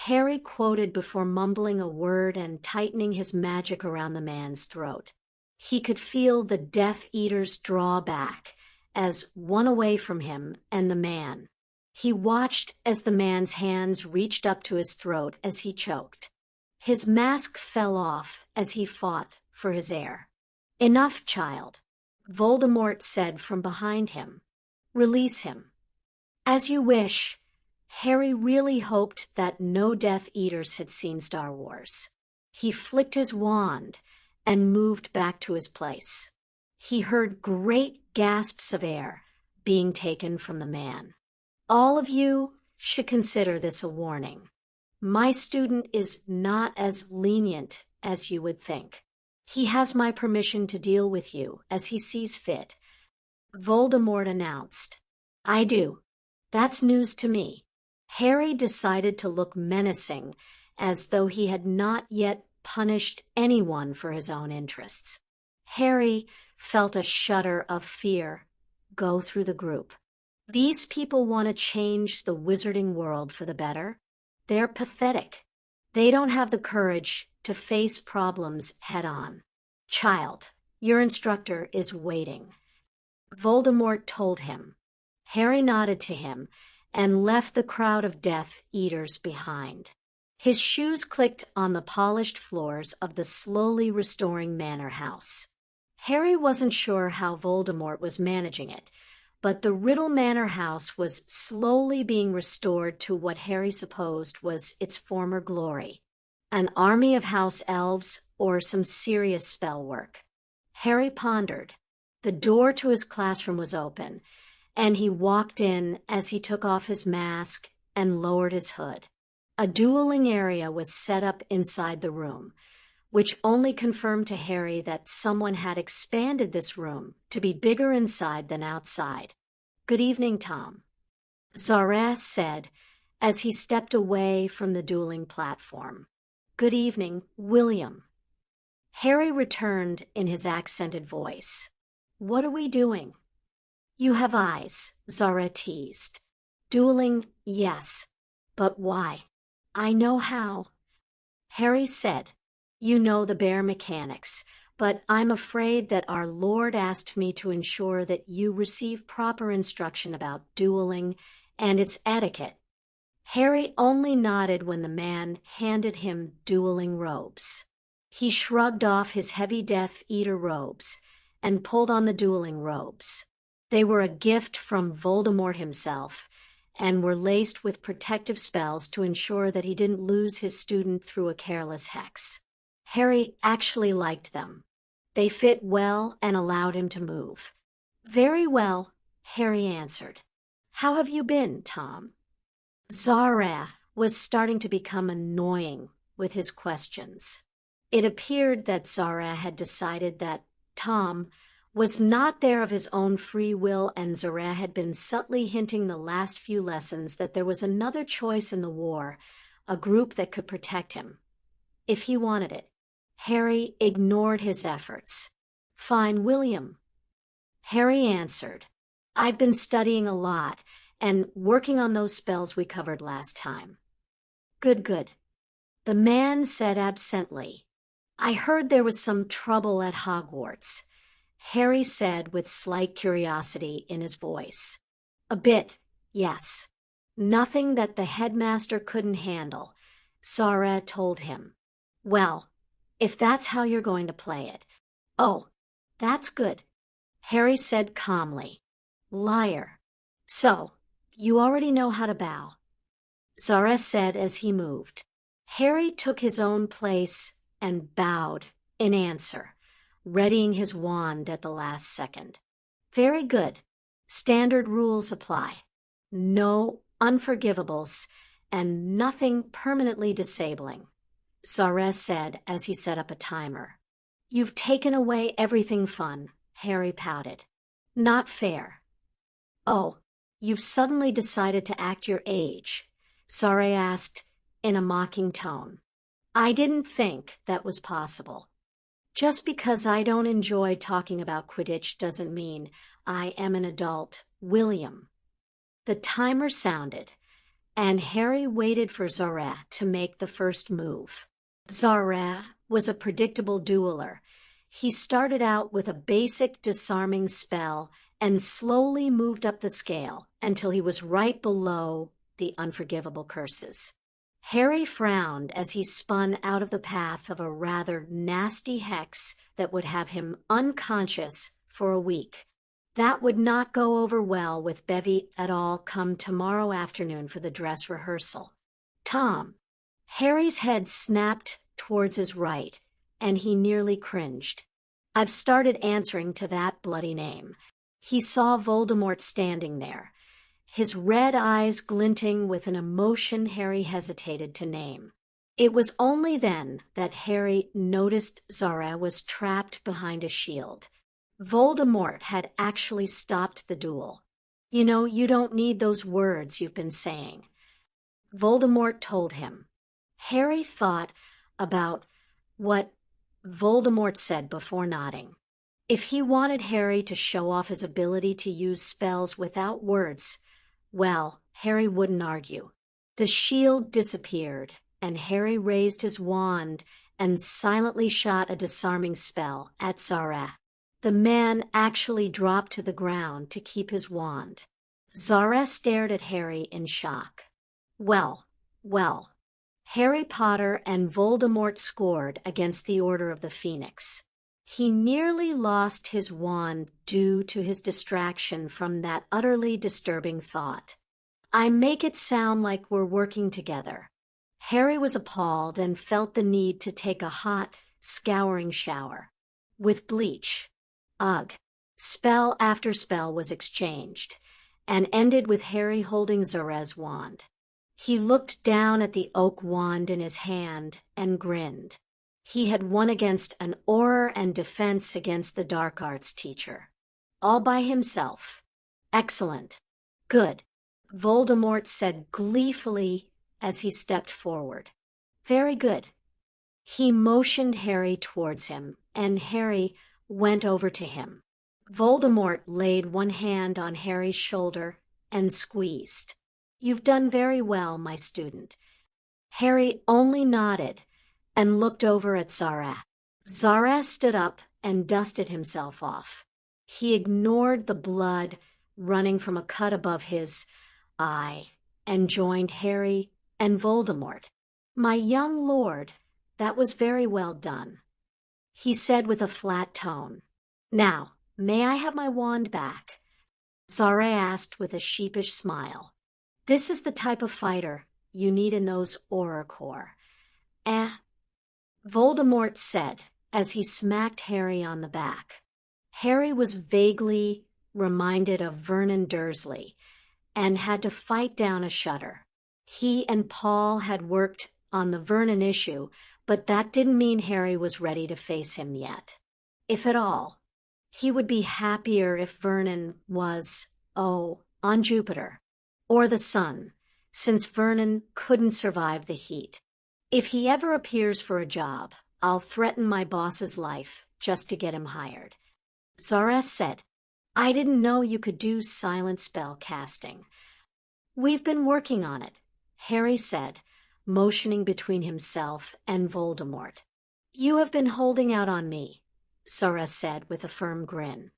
Harry quoted before mumbling a word and tightening his magic around the man's throat. He could feel the Death Eaters draw back as one away from him and the man. He watched as the man's hands reached up to his throat as he choked. His mask fell off as he fought for his air. "Enough, child," Voldemort said from behind him. "Release him." "As you wish." Harry really hoped that no Death Eaters had seen Star Wars. He flicked his wand and moved back to his place. He heard great gasps of air being taken from the man. "All of you should consider this a warning. My student is not as lenient as you would think. He has my permission to deal with you as he sees fit," Voldemort announced. "I do. That's news to me." Harry decided to look menacing, as though he had not yet punished anyone for his own interests. Harry felt a shudder of fear go through the group. These people want to change the wizarding world for the better. They're pathetic. They don't have the courage to face problems head-on. "Child, your instructor is waiting," Voldemort told him. Harry nodded to him and left the crowd of Death Eaters behind. His shoes clicked on the polished floors of the slowly restoring manor house. Harry wasn't sure how Voldemort was managing it, but the Riddle Manor house was slowly being restored to what Harry supposed was its former glory. An army of house elves or some serious spell work. Harry pondered. The door to his classroom was open, and he walked in as he took off his mask and lowered his hood. A dueling area was set up inside the room, which only confirmed to Harry that someone had expanded this room to be bigger inside than outside. "Good evening, Tom," Zara said as he stepped away from the dueling platform. "Good evening, William." Harry returned in his accented voice. "What are we doing?" "You have eyes," Zara teased. "Dueling, yes. But why?" "I know how," Harry said. "You know the bare mechanics, but I'm afraid that our Lord asked me to ensure that you receive proper instruction about dueling and its etiquette." Harry only nodded when the man handed him dueling robes. He shrugged off his heavy Death Eater robes and pulled on the dueling robes. They were a gift from Voldemort himself and were laced with protective spells to ensure that he didn't lose his student through a careless hex. Harry actually liked them. They fit well and allowed him to move. "Very well," Harry answered. "How have you been, Tom?" Zara was starting to become annoying with his questions. It appeared that Zara had decided that Tom was not there of his own free will, and Zara had been subtly hinting the last few lessons that there was another choice in the war, a group that could protect him, if he wanted it. Harry ignored his efforts. "Fine, William," Harry answered. "I've been studying a lot and working on those spells we covered last time." Good. The man said absently. "I heard there was some trouble at Hogwarts," Harry said with slight curiosity in his voice. "A bit, yes. Nothing that the headmaster couldn't handle," Zara told him. "Well, if that's how you're going to play it." "Oh, that's good," Harry said calmly. "Liar. So, you already know how to bow," Zara said as he moved. Harry took his own place and bowed in answer, readying his wand at the last second. "Very good. Standard rules apply. No unforgivables and nothing permanently disabling," Zara said as he set up a timer. "You've taken away everything fun," Harry pouted. "Not fair." "Oh, you've suddenly decided to act your age?" Zara asked in a mocking tone. "I didn't think that was possible. Just because I don't enjoy talking about Quidditch doesn't mean I am an adult, William." The timer sounded, and Harry waited for Zara to make the first move. Zara was a predictable dueler. He started out with a basic disarming spell and slowly moved up the scale until he was right below the unforgivable curses. Harry frowned as he spun out of the path of a rather nasty hex that would have him unconscious for a week. That would not go over well with Bevy et al. Come tomorrow afternoon for the dress rehearsal. "Tom." Harry's head snapped towards his right, and he nearly cringed. "I've started answering to that bloody name." He saw Voldemort standing there, his red eyes glinting with an emotion Harry hesitated to name. It was only then that Harry noticed Zara was trapped behind a shield. Voldemort had actually stopped the duel. "You know, you don't need those words you've been saying," Voldemort told him. Harry thought about what Voldemort said before nodding. If he wanted Harry to show off his ability to use spells without words, well, Harry wouldn't argue. The shield disappeared, and Harry raised his wand and silently shot a disarming spell at Zara. The man actually dropped to the ground to keep his wand. Zara stared at Harry in shock. Well. Harry Potter and Voldemort scored against the Order of the Phoenix. He nearly lost his wand due to his distraction from that utterly disturbing thought. I make it sound like we're working together. Harry was appalled and felt the need to take a hot, scouring shower. With bleach. Ugh. Spell after spell was exchanged, and ended with Harry holding Zarez's wand. He looked down at the oak wand in his hand and grinned. He had won against an Auror and defense against the dark arts teacher. All by himself. Excellent. Good. Voldemort said gleefully as he stepped forward. Very good. He motioned Harry towards him, and Harry went over to him. Voldemort laid one hand on Harry's shoulder and squeezed. You've done very well, my student. Harry only nodded and looked over at Zarez. Zarez stood up and dusted himself off. He ignored the blood running from a cut above his eye and joined Harry and Voldemort. My young lord, that was very well done, he said with a flat tone. Now, may I have my wand back? Zarez asked with a sheepish smile. This is the type of fighter you need in those Auror Corps. Voldemort said as he smacked Harry on the back. Harry was vaguely reminded of Vernon Dursley and had to fight down a shudder. He and Paul had worked on the Vernon issue, but that didn't mean Harry was ready to face him yet. If at all, he would be happier if Vernon was, on Jupiter, or the sun, since Vernon couldn't survive the heat. If he ever appears for a job, I'll threaten my boss's life just to get him hired. Zarez said, I didn't know you could do silent spell casting. We've been working on it, Harry said, motioning between himself and Voldemort. You have been holding out on me, Zarez said with a firm grin.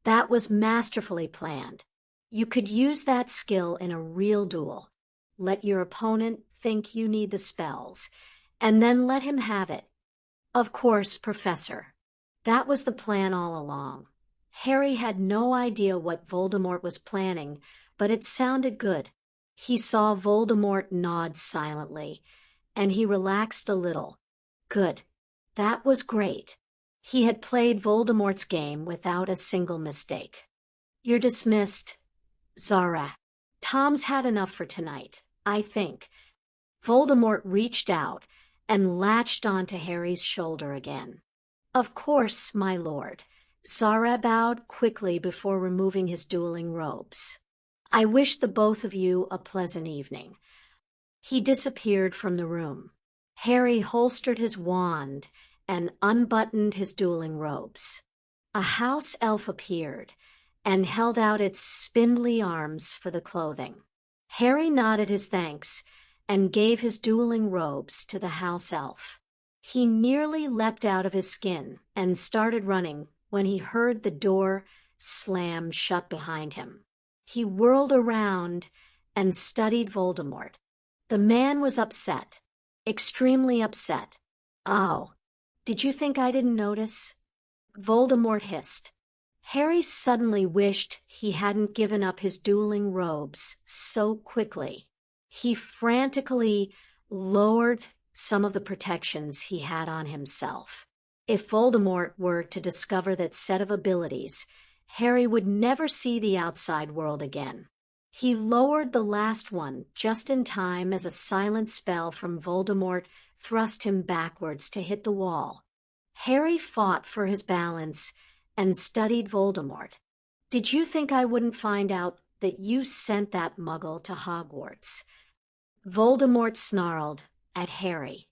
That was masterfully planned. You could use that skill in a real duel. Let your opponent think you need the spells, and then let him have it. Of course, Professor. That was the plan all along. Harry had no idea what Voldemort was planning, but it sounded good. He saw Voldemort nod silently, and he relaxed a little. Good. That was great. He had played Voldemort's game without a single mistake. You're dismissed, Zarez. Tom's had enough for tonight, I think. Voldemort reached out and latched onto Harry's shoulder again. Of course, my lord. Zarez bowed quickly before removing his dueling robes. I wish the both of you a pleasant evening. He disappeared from the room. Harry holstered his wand and unbuttoned his dueling robes. A house elf appeared and held out its spindly arms for the clothing. Harry nodded his thanks and gave his dueling robes to the house elf. He nearly leapt out of his skin and started running when he heard the door slam shut behind him. He whirled around and studied Voldemort. The man was upset, extremely upset. Oh, did you think I didn't notice? Voldemort hissed. Harry suddenly wished he hadn't given up his dueling robes so quickly. He frantically lowered some of the protections he had on himself. If Voldemort were to discover that set of abilities, Harry would never see the outside world again. He lowered the last one just in time as a silent spell from Voldemort thrust him backwards to hit the wall. Harry fought for his balance and studied Voldemort. Did you think I wouldn't find out that you sent that muggle to Hogwarts? Voldemort snarled at Harry.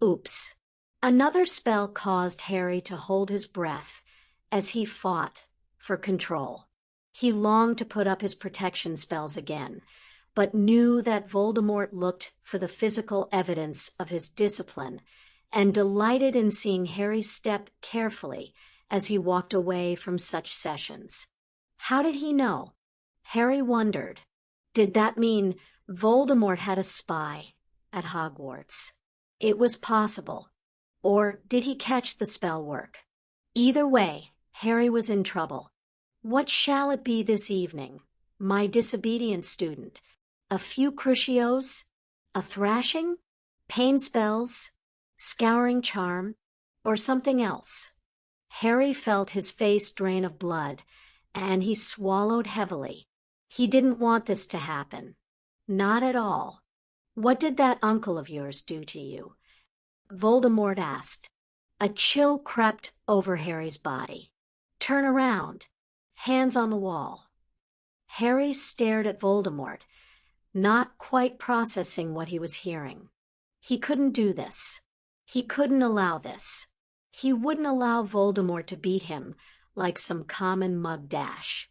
Oops. Another spell caused Harry to hold his breath as he fought for control. He longed to put up his protection spells again, but knew that Voldemort looked for the physical evidence of his discipline and delighted in seeing Harry step carefully as he walked away from such sessions. How did he know? Harry wondered. Did that mean Voldemort had a spy at Hogwarts? It was possible. Or did he catch the spell work? Either way, Harry was in trouble. What shall it be this evening, my disobedient student? A few crucios? A thrashing? Pain spells? Scouring charm? Or something else? Harry felt his face drain of blood, and he swallowed heavily. He didn't want this to happen. Not at all. What did that uncle of yours do to you? Voldemort asked. A chill crept over Harry's body. Turn around. Hands on the wall. Harry stared at Voldemort, not quite processing what he was hearing. He couldn't do this. He couldn't allow this. He wouldn't allow Voldemort to beat him like some common mug dash.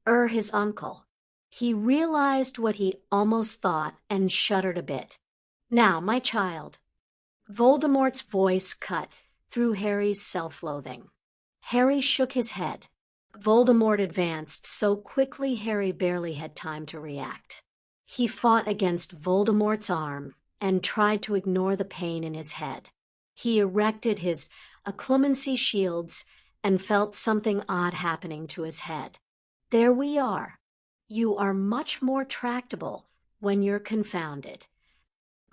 His uncle. He realized what he almost thought and shuddered a bit. Now, my child. Voldemort's voice cut through Harry's self-loathing. Harry shook his head. Voldemort advanced so quickly Harry barely had time to react. He fought against Voldemort's arm and tried to ignore the pain in his head. He erected his acclemency shields and felt something odd happening to his head. There we are. You are much more tractable when you're confounded,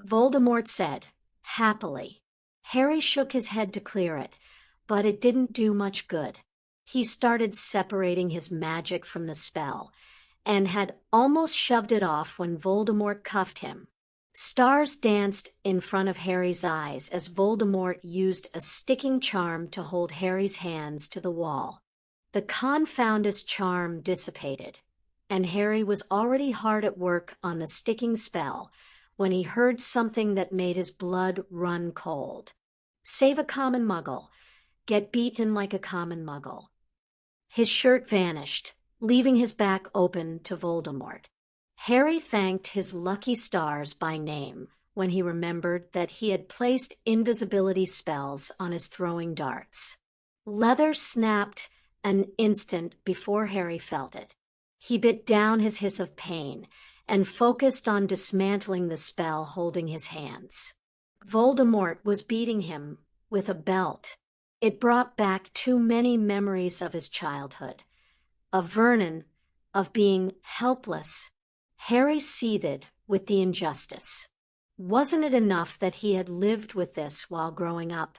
Voldemort said, happily. Harry shook his head to clear it, but it didn't do much good. He started separating his magic from the spell, and had almost shoved it off when Voldemort cuffed him. Stars danced in front of Harry's eyes as Voldemort used a sticking charm to hold Harry's hands to the wall. The confoundest charm dissipated, and Harry was already hard at work on the sticking spell when he heard something that made his blood run cold. Save a common muggle. Get beaten like a common muggle. His shirt vanished, leaving his back open to Voldemort. Harry thanked his lucky stars by name when he remembered that he had placed invisibility spells on his throwing darts. Leather snapped an instant before Harry felt it. He bit down his hiss of pain and focused on dismantling the spell holding his hands. Voldemort was beating him with a belt. It brought back too many memories of his childhood, of Vernon, of being helpless. Harry seethed with the injustice. Wasn't it enough that he had lived with this while growing up?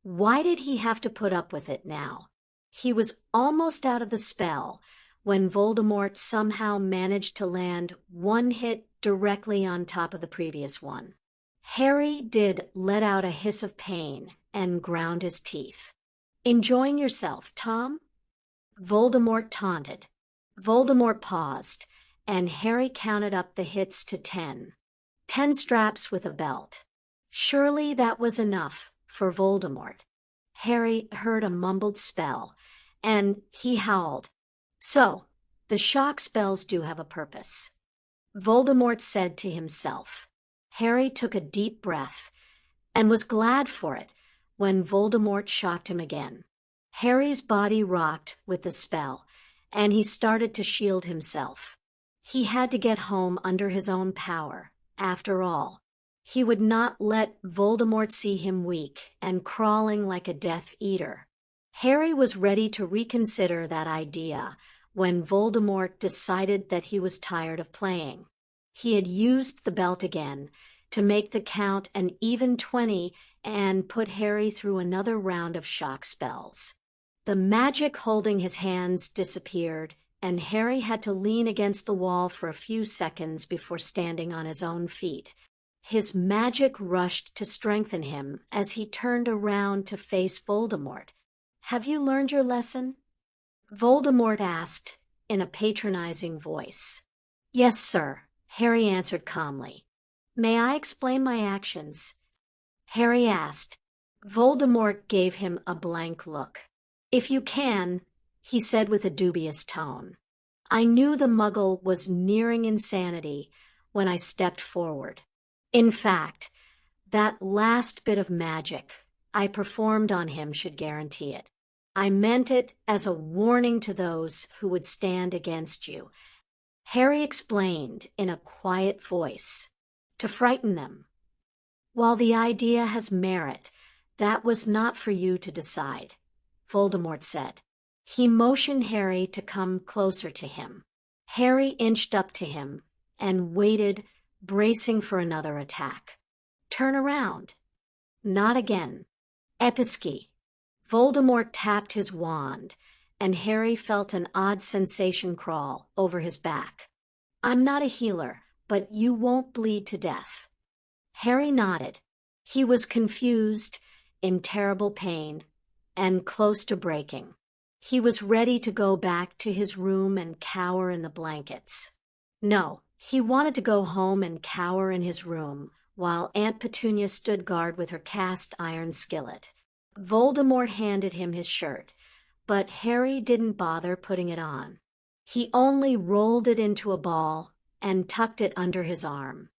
Why did he have to put up with it now? He was almost out of the spell when Voldemort somehow managed to land one hit directly on top of the previous one. Harry did let out a hiss of pain and ground his teeth. Enjoying yourself, Tom? Voldemort taunted. Voldemort paused, and Harry counted up the hits to 10. 10 straps with a belt. Surely that was enough for Voldemort. Harry heard a mumbled spell, and he howled. So, the shock spells do have a purpose, Voldemort said to himself. Harry took a deep breath and was glad for it when Voldemort shocked him again. Harry's body rocked with the spell, and he started to shield himself. He had to get home under his own power, after all. He would not let Voldemort see him weak and crawling like a Death Eater. Harry was ready to reconsider that idea when Voldemort decided that he was tired of playing. He had used the belt again to make the count an even 20 and put Harry through another round of shock spells. The magic holding his hands disappeared, and Harry had to lean against the wall for a few seconds before standing on his own feet. His magic rushed to strengthen him as he turned around to face Voldemort. Have you learned your lesson? Voldemort asked in a patronizing voice. Yes, sir, Harry answered calmly. May I explain my actions? Harry asked. Voldemort gave him a blank look. If you can, he said with a dubious tone. I knew the Muggle was nearing insanity when I stepped forward. In fact, that last bit of magic I performed on him should guarantee it. I meant it as a warning to those who would stand against you. Harry explained in a quiet voice, to frighten them. While the idea has merit, that was not for you to decide. Voldemort said. He motioned Harry to come closer to him. Harry inched up to him and waited, bracing for another attack. Turn around. Not again. Episky. Voldemort tapped his wand, and Harry felt an odd sensation crawl over his back. I'm not a healer, but you won't bleed to death. Harry nodded. He was confused, in terrible pain, and close to breaking. He was ready to go back to his room and cower in the blankets. No, he wanted to go home and cower in his room, while Aunt Petunia stood guard with her cast iron skillet. Voldemort handed him his shirt, but Harry didn't bother putting it on. He only rolled it into a ball and tucked it under his arm.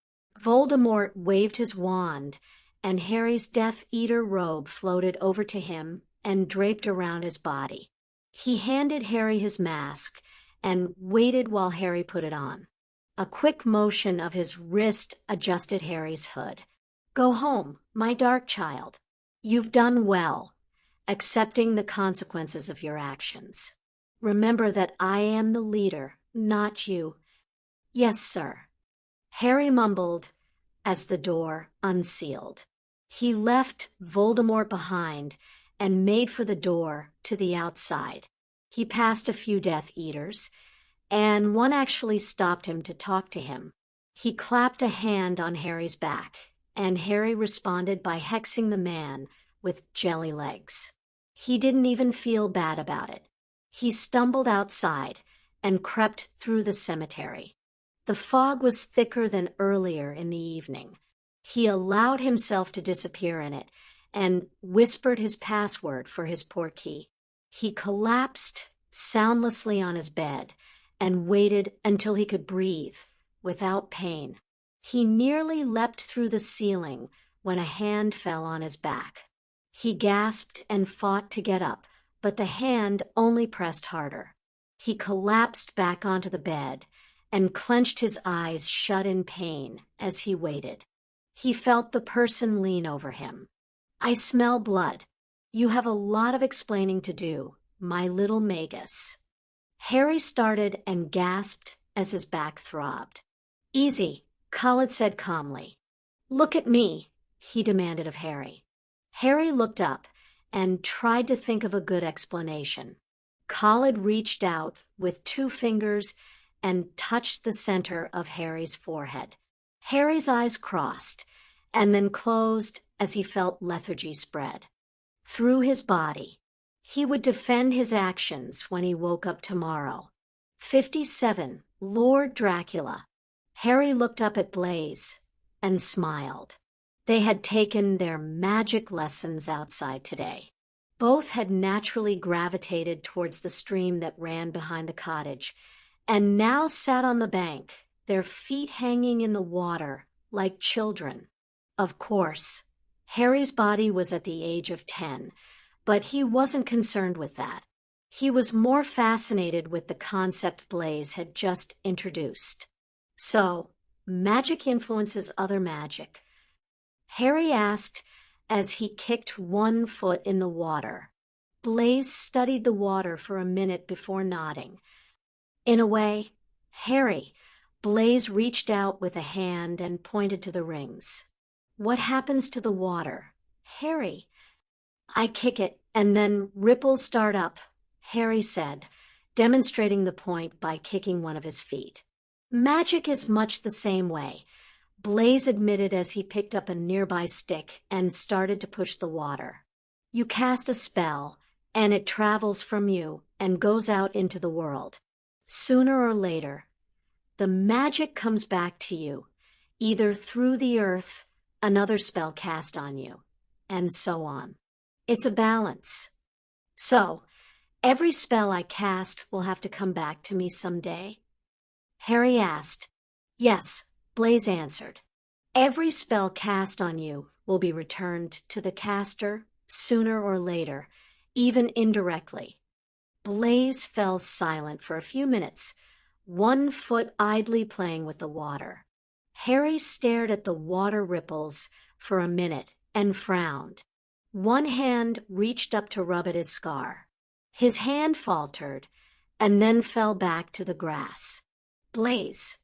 Voldemort waved his wand, and Harry's Death Eater robe floated over to him and draped around his body. He handed Harry his mask and waited while Harry put it on. A quick motion of his wrist adjusted Harry's hood. Go home, my dark child. You've done well, accepting the consequences of your actions. Remember that I am the leader, not you. Yes, sir. Harry mumbled as the door unsealed. He left Voldemort behind and made for the door to the outside. He passed a few Death Eaters, and one actually stopped him to talk to him. He clapped a hand on Harry's back, and Harry responded by hexing the man with jelly legs. He didn't even feel bad about it. He stumbled outside and crept through the cemetery. The fog was thicker than earlier in the evening. He allowed himself to disappear in it and whispered his password for his portkey. He collapsed soundlessly on his bed and waited until he could breathe without pain. He nearly leapt through the ceiling when a hand fell on his back. He gasped and fought to get up, but the hand only pressed harder. He collapsed back onto the bed and clenched his eyes shut in pain as he waited. He felt the person lean over him. I smell blood. You have a lot of explaining to do, my little Magus. Harry started and gasped as his back throbbed. Easy, Khaled said calmly. Look at me, he demanded of Harry. Harry looked up and tried to think of a good explanation. Khaled reached out with 2 fingers and touched the center of Harry's forehead. Harry's eyes crossed and then closed as he felt lethargy spread through his body. He would defend his actions when he woke up tomorrow. 57, Lord Dracula. Harry looked up at Blaise and smiled. They had taken their magic lessons outside today. Both had naturally gravitated towards the stream that ran behind the cottage, and now sat on the bank, their feet hanging in the water like children. Of course, Harry's body was at the age of 10, but he wasn't concerned with that. He was more fascinated with the concept Blaise had just introduced. So, magic influences other magic. Harry asked as he kicked one foot in the water. Blaise studied the water for a minute before nodding. In a way, Harry, Blaise reached out with a hand and pointed to the rings. What happens to the water? Harry. I kick it, and then ripples start up, Harry said, demonstrating the point by kicking one of his feet. Magic is much the same way, Blaise admitted as he picked up a nearby stick and started to push the water. You cast a spell, and it travels from you and goes out into the world. Sooner or later, the magic comes back to you, either through the earth, another spell cast on you, and so on. It's a balance. So, every spell I cast will have to come back to me someday? Harry asked. Yes, Blaise answered. Every spell cast on you will be returned to the caster sooner or later, even indirectly. Blaise fell silent for a few minutes, one foot idly playing with the water. Harry stared at the water ripples for a minute and frowned. One hand reached up to rub at his scar. His hand faltered and then fell back to the grass. Blaise.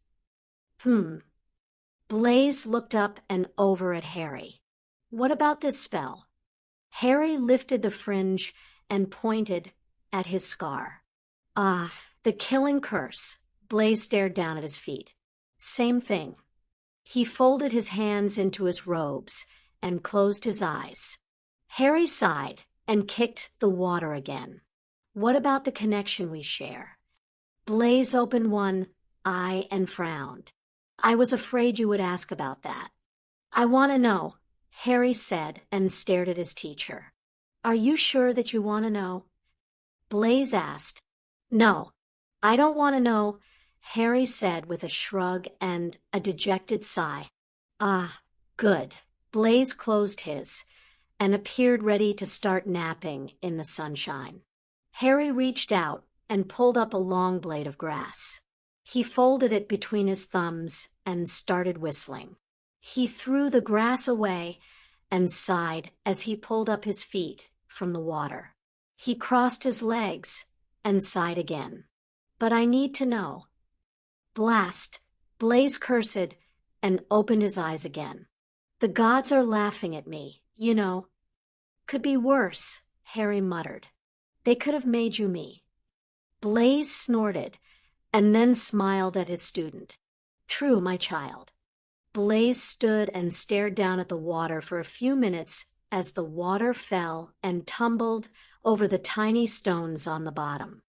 Blaise looked up and over at Harry. What about this spell? Harry lifted the fringe and pointed at his scar. Ah, the killing curse. Blaise stared down at his feet. Same thing. He folded his hands into his robes and closed his eyes. Harry sighed and kicked the water again. What about the connection we share? Blaise opened one eye and frowned. I was afraid you would ask about that. I want to know, Harry said and stared at his teacher. Are you sure that you want to know? Blaise asked. No, I don't want to know, Harry said with a shrug and a dejected sigh. Ah, good. Blaise closed his and appeared ready to start napping in the sunshine. Harry reached out and pulled up a long blade of grass. He folded it between his thumbs and started whistling. He threw the grass away and sighed as he pulled up his feet from the water. He crossed his legs and sighed again. But I need to know. Blast! Blaise cursed and opened his eyes again. The gods are laughing at me, you know. Could be worse, Harry muttered. They could have made you me. Blaise snorted and then smiled at his student. True, my child. Blaise stood and stared down at the water for a few minutes as the water fell and tumbled over the tiny stones on the bottom.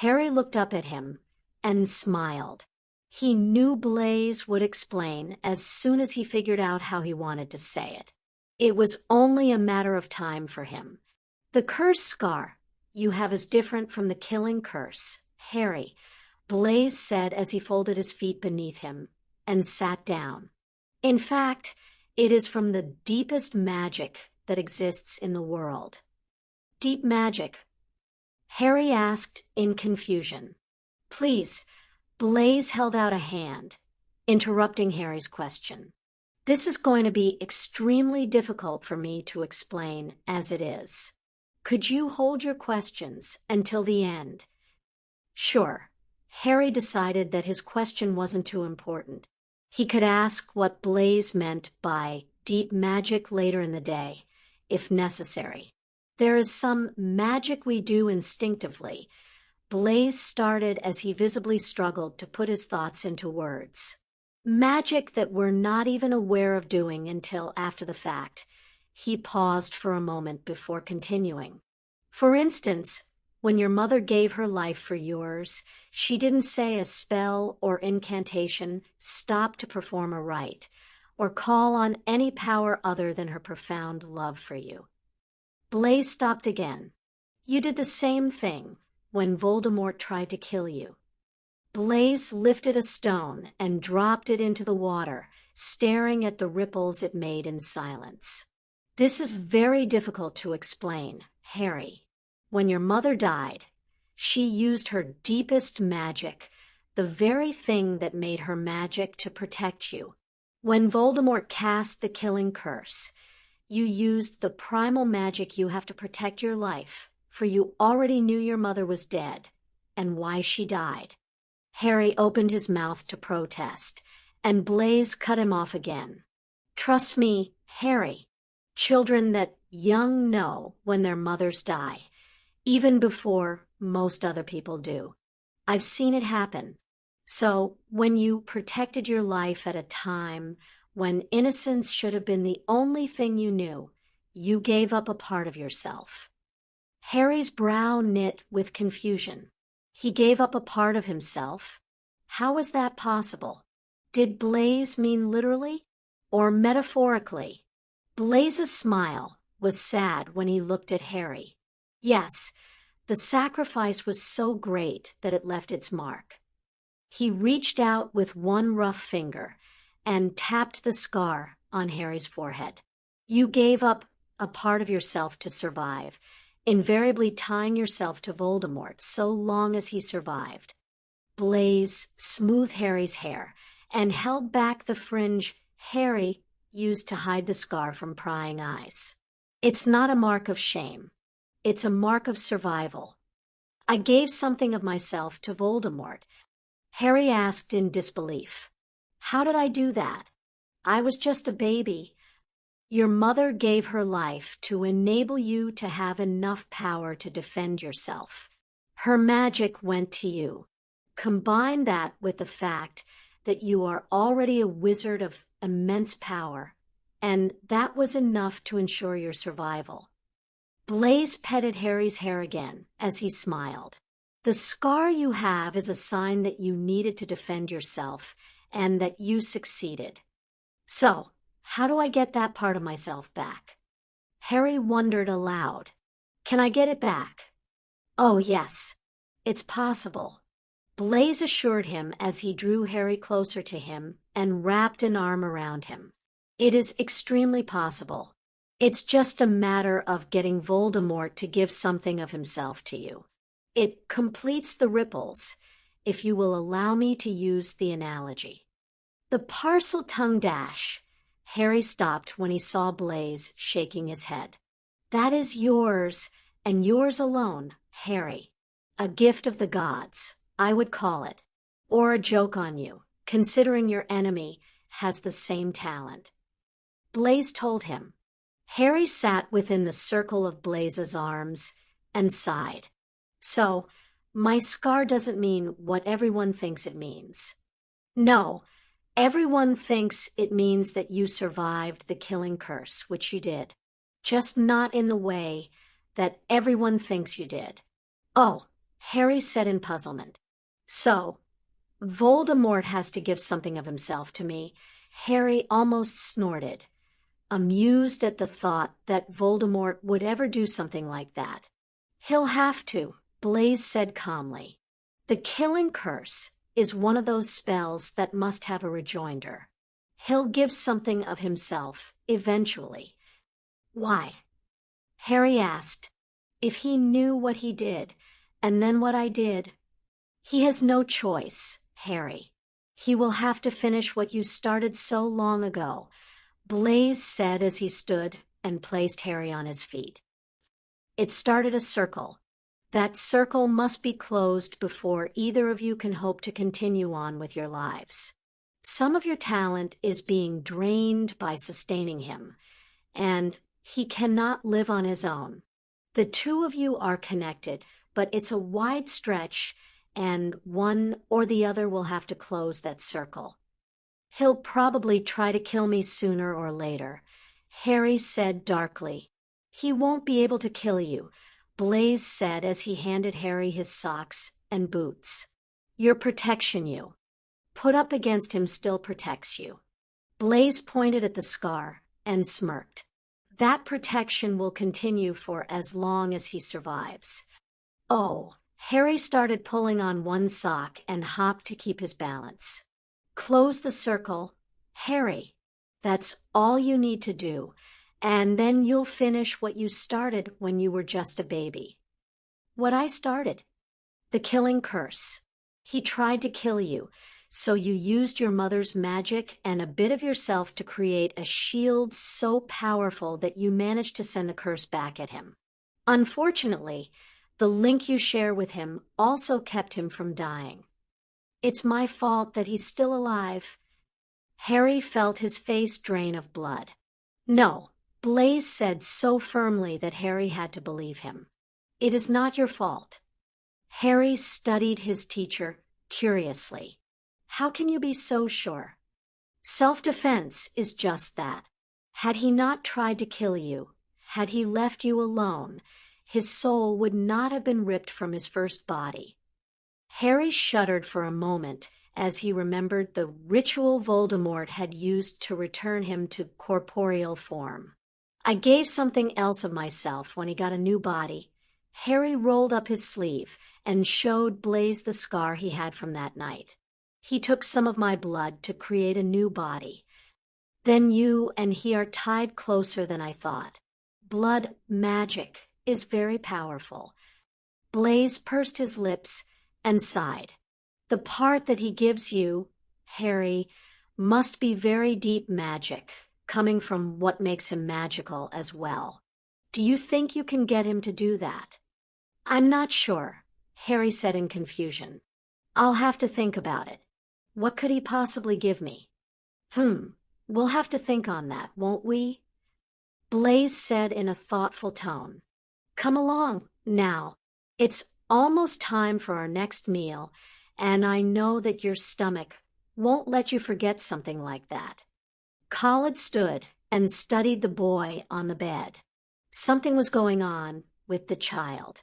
Harry looked up at him and smiled. He knew Blaise would explain as soon as he figured out how he wanted to say it. It was only a matter of time for him. The curse scar you have is different from the killing curse, Harry, Blaise said as he folded his feet beneath him and sat down. In fact, it is from the deepest magic that exists in the world. Deep magic? Harry asked in confusion. Please, Blaise held out a hand, interrupting Harry's question. This is going to be extremely difficult for me to explain as it is. Could you hold your questions until the end? Sure. Harry decided that his question wasn't too important. He could ask what Blaise meant by deep magic later in the day, if necessary. There is some magic we do instinctively. Blaise started as he visibly struggled to put his thoughts into words. Magic that we're not even aware of doing until after the fact. He paused for a moment before continuing. For instance, when your mother gave her life for yours, she didn't say a spell or incantation, stop to perform a rite, or call on any power other than her profound love for you. Blaise stopped again. You did the same thing when Voldemort tried to kill you. Blaise lifted a stone and dropped it into the water, staring at the ripples it made in silence. This is very difficult to explain, Harry. When your mother died, she used her deepest magic, the very thing that made her magic to protect you. When Voldemort cast the killing curse, you used the primal magic you have to protect your life, for you already knew your mother was dead and why she died. Harry opened his mouth to protest, and Blaise cut him off again. Trust me, Harry, children that young know when their mothers die, even before most other people do. I've seen it happen. So, when you protected your life at a time when innocence should have been the only thing you knew, you gave up a part of yourself. Harry's brow knit with confusion. He gave up a part of himself. How was that possible? Did Blaise mean literally or metaphorically? Blaise's smile was sad when he looked at Harry. Yes, the sacrifice was so great that it left its mark. He reached out with one rough finger and tapped the scar on Harry's forehead. You gave up a part of yourself to survive, invariably tying yourself to Voldemort so long as he survived. Blaise smoothed Harry's hair and held back the fringe Harry used to hide the scar from prying eyes. It's not a mark of shame. It's a mark of survival. I gave something of myself to Voldemort. Harry asked in disbelief. How did I do that? I was just a baby. Your mother gave her life to enable you to have enough power to defend yourself. Her magic went to you. Combine that with the fact that you are already a wizard of immense power, and that was enough to ensure your survival. Blaise petted Harry's hair again as he smiled. The scar you have is a sign that you needed to defend yourself and that you succeeded. So, how do I get that part of myself back? Harry wondered aloud. Can I get it back? Oh, yes. It's possible. Blaise assured him as he drew Harry closer to him and wrapped an arm around him. It is extremely possible. It's just a matter of getting Voldemort to give something of himself to you. It completes the ripples, if you will allow me to use the analogy. The parcel-tongued dash. Harry stopped when he saw Blaise shaking his head. That is yours, and yours alone, Harry. A gift of the gods, I would call it. Or a joke on you, considering your enemy has the same talent. Blaise told him. Harry sat within the circle of Blaise's arms and sighed. So, my scar doesn't mean what everyone thinks it means. No, everyone thinks it means that you survived the killing curse, which you did. Just not in the way that everyone thinks you did. Oh, Harry said in puzzlement. So, Voldemort has to give something of himself to me. Harry almost snorted, amused at the thought that Voldemort would ever do something like that. He'll have to, Blaise said calmly. The killing curse is one of those spells that must have a rejoinder. He'll give something of himself, eventually. Why? Harry asked. If he knew what he did, and then what I did. He has no choice, Harry. He will have to finish what you started so long ago, Blaise said as he stood and placed Harry on his feet. It started a circle. That circle must be closed before either of you can hope to continue on with your lives. Some of your talent is being drained by sustaining him, and he cannot live on his own. The two of you are connected, but it's a wide stretch, and one or the other will have to close that circle. He'll probably try to kill me sooner or later, Harry said darkly. He won't be able to kill you, Blaise said as he handed Harry his socks and boots. Your protection you. Put up against him still protects you. Blaise pointed at the scar and smirked. That protection will continue for as long as he survives. Oh, Harry started pulling on one sock and hopped to keep his balance. Close the circle, Harry. That's all you need to do, and then you'll finish what you started when you were just a baby. What I started? The killing curse. He tried to kill you, so you used your mother's magic and a bit of yourself to create a shield so powerful that you managed to send the curse back at him. Unfortunately, the link you share with him also kept him from dying. It's my fault that he's still alive. Harry felt his face drain of blood. No, Blaise said so firmly that Harry had to believe him. It is not your fault. Harry studied his teacher curiously. How can you be so sure? Self-defense is just that. Had he not tried to kill you, had he left you alone, his soul would not have been ripped from his first body. Harry shuddered for a moment as he remembered the ritual Voldemort had used to return him to corporeal form. I gave something else of myself when he got a new body. Harry rolled up his sleeve and showed Blaise the scar he had from that night. He took some of my blood to create a new body. Then you and he are tied closer than I thought. Blood magic is very powerful. Blaise pursed his lips and sighed. The part that he gives you, Harry, must be very deep magic, coming from what makes him magical as well. Do you think you can get him to do that? I'm not sure, Harry said in confusion. I'll have to think about it. What could he possibly give me? We'll have to think on that, won't we? Blaise said in a thoughtful tone. Come along, now. It's almost time for our next meal, and I know that your stomach won't let you forget something like that. Khaled stood and studied the boy on the bed. Something was going on with the child.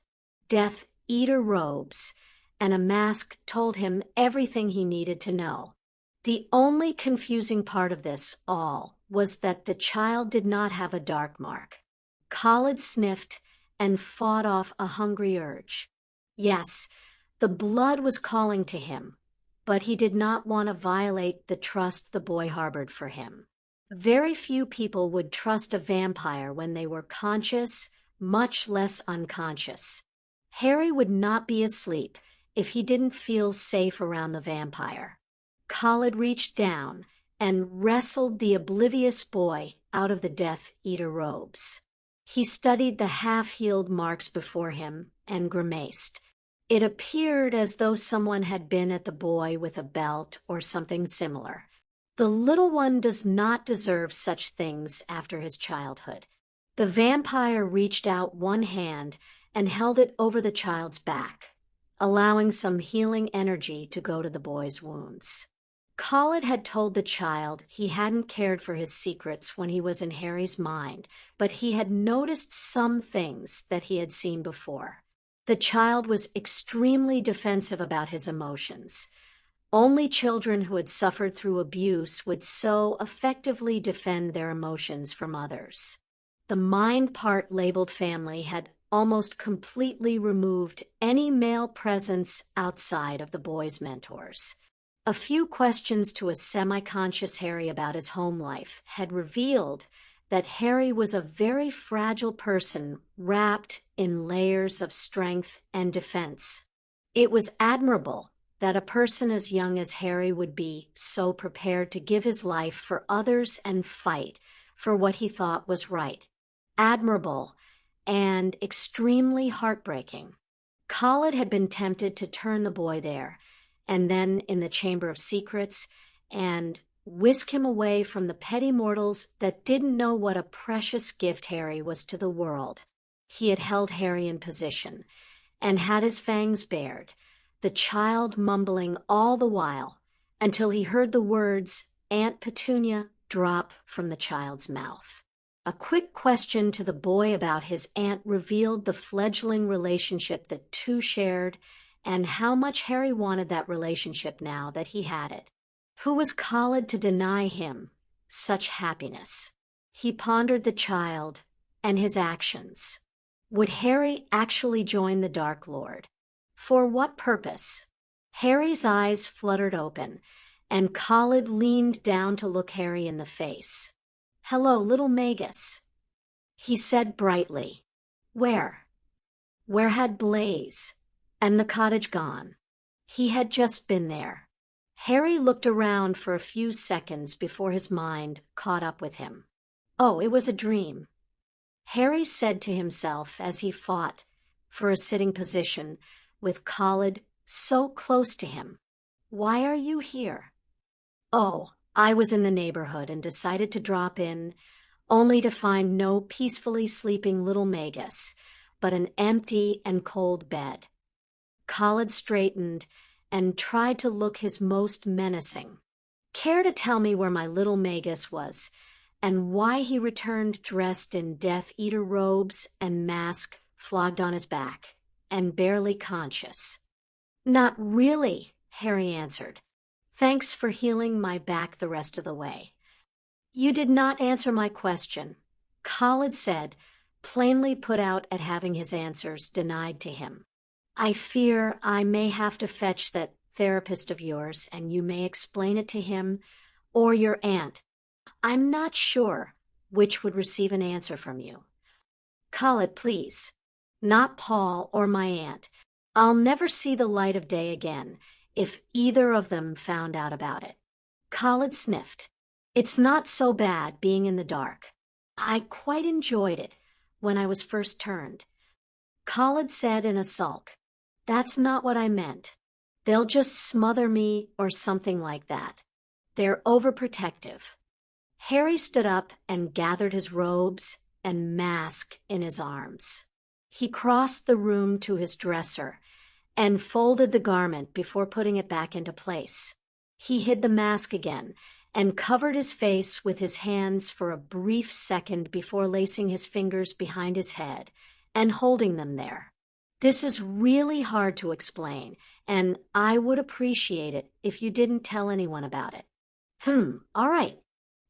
Death Eater robes and a mask told him everything he needed to know. The only confusing part of this all was that the child did not have a dark mark. Khaled sniffed and fought off a hungry urge. Yes, the blood was calling to him, but he did not want to violate the trust the boy harbored for him. Very few people would trust a vampire when they were conscious, much less unconscious. Harry would not be asleep if he didn't feel safe around the vampire. Khaled reached down and wrestled the oblivious boy out of the Death Eater robes. He studied the half-healed marks before him and grimaced. It appeared as though someone had been at the boy with a belt or something similar. The little one does not deserve such things after his childhood. The vampire reached out one hand and held it over the child's back, allowing some healing energy to go to the boy's wounds. Khaled had told the child he hadn't cared for his secrets when he was in Harry's mind, but he had noticed some things that he had seen before. The child was extremely defensive about his emotions. Only children who had suffered through abuse would so effectively defend their emotions from others. The mind part labeled family had almost completely removed any male presence outside of the boy's mentors. A few questions to a semi-conscious Harry about his home life had revealed that Harry was a very fragile person wrapped in layers of strength and defense. It was admirable that a person as young as Harry would be so prepared to give his life for others and fight for what he thought was right. Admirable and extremely heartbreaking. Khaled had been tempted to turn the boy there, and then in the Chamber of Secrets, and whisk him away from the petty mortals that didn't know what a precious gift Harry was to the world. He had held Harry in position, and had his fangs bared, the child mumbling all the while, until he heard the words Aunt Petunia drop from the child's mouth. A quick question to the boy about his aunt revealed the fledgling relationship the two shared, and how much Harry wanted that relationship now that he had it. Who was Khaled to deny him such happiness? He pondered the child and his actions. Would Harry actually join the Dark Lord? For what purpose? Harry's eyes fluttered open, and Khaled leaned down to look Harry in the face. "Hello, little Magus," he said brightly. Where? Where had Blaise and the cottage gone? He had just been there. Harry looked around for a few seconds before his mind caught up with him. Oh, it was a dream. Harry said to himself as he fought for a sitting position with Khaled so close to him. Why are you here? Oh, I was in the neighborhood and decided to drop in, only to find no peacefully sleeping little Magus, but an empty and cold bed. Khaled straightened and tried to look his most menacing. Care to tell me where my little Magus was, and why he returned dressed in Death Eater robes and mask flogged on his back, and barely conscious? Not really, Harry answered. Thanks for healing my back the rest of the way. You did not answer my question, Khaled said, plainly put out at having his answers denied to him. I fear I may have to fetch that therapist of yours, and you may explain it to him or your aunt. I'm not sure which would receive an answer from you. Khaled, please. Not Paul or my aunt. I'll never see the light of day again if either of them found out about it. Khaled sniffed. It's not so bad being in the dark. I quite enjoyed it, when I was first turned. Khalid said in a sulk, "That's not what I meant. They'll just smother me or something like that. They're overprotective." Harry stood up and gathered his robes and mask in his arms. He crossed the room to his dresser and folded the garment before putting it back into place. He hid the mask again and covered his face with his hands for a brief second before lacing his fingers behind his head and holding them there. This is really hard to explain, and I would appreciate it if you didn't tell anyone about it. All right.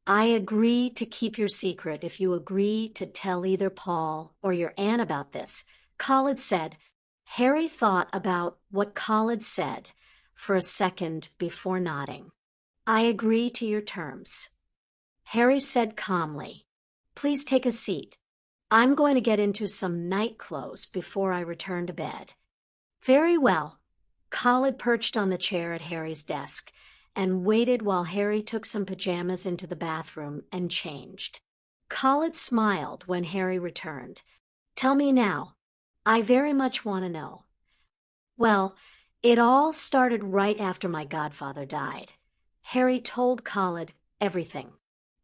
I agree to keep your secret if you agree to tell either Paul or your aunt about this, Khalid said. Harry thought about what Khalid said for a second before nodding. "I agree to your terms." Harry said calmly, "Please take a seat. I'm going to get into some night clothes before I return to bed." "Very well." Khalid perched on the chair at Harry's desk and waited while Harry took some pajamas into the bathroom and changed. Khalid smiled when Harry returned. "Tell me now. I very much want to know." "Well, it all started right after my godfather died." Harry told Khalid everything.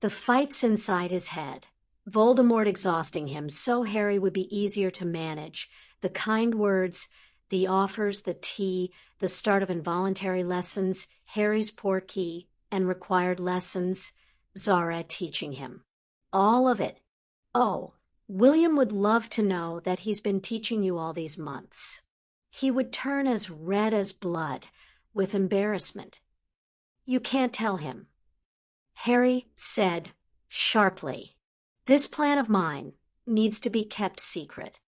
The fights inside his head, Voldemort exhausting him so Harry would be easier to manage, the kind words, the offers, the tea, the start of involuntary lessons, Harry's poor key, and required lessons, Zara teaching him. All of it. "Oh, William would love to know that he's been teaching you all these months." He would turn as red as blood with embarrassment. "You can't tell him." Harry said sharply, "This plan of mine needs to be kept secret.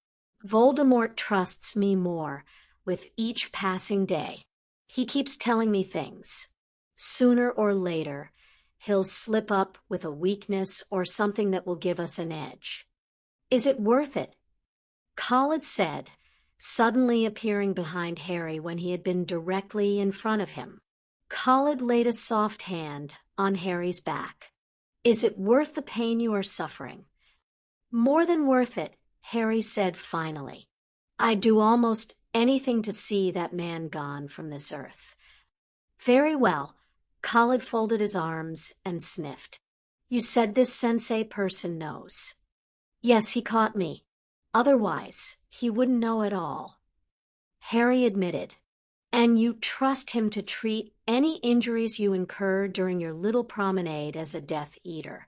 Voldemort trusts me more with each passing day. He keeps telling me things. Sooner or later, he'll slip up with a weakness or something that will give us an edge. Is it worth it?" Khalid said, suddenly appearing behind Harry when he had been directly in front of him. Khalid laid a soft hand on Harry's back. "Is it worth the pain you are suffering?" "More than worth it," Harry said finally. "I'd do almost anything to see that man gone from this earth." "Very well." Khalid folded his arms and sniffed. "You said this sensei person knows." "Yes, he caught me. Otherwise, he wouldn't know at all." Harry admitted. "And you trust him to treat any injuries you incur during your little promenade as a Death Eater?"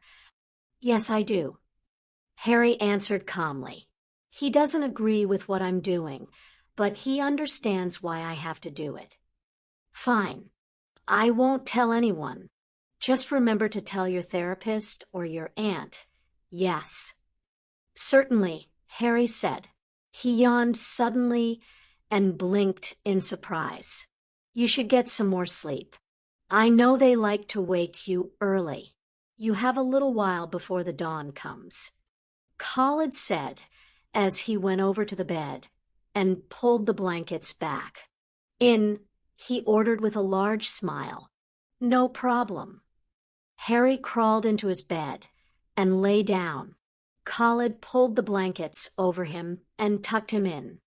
"Yes, I do." Harry answered calmly. "He doesn't agree with what I'm doing, but he understands why I have to do it." "Fine. I won't tell anyone. Just remember to tell your therapist or your aunt. Yes." "Certainly," Harry said. He yawned suddenly and blinked in surprise. "You should get some more sleep. I know they like to wake you early. You have a little while before the dawn comes." Khalid said as he went over to the bed and pulled the blankets back. "In," he ordered with a large smile. "No problem." Harry crawled into his bed and lay down. Khalid pulled the blankets over him and tucked him in.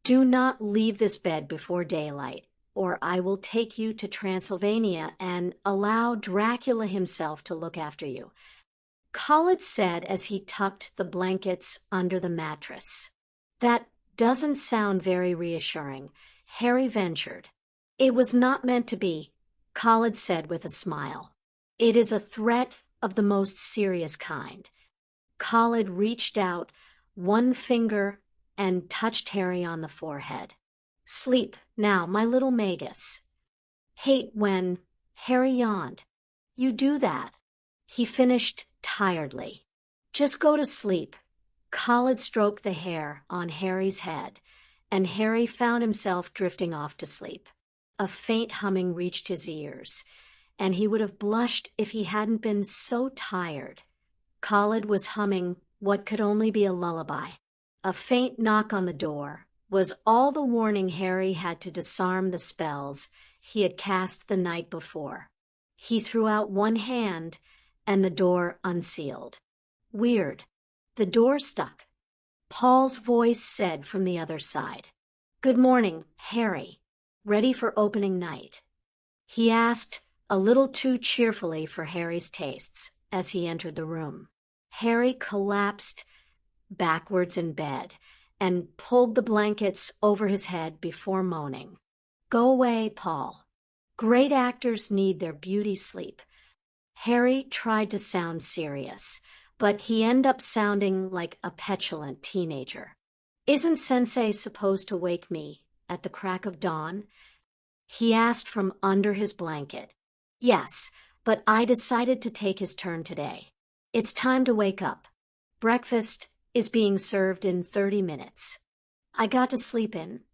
"Do not leave this bed before daylight, or I will take you to Transylvania and allow Dracula himself to look after you," Khalid said as he tucked the blankets under the mattress. "That doesn't sound very reassuring," Harry ventured. "It was not meant to be," Khalid said with a smile. "It is a threat of the most serious kind." Khalid reached out one finger and touched Harry on the forehead. "Sleep now, my little Magus." "Hate when," Harry yawned. "You do that." He finished tiredly. "Just go to sleep." Khalid stroked the hair on Harry's head, and Harry found himself drifting off to sleep. A faint humming reached his ears, and he would have blushed if he hadn't been so tired. Khalid was humming what could only be a lullaby. A faint knock on the door was all the warning Harry had to disarm the spells he had cast the night before. He threw out one hand, and the door unsealed. Weird. The door stuck. Paul's voice said from the other side. "Good morning, Harry. Ready for opening night?" He asked, a little too cheerfully for Harry's tastes, as he entered the room. Harry collapsed backwards in bed and pulled the blankets over his head before moaning. "Go away, Paul. Great actors need their beauty sleep." Harry tried to sound serious, but he ended up sounding like a petulant teenager. "Isn't Sensei supposed to wake me at the crack of dawn?" he asked from under his blanket. "Yes, but I decided to take his turn today. It's time to wake up. Breakfast is being served in 30 minutes. I got to sleep in?"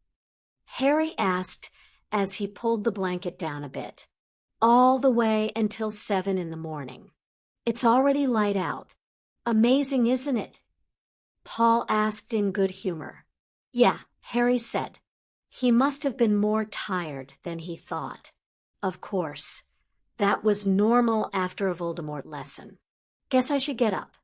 Harry asked as he pulled the blanket down a bit. "All the way until 7 in the morning. It's already light out. Amazing, isn't it?" Paul asked in good humor. "Yeah," Harry said. He must have been more tired than he thought. Of course, that was normal after a Voldemort lesson. "Guess I should get up."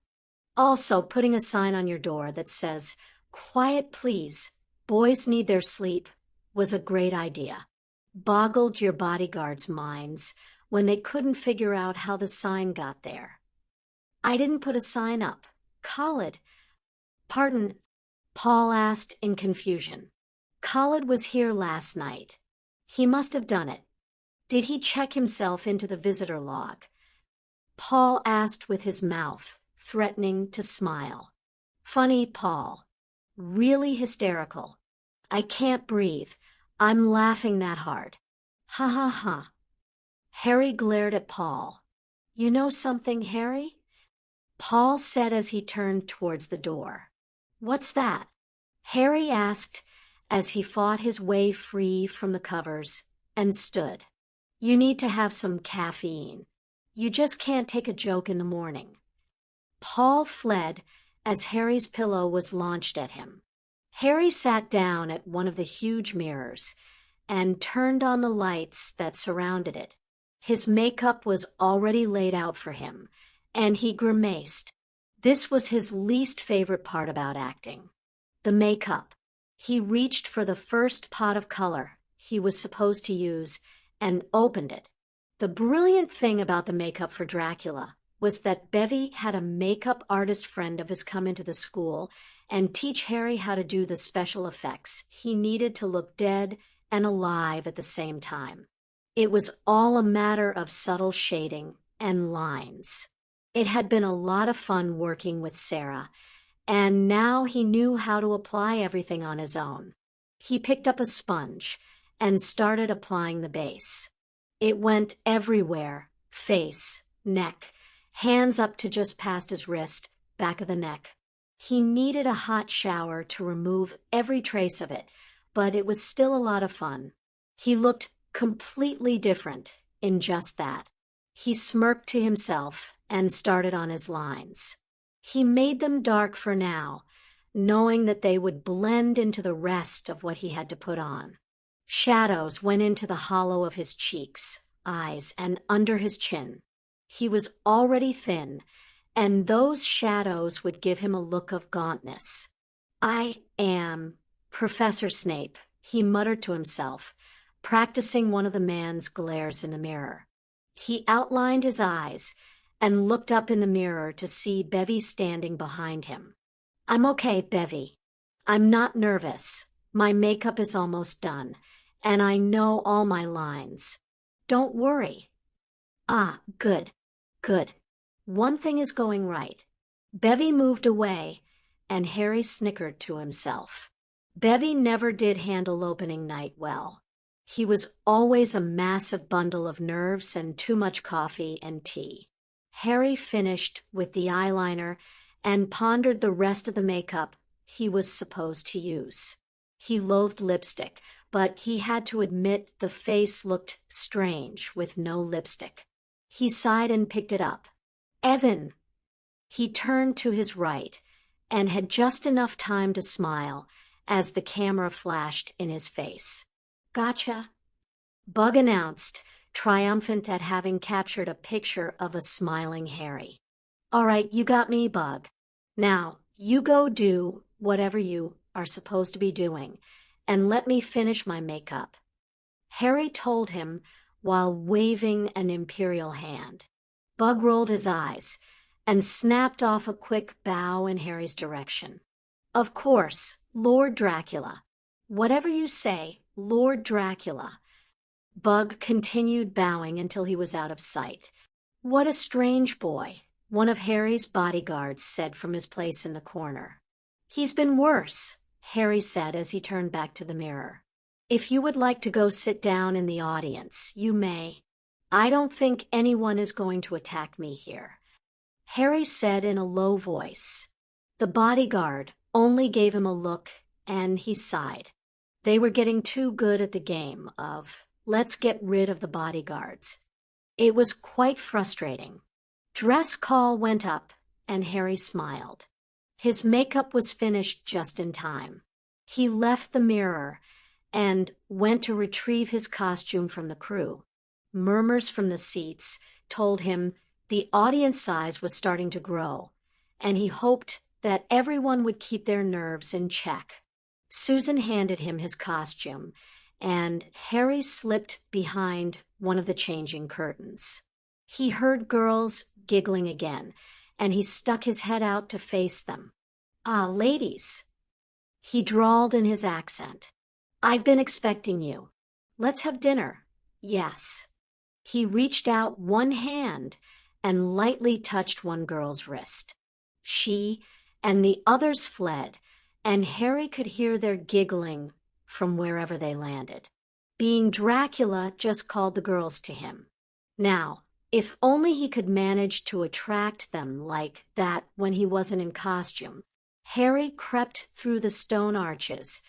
Also, putting a sign on your door that says, "Quiet, please. Boys need their sleep," was a great idea. Boggled your bodyguards' minds when they couldn't figure out how the sign got there. "I didn't put a sign up. Khalid." "Pardon?" Paul asked in confusion. "Khalid was here last night. He must have done it. Did he check himself into the visitor log?" Paul asked with his mouth threatening to smile. Funny Paul. Really hysterical. "I can't breathe. I'm laughing that hard. Ha ha ha." Harry glared at Paul. "You know something, Harry?" Paul said as he turned towards the door. "What's that?" Harry asked as he fought his way free from the covers and stood. "You need to have some caffeine. You just can't take a joke in the morning." Paul fled as Harry's pillow was launched at him. Harry sat down at one of the huge mirrors and turned on the lights that surrounded it. His makeup was already laid out for him, and he grimaced. This was his least favorite part about acting. The makeup. He reached for the first pot of color he was supposed to use and opened it. The brilliant thing about the makeup for Dracula was that Bevy had a makeup artist friend of his come into the school and teach Harry how to do the special effects he needed to look dead and alive at the same time. It was all a matter of subtle shading and lines. It had been a lot of fun working with Sarah, and now he knew how to apply everything on his own. He picked up a sponge and started applying the base. It went everywhere: face, neck, hands up to just past his wrist, back of the neck. He needed a hot shower to remove every trace of it, but it was still a lot of fun. He looked completely different in just that. He smirked to himself and started on his lines. He made them dark for now, knowing that they would blend into the rest of what he had to put on. Shadows went into the hollow of his cheeks, eyes, and under his chin. He was already thin, and those shadows would give him a look of gauntness. "I am Professor Snape," he muttered to himself, practicing one of the man's glares in the mirror. He outlined his eyes and looked up in the mirror to see Bevy standing behind him. "I'm okay, Bevy. I'm not nervous. My makeup is almost done, and I know all my lines. Don't worry." "Ah, good, good. One thing is going right." Bevy moved away, and Harry snickered to himself. Bevy never did handle opening night well. He was always a massive bundle of nerves and too much coffee and tea. Harry finished with the eyeliner and pondered the rest of the makeup he was supposed to use. He loathed lipstick, but he had to admit the face looked strange with no lipstick. He sighed and picked it up. "Evan!" He turned to his right and had just enough time to smile as the camera flashed in his face. "Gotcha," Bug announced, triumphant at having captured a picture of a smiling Harry. "All right, you got me, Bug. Now, you go do whatever you are supposed to be doing, and let me finish my makeup," Harry told him while waving an imperial hand. Bug rolled his eyes and snapped off a quick bow in Harry's direction. "Of course, Lord Dracula. Whatever you say, Lord Dracula." Bug continued bowing until he was out of sight. "What a strange boy," one of Harry's bodyguards said from his place in the corner. "He's been worse," Harry said as he turned back to the mirror. "If you would like to go sit down in the audience, you may. I don't think anyone is going to attack me here," Harry said in a low voice. The bodyguard only gave him a look, and he sighed. They were getting too good at the game of, let's get rid of the bodyguards. It was quite frustrating. Dress call went up, and Harry smiled. His makeup was finished just in time. He left the mirror and went to retrieve his costume from the crew. Murmurs from the seats told him the audience size was starting to grow, and he hoped that everyone would keep their nerves in check. Susan handed him his costume, and Harry slipped behind one of the changing curtains. He heard girls giggling again, and he stuck his head out to face them. "Ah, ladies," he drawled in his accent. "I've been expecting you. Let's have dinner." "Yes." He reached out one hand and lightly touched one girl's wrist. She and the others fled, and Harry could hear their giggling from wherever they landed. Being Dracula just called the girls to him. Now, if only he could manage to attract them like that when he wasn't in costume. Harry crept through the stone arches,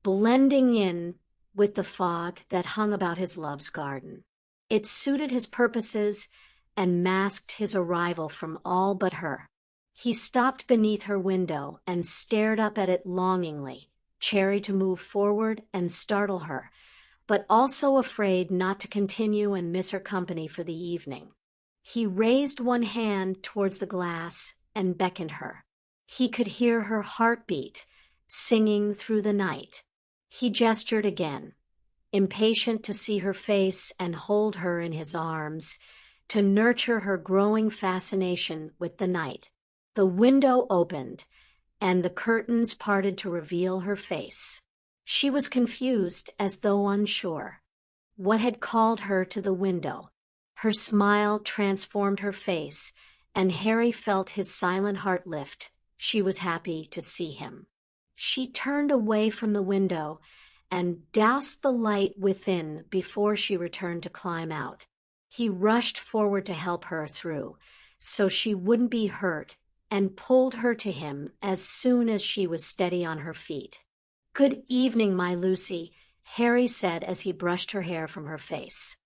blending in with the fog that hung about his love's garden. It suited his purposes and masked his arrival from all but her. He stopped beneath her window and stared up at it longingly, chary to move forward and startle her, but also afraid not to continue and miss her company for the evening. He raised one hand towards the glass and beckoned her. He could hear her heartbeat singing through the night. He gestured again, impatient to see her face and hold her in his arms, to nurture her growing fascination with the night. The window opened, and the curtains parted to reveal her face. She was confused, as though unsure. What had called her to the window? Her smile transformed her face, and Harry felt his silent heart lift. She was happy to see him. She turned away from the window and doused the light within before she returned to climb out. He rushed forward to help her through, so she wouldn't be hurt, and pulled her to him as soon as she was steady on her feet. "Good evening, my Lucy," Harry said as he brushed her hair from her face.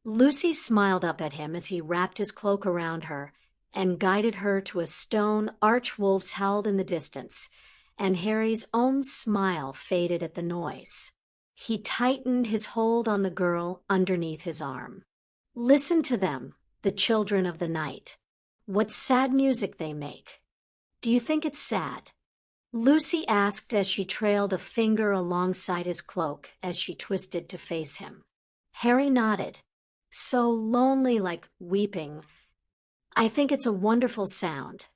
Lucy smiled up at him as he wrapped his cloak around her and guided her to a stone arch wolves howled in the distance, and Harry's own smile faded at the noise. He tightened his hold on the girl underneath his arm. "Listen to them, the children of the night. What sad music they make. Do you think it's sad?" Lucy asked as she trailed a finger alongside his cloak as she twisted to face him. Harry nodded. "So lonely, like weeping. I think it's a wonderful sound,"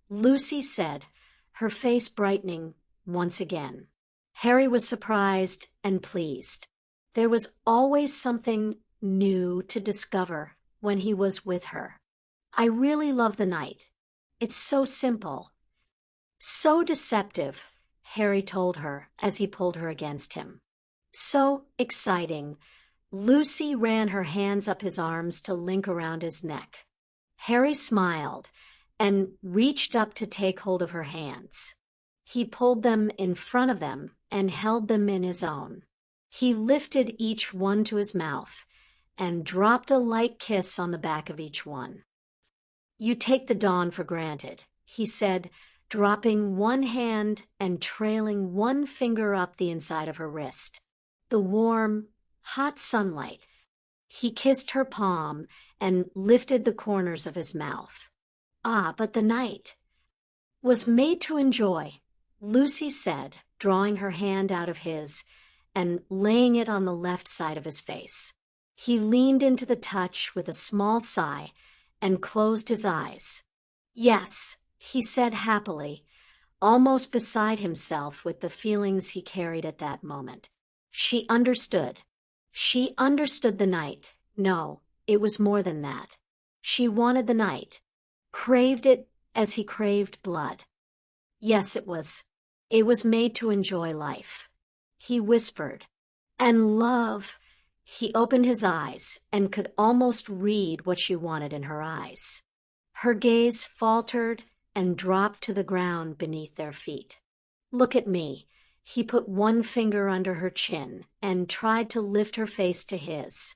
Lucy said, her face brightening once again. Harry was surprised and pleased. There was always something new to discover when he was with her. "I really love the night. It's so simple. So deceptive," Harry told her as he pulled her against him. "So exciting." Lucy ran her hands up his arms to link around his neck. Harry smiled and reached up to take hold of her hands. He pulled them in front of them and held them in his own. He lifted each one to his mouth and dropped a light kiss on the back of each one. "You take the dawn for granted," he said, dropping one hand and trailing one finger up the inside of her wrist. The warm, hot sunlight. He kissed her palm and lifted the corners of his mouth. "Ah, but the night was made to enjoy. Lucy said, drawing her hand out of his and laying it on the left side of his face. He leaned into the touch with a small sigh and closed his eyes. Yes, he said happily, almost beside himself with the feelings he carried at that moment. She understood. She understood the night. No, it was more than that. She wanted the night, craved it as he craved blood. Yes, it was made to enjoy life. He whispered, and love. He opened his eyes and could almost read what she wanted in her eyes. Her gaze faltered and dropped to the ground beneath their feet. Look at me. He put one finger under her chin and tried to lift her face to his.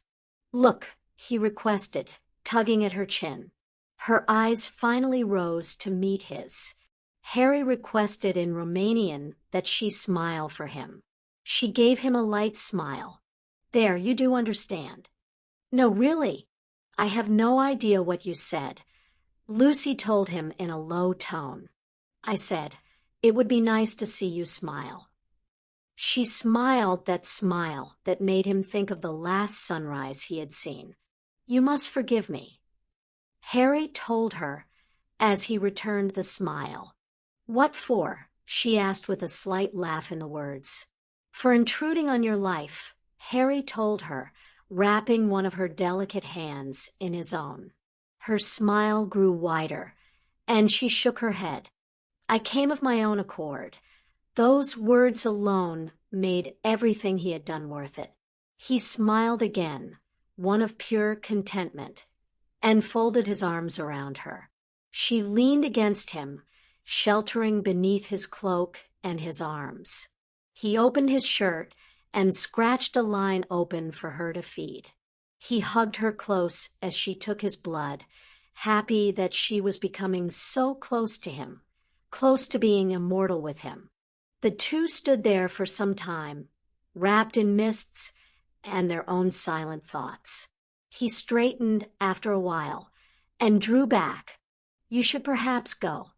Look, he requested, tugging at her chin. Her eyes finally rose to meet his. Harry requested in Romanian that she smile for him. She gave him a light smile. There, you do understand. No, really. I have no idea what you said. Lucy told him in a low tone. I said, it would be nice to see you smile. She smiled that smile that made him think of the last sunrise he had seen. You must forgive me. Harry told her as he returned the smile. What for? She asked with a slight laugh in the words. For intruding on your life, Harry told her, wrapping one of her delicate hands in his own. Her smile grew wider, and she shook her head. I came of my own accord. Those words alone made everything he had done worth it. He smiled again, one of pure contentment, and folded his arms around her. She leaned against him, sheltering beneath his cloak and his arms. He opened his shirt and scratched a line open for her to feed. He hugged her close as she took his blood, happy that she was becoming so close to him, close to being immortal with him. The two stood there for some time, wrapped in mists and their own silent thoughts. He straightened after a while and drew back. You should perhaps go.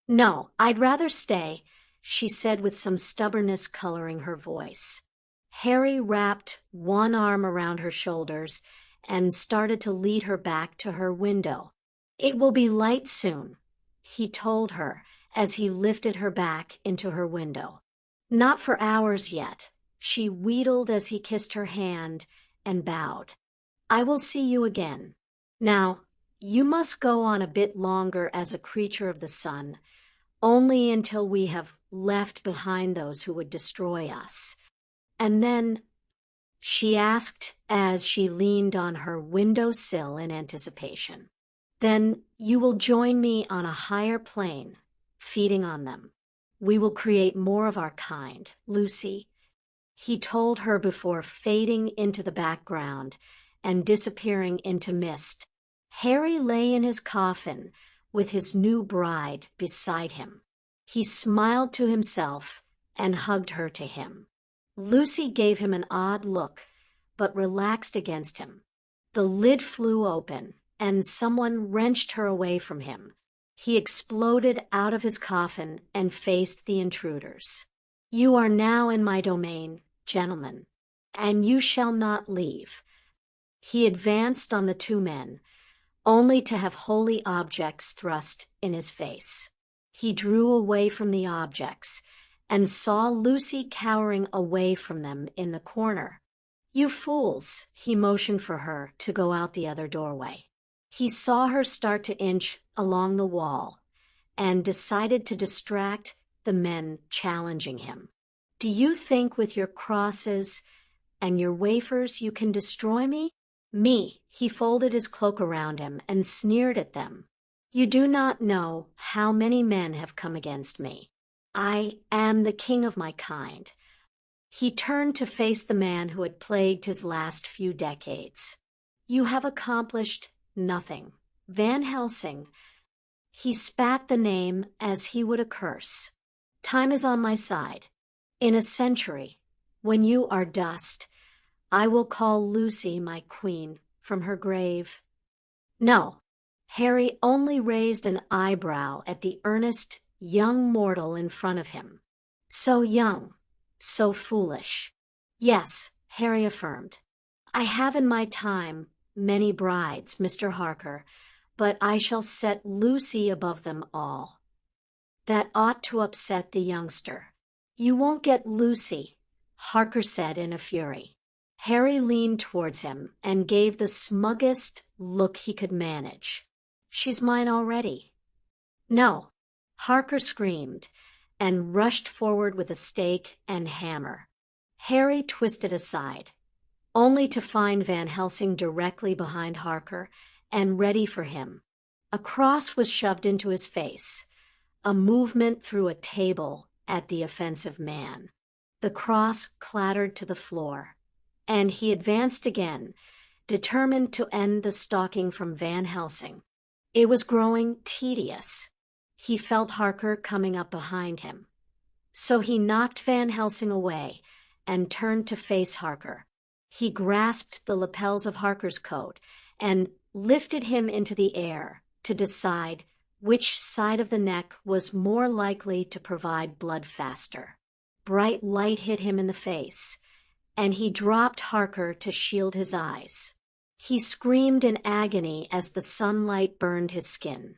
No, I'd rather stay, she said with some stubbornness coloring her voice. Harry wrapped one arm around her shoulders and started to lead her back to her window. It will be light soon, he told her as he lifted her back into her window. Not for hours yet, she wheedled as he kissed her hand and bowed. I will see you again. Now, you must go on a bit longer as a creature of the sun, only until we have left behind those who would destroy us. And then, she asked as she leaned on her windowsill in anticipation, then you will join me on a higher plane, feeding on them. We will create more of our kind, Lucy. He told her before fading into the background and disappearing into mist. Harry lay in his coffin with his new bride beside him. He smiled to himself and hugged her to him. Lucy gave him an odd look, but relaxed against him. The lid flew open, and someone wrenched her away from him. He exploded out of his coffin and faced the intruders. You are now in my domain, gentlemen, and you shall not leave. He advanced on the two men, only to have holy objects thrust in his face. He drew away from the objects and saw Lucy cowering away from them in the corner. You fools, he motioned for her to go out the other doorway. He saw her start to inch along the wall and decided to distract the men challenging him. Do you think with your crosses and your wafers you can destroy me? Me, he folded his cloak around him and sneered at them. You do not know how many men have come against me. I am the king of my kind. He turned to face the man who had plagued his last few decades. You have accomplished nothing. Van Helsing. He spat the name as he would a curse. Time is on my side. In a century, when you are dust, I will call Lucy my queen from her grave. No, Harry only raised an eyebrow at the earnest young mortal in front of him. So young, so foolish. Yes, Harry affirmed. I have in my time many brides, Mr. Harker, but I shall set Lucy above them all. That ought to upset the youngster. You won't get Lucy, Harker said in a fury. Harry leaned towards him and gave the smuggest look he could manage. She's mine already. No, Harker screamed and rushed forward with a stake and hammer. Harry twisted aside, only to find Van Helsing directly behind Harker and ready for him. A cross was shoved into his face, a movement threw a table at the offensive man. The cross clattered to the floor, and he advanced again, determined to end the stalking from Van Helsing. It was growing tedious. He felt Harker coming up behind him. So he knocked Van Helsing away and turned to face Harker. He grasped the lapels of Harker's coat and lifted him into the air to decide which side of the neck was more likely to provide blood faster. Bright light hit him in the face, and he dropped Harker to shield his eyes. He screamed in agony as the sunlight burned his skin.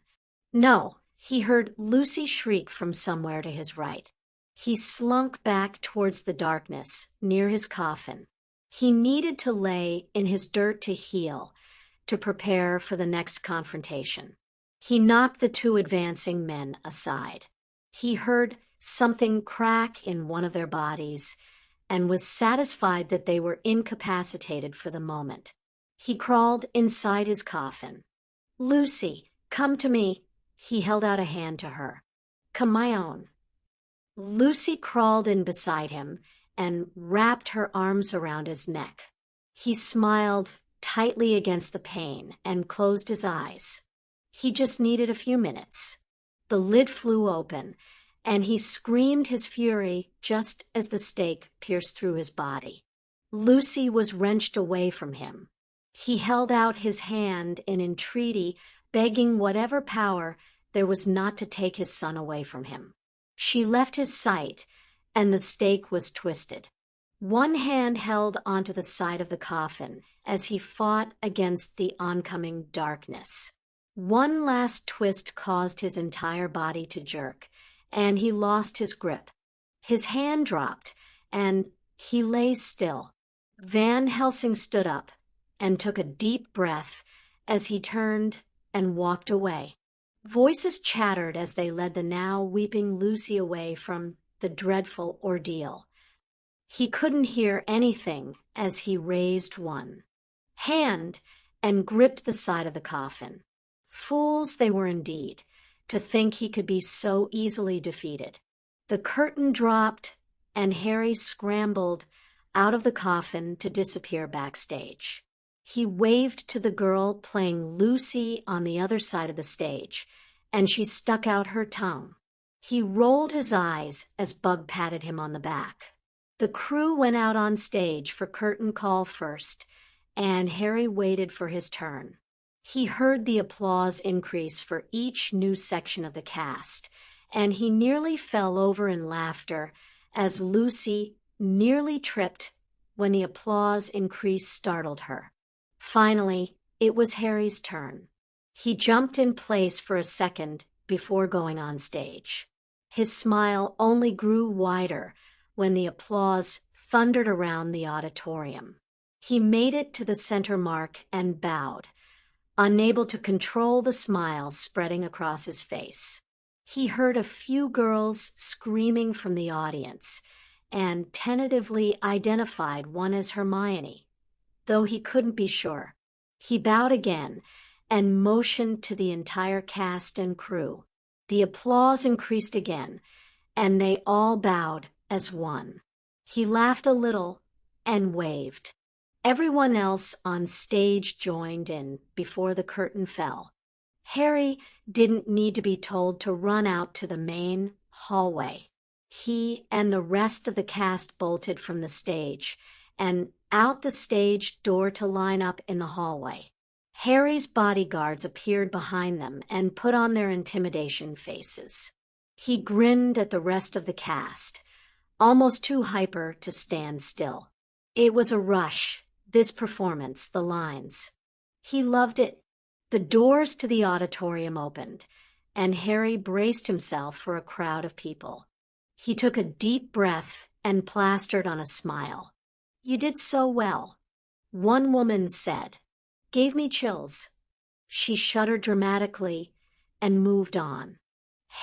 No, he heard Lucy shriek from somewhere to his right. He slunk back towards the darkness near his coffin. He needed to lay in his dirt to heal, to prepare for the next confrontation. He knocked the two advancing men aside. He heard something crack in one of their bodies and was satisfied that they were incapacitated for the moment. He crawled inside his coffin. Lucy, come to me. He held out a hand to her. Come, my own. Lucy crawled in beside him and wrapped her arms around his neck. He smiled tightly against the pain and closed his eyes. He just needed a few minutes. The lid flew open, and he screamed his fury just as the stake pierced through his body. Lucy was wrenched away from him. He held out his hand in entreaty, begging whatever power there was not to take his son away from him. She left his sight, and the stake was twisted. One hand held onto the side of the coffin as he fought against the oncoming darkness. One last twist caused his entire body to jerk, and he lost his grip. His hand dropped, and he lay still. Van Helsing stood up and took a deep breath as he turned and walked away. Voices chattered as they led the now weeping Lucy away from the dreadful ordeal. He couldn't hear anything as he raised one hand and gripped the side of the coffin. Fools they were indeed, to think he could be so easily defeated. The curtain dropped, and Harry scrambled out of the coffin to disappear backstage. He waved to the girl playing Lucy on the other side of the stage, and she stuck out her tongue. He rolled his eyes as Bug patted him on the back. The crew went out on stage for curtain call first, and Harry waited for his turn. He heard the applause increase for each new section of the cast, and he nearly fell over in laughter as Lucy nearly tripped when the applause increase startled her. Finally, it was Harry's turn. He jumped in place for a second before going on stage. His smile only grew wider when the applause thundered around the auditorium. He made it to the center mark and bowed, unable to control the smile spreading across his face. He heard a few girls screaming from the audience and tentatively identified one as Hermione, though he couldn't be sure. He bowed again and motioned to the entire cast and crew. The applause increased again, and they all bowed as one. He laughed a little and waved. Everyone else on stage joined in before the curtain fell. Harry didn't need to be told to run out to the main hallway. He and the rest of the cast bolted from the stage and out the stage door to line up in the hallway. Harry's bodyguards appeared behind them and put on their intimidation faces. He grinned at the rest of the cast, almost too hyper to stand still. It was a rush, this performance, the lines. He loved it. The doors to the auditorium opened, and Harry braced himself for a crowd of people. He took a deep breath and plastered on a smile. "You did so well," one woman said. "Gave me chills." She shuddered dramatically and moved on.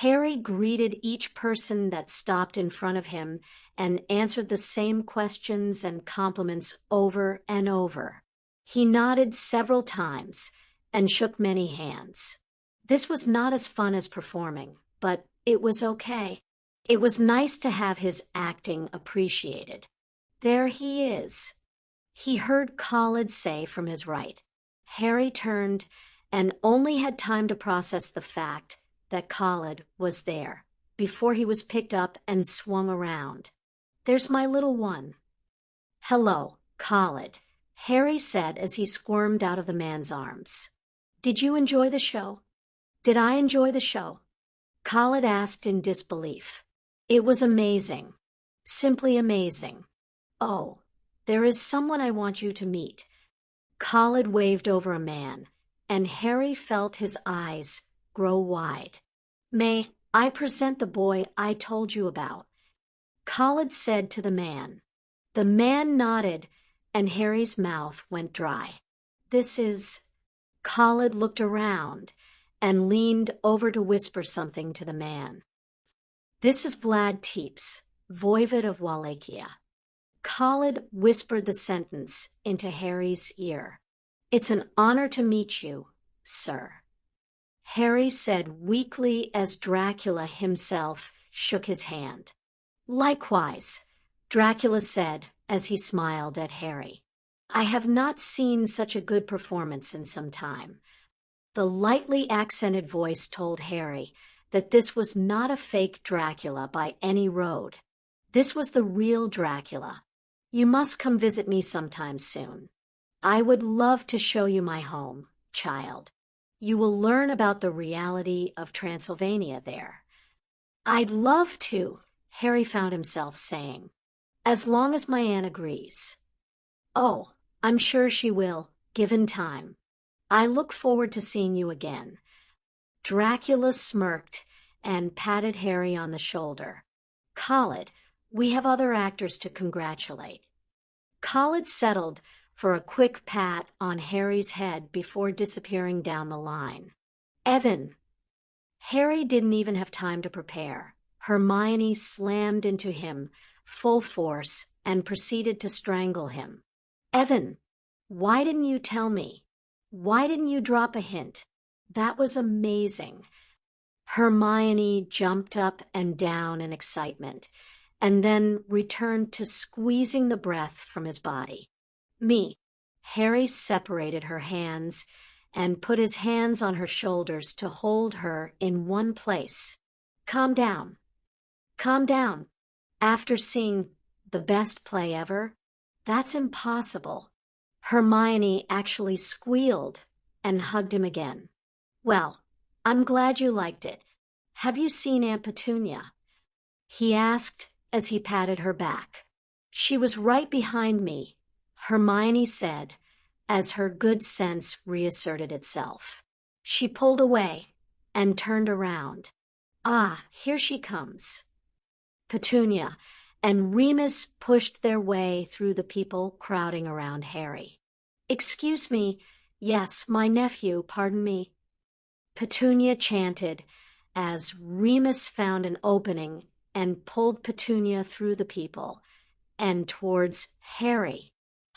Harry greeted each person that stopped in front of him and answered the same questions and compliments over and over. He nodded several times and shook many hands. This was not as fun as performing, but it was okay. It was nice to have his acting appreciated. "There he is," he heard Khalid say from his right. Harry turned and only had time to process the fact that Khalid was there before he was picked up and swung around. "There's my little one." "Hello, Khalid," Harry said as he squirmed out of the man's arms. "Did you enjoy the show?" "Did I enjoy the show?" Khalid asked in disbelief. "It was amazing. Simply amazing. Oh, there is someone I want you to meet." Khalid waved over a man, and Harry felt his eyes grow wide. "May I present the boy I told you about?" Khalid said to the man. The man nodded, and Harry's mouth went dry. "This is..." Khalid looked around and leaned over to whisper something to the man. "This is Vlad Tepes, Voivod of Wallachia." Khalid whispered the sentence into Harry's ear. "It's an honor to meet you, sir." Harry said weakly as Dracula himself shook his hand. "Likewise," Dracula said as he smiled at Harry. "I have not seen such a good performance in some time." The lightly accented voice told Harry that this was not a fake Dracula by any road. This was the real Dracula. "You must come visit me sometime soon. I would love to show you my home, child. You will learn about the reality of Transylvania there." "I'd love to," Harry found himself saying, "as long as my aunt agrees." "Oh, I'm sure she will, given time. I look forward to seeing you again." Dracula smirked and patted Harry on the shoulder. "Khalid, we have other actors to congratulate." Khalid settled for a quick pat on Harry's head before disappearing down the line. "Evan." Harry didn't even have time to prepare. Hermione slammed into him, full force, and proceeded to strangle him. "Evan, why didn't you tell me? Why didn't you drop a hint? That was amazing." Hermione jumped up and down in excitement, and then returned to squeezing the breath from his body. "Me." Harry separated her hands and put his hands on her shoulders to hold her in one place. "Calm down. Calm down. After seeing the best play ever? That's impossible." Hermione actually squealed and hugged him again. "Well, I'm glad you liked it. Have you seen Aunt Petunia?" he asked as he patted her back. "She was right behind me," Hermione said as her good sense reasserted itself. She pulled away and turned around. "Ah, here she comes." Petunia and Remus pushed their way through the people crowding around Harry. "Excuse me, yes, my nephew, pardon me," Petunia chanted as Remus found an opening and pulled Petunia through the people and towards Harry.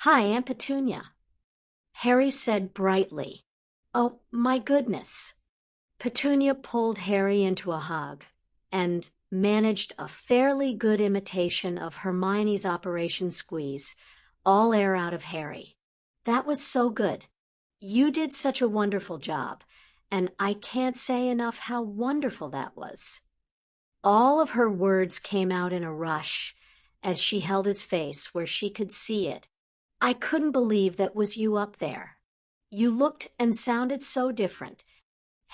"Hi, Aunt Petunia." Harry said brightly, "Oh, my goodness." Petunia pulled Harry into a hug and managed a fairly good imitation of Hermione's Operation Squeeze, all air out of Harry. "That was so good. You did such a wonderful job, and I can't say enough how wonderful that was." All of her words came out in a rush as she held his face where she could see it. "I couldn't believe that was you up there. You looked and sounded so different."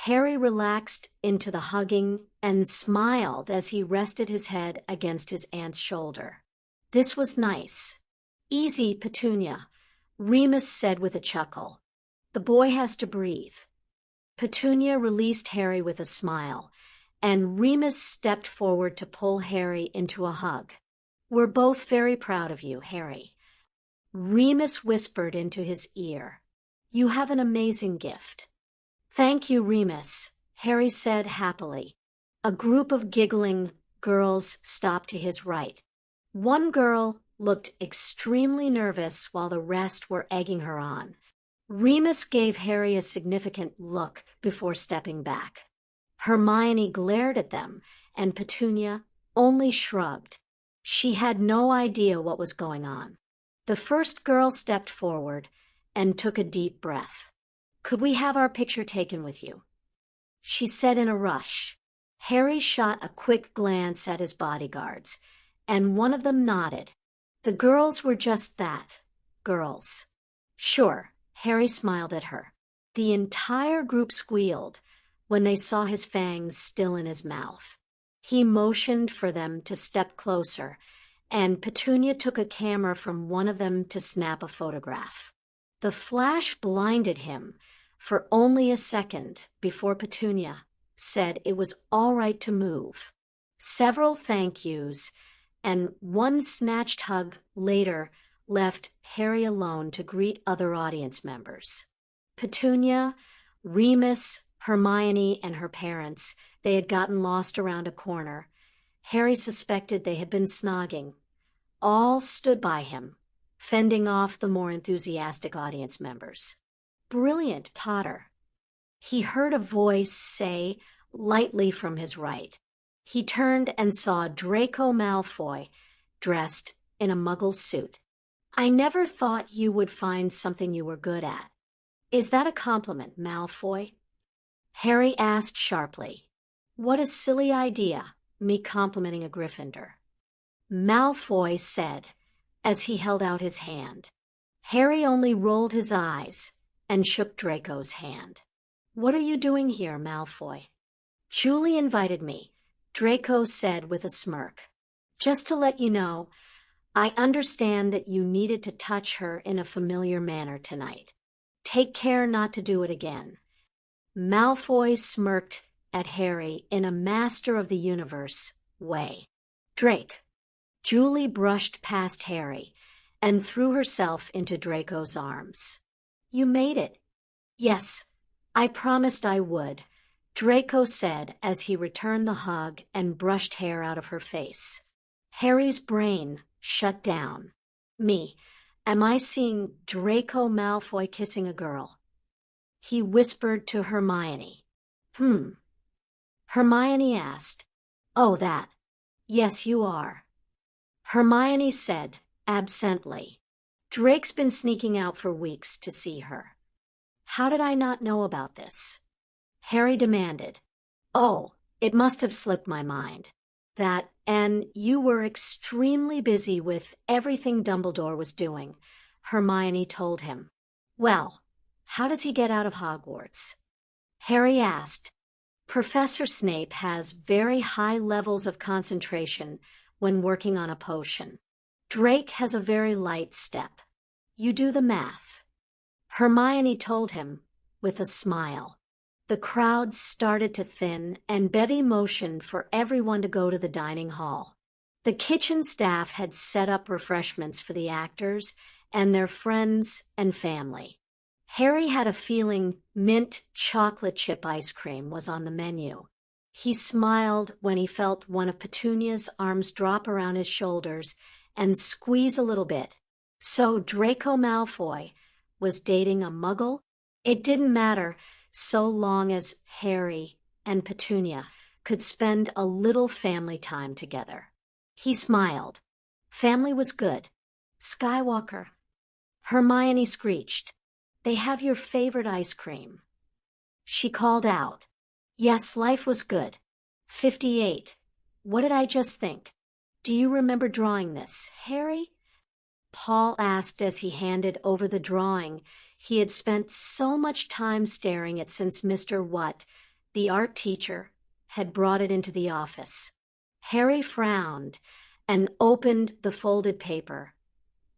Harry relaxed into the hugging and smiled as he rested his head against his aunt's shoulder. This was nice. Easy, Petunia, Remus said with a chuckle. The boy has to breathe. Petunia released Harry with a smile, and Remus stepped forward to pull Harry into a hug. We're both very proud of you, Harry. Remus whispered into his ear. You have an amazing gift. Thank you, Remus, Harry said happily. A group of giggling girls stopped to his right. One girl looked extremely nervous while the rest were egging her on. Remus gave Harry a significant look before stepping back. Hermione glared at them, and Petunia only shrugged. She had no idea what was going on. The first girl stepped forward and took a deep breath. Could we have our picture taken with you? She said in a rush. Harry shot a quick glance at his bodyguards, and one of them nodded. The girls were just that, girls. Sure, Harry smiled at her. The entire group squealed when they saw his fangs still in his mouth. He motioned for them to step closer, and Petunia took a camera from one of them to snap a photograph. The flash blinded him for only a second before Petunia said it was all right to move. Several thank yous and one snatched hug later left Harry alone to greet other audience members. Petunia, Remus, Hermione, and her parents, they had gotten lost around a corner. Harry suspected they had been snogging. All stood by him, fending off the more enthusiastic audience members. Brilliant, Potter. He heard a voice say lightly from his right. He turned and saw Draco Malfoy, dressed in a muggle suit. I never thought you would find something you were good at. Is that a compliment, Malfoy? Harry asked sharply. What a silly idea, me complimenting a Gryffindor. Malfoy said, as he held out his hand. Harry only rolled his eyes and shook Draco's hand. What are you doing here, Malfoy? Julie invited me, Draco said with a smirk. Just to let you know, I understand that you needed to touch her in a familiar manner tonight. Take care not to do it again. Malfoy smirked at Harry in a master of the universe way. Drake. Julie brushed past Harry and threw herself into Draco's arms. You made it. Yes, I promised I would, Draco said as he returned the hug and brushed hair out of her face. Harry's brain shut down. Me, am I seeing Draco Malfoy kissing a girl? He whispered to Hermione. Hermione asked. Oh, that. Yes, you are. Hermione said, absently. Drake's been sneaking out for weeks to see her. How did I not know about this? Harry demanded. Oh, it must have slipped my mind. That, and you were extremely busy with everything Dumbledore was doing, Hermione told him. Well, how does he get out of Hogwarts? Harry asked. Professor Snape has very high levels of concentration when working on a potion. Drake has a very light step. You do the math. Hermione told him with a smile. The crowd started to thin, and Betty motioned for everyone to go to the dining hall. The kitchen staff had set up refreshments for the actors and their friends and family. Harry had a feeling mint chocolate chip ice cream was on the menu. He smiled when he felt one of Petunia's arms drop around his shoulders and squeeze a little bit. So Draco Malfoy was dating a muggle? It didn't matter so long as Harry and Petunia could spend a little family time together. He smiled. Family was good. Skywalker. Hermione screeched. They have your favorite ice cream. She called out. Yes, life was good. 58. What did I just think? Do you remember drawing this, Harry? Paul asked as he handed over the drawing he had spent so much time staring at since Mr. What the art teacher, had brought it into the office. Harry frowned and opened the folded paper,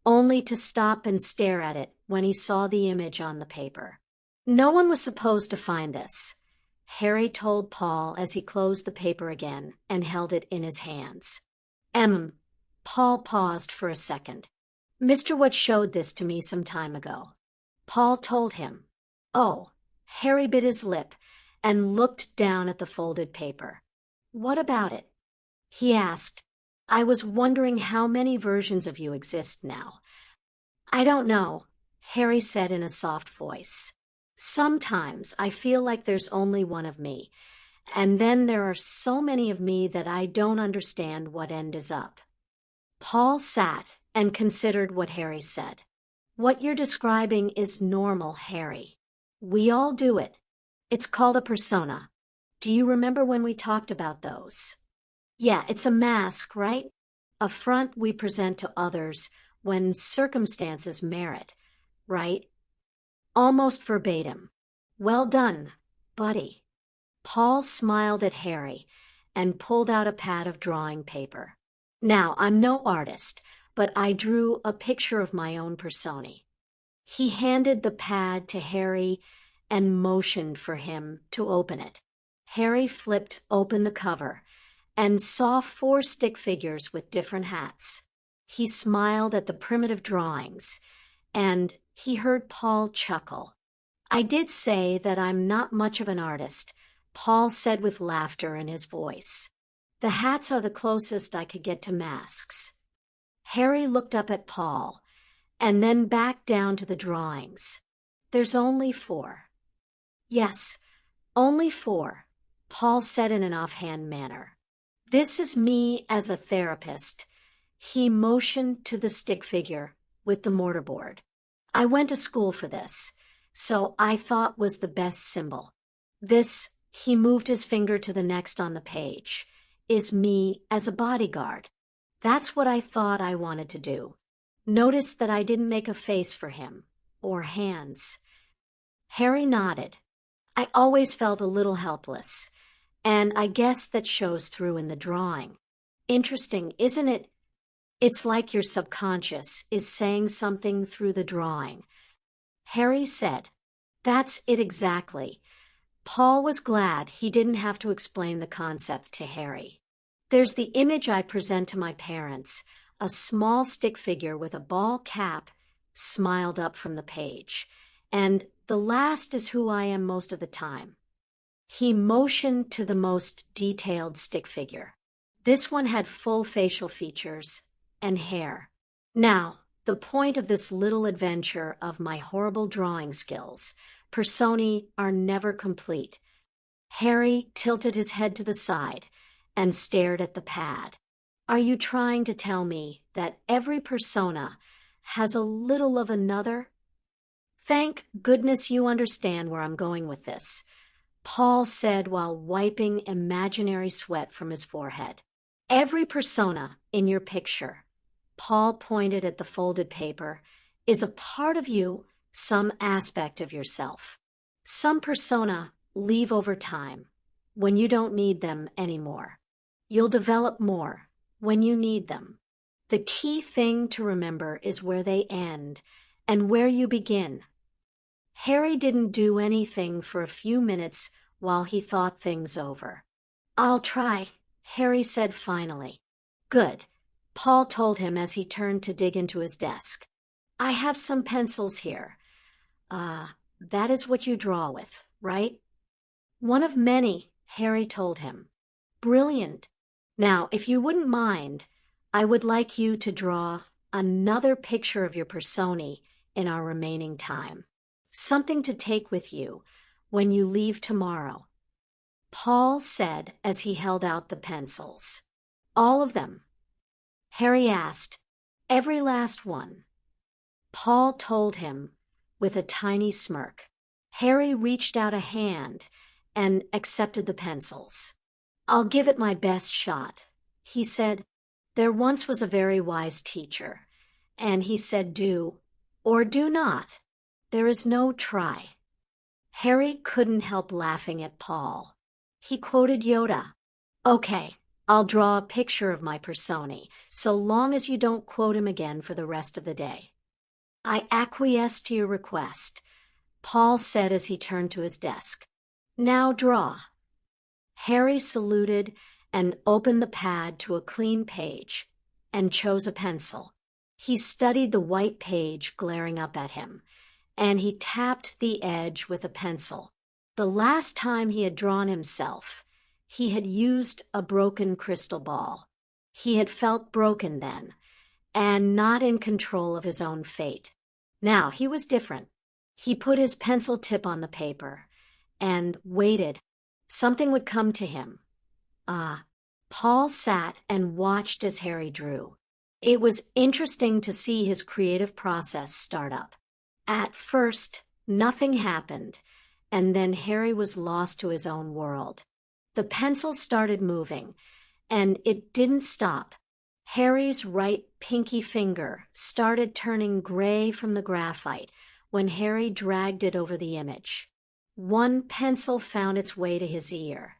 only to stop and stare at it when he saw the image on the paper. No one was supposed to find this, Harry told Paul as he closed the paper again and held it in his hands. Paul paused for a second. Mr. Wood showed this to me some time ago. Paul told him. Oh, Harry bit his lip and looked down at the folded paper. What about it? He asked. I was wondering how many versions of you exist now. I don't know, Harry said in a soft voice. Sometimes I feel like there's only one of me, and then there are so many of me that I don't understand what end is up. Paul sat and considered what Harry said. What you're describing is normal, Harry. We all do it. It's called a persona. Do you remember when we talked about those? Yeah, it's a mask, right? A front we present to others when circumstances merit, right? Almost verbatim. Well done, buddy. Paul smiled at Harry and pulled out a pad of drawing paper. Now, I'm no artist, but I drew a picture of my own persona. He handed the pad to Harry and motioned for him to open it. Harry flipped open the cover and saw 4 stick figures with different hats. He smiled at the primitive drawings, and he heard Paul chuckle. I did say that I'm not much of an artist, Paul said with laughter in his voice. The hats are the closest I could get to masks. Harry looked up at Paul, and then back down to the drawings. There's only 4. Yes, only 4, Paul said in an offhand manner. This is me as a therapist. He motioned to the stick figure with the mortarboard. I went to school for this, so I thought was the best symbol. This, he moved his finger to the next on the page, is me as a bodyguard. That's what I thought I wanted to do. Notice that I didn't make a face for him, or hands. Harry nodded. I always felt a little helpless, and I guess that shows through in the drawing. Interesting, isn't it? It's like your subconscious is saying something through the drawing. Harry said, That's it exactly. Paul was glad he didn't have to explain the concept to Harry. There's the image I present to my parents, a small stick figure with a ball cap smiled up from the page, and the last is who I am most of the time. He motioned to the most detailed stick figure. This one had full facial features and hair. Now, the point of this little adventure of my horrible drawing skills, personae are never complete. Harry tilted his head to the side and stared at the pad. Are you trying to tell me that every persona has a little of another? Thank goodness you understand where I'm going with this, Paul said while wiping imaginary sweat from his forehead. Every persona in your picture, Paul pointed at the folded paper, is a part of you, some aspect of yourself. Some persona leave over time, when you don't need them anymore. You'll develop more when you need them. The key thing to remember is where they end and where you begin. Harry didn't do anything for a few minutes while he thought things over. I'll try, Harry said finally. Good, Paul told him as he turned to dig into his desk. I have some pencils here. That is what you draw with, right? One of many, Harry told him. Brilliant. Now, if you wouldn't mind, I would like you to draw another picture of your personae in our remaining time. Something to take with you when you leave tomorrow. Paul said as he held out the pencils. All of them? Harry asked. Every last one. Paul told him with a tiny smirk. Harry reached out a hand and accepted the pencils. I'll give it my best shot, he said. There once was a very wise teacher, and he said do or do not. There is no try. Harry couldn't help laughing at Paul. He quoted Yoda. Okay, I'll draw a picture of my Personi, so long as you don't quote him again for the rest of the day. I acquiesce to your request, Paul said as he turned to his desk. Now draw. Harry saluted and opened the pad to a clean page and chose a pencil. He studied the white page glaring up at him, and he tapped the edge with a pencil. The last time he had drawn himself, he had used a broken crystal ball. He had felt broken then, and not in control of his own fate. Now he was different. He put his pencil tip on the paper and waited. Something would come to him. Paul sat and watched as Harry drew. It was interesting to see his creative process start up. At first, nothing happened, and then Harry was lost to his own world. The pencil started moving, and it didn't stop. Harry's right pinky finger started turning gray from the graphite when Harry dragged it over the image. One pencil found its way to his ear,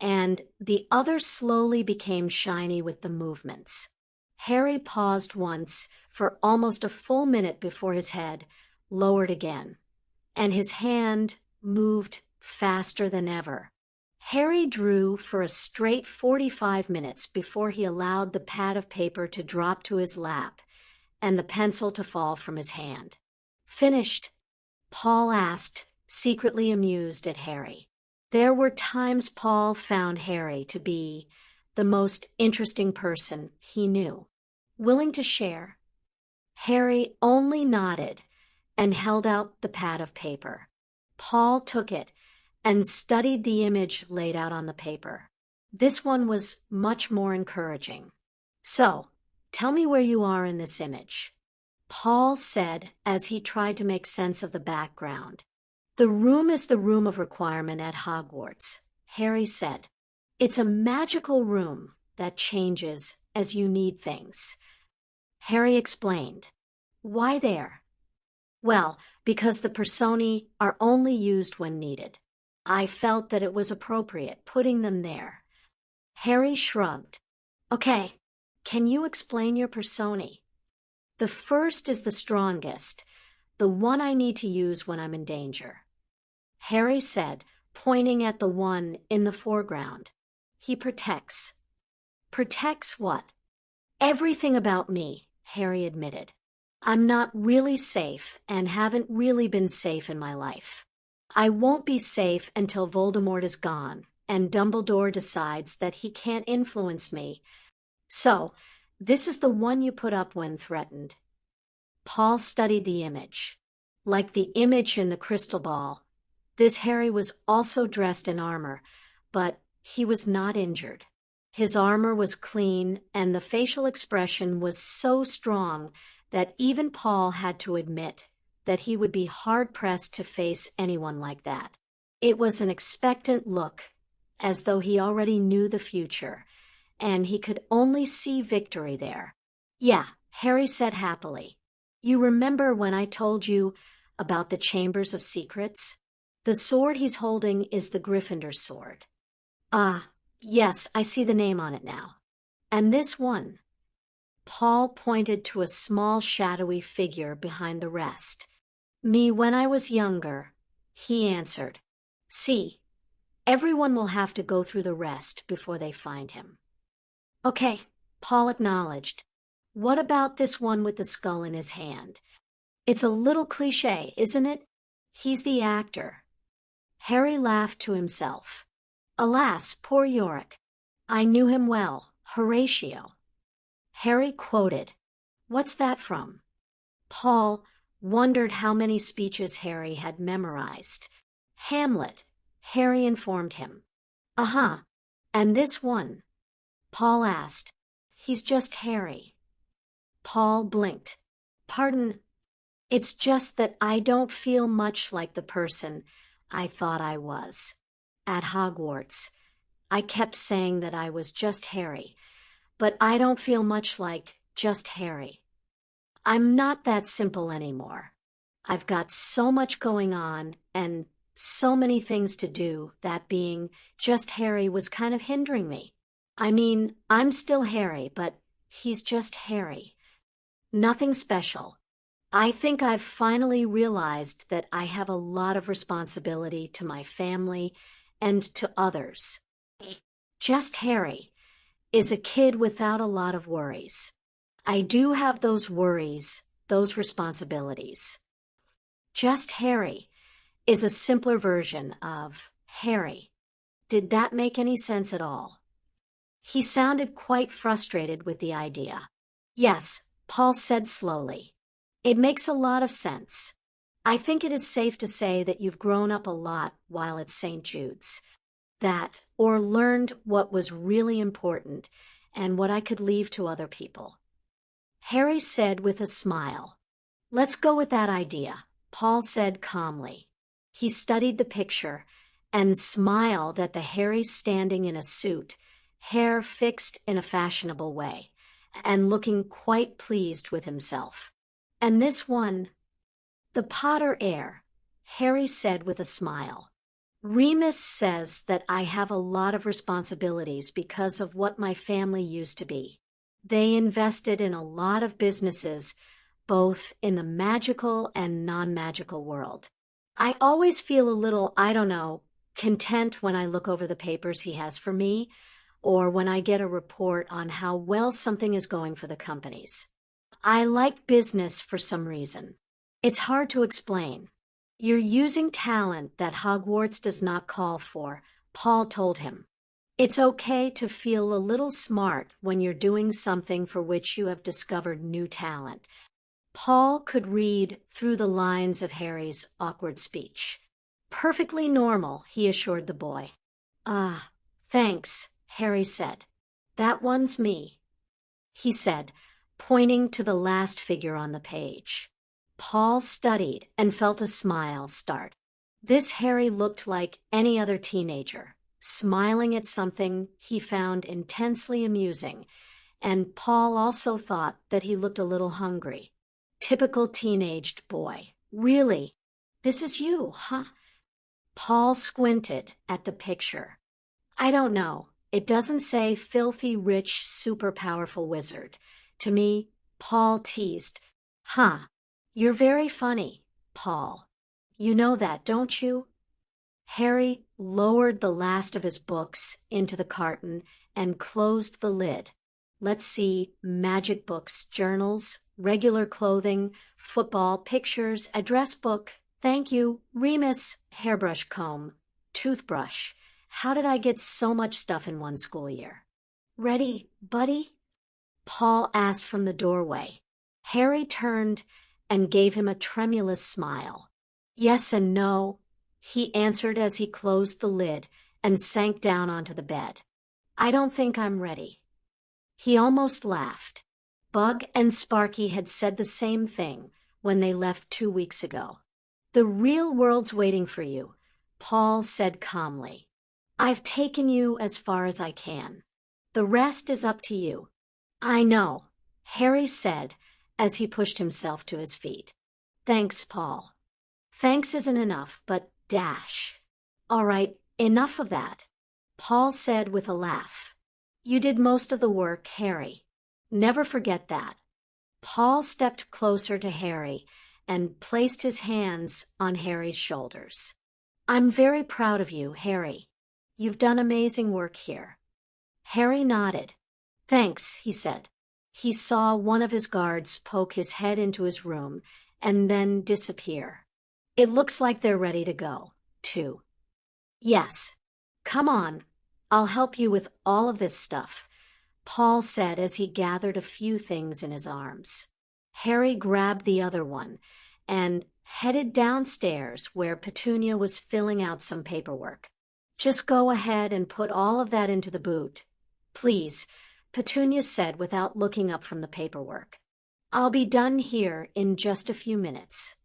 and the other slowly became shiny with the movements. Harry paused once for almost a full minute before his head lowered again, and his hand moved faster than ever. Harry drew for a straight 45 minutes before he allowed the pad of paper to drop to his lap and the pencil to fall from his hand. Finished? Paul asked, secretly amused at Harry. There were times Paul found Harry to be the most interesting person he knew. Willing to share? Harry only nodded and held out the pad of paper. Paul took it and studied the image laid out on the paper. This one was much more encouraging. So, tell me where you are in this image, Paul said as he tried to make sense of the background. The room is the room of requirement at Hogwarts, Harry said. It's a magical room that changes as you need things. Harry explained. Why there? Well, because the Personi are only used when needed. I felt that it was appropriate putting them there. Harry shrugged. Okay, can you explain your Personi? The first is the strongest, the one I need to use when I'm in danger, Harry said, pointing at the one in the foreground. He protects. Protects what? Everything about me, Harry admitted. I'm not really safe and haven't really been safe in my life. I won't be safe until Voldemort is gone and Dumbledore decides that he can't influence me. So, this is the one you put up when threatened. Paul studied the image. Like the image in the crystal ball, this Harry was also dressed in armor, but he was not injured. His armor was clean, and the facial expression was so strong that even Paul had to admit that he would be hard-pressed to face anyone like that. It was an expectant look, as though he already knew the future, and he could only see victory there. Yeah, Harry said happily. You remember when I told you about the Chambers of Secrets? The sword he's holding is the Gryffindor sword. Yes, I see the name on it now. And this one? Paul pointed to a small shadowy figure behind the rest. Me when I was younger, he answered. See, everyone will have to go through the rest before they find him. Okay, Paul acknowledged. What about this one with the skull in his hand? It's a little cliché, isn't it? He's the actor. Harry laughed to himself. Alas, poor Yorick. I knew him well, Horatio. Harry quoted. What's that from? Paul wondered how many speeches Harry had memorized. Hamlet, Harry informed him. And this one? Paul asked. He's just Harry. Paul blinked. Pardon? It's just that I don't feel much like the person I thought I was. At Hogwarts, I kept saying that I was just Harry, but I don't feel much like just Harry. I'm not that simple anymore. I've got so much going on, and so many things to do, that being just Harry was kind of hindering me. I mean, I'm still Harry, but he's just Harry. Nothing special. I think I've finally realized that I have a lot of responsibility to my family and to others. Just Harry is a kid without a lot of worries. I do have those worries, those responsibilities. Just Harry is a simpler version of Harry. Did that make any sense at all? He sounded quite frustrated with the idea. Yes, Paul said slowly. It makes a lot of sense. I think it is safe to say that you've grown up a lot while at St. Jude's. Or learned what was really important and what I could leave to other people. Harry said with a smile. Let's go with that idea, Paul said calmly. He studied the picture and smiled at the Harry standing in a suit, hair fixed in a fashionable way, and looking quite pleased with himself. And this one, the Potter heir, Harry said with a smile. Remus says that I have a lot of responsibilities because of what my family used to be. They invested in a lot of businesses, both in the magical and non-magical world. I always feel a little, content when I look over the papers he has for me, or when I get a report on how well something is going for the companies. I like business for some reason. It's hard to explain. You're using talent that Hogwarts does not call for, Paul told him. It's okay to feel a little smart when you're doing something for which you have discovered new talent. Paul could read through the lines of Harry's awkward speech. Perfectly normal, he assured the boy. Ah, thanks, Harry said. That one's me, he said, pointing to the last figure on the page. Paul studied and felt a smile start. This Harry looked like any other teenager, smiling at something he found intensely amusing, and Paul also thought that he looked a little hungry. Typical teenaged boy. Really? This is you, huh? Paul squinted at the picture. I don't know. It doesn't say filthy rich super powerful wizard. To me, Paul teased. Huh. You're very funny, Paul. You know that, don't you? Harry lowered the last of his books into the carton and closed the lid. Let's see, magic books, journals, regular clothing, football, pictures, address book, thank you, Remus, hairbrush comb, toothbrush. How did I get so much stuff in one school year? Ready, buddy? Paul asked from the doorway. Harry turned and gave him a tremulous smile. Yes and no, he answered as he closed the lid and sank down onto the bed. I don't think I'm ready. He almost laughed. Bug and Sparky had said the same thing when they left 2 weeks ago. The real world's waiting for you, Paul said calmly. I've taken you as far as I can. The rest is up to you. I know, Harry said as he pushed himself to his feet. Thanks, Paul. Thanks isn't enough, but dash. All right, enough of that, Paul said with a laugh. You did most of the work, Harry. Never forget that. Paul stepped closer to Harry and placed his hands on Harry's shoulders. I'm very proud of you, Harry. You've done amazing work here. Harry nodded. Thanks, he said. He saw one of his guards poke his head into his room and then disappear. It looks like they're ready to go, too. Yes. Come on. I'll help you with all of this stuff, Paul said as he gathered a few things in his arms. Harry grabbed the other one and headed downstairs where Petunia was filling out some paperwork. Just go ahead and put all of that into the boot. Please, Petunia said without looking up from the paperwork. I'll be done here in just a few minutes.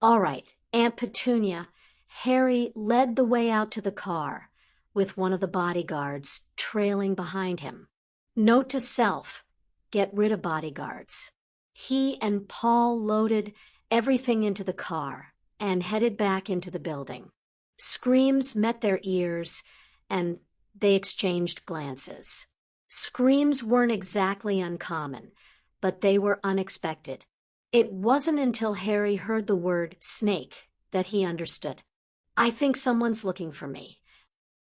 All right, Aunt Petunia. Harry led the way out to the car, with one of the bodyguards trailing behind him. Note to self, get rid of bodyguards. He and Paul loaded everything into the car and headed back into the building. Screams met their ears, and they exchanged glances. Screams weren't exactly uncommon, but they were unexpected. It wasn't until Harry heard the word snake that he understood. "I think someone's looking for me,"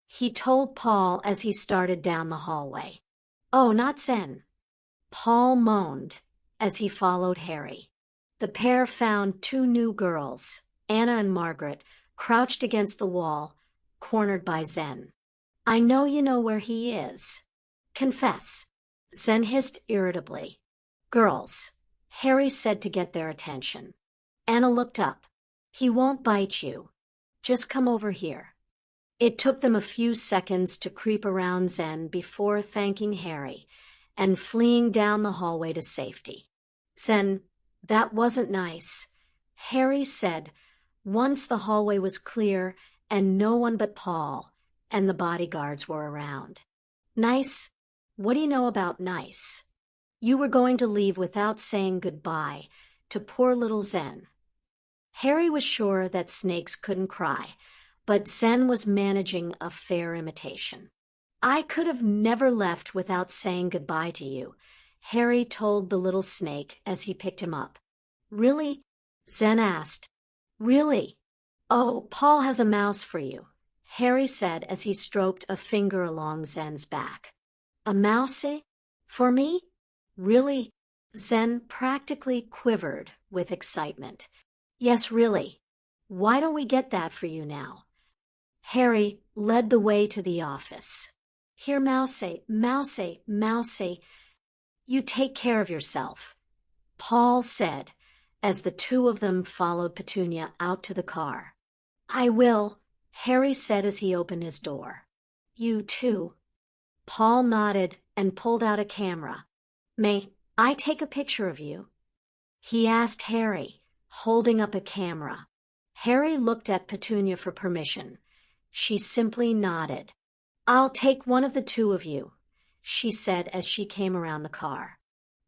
he told Paul as he started down the hallway. "Oh, not Zen," Paul moaned as he followed Harry. The pair found two new girls, Anna and Margaret, crouched against the wall, cornered by Zen. "I know you know where he is. Confess," Zen hissed irritably. "Girls," Harry said to get their attention. Anna looked up. "He won't bite you. Just come over here." It took them a few seconds to creep around Zen before thanking Harry and fleeing down the hallway to safety. "Zen, that wasn't nice," Harry said once the hallway was clear and no one but Paul and the bodyguards were around. "Nice? What do you know about nice? You were going to leave without saying goodbye to poor little Zen." Harry was sure that snakes couldn't cry, but Zen was managing a fair imitation. "I could have never left without saying goodbye to you," Harry told the little snake as he picked him up. "Really?" Zen asked. "Really? Oh, Paul has a mouse for you," Harry said as he stroked a finger along Zen's back. "A mouse? For me? Really?" Zen practically quivered with excitement. "Yes, really. Why don't we get that for you now?" Harry led the way to the office. "Here, Mousey, Mousey, Mousey. You take care of yourself," Paul said as the two of them followed Petunia out to the car. "I will," Harry said as he opened his door. "You too." Paul nodded and pulled out a camera. "May I take a picture of you?" he asked Harry, holding up a camera. Harry looked at Petunia for permission. She simply nodded. "I'll take one of the two of you," she said as she came around the car.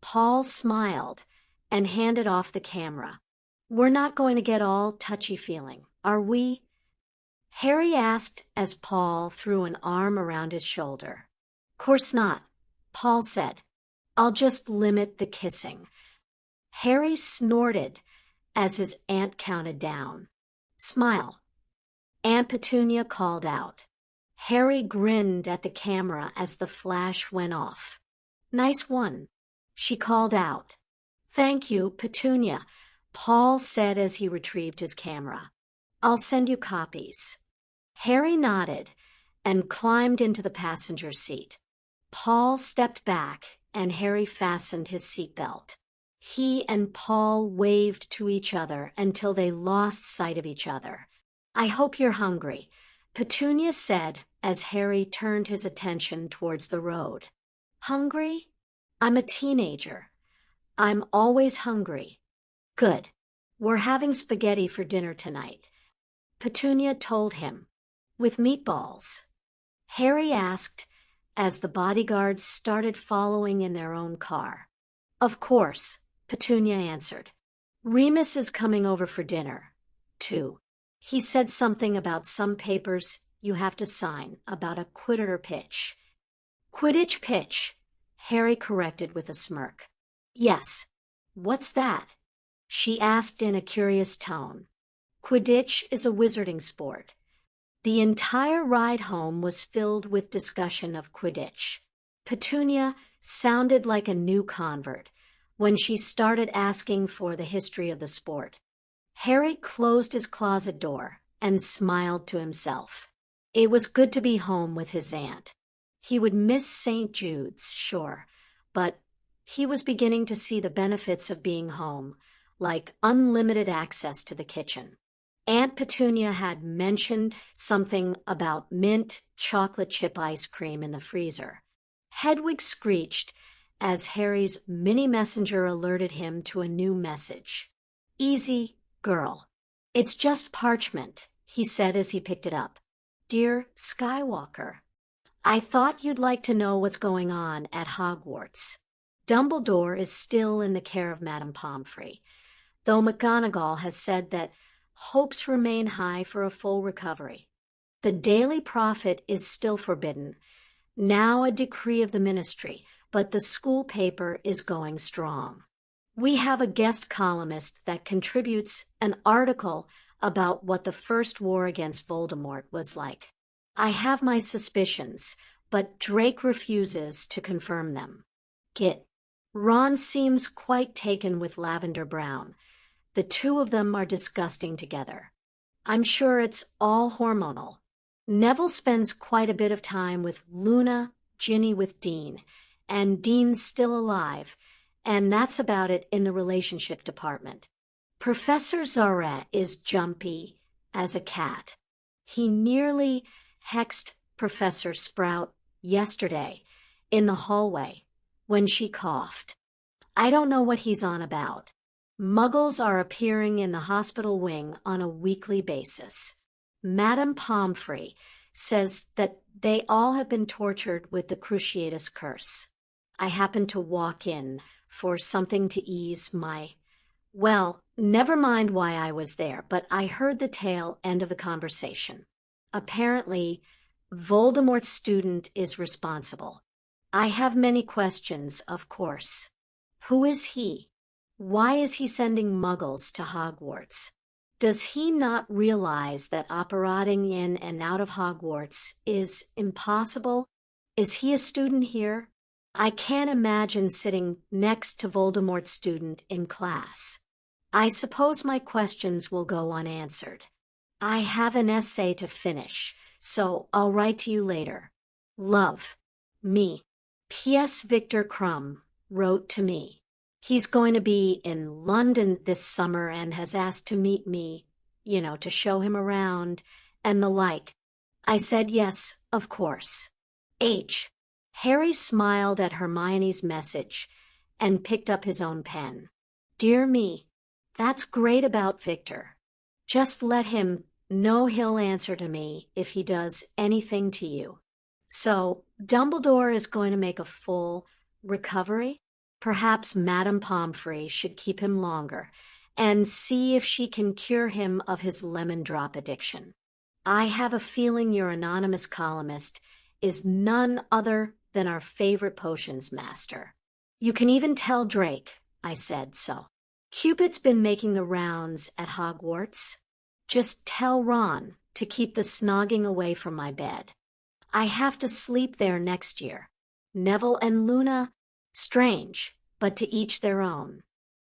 Paul smiled and handed off the camera. "We're not going to get all touchy-feeling, are we?" Harry asked as Paul threw an arm around his shoulder. "Course not," Paul said. "I'll just limit the kissing." Harry snorted as his aunt counted down. "Smile," Aunt Petunia called out. Harry grinned at the camera as the flash went off. "Nice one," she called out. "Thank you, Petunia," Paul said as he retrieved his camera. "I'll send you copies." Harry nodded and climbed into the passenger seat. Paul stepped back and Harry fastened his seatbelt. He and Paul waved to each other until they lost sight of each other. "I hope you're hungry," Petunia said as Harry turned his attention towards the road. "Hungry? I'm a teenager. I'm always hungry." "Good. We're having spaghetti for dinner tonight," Petunia told him. "With meatballs?" Harry asked as the bodyguards started following in their own car. "Of course," Petunia answered. "Remus is coming over for dinner, too. He said something about some papers you have to sign about a Quidditch pitch." "Quidditch pitch," Harry corrected with a smirk. "Yes. What's that?" she asked in a curious tone. "Quidditch is a wizarding sport." The entire ride home was filled with discussion of Quidditch. Petunia sounded like a new convert when she started asking for the history of the sport. Harry closed his closet door and smiled to himself. It was good to be home with his aunt. He would miss St. Jude's, sure, but he was beginning to see the benefits of being home, like unlimited access to the kitchen. Aunt Petunia had mentioned something about mint chocolate chip ice cream in the freezer. Hedwig screeched as Harry's mini messenger alerted him to a new message. "Easy, girl. It's just parchment," he said as he picked it up. "Dear Skywalker, I thought you'd like to know what's going on at Hogwarts. Dumbledore is still in the care of Madame Pomfrey, though McGonagall has said that hopes remain high for a full recovery. The daily prophet is still forbidden, now a decree of the ministry, but the school paper is going strong. We have a guest columnist that contributes an article about what the first war against Voldemort was like. I have my suspicions, but Drake refuses to confirm them. Git. Ron seems quite taken with Lavender Brown. The two of them are disgusting together. I'm sure it's all hormonal. Neville spends quite a bit of time with Luna, Ginny with Dean, and Dean's still alive, and that's about it in the relationship department. Professor Zaret is jumpy as a cat. He nearly hexed Professor Sprout yesterday in the hallway when she coughed. I don't know what he's on about. Muggles are appearing in the hospital wing on a weekly basis. Madame Pomfrey says that they all have been tortured with the Cruciatus curse. I happened to walk in for something to ease my... Well, never mind why I was there, but I heard the tail end of the conversation. Apparently, Voldemort's student is responsible. I have many questions, of course. Who is he? Why is he sending Muggles to Hogwarts? Does he not realize that operating in and out of Hogwarts is impossible? Is he a student here? I can't imagine sitting next to Voldemort's student in class. I suppose my questions will go unanswered. I have an essay to finish, so I'll write to you later. Love. Me. P.S. Victor Crumb wrote to me. He's going to be in London this summer and has asked to meet me, to show him around and the like. I said yes, of course. H. Harry smiled at Hermione's message and picked up his own pen. Dear me, that's great about Victor. Just let him know he'll answer to me if he does anything to you. So, Dumbledore is going to make a full recovery? Perhaps Madame Pomfrey should keep him longer and see if she can cure him of his lemon drop addiction. I have a feeling your anonymous columnist is none other than our favorite potions master. You can even tell Drake I said so. Cupid's been making the rounds at Hogwarts. Just tell Ron to keep the snogging away from my bed. I have to sleep there next year. Neville and Luna, strange, but to each their own.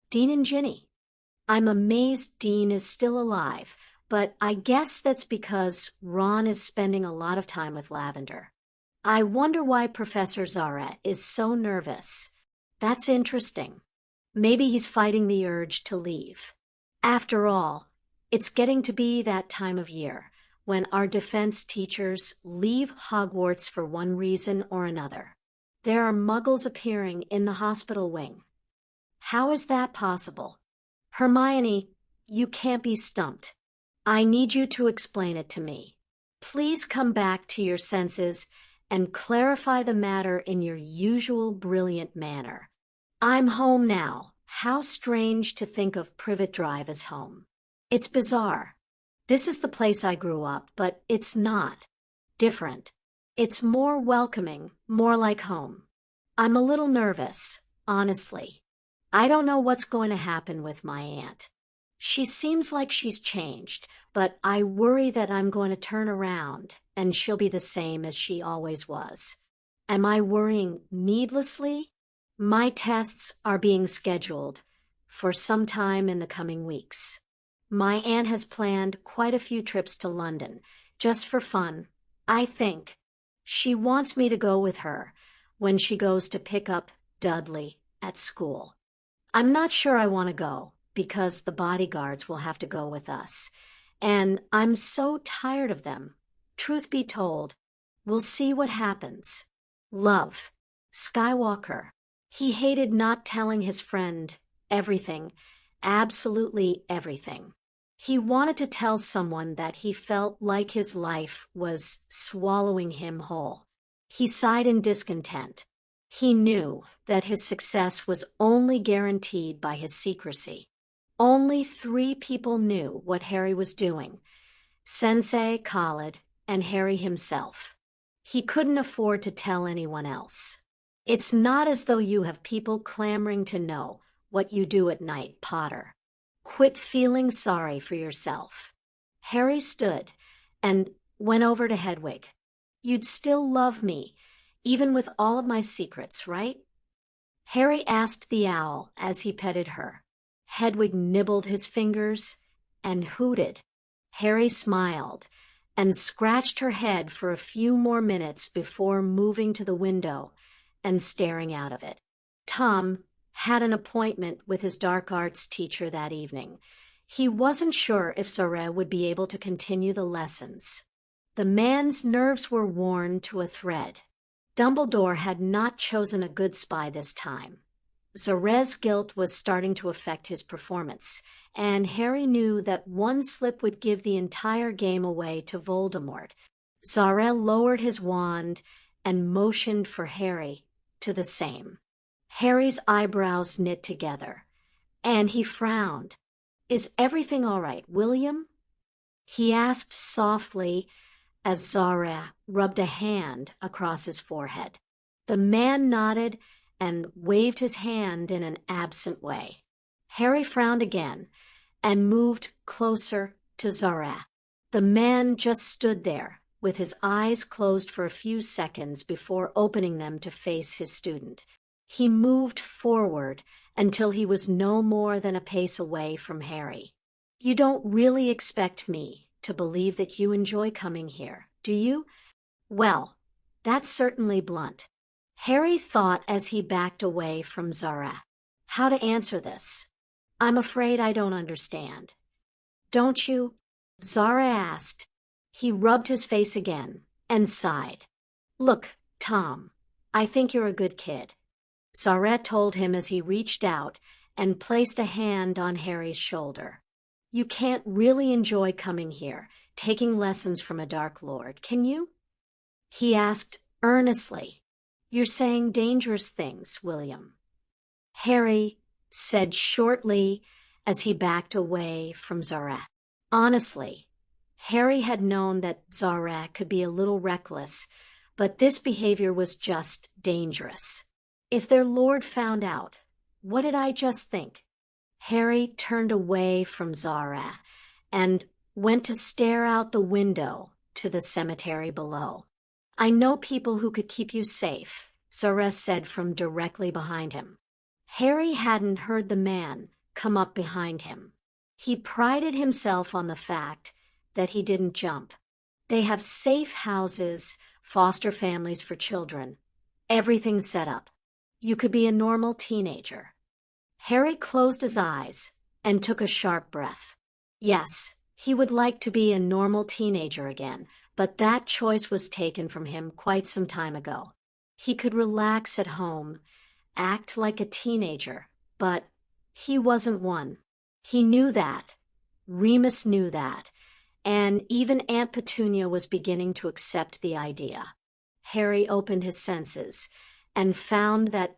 Dean and Ginny. I'm amazed Dean is still alive, but I guess that's because Ron is spending a lot of time with Lavender. I wonder why Professor Zaret is so nervous. That's interesting. Maybe he's fighting the urge to leave. After all, it's getting to be that time of year when our defense teachers leave Hogwarts for one reason or another. There are Muggles appearing in the hospital wing. How is that possible? Hermione, you can't be stumped. I need you to explain it to me. Please come back to your senses and clarify the matter in your usual brilliant manner. I'm home now. How strange to think of Privet Drive as home. It's bizarre. This is the place I grew up, but it's not. Different. It's more welcoming, more like home. I'm a little nervous, honestly. I don't know what's going to happen with my aunt. She seems like she's changed, but I worry that I'm going to turn around and she'll be the same as she always was. Am I worrying needlessly? My tests are being scheduled for some time in the coming weeks. My aunt has planned quite a few trips to London, just for fun, I think. She wants me to go with her when she goes to pick up Dudley at school. I'm not sure I want to go because the bodyguards will have to go with us, and I'm so tired of them. Truth be told, we'll see what happens. Love. Skywalker. He hated not telling his friend everything, absolutely everything. He wanted to tell someone that he felt like his life was swallowing him whole. He sighed in discontent. He knew that his success was only guaranteed by his secrecy. Only 3 people knew what Harry was doing: Sensei Khaled, and Harry himself. He couldn't afford to tell anyone else. It's not as though you have people clamoring to know what you do at night, Potter. Quit feeling sorry for yourself. Harry stood and went over to Hedwig. You'd still love me, even with all of my secrets, right? Harry asked the owl as he petted her. Hedwig nibbled his fingers and hooted. Harry smiled and scratched her head for a few more minutes before moving to the window and staring out of it. Tom had an appointment with his dark arts teacher that evening. He wasn't sure if Zora would be able to continue the lessons. The man's nerves were worn to a thread. Dumbledore had not chosen a good spy this time. Zora's guilt was starting to affect his performance, and Harry knew that one slip would give the entire game away to Voldemort. Zora lowered his wand and motioned for Harry to the same. Harry's eyebrows knit together, and he frowned. Is everything all right, William? He asked softly as Zora rubbed a hand across his forehead. The man nodded and waved his hand in an absent way. Harry frowned again and moved closer to Zora. The man just stood there, with his eyes closed for a few seconds before opening them to face his student. He moved forward until he was no more than a pace away from Harry. You don't really expect me to believe that you enjoy coming here, do you? Well, that's certainly blunt. Harry thought as he backed away from Zora. How to answer this? I'm afraid I don't understand. Don't you? Zora asked. He rubbed his face again and sighed. Look, Tom, I think you're a good kid. Zora told him as he reached out and placed a hand on Harry's shoulder. You can't really enjoy coming here, taking lessons from a Dark Lord, can you? He asked earnestly. You're saying dangerous things, William. Harry said shortly as he backed away from Zora. Honestly, Harry had known that Zora could be a little reckless, but this behavior was just dangerous. If their lord found out, what did I just think? Harry turned away from Zora and went to stare out the window to the cemetery below. I know people who could keep you safe, Zora said from directly behind him. Harry hadn't heard the man come up behind him. He prided himself on the fact that he didn't jump. They have safe houses, foster families for children, everything set up. You could be a normal teenager. Harry closed his eyes and took a sharp breath. Yes, he would like to be a normal teenager again, but that choice was taken from him quite some time ago. He could relax at home, act like a teenager, but he wasn't one. He knew that. Remus knew that. And even Aunt Petunia was beginning to accept the idea. Harry opened his senses and found that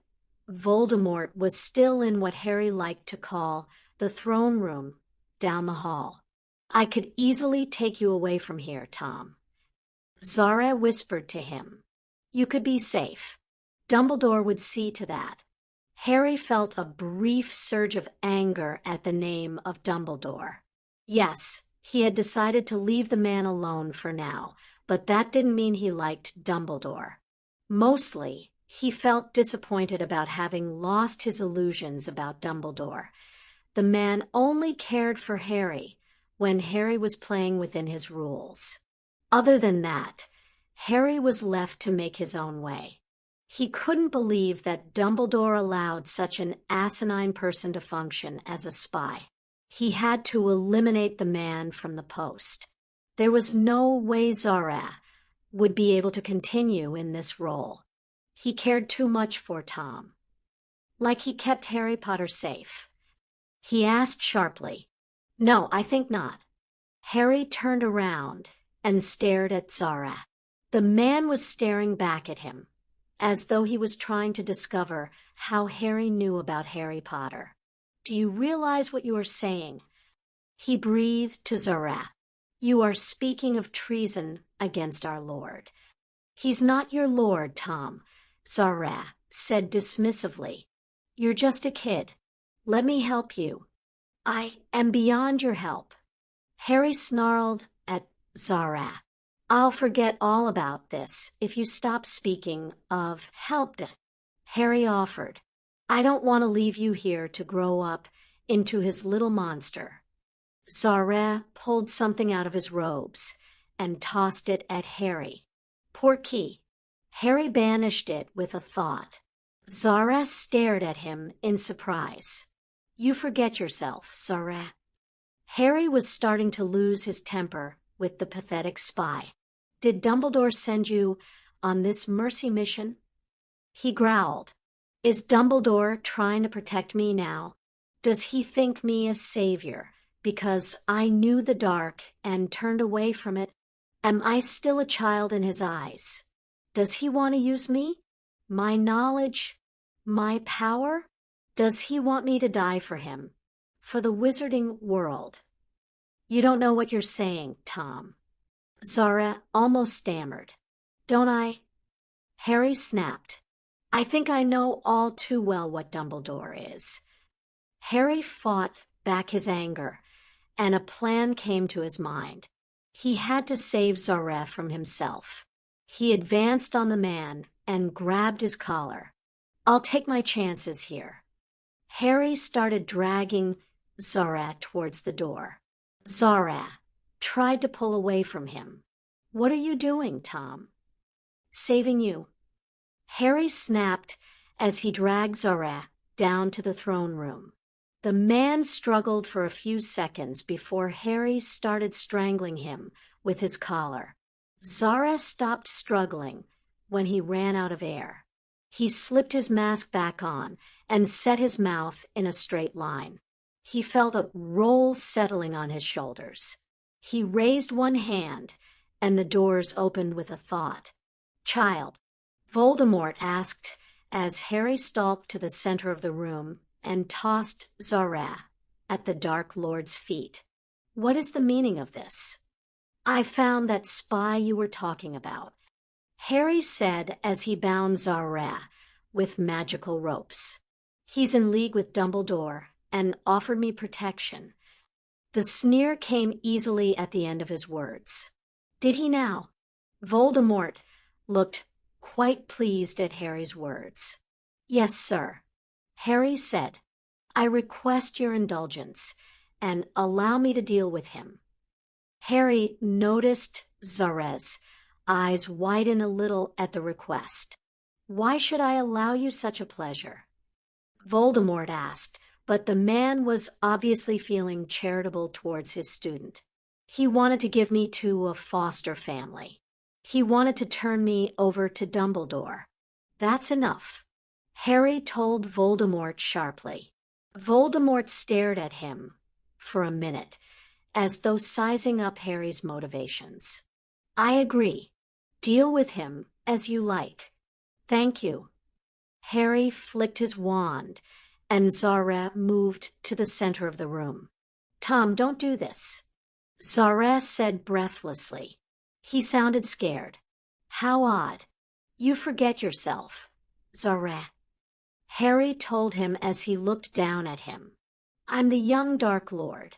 Voldemort was still in what Harry liked to call the throne room down the hall. I could easily take you away from here, Tom. Zora whispered to him. You could be safe. Dumbledore would see to that. Harry felt a brief surge of anger at the name of Dumbledore. Yes, he had decided to leave the man alone for now, but that didn't mean he liked Dumbledore. Mostly, he felt disappointed about having lost his illusions about Dumbledore. The man only cared for Harry when Harry was playing within his rules. Other than that, Harry was left to make his own way. He couldn't believe that Dumbledore allowed such an asinine person to function as a spy. He had to eliminate the man from the post. There was no way Zora would be able to continue in this role. He cared too much for Tom. Like he kept Harry Potter safe. He asked sharply, No, I think not. Harry turned around and stared at Zora. The man was staring back at him, as though he was trying to discover how Harry knew about Harry Potter. Do you realize what you are saying? He breathed to Zora. You are speaking of treason against our Lord. He's not your lord, Tom, Zara said dismissively. You're just a kid. Let me help you. I am beyond your help. Harry snarled at Zara. I'll forget all about this if you stop speaking of help. Harry offered. I don't want to leave you here to grow up into his little monster. Zara pulled something out of his robes and tossed it at Harry. Porky. Harry banished it with a thought. Zara stared at him in surprise. You forget yourself, Zara. Harry was starting to lose his temper with the pathetic spy. Did Dumbledore send you on this mercy mission? He growled. Is Dumbledore trying to protect me now? Does he think me a savior because I knew the dark and turned away from it? Am I still a child in his eyes? Does he want to use me? My knowledge? My power? Does he want me to die for him? For the wizarding world? You don't know what you're saying, Tom. Zara almost stammered. Don't I? Harry snapped. I think I know all too well what Dumbledore is. Harry fought back his anger, and a plan came to his mind. He had to save Zara from himself. He advanced on the man and grabbed his collar. I'll take my chances here. Harry started dragging Zara towards the door. Zara tried to pull away from him. What are you doing, Tom? Saving you. Harry snapped as he dragged Zara down to the throne room. The man struggled for a few seconds before Harry started strangling him with his collar. Zara stopped struggling when he ran out of air. He slipped his mask back on and set his mouth in a straight line. He felt a roll settling on his shoulders. He raised one hand, and the doors opened with a thought. Child, Voldemort asked as Harry stalked to the center of the room and tossed Zara at the Dark Lord's feet. What is the meaning of this? I found that spy you were talking about, Harry said as he bound Zara with magical ropes. He's in league with Dumbledore and offered me protection. The sneer came easily at the end of his words. Did he now? Voldemort looked quite pleased at Harry's words. Yes, sir, Harry said. I request your indulgence and allow me to deal with him. Harry noticed Zara's eyes widen a little at the request. Why should I allow you such a pleasure? Voldemort asked, but the man was obviously feeling charitable towards his student. He wanted to give me to a foster family. He wanted to turn me over to Dumbledore. That's enough, Harry told Voldemort sharply. Voldemort stared at him for a minute, as though sizing up Harry's motivations. I agree. Deal with him as you like. Thank you. Harry flicked his wand, and Zara moved to the center of the room. Tom, don't do this, Zara said breathlessly. He sounded scared. How odd. You forget yourself, Zara. Harry told him as he looked down at him. I'm the young Dark Lord.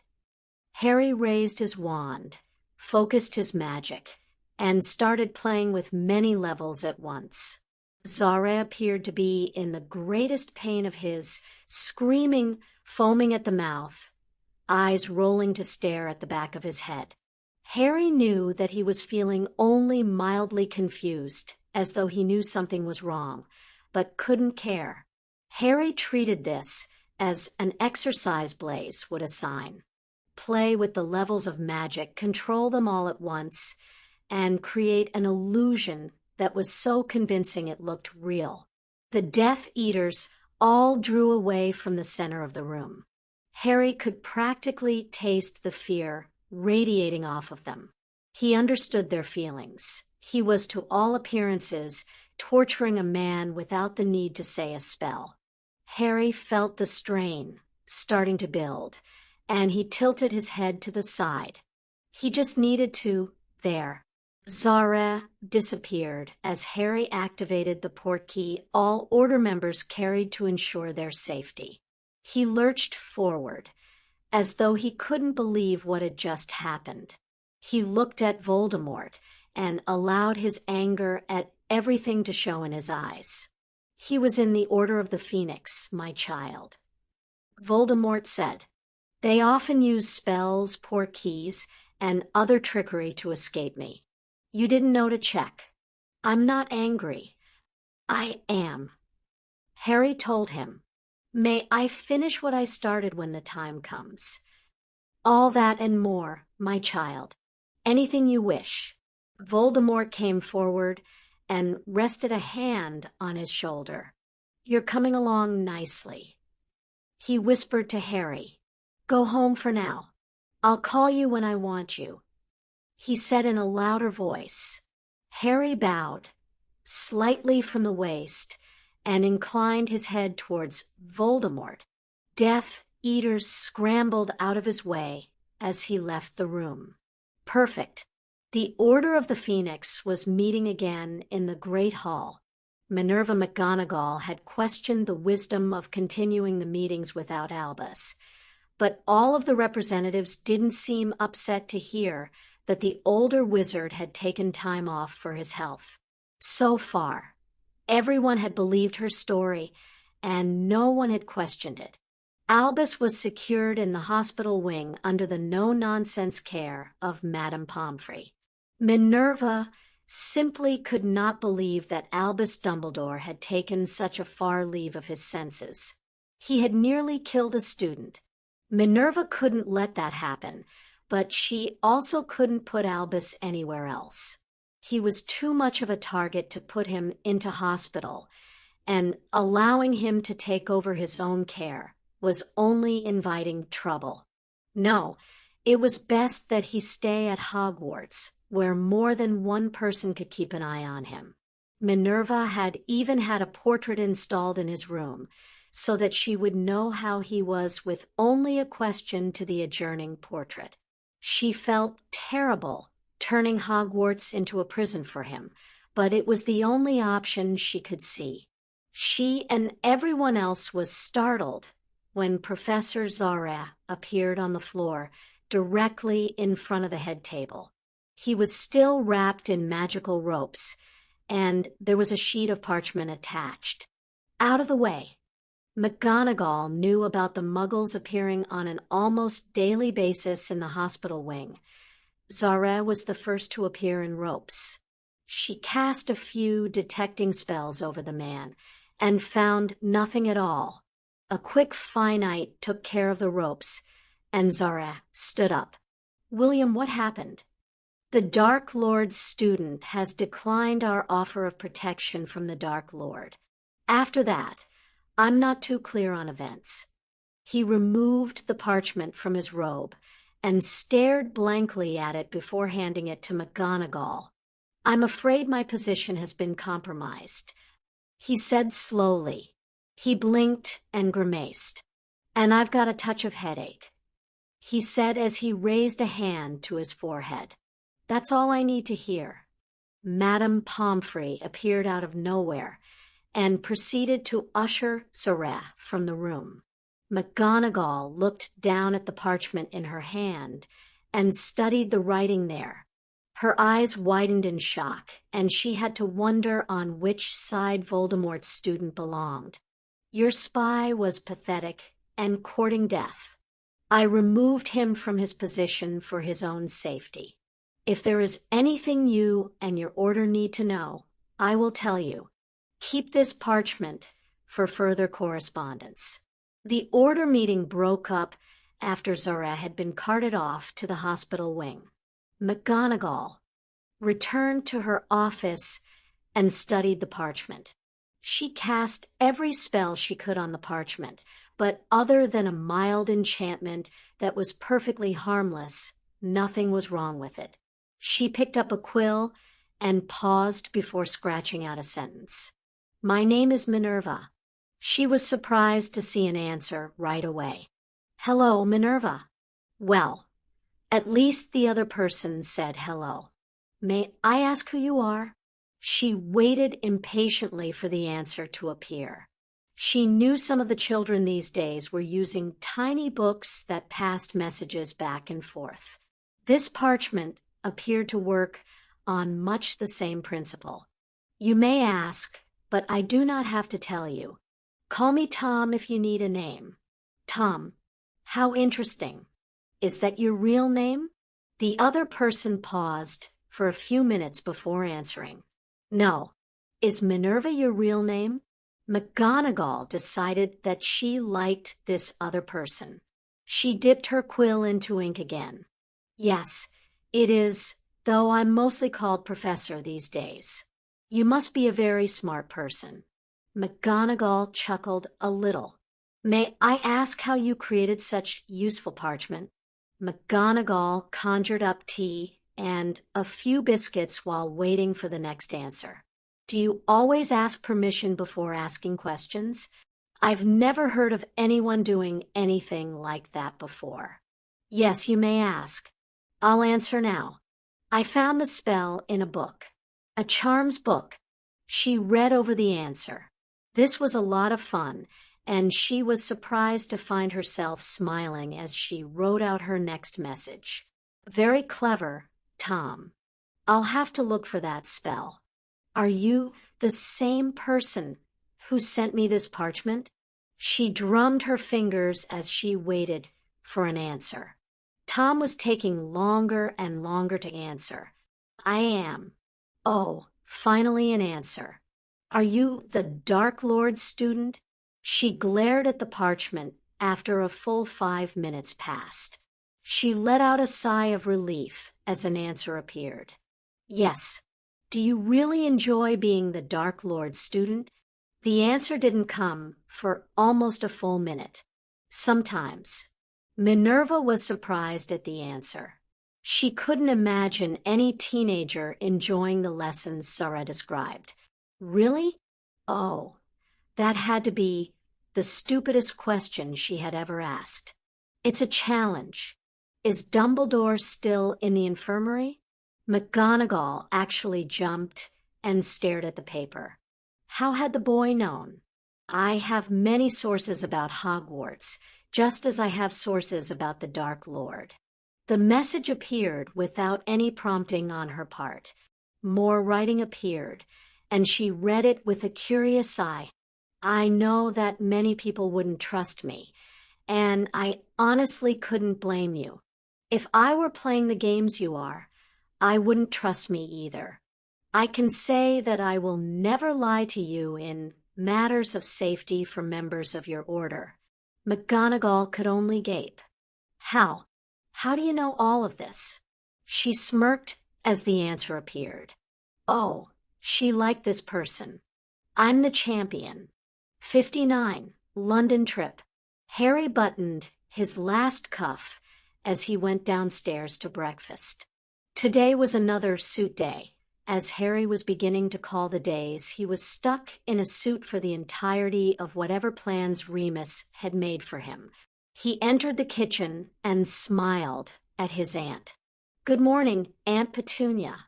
Harry raised his wand, focused his magic, and started playing with many levels at once. Zara appeared to be in the greatest pain of his, screaming, foaming at the mouth, eyes rolling to stare at the back of his head. Harry knew that he was feeling only mildly confused, as though he knew something was wrong, but couldn't care. Harry treated this as an exercise Blaze would assign. Play with the levels of magic, control them all at once, and create an illusion that was so convincing it looked real. The Death Eaters all drew away from the center of the room. Harry could practically taste the fear radiating off of them. He understood their feelings. He was, to all appearances, torturing a man without the need to say a spell. Harry felt the strain starting to build, and he tilted his head to the side. He just needed to, there. Zara disappeared as Harry activated the portkey all Order members carried to ensure their safety. He lurched forward, as though he couldn't believe what had just happened. He looked at Voldemort and allowed his anger at everything to show in his eyes. He was in the Order of the Phoenix, my child. Voldemort said, "They often use spells, portkeys, and other trickery to escape me. You didn't know to check. I'm not angry. I am." Harry told him, "May I finish what I started when the time comes?" "All that and more, my child. Anything you wish." Voldemort came forward and rested a hand on his shoulder. "You're coming along nicely." He whispered to Harry, "Go home for now. I'll call you when I want you." He said in a louder voice. Harry bowed, slightly from the waist, and inclined his head towards Voldemort. Death Eaters scrambled out of his way as he left the room. Perfect. The Order of the Phoenix was meeting again in the Great Hall. Minerva McGonagall had questioned the wisdom of continuing the meetings without Albus, but all of the representatives didn't seem upset to hear that the older wizard had taken time off for his health. So far, everyone had believed her story, and no one had questioned it. Albus was secured in the hospital wing under the no-nonsense care of Madame Pomfrey. Minerva simply could not believe that Albus Dumbledore had taken such a far leave of his senses. He had nearly killed a student. Minerva couldn't let that happen, but she also couldn't put Albus anywhere else. He was too much of a target to put him into hospital, and allowing him to take over his own care was only inviting trouble. No, it was best that he stay at Hogwarts, where more than one person could keep an eye on him. Minerva had even had a portrait installed in his room, so that she would know how he was with only a question to the adjourning portrait. She felt terrible turning Hogwarts into a prison for him, but it was the only option she could see. She and everyone else was startled when Professor Zara appeared on the floor directly in front of the head table. He was still wrapped in magical ropes, and there was a sheet of parchment attached. Out of the way. McGonagall knew about the Muggles appearing on an almost daily basis in the hospital wing. Zara was the first to appear in ropes. She cast a few detecting spells over the man and found nothing at all. A quick finite took care of the ropes, and Zara stood up. "William, what happened?" "The Dark Lord's student has declined our offer of protection from the Dark Lord. After that, I'm not too clear on events." He removed the parchment from his robe and stared blankly at it before handing it to McGonagall. "I'm afraid my position has been compromised," he said slowly. He blinked and grimaced. "And I've got a touch of headache," he said as he raised a hand to his forehead. "That's all I need to hear." Madame Pomfrey appeared out of nowhere and proceeded to usher Zara from the room. McGonagall looked down at the parchment in her hand and studied the writing there. Her eyes widened in shock, and she had to wonder on which side Voldemort's student belonged. "Your spy was pathetic and courting death. I removed him from his position for his own safety. If there is anything you and your order need to know, I will tell you. Keep this parchment for further correspondence." The order meeting broke up after Zara had been carted off to the hospital wing. McGonagall returned to her office and studied the parchment. She cast every spell she could on the parchment, but other than a mild enchantment that was perfectly harmless, nothing was wrong with it. She picked up a quill and paused before scratching out a sentence. "My name is Minerva." She was surprised to see an answer right away. "Hello, Minerva." "Well, At least the other person said hello. May I ask who you are? She waited impatiently for the answer to appear. She knew some of the children these days were using tiny books that passed messages back and forth. This parchment appeared to work on much the same principle. You may ask, but I do not have to tell you. Call me Tom if you need a name. Tom. How interesting. Is that your real name? The other person paused for a few minutes before answering. No. Is Minerva your real name? McGonagall decided that she liked this other person. She dipped her quill into ink again. Yes, it is, though I'm mostly called Professor these days. You must be a very smart person. McGonagall chuckled a little. May I ask how you created such useful parchment? McGonagall conjured up tea and a few biscuits while waiting for the next answer. Do you always ask permission before asking questions? I've never heard of anyone doing anything like that before. Yes, you may ask. I'll answer now. I found the spell in a book. A charms book. She read over the answer. This was a lot of fun, and she was surprised to find herself smiling as she wrote out her next message. Very clever, Tom. I'll have to look for that spell. Are you the same person who sent me this parchment? She drummed her fingers as she waited for an answer. Tom was taking longer and longer to answer. I am. Oh, finally an answer. Are you the Dark Lord's student? She glared at the parchment after a full 5 minutes passed. She let out a sigh of relief as an answer appeared. Yes. Do you really enjoy being the Dark Lord's student? The answer didn't come for almost a full minute. Sometimes. Minerva was surprised at the answer. She couldn't imagine any teenager enjoying the lessons Sarah described. Really? Oh, that had to be the stupidest question she had ever asked. It's a challenge. Is Dumbledore still in the infirmary? McGonagall actually jumped and stared at the paper. How had the boy known? I have many sources about Hogwarts, just as I have sources about the Dark Lord. The message appeared without any prompting on her part. More writing appeared, and she read it with a curious sigh. I know that many people wouldn't trust me, and I honestly couldn't blame you. If I were playing the games you are, I wouldn't trust me either. I can say that I will never lie to you in matters of safety for members of your order. McGonagall could only gape. How? How do you know all of this? She smirked as the answer appeared. Oh, she liked this person. I'm the champion. 59, London trip. Harry buttoned his last cuff as he went downstairs to breakfast. Today was another suit day. As Harry was beginning to call the days, he was stuck in a suit for the entirety of whatever plans Remus had made for him. He entered the kitchen and smiled at his aunt. Good morning, Aunt Petunia.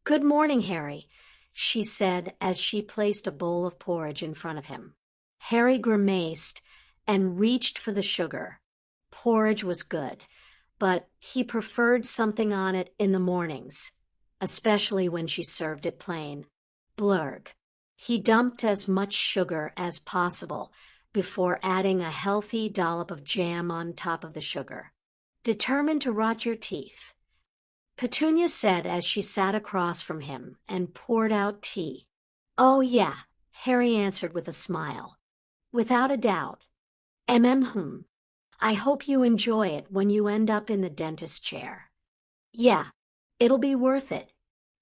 Good morning, Harry, she said as she placed a bowl of porridge in front of him. Harry grimaced and reached for the sugar. Porridge was good, but he preferred something on it in the mornings, especially when she served it plain. Blurg. He dumped as much sugar as possible before adding a healthy dollop of jam on top of the sugar. Determined to rot your teeth, Petunia said as she sat across from him and poured out tea. Oh, yeah, Harry answered with a smile. Without a doubt. I hope you enjoy it when you end up in the dentist's chair. Yeah, it'll be worth it,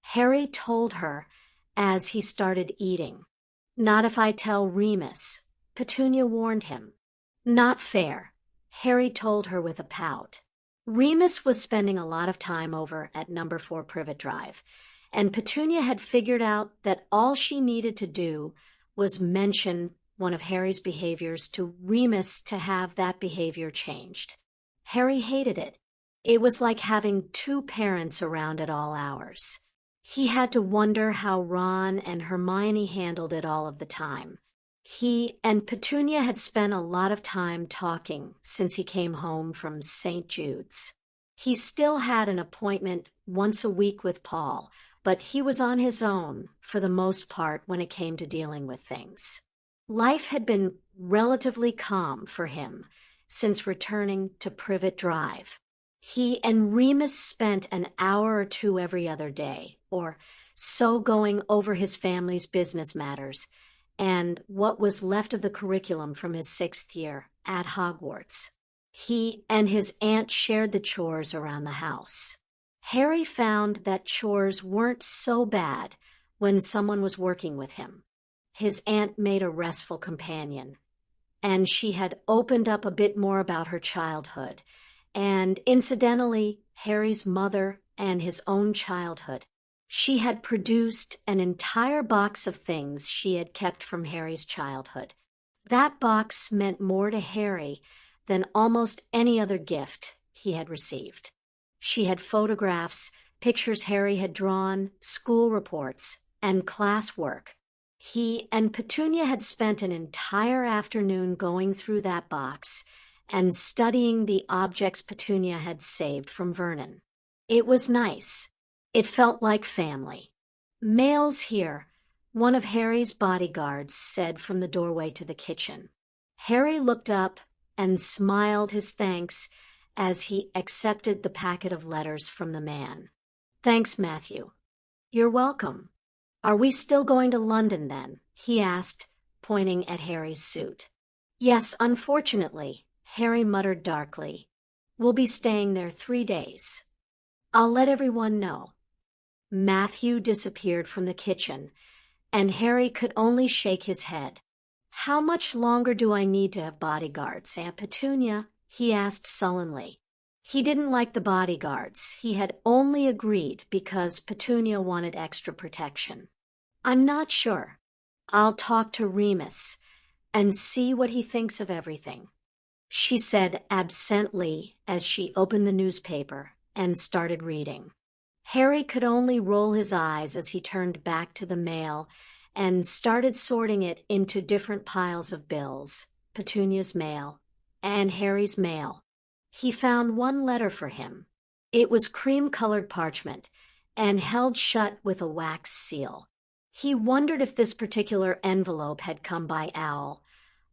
Harry told her as he started eating. Not if I tell Remus, Petunia warned him. Not fair, Harry told her with a pout. Remus was spending a lot of time over at number 4 Privet Drive, and Petunia had figured out that all she needed to do was mention one of Harry's behaviors to Remus to have that behavior changed. Harry hated it. It was like having two parents around at all hours. He had to wonder how Ron and Hermione handled it all of the time. He and Petunia had spent a lot of time talking since he came home from St. Jude's. He still had an appointment once a week with Paul, but he was on his own for the most part when it came to dealing with things. Life had been relatively calm for him since returning to Privet Drive. He and Remus spent an hour or two every other day, or so, going over his family's business matters and what was left of the curriculum from his 6th year at Hogwarts. He and his aunt shared the chores around the house. Harry found that chores weren't so bad when someone was working with him. His aunt made a restful companion, and she had opened up a bit more about her childhood, and incidentally, Harry's mother and his own childhood. She had produced an entire box of things she had kept from Harry's childhood. That box meant more to Harry than almost any other gift he had received. She had photographs, pictures Harry had drawn, school reports, and classwork. He and Petunia had spent an entire afternoon going through that box and studying the objects Petunia had saved from Vernon. It was nice. It felt like family. "Mail's here," one of Harry's bodyguards said from the doorway to the kitchen. Harry looked up and smiled his thanks as he accepted the packet of letters from the man. "Thanks, Matthew." "You're welcome. Are we still going to London then?" he asked, pointing at Harry's suit. "Yes, unfortunately," Harry muttered darkly. "We'll be staying there 3 days. I'll let everyone know." Matthew disappeared from the kitchen, and Harry could only shake his head. "How much longer do I need to have bodyguards, Aunt Petunia?" he asked sullenly. He didn't like the bodyguards. He had only agreed because Petunia wanted extra protection. "I'm not sure. I'll talk to Remus and see what he thinks of everything," she said absently as she opened the newspaper and started reading. Harry could only roll his eyes as he turned back to the mail and started sorting it into different piles of bills, Petunia's mail and Harry's mail. He found one letter for him. It was cream-colored parchment and held shut with a wax seal. He wondered if this particular envelope had come by owl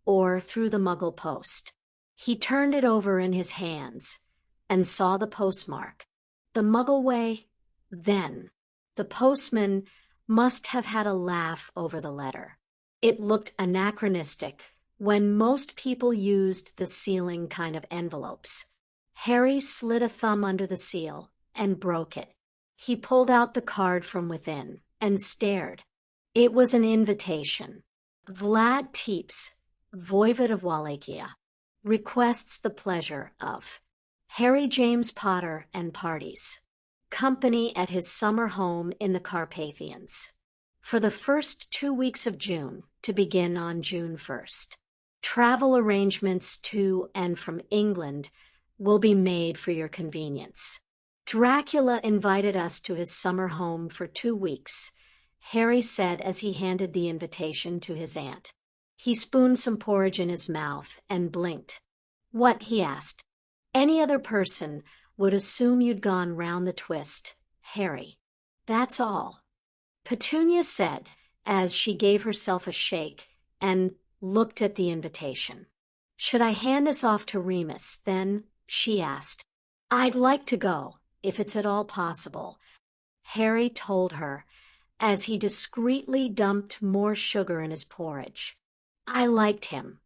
or through the Muggle post. He turned it over in his hands and saw the postmark. The Muggle way. Then, the postman must have had a laugh over the letter. It looked anachronistic when most people used the sealing kind of envelopes. Harry slid a thumb under the seal and broke it. He pulled out the card from within and stared. It was an invitation. "Vlad Tepes, Voivod of Wallachia, requests the pleasure of Harry James Potter and parties. Company at his summer home in the Carpathians. For the first 2 weeks of June, to begin on June 1st. Travel arrangements to and from England will be made for your convenience. Dracula invited us to his summer home for 2 weeks," Harry said as he handed the invitation to his aunt. He spooned some porridge in his mouth and blinked. "What?" he asked. "Any other person would assume you'd gone round the twist, Harry. That's all," Petunia said as she gave herself a shake and looked at the invitation. "Should I hand this off to Remus, then?" she asked. "I'd like to go, if it's at all possible," Harry told her as he discreetly dumped more sugar in his porridge. "I liked him,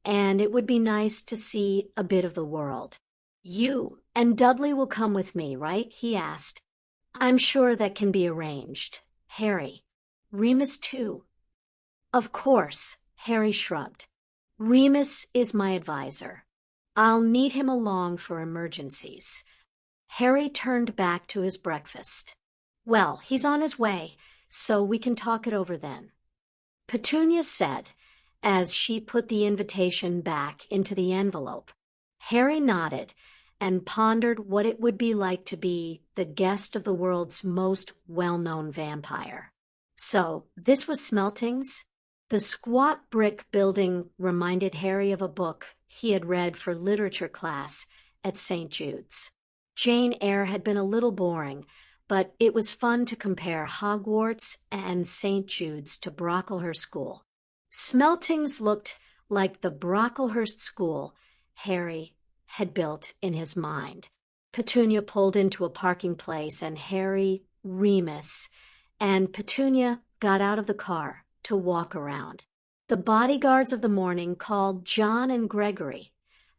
and it would be nice to see a bit of the world." "You and Dudley will come with me, right?" he asked. "I'm sure that can be arranged. Harry. Remus too." "Of course," Harry shrugged. "Remus is my advisor. I'll need him along for emergencies." Harry turned back to his breakfast. "Well, he's on his way, so we can talk it over then," Petunia said as she put the invitation back into the envelope. Harry nodded and pondered what it would be like to be the guest of the world's most well-known vampire. So, this was Smeltings? The squat brick building reminded Harry of a book he had read for literature class at St. Jude's. Jane Eyre had been a little boring, but it was fun to compare Hogwarts and St. Jude's to Brocklehurst School. Smeltings looked like the Brocklehurst School Harry had built in his mind. Petunia pulled into a parking place, and Harry, Remus, and Petunia got out of the car to walk around. The bodyguards of the morning, called John and Gregory,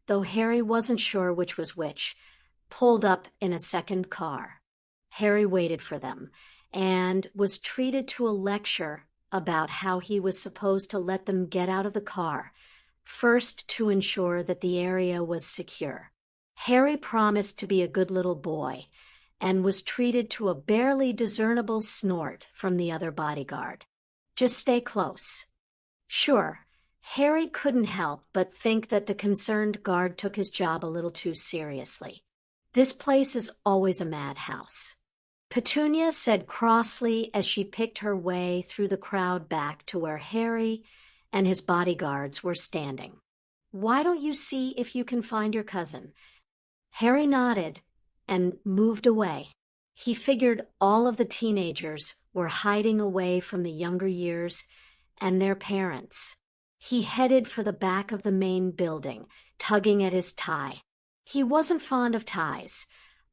though Harry wasn't sure which was which, pulled up in a second car. Harry waited for them and was treated to a lecture about how he was supposed to let them get out of the car, first to ensure that the area was secure. Harry promised to be a good little boy and was treated to a barely discernible snort from the other bodyguard. Just stay close. Sure, Harry couldn't help but think that the concerned guard took his job a little too seriously. This place is always a madhouse. Petunia said crossly as she picked her way through the crowd back to where Harry and his bodyguards were standing. Why don't you see if you can find your cousin? Harry nodded and moved away. He figured all of the teenagers were hiding away from the younger years and their parents. He headed for the back of the main building, tugging at his tie. He wasn't fond of ties,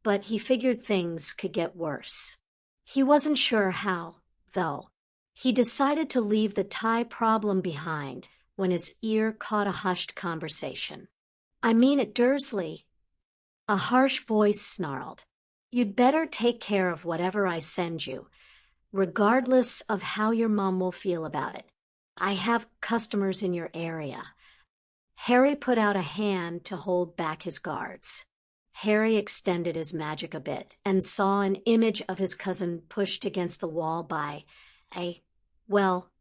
but he figured things could get worse. He wasn't sure how, though. He decided to leave the tie problem behind when his ear caught a hushed conversation. "I mean it, Dursley." A harsh voice snarled. "You'd better take care of whatever I send you, regardless of how your mom will feel about it. I have customers in your area." Harry put out a hand to hold back his guards. Harry extended his magic a bit and saw an image of his cousin pushed against the wall by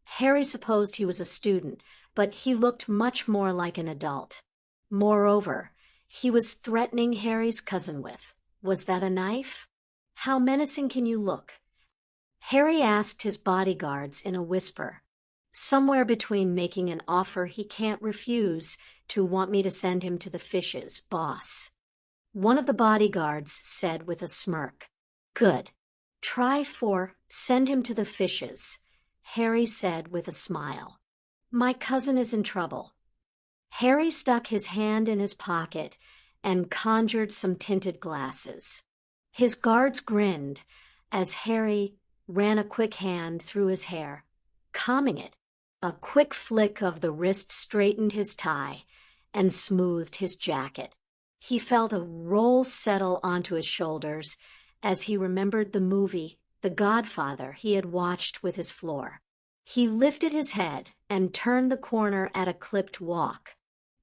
Harry supposed he was a student, but he looked much more like an adult. Moreover, he was threatening Harry's cousin with. Was that a knife? "How menacing can you look?" Harry asked his bodyguards in a whisper, somewhere between making an offer he can't refuse to want me to send him to the fishes, boss. One of the bodyguards said with a smirk, "Good. Try for send him to the fishes," Harry said with a smile. "My cousin is in trouble." Harry stuck his hand in his pocket and conjured some tinted glasses. His guards grinned as Harry ran a quick hand through his hair, calming it. A quick flick of the wrist straightened his tie and smoothed his jacket. He felt a roll settle onto his shoulders as he remembered the movie The Godfather he had watched with his floor. He lifted his head and turned the corner at a clipped walk.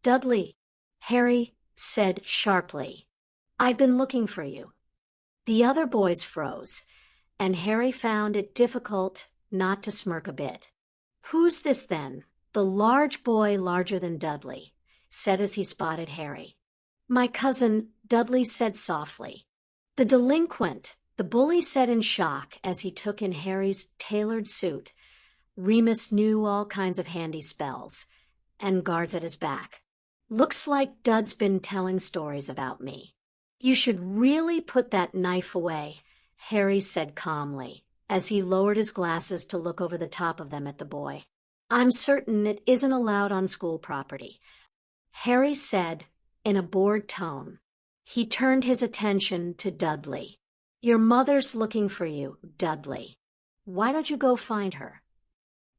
"Dudley," Harry said sharply, "I've been looking for you." The other boys froze, and Harry found it difficult not to smirk a bit. "Who's this, then?" The large boy, larger than Dudley, said as he spotted Harry. "My cousin," Dudley said softly. "The delinquent," the bully said in shock as he took in Harry's tailored suit. Remus knew all kinds of handy spells and guards at his back. "Looks like Dud's been telling stories about me." "You should really put that knife away," Harry said calmly, as he lowered his glasses to look over the top of them at the boy. "I'm certain it isn't allowed on school property," Harry said in a bored tone. He turned his attention to Dudley. "Your mother's looking for you, Dudley. Why don't you go find her?"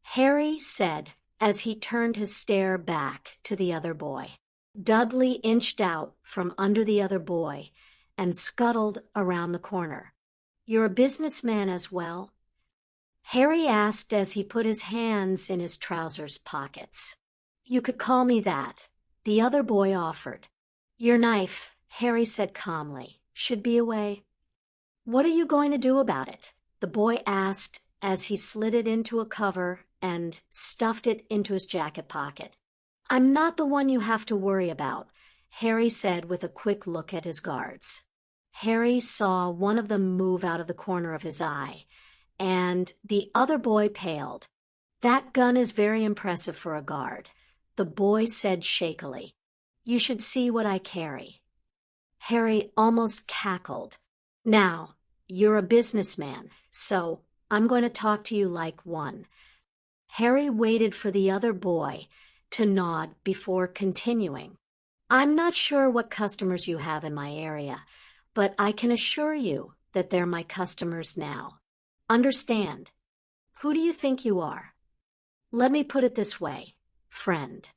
Harry said as he turned his stare back to the other boy. Dudley inched out from under the other boy and scuttled around the corner. "You're a businessman as well?" Harry asked as he put his hands in his trousers pockets. "You could call me that," the other boy offered. "Your knife," Harry said calmly, "should be away." "What are you going to do about it?" the boy asked as he slid it into a cover and stuffed it into his jacket pocket. "I'm not the one you have to worry about," Harry said with a quick look at his guards. Harry saw one of them move out of the corner of his eye, and the other boy paled. "That gun is very impressive for a guard," the boy said shakily. "You should see what I carry." Harry almost cackled. "Now, you're a businessman, so I'm going to talk to you like one." Harry waited for the other boy to nod before continuing. "I'm not sure what customers you have in my area, but I can assure you that they're my customers now. Understand? Who do you think you are? Let me put it this way, friend.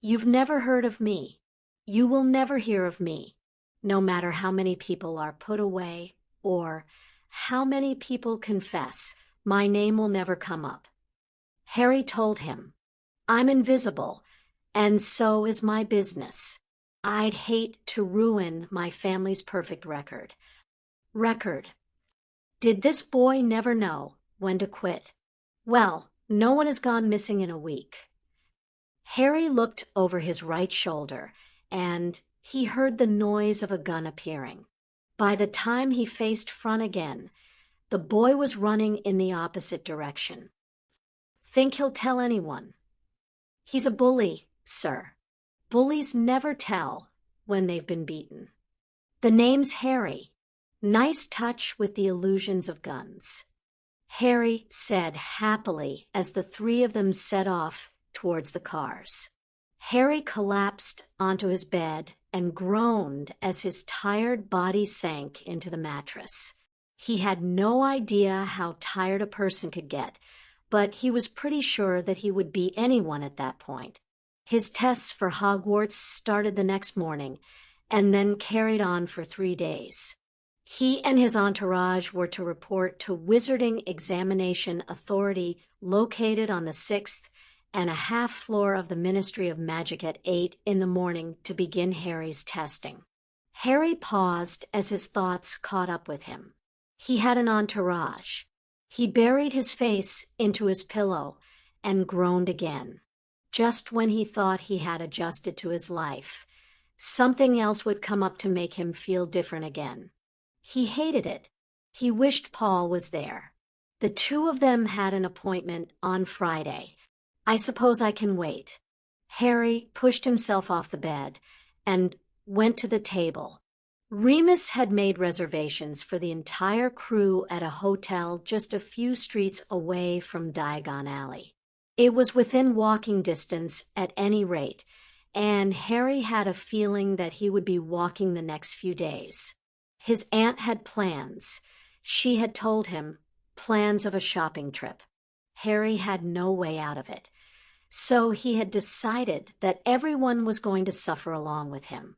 You've never heard of me. You will never hear of me, no matter how many people are put away or how many people confess. My name will never come up." Harry told him, "I'm invisible, and so is my business. I'd hate to ruin my family's perfect record." Record. Did this boy never know when to quit? Well, no one has gone missing in a week. Harry looked over his right shoulder, and he heard the noise of a gun appearing. By the time he faced front again, the boy was running in the opposite direction. "Think he'll tell anyone?" "He's a bully, sir. Bullies never tell when they've been beaten." "The name's Harry. Nice touch with the illusions of guns," Harry said happily as the three of them set off towards the cars. Harry collapsed onto his bed and groaned as his tired body sank into the mattress. He had no idea how tired a person could get, but he was pretty sure that he would be anyone at that point. His tests for Hogwarts started the next morning and then carried on for 3 days. He and his entourage were to report to Wizarding Examination Authority located on the 6th and a half floor of the Ministry of Magic at 8 in the morning to begin Harry's testing. Harry paused as his thoughts caught up with him. He had an entourage. He buried his face into his pillow and groaned again. Just when he thought he had adjusted to his life, something else would come up to make him feel different again. He hated it. He wished Paul was there. The two of them had an appointment on Friday. "I suppose I can wait." Harry pushed himself off the bed and went to the table. Remus had made reservations for the entire crew at a hotel just a few streets away from Diagon Alley. It was within walking distance at any rate, and Harry had a feeling that he would be walking the next few days. His aunt had plans. She had told him plans of a shopping trip. Harry had no way out of it. So he had decided that everyone was going to suffer along with him.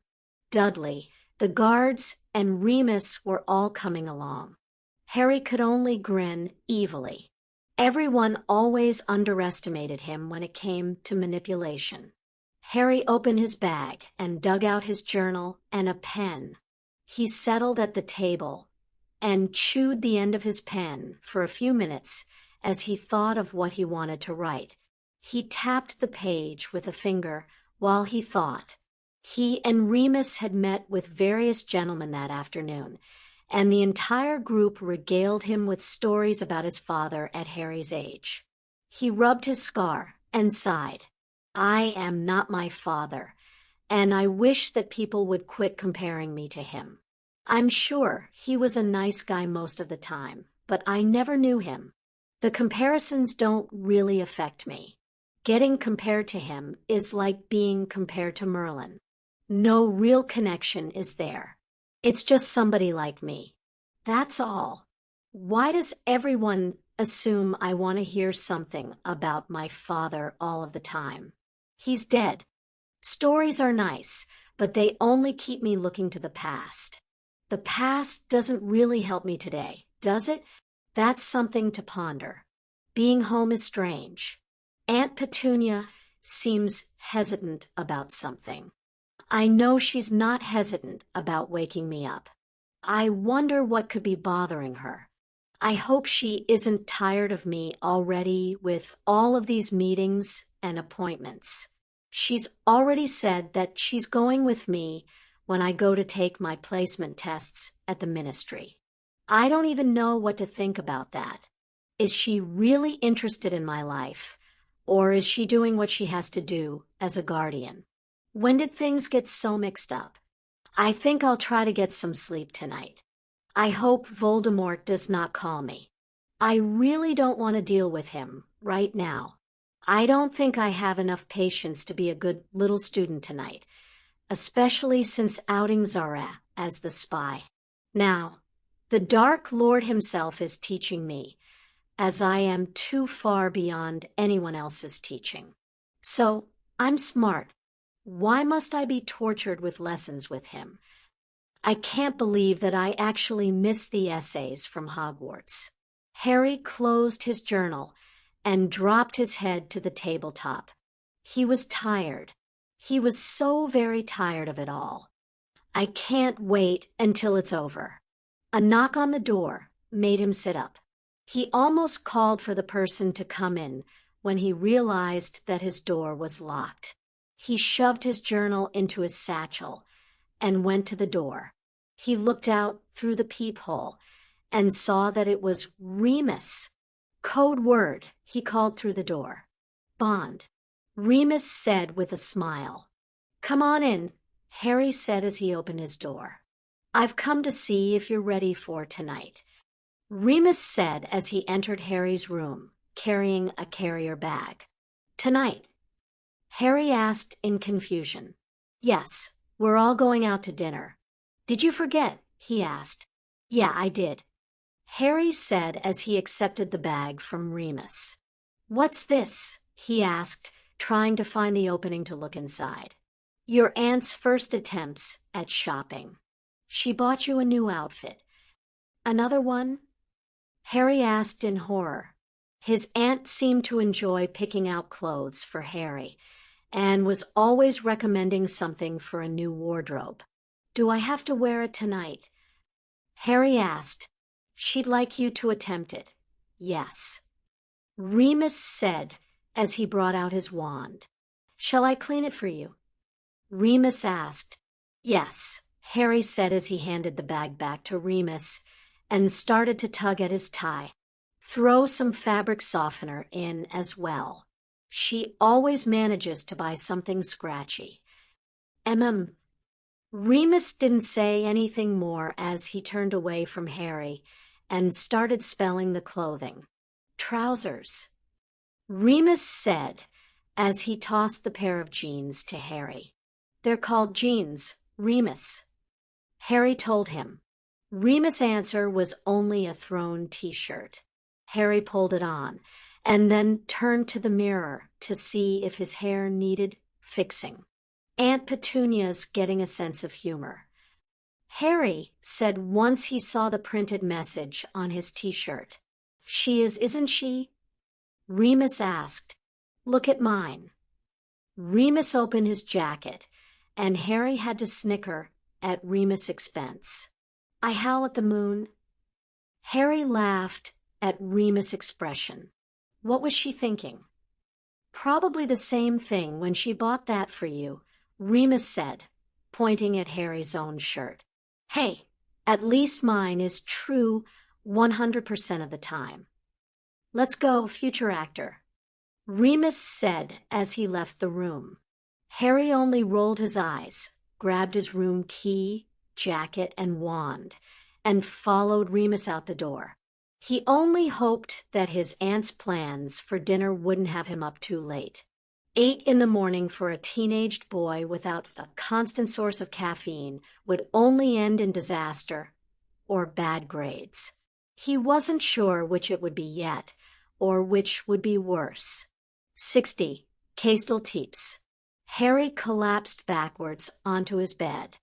Dudley, the guards, and Remus were all coming along. Harry could only grin evilly. Everyone always underestimated him when it came to manipulation. Harry opened his bag and dug out his journal and a pen. He settled at the table and chewed the end of his pen for a few minutes as he thought of what he wanted to write. He tapped the page with a finger while he thought. He and Remus had met with various gentlemen that afternoon, and the entire group regaled him with stories about his father at Harry's age. He rubbed his scar and sighed. "I am not my father, and I wish that people would quit comparing me to him. I'm sure he was a nice guy most of the time, but I never knew him. The comparisons don't really affect me. Getting compared to him is like being compared to Merlin. No real connection is there. It's just somebody like me. That's all. Why does everyone assume I want to hear something about my father all of the time? He's dead. Stories are nice, but they only keep me looking to the past. The past doesn't really help me today, does it? That's something to ponder. Being home is strange. Aunt Petunia seems hesitant about something. I know she's not hesitant about waking me up. I wonder what could be bothering her. I hope she isn't tired of me already with all of these meetings and appointments. She's already said that she's going with me when I go to take my placement tests at the ministry. I don't even know what to think about that. Is she really interested in my life, or is she doing what she has to do as a guardian? When did things get so mixed up? I think I'll try to get some sleep tonight. I hope Voldemort does not call me. I really don't want to deal with him right now. I don't think I have enough patience to be a good little student tonight, especially since outing Zara as the spy. Now, the Dark Lord himself is teaching me, as I am too far beyond anyone else's teaching. So, I'm smart. Why must I be tortured with lessons with him? I can't believe that I actually missed the essays from Hogwarts. Harry closed his journal and dropped his head to the tabletop. He was tired. He was so very tired of it all. I can't wait until it's over. A knock on the door made him sit up. He almost called for the person to come in when he realized that his door was locked. He shoved his journal into his satchel and went to the door. He looked out through the peephole and saw that it was Remus. Code word, he called through the door. Bond. Remus said with a smile. Come on in, Harry said as he opened his door. I've come to see if you're ready for tonight, Remus said as he entered Harry's room, carrying a carrier bag. Tonight? Harry asked in confusion. Yes, we're all going out to dinner. Did you forget? He asked. Yeah, I did, Harry said as he accepted the bag from Remus. What's this? He asked, trying to find the opening to look inside. Your aunt's first attempts at shopping. She bought you a new outfit. Another one? Harry asked in horror. His aunt seemed to enjoy picking out clothes for Harry and was always recommending something for a new wardrobe. Do I have to wear it tonight? Harry asked. She'd like you to attempt it. Yes, Remus said as he brought out his wand. Shall I clean it for you? Remus asked. Yes, Harry said as he handed the bag back to Remus and started to tug at his tie. Throw some fabric softener in as well. She always manages to buy something scratchy. Remus didn't say anything more as he turned away from Harry and started spelling the clothing. Trousers, Remus said as he tossed the pair of jeans to Harry. They're called jeans, Remus, Harry told him. Remus' answer was only a thrown t-shirt. Harry pulled it on and then turned to the mirror to see if his hair needed fixing. Aunt Petunia's getting a sense of humor, Harry said once he saw the printed message on his t-shirt. She is, isn't she? Remus asked. Look at mine. Remus opened his jacket, and Harry had to snicker at Remus' expense. I howl at the moon. Harry laughed at Remus' expression. What was she thinking? Probably the same thing when she bought that for you, Remus said, pointing at Harry's own shirt. Hey, at least mine is true 100% of the time. Let's go, future actor, Remus said as he left the room. Harry only rolled his eyes, grabbed his room key, jacket, and wand, and followed Remus out the door. He only hoped that his aunt's plans for dinner wouldn't have him up too late. 8 in the morning for a teenaged boy without a constant source of caffeine would only end in disaster or bad grades. He wasn't sure which it would be yet, or which would be worse. 60. Castel Teeps. Harry collapsed backwards onto his bed.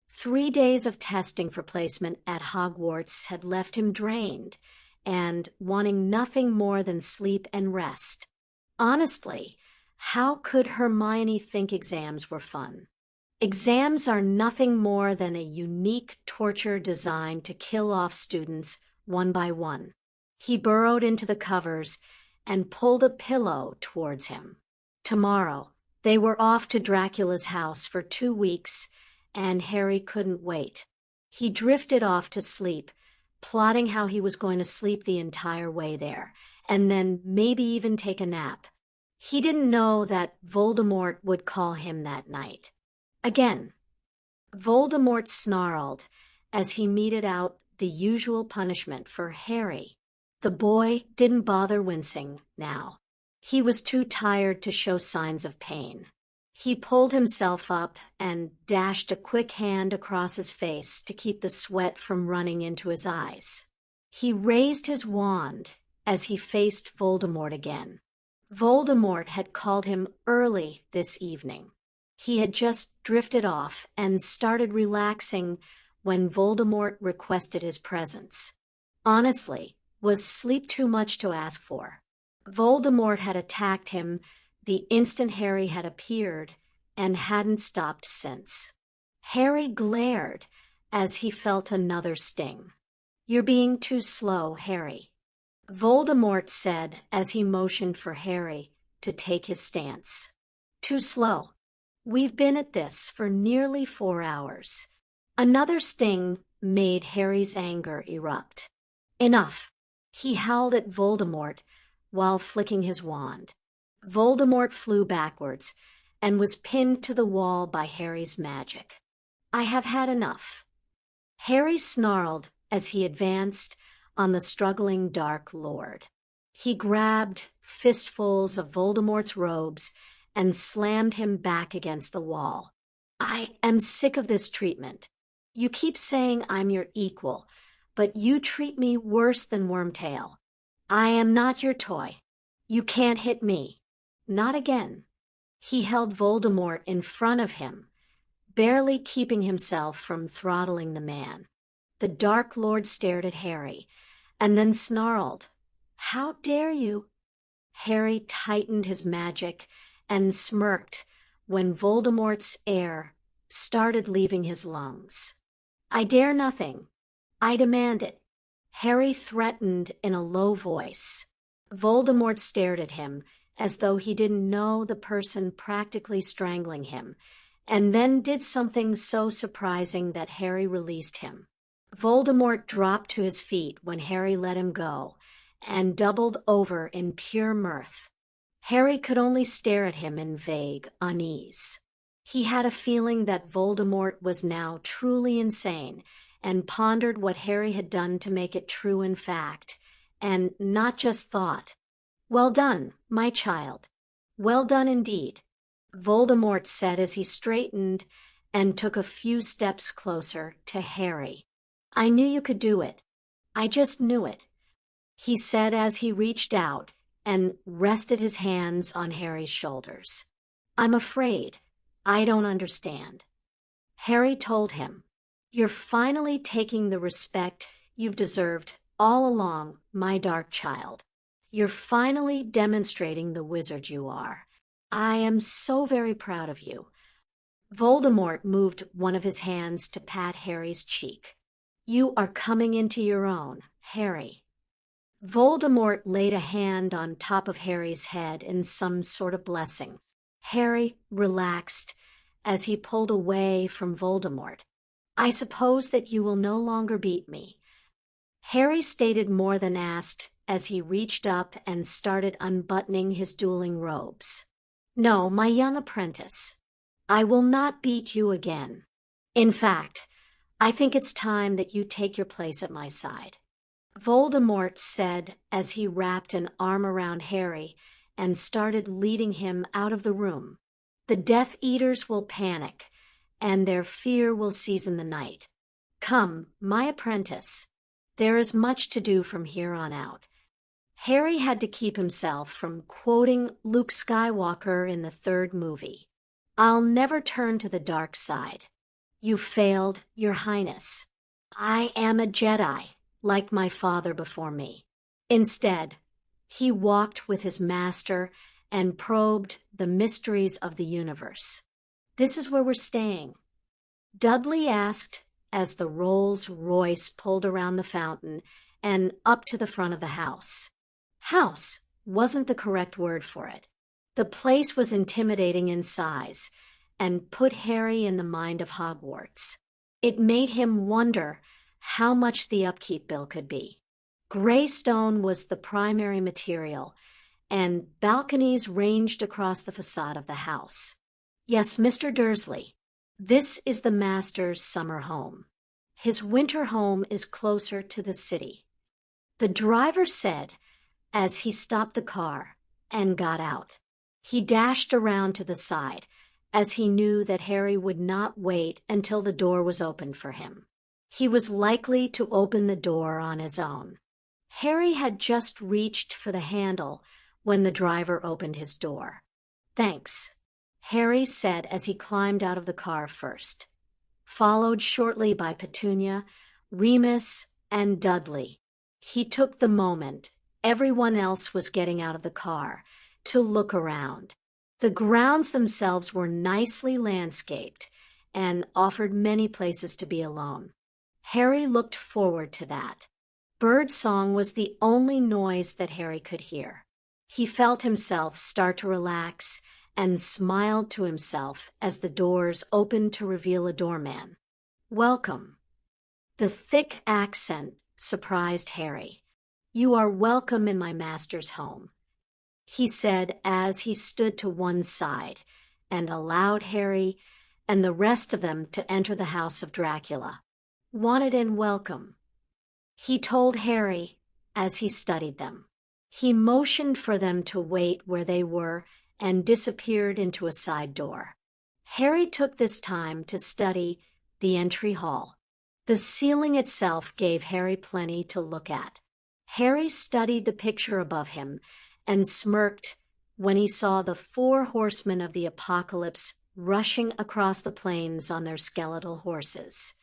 3 days of testing for placement at Hogwarts had left him drained and wanting nothing more than sleep and rest. Honestly, how could Hermione think exams were fun? Exams are nothing more than a unique torture designed to kill off students one by one. He burrowed into the covers and pulled a pillow towards him. Tomorrow, They were off to Dracula's house for 2 weeks, and Harry couldn't wait. He drifted off to sleep, plotting how he was going to sleep the entire way there, and then maybe even take a nap. He didn't know that Voldemort would call him that night. Again, Voldemort snarled as he meted out the usual punishment for Harry. The boy didn't bother wincing now. He was too tired to show signs of pain. He pulled himself up and dashed a quick hand across his face to keep the sweat from running into his eyes. He raised his wand as he faced Voldemort again. Voldemort had called him early this evening. He had just drifted off and started relaxing when Voldemort requested his presence. Honestly, was sleep too much to ask for? Voldemort had attacked him the instant Harry had appeared and hadn't stopped since. Harry glared as he felt another sting. "You're being too slow, Harry," Voldemort said as he motioned for Harry to take his stance. "Too slow. We've been at this for nearly 4 hours." Another sting made Harry's anger erupt. "Enough," he howled at Voldemort while flicking his wand. Voldemort flew backwards and was pinned to the wall by Harry's magic. "I have had enough." Harry snarled as he advanced on the struggling Dark Lord. He grabbed fistfuls of Voldemort's robes and slammed him back against the wall. "I am sick of this treatment. You keep saying I'm your equal, but you treat me worse than Wormtail. I am not your toy. You can't hit me. Not again." He held Voldemort in front of him, barely keeping himself from throttling the man. The Dark Lord stared at Harry, and then snarled, "How dare you?" Harry tightened his magic and smirked when Voldemort's air started leaving his lungs. "I dare nothing. I demand it," Harry threatened in a low voice. Voldemort stared at him as though he didn't know the person practically strangling him, and then did something so surprising that Harry released him. Voldemort dropped to his feet when Harry let him go, and doubled over in pure mirth. Harry could only stare at him in vague unease. He had a feeling that Voldemort was now truly insane, and pondered what Harry had done to make it true in fact, and not just thought. "Well done, my child. Well done indeed," Voldemort said as he straightened and took a few steps closer to Harry. "I knew you could do it. I just knew it," he said as he reached out and rested his hands on Harry's shoulders. "I'm afraid. I don't understand." Harry told him, "You're finally taking the respect you've deserved all along, my dark child. You're finally demonstrating the wizard you are. I am so very proud of you." Voldemort moved one of his hands to pat Harry's cheek. "You are coming into your own, Harry." Voldemort laid a hand on top of Harry's head in some sort of blessing. Harry relaxed as he pulled away from Voldemort. "I suppose that you will no longer beat me." Harry stated more than asked as he reached up and started unbuttoning his dueling robes. "No, my young apprentice. I will not beat you again. In fact, I think it's time that you take your place at my side," Voldemort said as he wrapped an arm around Harry and started leading him out of the room. "The Death Eaters will panic, and their fear will season the night. Come, my apprentice. There is much to do from here on out." Harry had to keep himself from quoting Luke Skywalker in the 3rd movie. "I'll never turn to the dark side. You failed, Your Highness. I am a Jedi, like my father before me." Instead, he walked with his master and probed the mysteries of the universe. "This is where we're staying?" Dudley asked as the Rolls-Royce pulled around the fountain and up to the front of the house. House wasn't the correct word for it. The place was intimidating in size and put Harry in the mind of Hogwarts. It made him wonder how much the upkeep bill could be. Gray stone was the primary material, and balconies ranged across the facade of the house. Yes, Mr. Dursley, this is the master's summer home. His winter home is closer to the city, the driver said as he stopped the car and got out. He dashed around to the side, as he knew that Harry would not wait until the door was opened for him. He was likely to open the door on his own. Harry had just reached for the handle when the driver opened his door. "Thanks," Harry said as he climbed out of the car first, followed shortly by Petunia, Remus, and Dudley. He took the moment everyone else was getting out of the car to look around. The grounds themselves were nicely landscaped and offered many places to be alone. Harry looked forward to that. Birdsong was the only noise that Harry could hear. He felt himself start to relax and smiled to himself as the doors opened to reveal a doorman. "Welcome." The thick accent surprised Harry. "You are welcome in my master's home," he said as he stood to one side and allowed Harry and the rest of them to enter the house of Dracula. "Wanted and welcome," he told Harry as he studied them. He motioned for them to wait where they were and disappeared into a side door. Harry took this time to study the entry hall. The ceiling itself gave Harry plenty to look at. Harry studied the picture above him and smirked when he saw the 4 horsemen of the apocalypse rushing across the plains on their skeletal horses.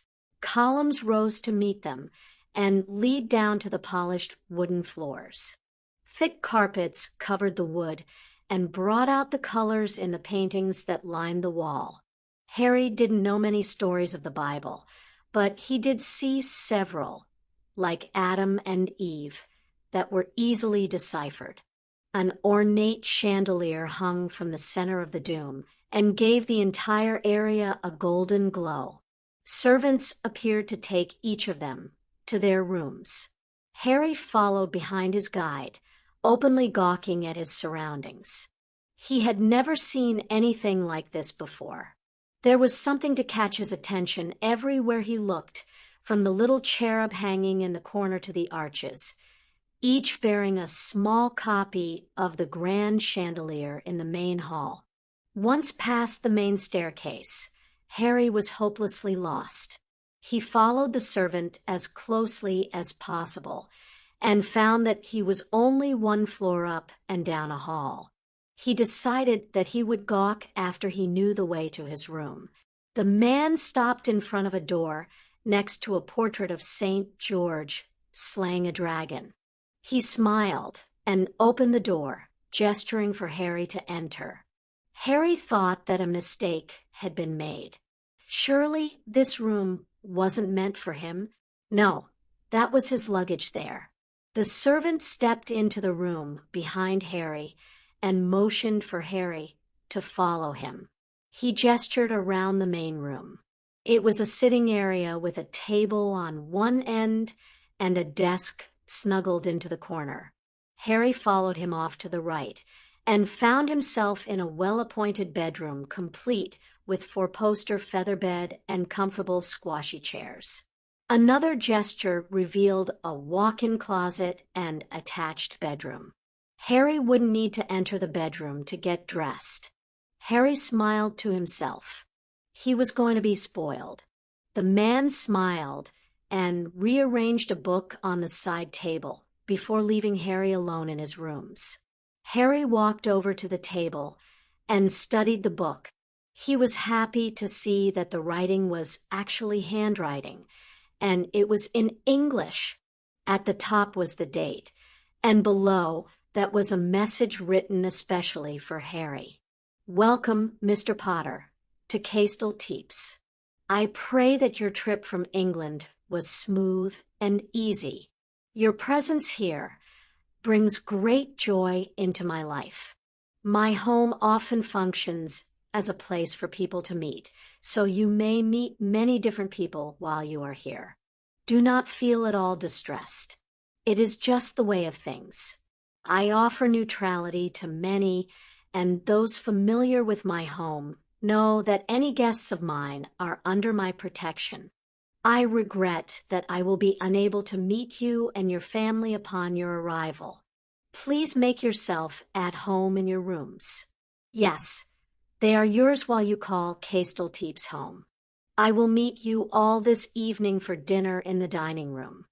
Columns rose to meet them and lead down to the polished wooden floors. Thick carpets covered the wood and brought out the colors in the paintings that lined the wall. Harry didn't know many stories of the Bible, but he did see several, like Adam and Eve, that were easily deciphered. An ornate chandelier hung from the center of the dome and gave the entire area a golden glow. Servants appeared to take each of them to their rooms. Harry followed behind his guide, openly gawking at his surroundings. He had never seen anything like this before. There was something to catch his attention everywhere he looked, from the little cherub hanging in the corner to the arches, each bearing a small copy of the grand chandelier in the main hall. Once past the main staircase, Harry was hopelessly lost. He followed the servant as closely as possible and found that he was only 1 floor up and down a hall. He decided that he would gawk after he knew the way to his room. The man stopped in front of a door next to a portrait of St. George slaying a dragon. He smiled and opened the door, gesturing for Harry to enter. Harry thought that a mistake had been made. Surely this room wasn't meant for him. No, that was his luggage there. The servant stepped into the room behind Harry and motioned for Harry to follow him. He gestured around the main room. It was a sitting area with a table on one end and a desk snuggled into the corner. Harry followed him off to the right and found himself in a well-appointed bedroom complete with 4-poster feather bed and comfortable squashy chairs. Another gesture revealed a walk-in closet and attached bedroom. Harry wouldn't need to enter the bedroom to get dressed. Harry smiled to himself. He was going to be spoiled. The man smiled and rearranged a book on the side table before leaving Harry alone in his rooms. Harry walked over to the table and studied the book. He was happy to see that the writing was actually handwriting, and it was in English. At the top was the date, and below that was a message written especially for Harry. "Welcome, Mr. Potter, to Castel Teeps. I pray that your trip from England was smooth and easy. Your presence here brings great joy into my life. My home often functions as a place for people to meet, so you may meet many different people while you are here. Do not feel at all distressed. It is just the way of things. I offer neutrality to many, and those familiar with my home know that any guests of mine are under my protection. I regret that I will be unable to meet you and your family upon your arrival. Please make yourself at home in your rooms. Yes, they are yours while you call Castelteep's home. I will meet you all this evening for dinner in the dining room.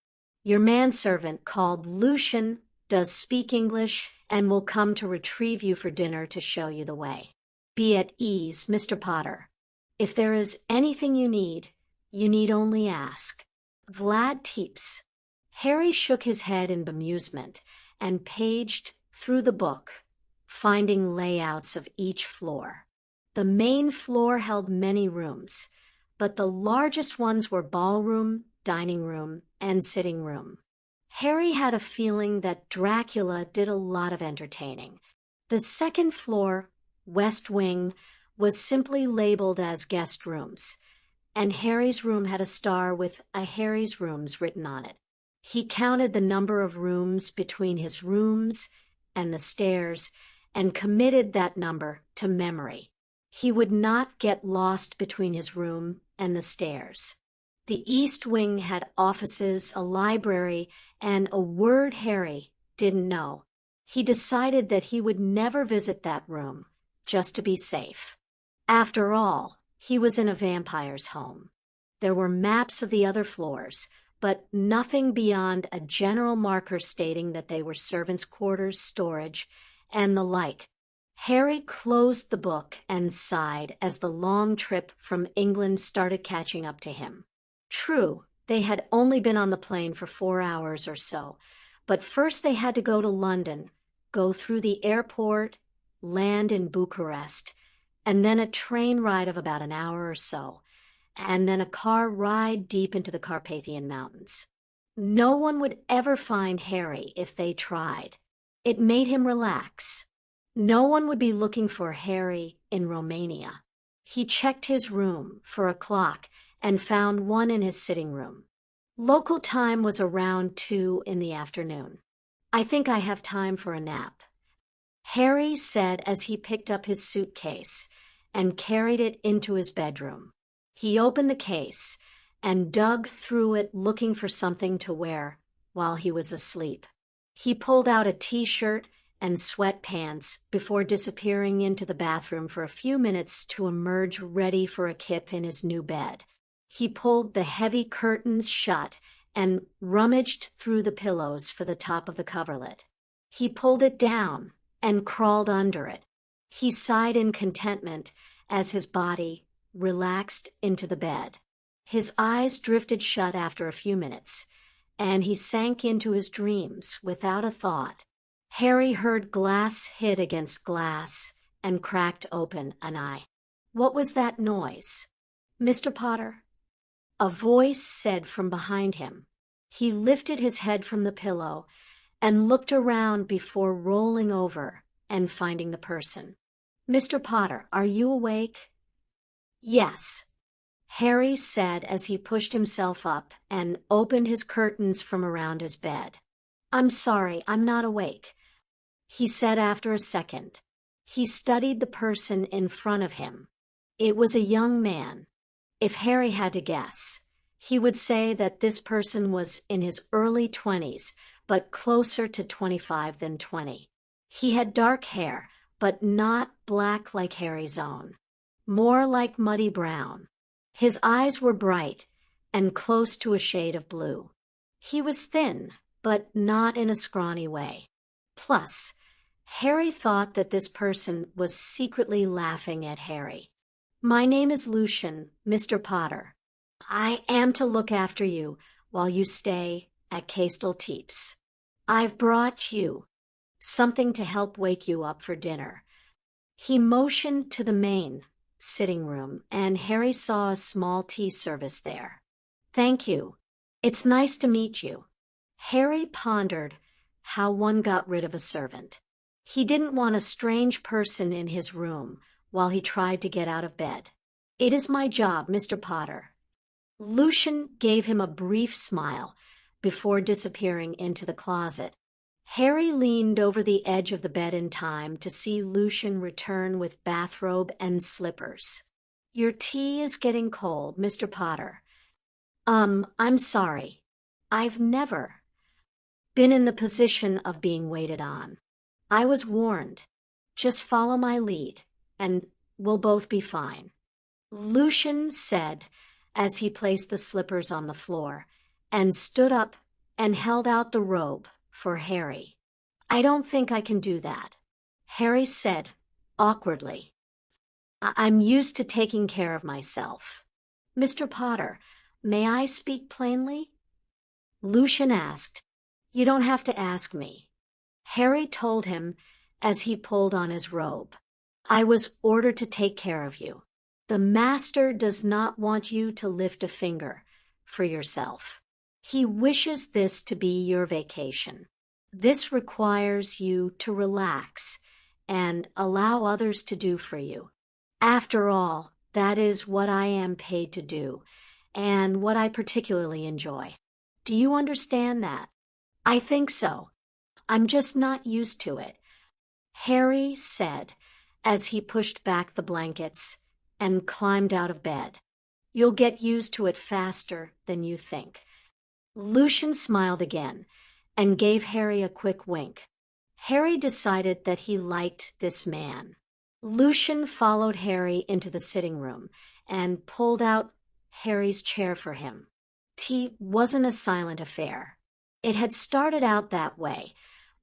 Your manservant called Lucian does speak English and will come to retrieve you for dinner to show you the way. Be at ease, Mr. Potter. If there is anything you need only ask. Vlad Teeps. Harry shook his head in bemusement and paged through the book, finding layouts of each floor. The main floor held many rooms, but the largest ones were ballroom, dining room, and sitting room. Harry had a feeling that Dracula did a lot of entertaining. The second floor, West Wing, was simply labeled as guest rooms, and Harry's room had a star with a Harry's Rooms written on it. He counted the number of rooms between his rooms and the stairs and committed that number to memory. He would not get lost between his room and the stairs. The East Wing had offices, a library, and a word Harry didn't know. He decided that he would never visit that room, just to be safe. After all, he was in a vampire's home. There were maps of the other floors, but nothing beyond a general marker stating that they were servants' quarters, storage, and the like. Harry closed the book and sighed as the long trip from England started catching up to him. True, they had only been on the plane for 4 hours or so, but first they had to go to London, go through the airport, land in Bucharest, and then a train ride of about an hour or so, and then a car ride deep into the Carpathian Mountains. No one would ever find Harry if they tried. It made him relax. No one would be looking for Harry in Romania. He checked his room for a clock and found one in his sitting room. Local time was around 2 in the afternoon. I think I have time for a nap, Harry said as he picked up his suitcase and carried it into his bedroom. He opened the case and dug through it looking for something to wear while he was asleep. He pulled out a t-shirt and sweatpants before disappearing into the bathroom for a few minutes to emerge ready for a kip in his new bed. He pulled the heavy curtains shut and rummaged through the pillows for the top of the coverlet. He pulled it down and crawled under it. He sighed in contentment as his body relaxed into the bed. His eyes drifted shut after a few minutes, and he sank into his dreams without a thought. Harry heard glass hit against glass and cracked open an eye. What was that noise? Mr. Potter? A voice said from behind him. He lifted his head from the pillow and looked around before rolling over and finding the person. Mr. Potter, are you awake? Yes, Harry said as he pushed himself up and opened his curtains from around his bed. I'm sorry, I'm not awake, he said after a second. He studied the person in front of him. It was a young man. If Harry had to guess, he would say that this person was in his early 20s, but closer to 25 than 20. He had dark hair, but not black like Harry's own, more like muddy brown. His eyes were bright and close to a shade of blue. He was thin, but not in a scrawny way. Plus, Harry thought that this person was secretly laughing at Harry. My name is Lucian, Mr. Potter. I am to look after you while you stay at Castelteep's. I've brought you something to help wake you up for dinner. He motioned to the main sitting room, and Harry saw a small tea service there. Thank you. It's nice to meet you. Harry pondered how one got rid of a servant. He didn't want a strange person in his room while he tried to get out of bed. "It is my job, Mr. Potter." Lucian gave him a brief smile before disappearing into the closet. Harry leaned over the edge of the bed in time to see Lucian return with bathrobe and slippers. "Your tea is getting cold, Mr. Potter." I'm sorry. I've never been in the position of being waited on. I was warned. Just follow my lead, and we'll both be fine," Lucian said as he placed the slippers on the floor and stood up and held out the robe for Harry. "I don't think I can do that," Harry said awkwardly. "I'm used to taking care of myself." "Mr. Potter, may I speak plainly?" Lucian asked. "You don't have to ask me," Harry told him as he pulled on his robe. "I was ordered to take care of you. The Master does not want you to lift a finger for yourself. He wishes this to be your vacation. This requires you to relax and allow others to do for you. After all, that is what I am paid to do, and what I particularly enjoy. Do you understand that?" "I think so. I'm just not used to it," Harry said as he pushed back the blankets and climbed out of bed. "You'll get used to it faster than you think." Lucian smiled again and gave Harry a quick wink. Harry decided that he liked this man. Lucian followed Harry into the sitting room and pulled out Harry's chair for him. Tea wasn't a silent affair. It had started out that way,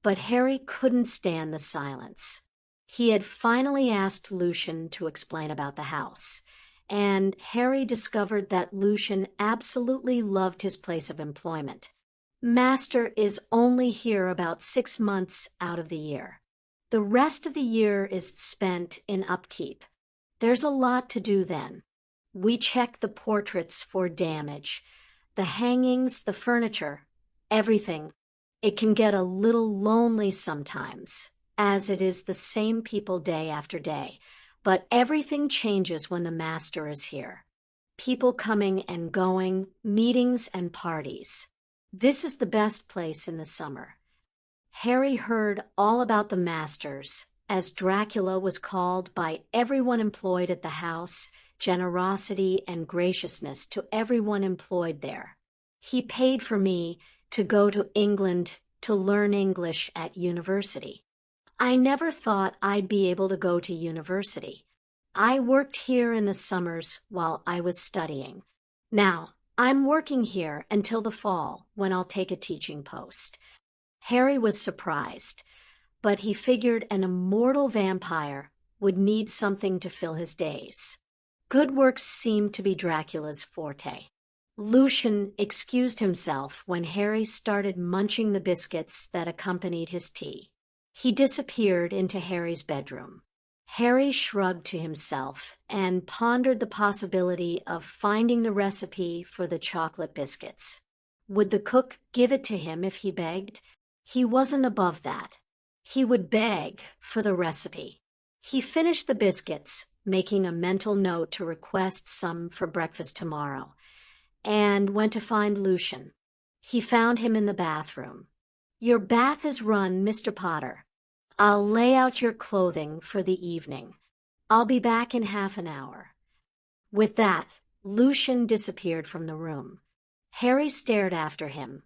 but Harry couldn't stand the silence. He had finally asked Lucian to explain about the house, and Harry discovered that Lucian absolutely loved his place of employment. Master is only here about 6 months out of the year. The rest of the year is spent in upkeep. There's a lot to do then. We check the portraits for damage, the hangings, the furniture, everything. It can get a little lonely sometimes, as it is the same people day after day, but everything changes when the Master is here. People coming and going, meetings and parties. This is the best place in the summer. Harry heard all about the Masters, as Dracula was called by everyone employed at the house, generosity and graciousness to everyone employed there. He paid for me to go to England to learn English at university. I never thought I'd be able to go to university. I worked here in the summers while I was studying. Now, I'm working here until the fall, when I'll take a teaching post." Harry was surprised, but he figured an immortal vampire would need something to fill his days. Good works seemed to be Dracula's forte. Lucian excused himself when Harry started munching the biscuits that accompanied his tea. He disappeared into Harry's bedroom. Harry shrugged to himself and pondered the possibility of finding the recipe for the chocolate biscuits. Would the cook give it to him if he begged? He wasn't above that. He would beg for the recipe. He finished the biscuits, making a mental note to request some for breakfast tomorrow, and went to find Lucian. He found him in the bathroom. "Your bath is run, Mr. Potter. I'll lay out your clothing for the evening. I'll be back in half an hour." With that, Lucian disappeared from the room. Harry stared after him,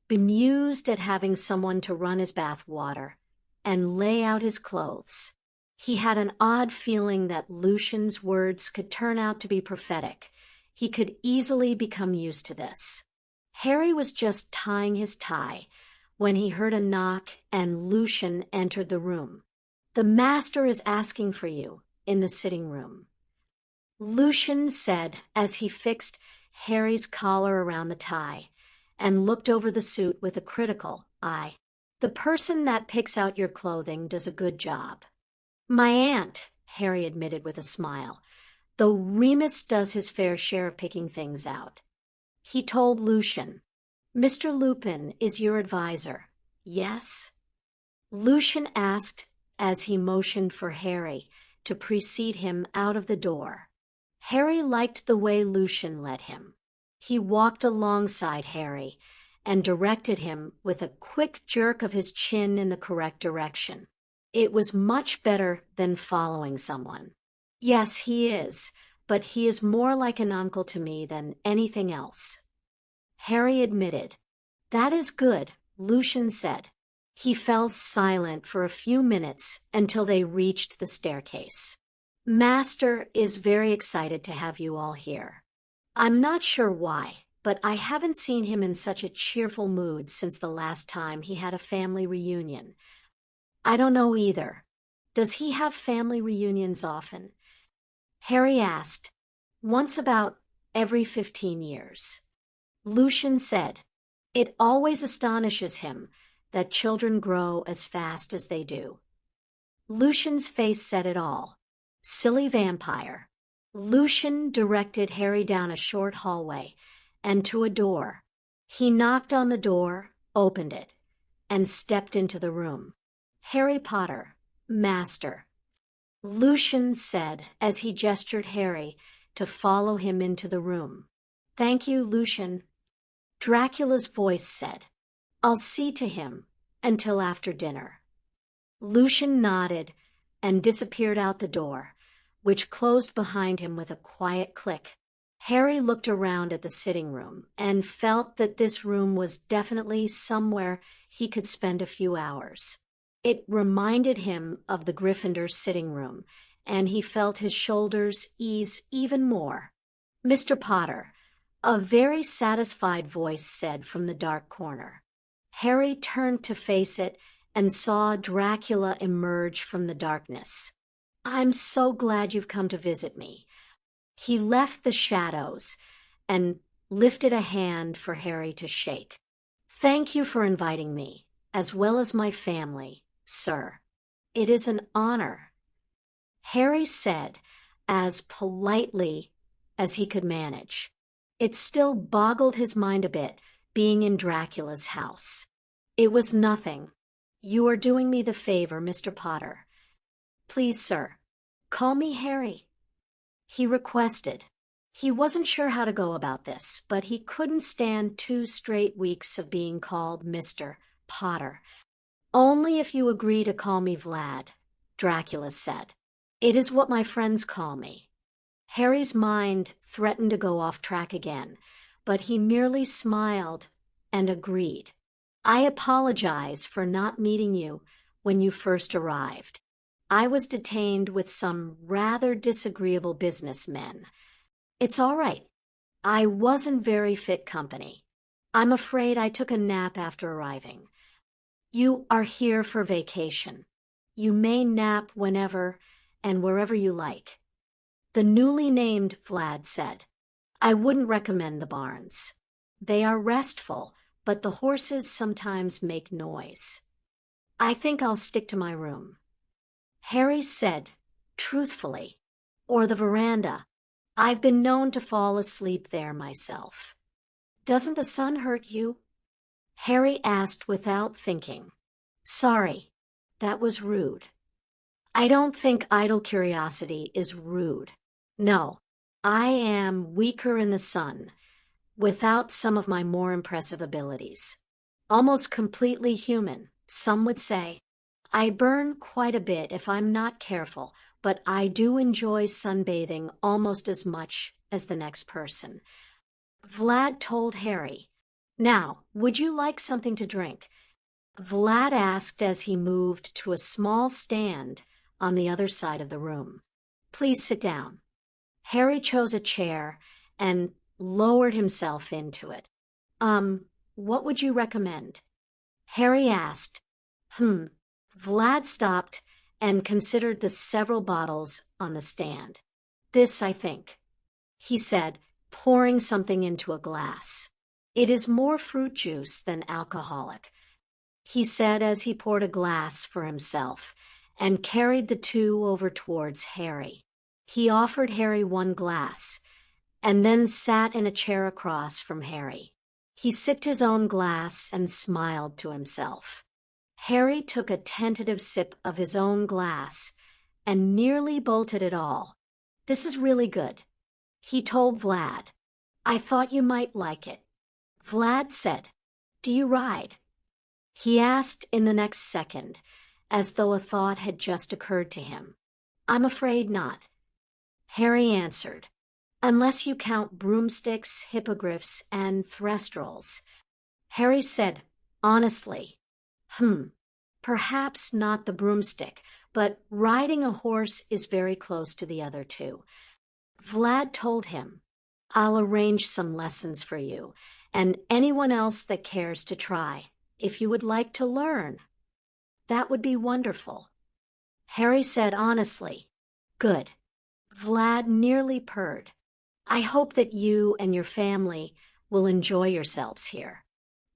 bemused at having someone to run his bath water and lay out his clothes. He had an odd feeling that Lucian's words could turn out to be prophetic. He could easily become used to this. Harry was just tying his tie when he heard a knock and Lucian entered the room. "The Master is asking for you in the sitting room," Lucian said as he fixed Harry's collar around the tie and looked over the suit with a critical eye. "The person that picks out your clothing does a good job." "My aunt," Harry admitted with a smile, "though Remus does his fair share of picking things out." He told Lucian, "Mr. Lupin is your advisor, yes?" Lucian asked as he motioned for Harry to precede him out of the door. Harry liked the way Lucian led him. He walked alongside Harry and directed him with a quick jerk of his chin in the correct direction. It was much better than following someone. Yes, he is, but he is more like an uncle to me than anything else. Harry admitted. That is good, Lucian said. He fell silent for a few minutes until they reached the staircase. Master is very excited to have you all here. I'm not sure why, but I haven't seen him in such a cheerful mood since the last time he had a family reunion. I don't know either. Does he have family reunions often? Harry asked. Once about every 15 years. Lucian said, it always astonishes him that children grow as fast as they do. Lucian's face said it all. Silly vampire. Lucian directed Harry down a short hallway and to a door. He knocked on the door, opened it, and stepped into the room. Harry Potter, Master. Lucian said as he gestured Harry to follow him into the room. Thank you, Lucian. Dracula's voice said, I'll see to him until after dinner. Lucian nodded and disappeared out the door, which closed behind him with a quiet click. Harry looked around at the sitting room and felt that this room was definitely somewhere he could spend a few hours. It reminded him of the Gryffindor sitting room, and he felt his shoulders ease even more. Mr. Potter, a very satisfied voice said from the dark corner. Harry turned to face it and saw Dracula emerge from the darkness. I'm so glad you've come to visit me. He left the shadows and lifted a hand for Harry to shake. Thank you for inviting me, as well as my family, sir. It is an honor. Harry said, as politely as he could manage. It still boggled his mind a bit, being in Dracula's house. It was nothing. You are doing me the favor, Mr. Potter. Please, sir, call me Harry. He requested. He wasn't sure how to go about this, but he couldn't stand 2 straight weeks of being called Mr. Potter. Only if you agree to call me Vlad, Dracula said. It is what my friends call me. Harry's mind threatened to go off track again, but he merely smiled and agreed. I apologize for not meeting you when you first arrived. I was detained with some rather disagreeable businessmen. It's all right. I wasn't very fit company. I'm afraid I took a nap after arriving. You are here for vacation. You may nap whenever and wherever you like. The newly named Vlad said, I wouldn't recommend the barns. They are restful, but the horses sometimes make noise. I think I'll stick to my room. Harry said, truthfully, or the veranda. I've been known to fall asleep there myself. Doesn't the sun hurt you? Harry asked without thinking. Sorry, that was rude. I don't think idle curiosity is rude. No, I am weaker in the sun, without some of my more impressive abilities. Almost completely human, some would say. I burn quite a bit if I'm not careful, but I do enjoy sunbathing almost as much as the next person. Vlad told Harry, Now, would you like something to drink? Vlad asked as he moved to a small stand on the other side of the room. Please sit down. Harry chose a chair and lowered himself into it. What would you recommend? Harry asked. Vlad stopped and considered the several bottles on the stand. This, I think, he said, pouring something into a glass. It is more fruit juice than alcoholic, he said as he poured a glass for himself and carried the 2 over towards Harry. He offered Harry 1 glass and then sat in a chair across from Harry. He sipped his own glass and smiled to himself. Harry took a tentative sip of his own glass and nearly bolted it all. "This is really good," he told Vlad. "I thought you might like it." Vlad said, "Do you ride?" He asked in the next second, as though a thought had just occurred to him. "I'm afraid not." Harry answered, "Unless you count broomsticks, hippogriffs, and threstrels." Harry said, honestly, perhaps not the broomstick, but riding a horse is very close to the other two." Vlad told him, "I'll arrange some lessons for you, and anyone else that cares to try, if you would like to learn." "That would be wonderful." Harry said honestly, "Good." Vlad nearly purred. "I hope that you and your family will enjoy yourselves here.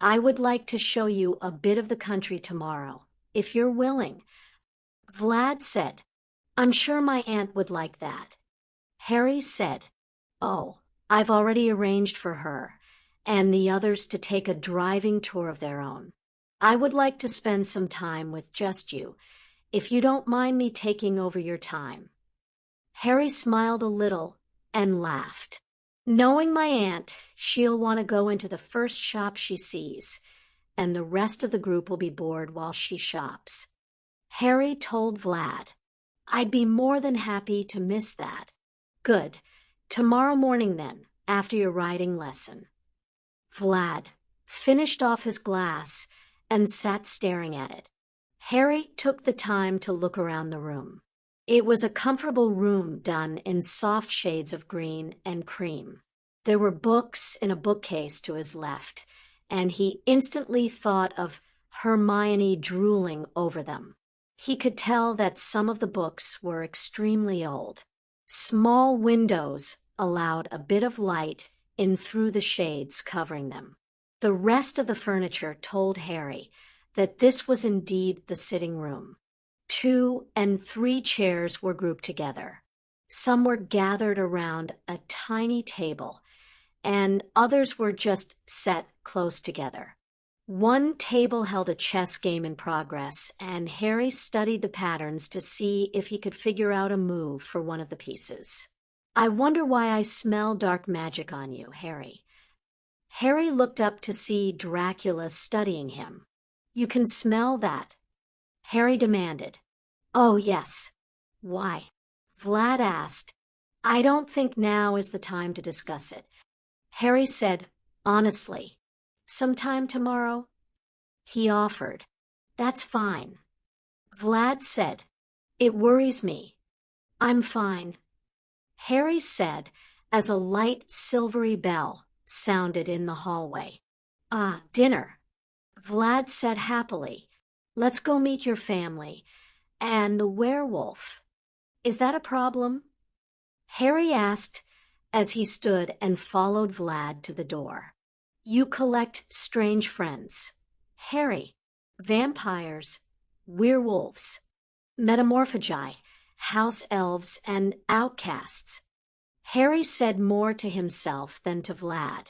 I would like to show you a bit of the country tomorrow, if you're willing." Vlad said, "I'm sure my aunt would like that." Harry said, "Oh, I've already arranged for her and the others to take a driving tour of their own. I would like to spend some time with just you, if you don't mind me taking over your time." Harry smiled a little and laughed. "Knowing my aunt, she'll want to go into the first shop she sees, and the rest of the group will be bored while she shops." Harry told Vlad, "I'd be more than happy to miss that." "Good. Tomorrow morning then, after your riding lesson." Vlad finished off his glass and sat staring at it. Harry took the time to look around the room. It was a comfortable room done in soft shades of green and cream. There were books in a bookcase to his left, and he instantly thought of Hermione drooling over them. He could tell that some of the books were extremely old. Small windows allowed a bit of light in through the shades covering them. The rest of the furniture told Harry that this was indeed the sitting room. 2 and 3 chairs were grouped together. Some were gathered around a tiny table, and others were just set close together. One table held a chess game in progress, and Harry studied the patterns to see if he could figure out a move for one of the pieces. "I wonder why I smell dark magic on you, Harry." Harry looked up to see Dracula studying him. "You can smell that?" Harry demanded. "Oh, yes." "Why?" Vlad asked. "I don't think now is the time to discuss it." Harry said, honestly, "Sometime tomorrow?" He offered, "That's fine." Vlad said, "It worries me." "I'm fine." Harry said as a light silvery bell sounded in the hallway. "Ah, dinner." Vlad said happily, "Let's go meet your family. And the werewolf. Is that a problem?" Harry asked as he stood and followed Vlad to the door. "You collect strange friends. Harry, vampires, werewolves, metamorphagi, house elves, and outcasts." Harry said more to himself than to Vlad.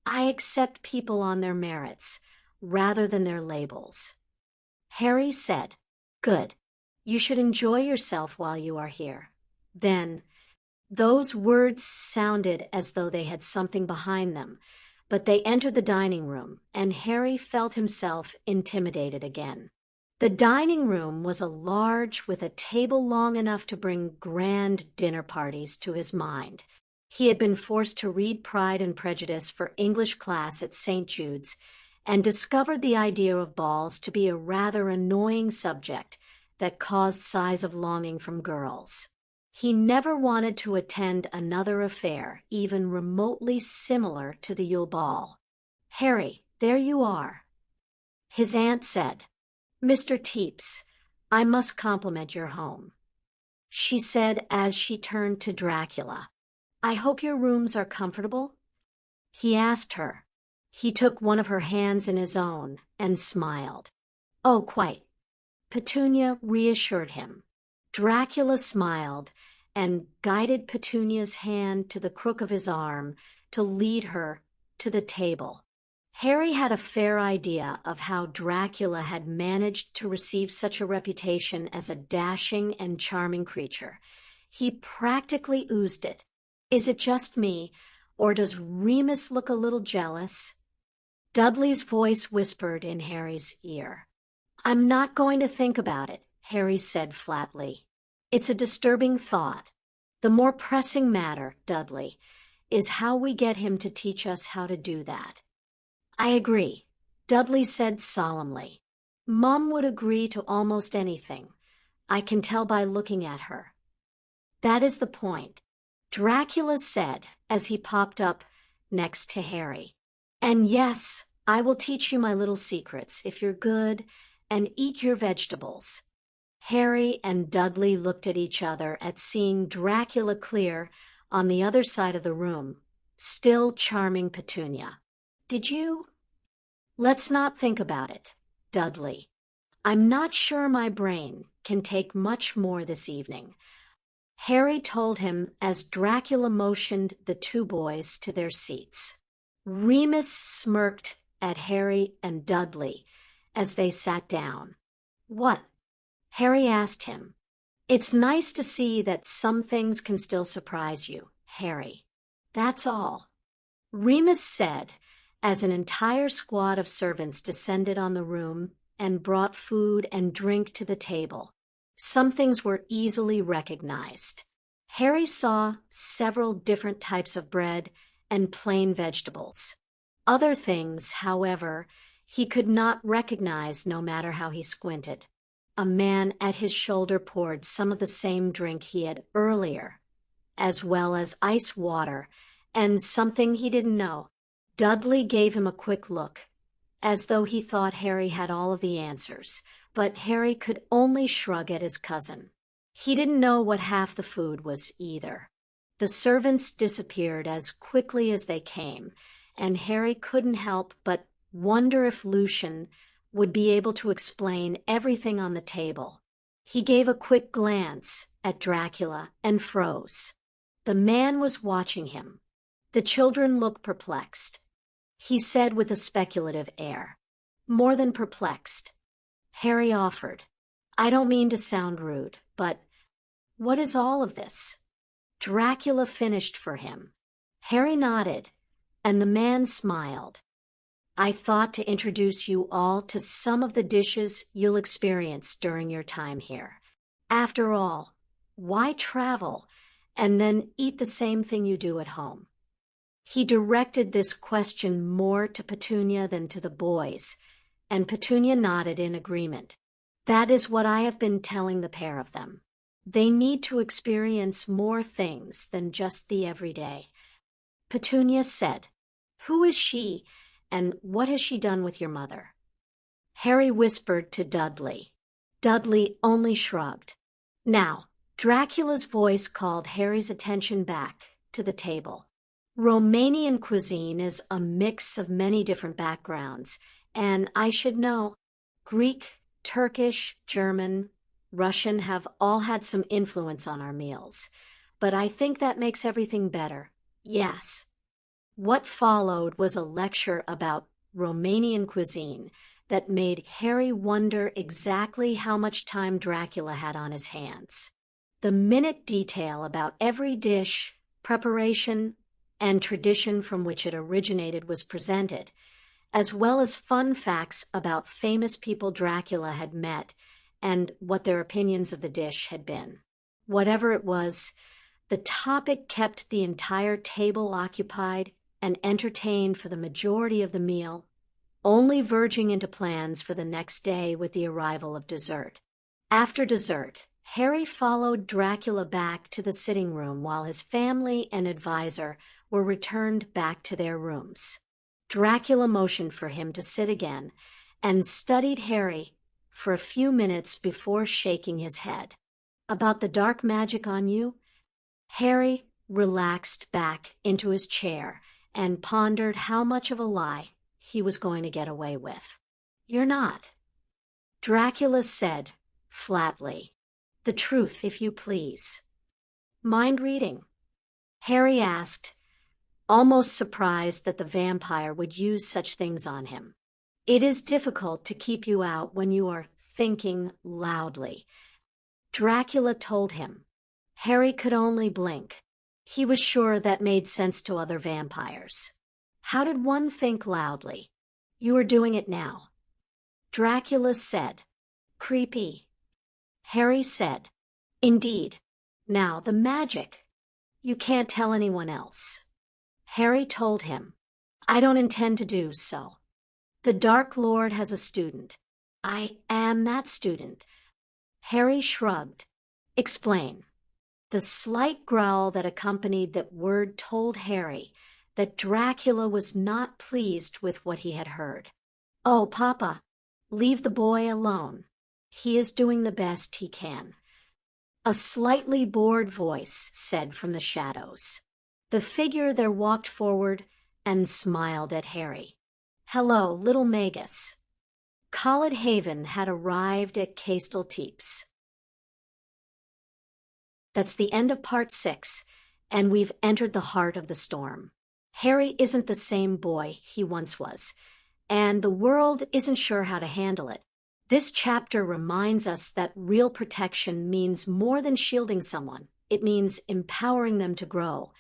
"I accept people on their merits, rather than their labels." Harry said, "Good. You should enjoy yourself while you are here." Then, those words sounded as though they had something behind them, but they entered the dining room, and Harry felt himself intimidated again. The dining room was large, with a table long enough to bring grand dinner parties to his mind. He had been forced to read Pride and Prejudice for English class at St. Jude's, and discovered the idea of balls to be a rather annoying subject that caused sighs of longing from girls. He never wanted to attend another affair, even remotely similar to the Yule Ball. "Harry, there you are." His aunt said, "Mr. Teeps, I must compliment your home." She said as she turned to Dracula, "I hope your rooms are comfortable?" He asked her. He took one of her hands in his own and smiled. "Oh, quite." Petunia reassured him. Dracula smiled and guided Petunia's hand to the crook of his arm to lead her to the table. Harry had a fair idea of how Dracula had managed to receive such a reputation as a dashing and charming creature. He practically oozed it. Is it just me, or does Remus look a little jealous? Dudley's voice whispered in Harry's ear. I'm not going to think about it, Harry said flatly. It's a disturbing thought. The more pressing matter, Dudley, is how we get him to teach us how to do that. I agree, Dudley said solemnly. Mum would agree to almost anything. I can tell by looking at her. That is the point, Dracula said as he popped up next to Harry. And yes, I will teach you my little secrets if you're good and eat your vegetables. Harry and Dudley looked at each other at seeing Dracula clear on the other side of the room, still charming Petunia. Did you? Let's not think about it, Dudley. I'm not sure my brain can take much more this evening. Harry told him as Dracula motioned the two boys to their seats. Remus smirked at Harry and Dudley as they sat down. What? Harry asked him. It's nice to see that some things can still surprise you, Harry. That's all. Remus said as an entire squad of servants descended on the room and brought food and drink to the table. Some things were easily recognized. Harry saw several different types of bread and plain vegetables. Other things, however, he could not recognize no matter how he squinted. A man at his shoulder poured some of the same drink he had earlier, as well as ice water and something he didn't know. Dudley gave him a quick look, as though he thought Harry had all of the answers, but Harry could only shrug at his cousin. He didn't know what half the food was either. The servants disappeared as quickly as they came, and Harry couldn't help but wonder if Lucian would be able to explain everything on the table. He gave a quick glance at Dracula and froze. The man was watching him. The children looked perplexed. He said with a speculative air, more than perplexed. Harry offered, I don't mean to sound rude, but what is all of this? Dracula finished for him. Harry nodded, and the man smiled. I thought to introduce you all to some of the dishes you'll experience during your time here. After all, why travel and then eat the same thing you do at home? He directed this question more to Petunia than to the boys, and Petunia nodded in agreement. That is what I have been telling the pair of them. They need to experience more things than just the everyday. Petunia said, Who is she, and what has she done with your mother? Harry whispered to Dudley. Dudley only shrugged. Now, Dracula's voice called Harry's attention back to the table. Romanian cuisine is a mix of many different backgrounds, and I should know, Greek, Turkish, German, Russian have all had some influence on our meals, but I think that makes everything better. Yes. What followed was a lecture about Romanian cuisine that made Harry wonder exactly how much time Dracula had on his hands. The minute detail about every dish, preparation, and tradition from which it originated was presented, as well as fun facts about famous people Dracula had met and what their opinions of the dish had been. Whatever it was, the topic kept the entire table occupied and entertained for the majority of the meal, only verging into plans for the next day with the arrival of dessert. After dessert, Harry followed Dracula back to the sitting room while his family and advisor were returned back to their rooms. Dracula motioned for him to sit again and studied Harry for a few minutes before shaking his head. About the dark magic on you? Harry relaxed back into his chair and pondered how much of a lie he was going to get away with. You're not. Dracula said flatly, The truth, if you please. Mind reading? Harry asked, almost surprised that the vampire would use such things on him. It is difficult to keep you out when you are thinking loudly, Dracula told him. Harry could only blink. He was sure that made sense to other vampires. How did one think loudly? You are doing it now. Dracula said. Creepy. Harry said. Indeed. Now, the magic. You can't tell anyone else. Harry told him. I don't intend to do so. The Dark Lord has a student. I am that student. Harry shrugged. Explain. The slight growl that accompanied that word told Harry that Dracula was not pleased with what he had heard. Oh, Papa, leave the boy alone. He is doing the best he can. A slightly bored voice said from the shadows. The figure there walked forward and smiled at Harry. Hello, little Magus. Collid Haven had arrived at Castel Teeps. That's the end of part 6, and we've entered the heart of the storm. Harry isn't the same boy he once was, and the world isn't sure how to handle it. This chapter reminds us that real protection means more than shielding someone. It means empowering them to grow,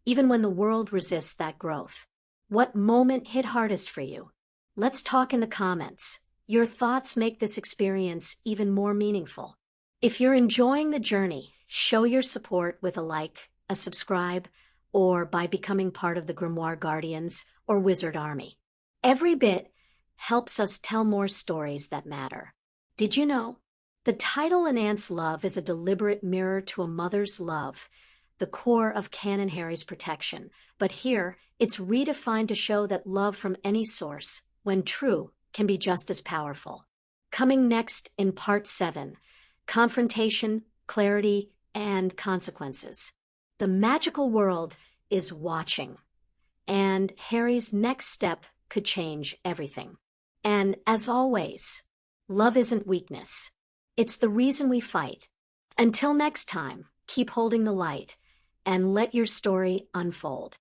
even when the world resists that growth. What moment hit hardest for you? Let's talk in the comments. Your thoughts make this experience even more meaningful. If you're enjoying the journey, show your support with a like, a subscribe, or by becoming part of the Grimoire Guardians or Wizard Army. Every bit helps us tell more stories that matter. Did you know? The title An Ant's Love is a deliberate mirror to a mother's love, the core of Canon Harry's protection. But here, it's redefined to show that love from any source, when true, can be just as powerful. Coming next in Part 7, Confrontation, Clarity, and Consequences. The magical world is watching, and Harry's next step could change everything. And as always, love isn't weakness. It's the reason we fight. Until next time, keep holding the light and let your story unfold.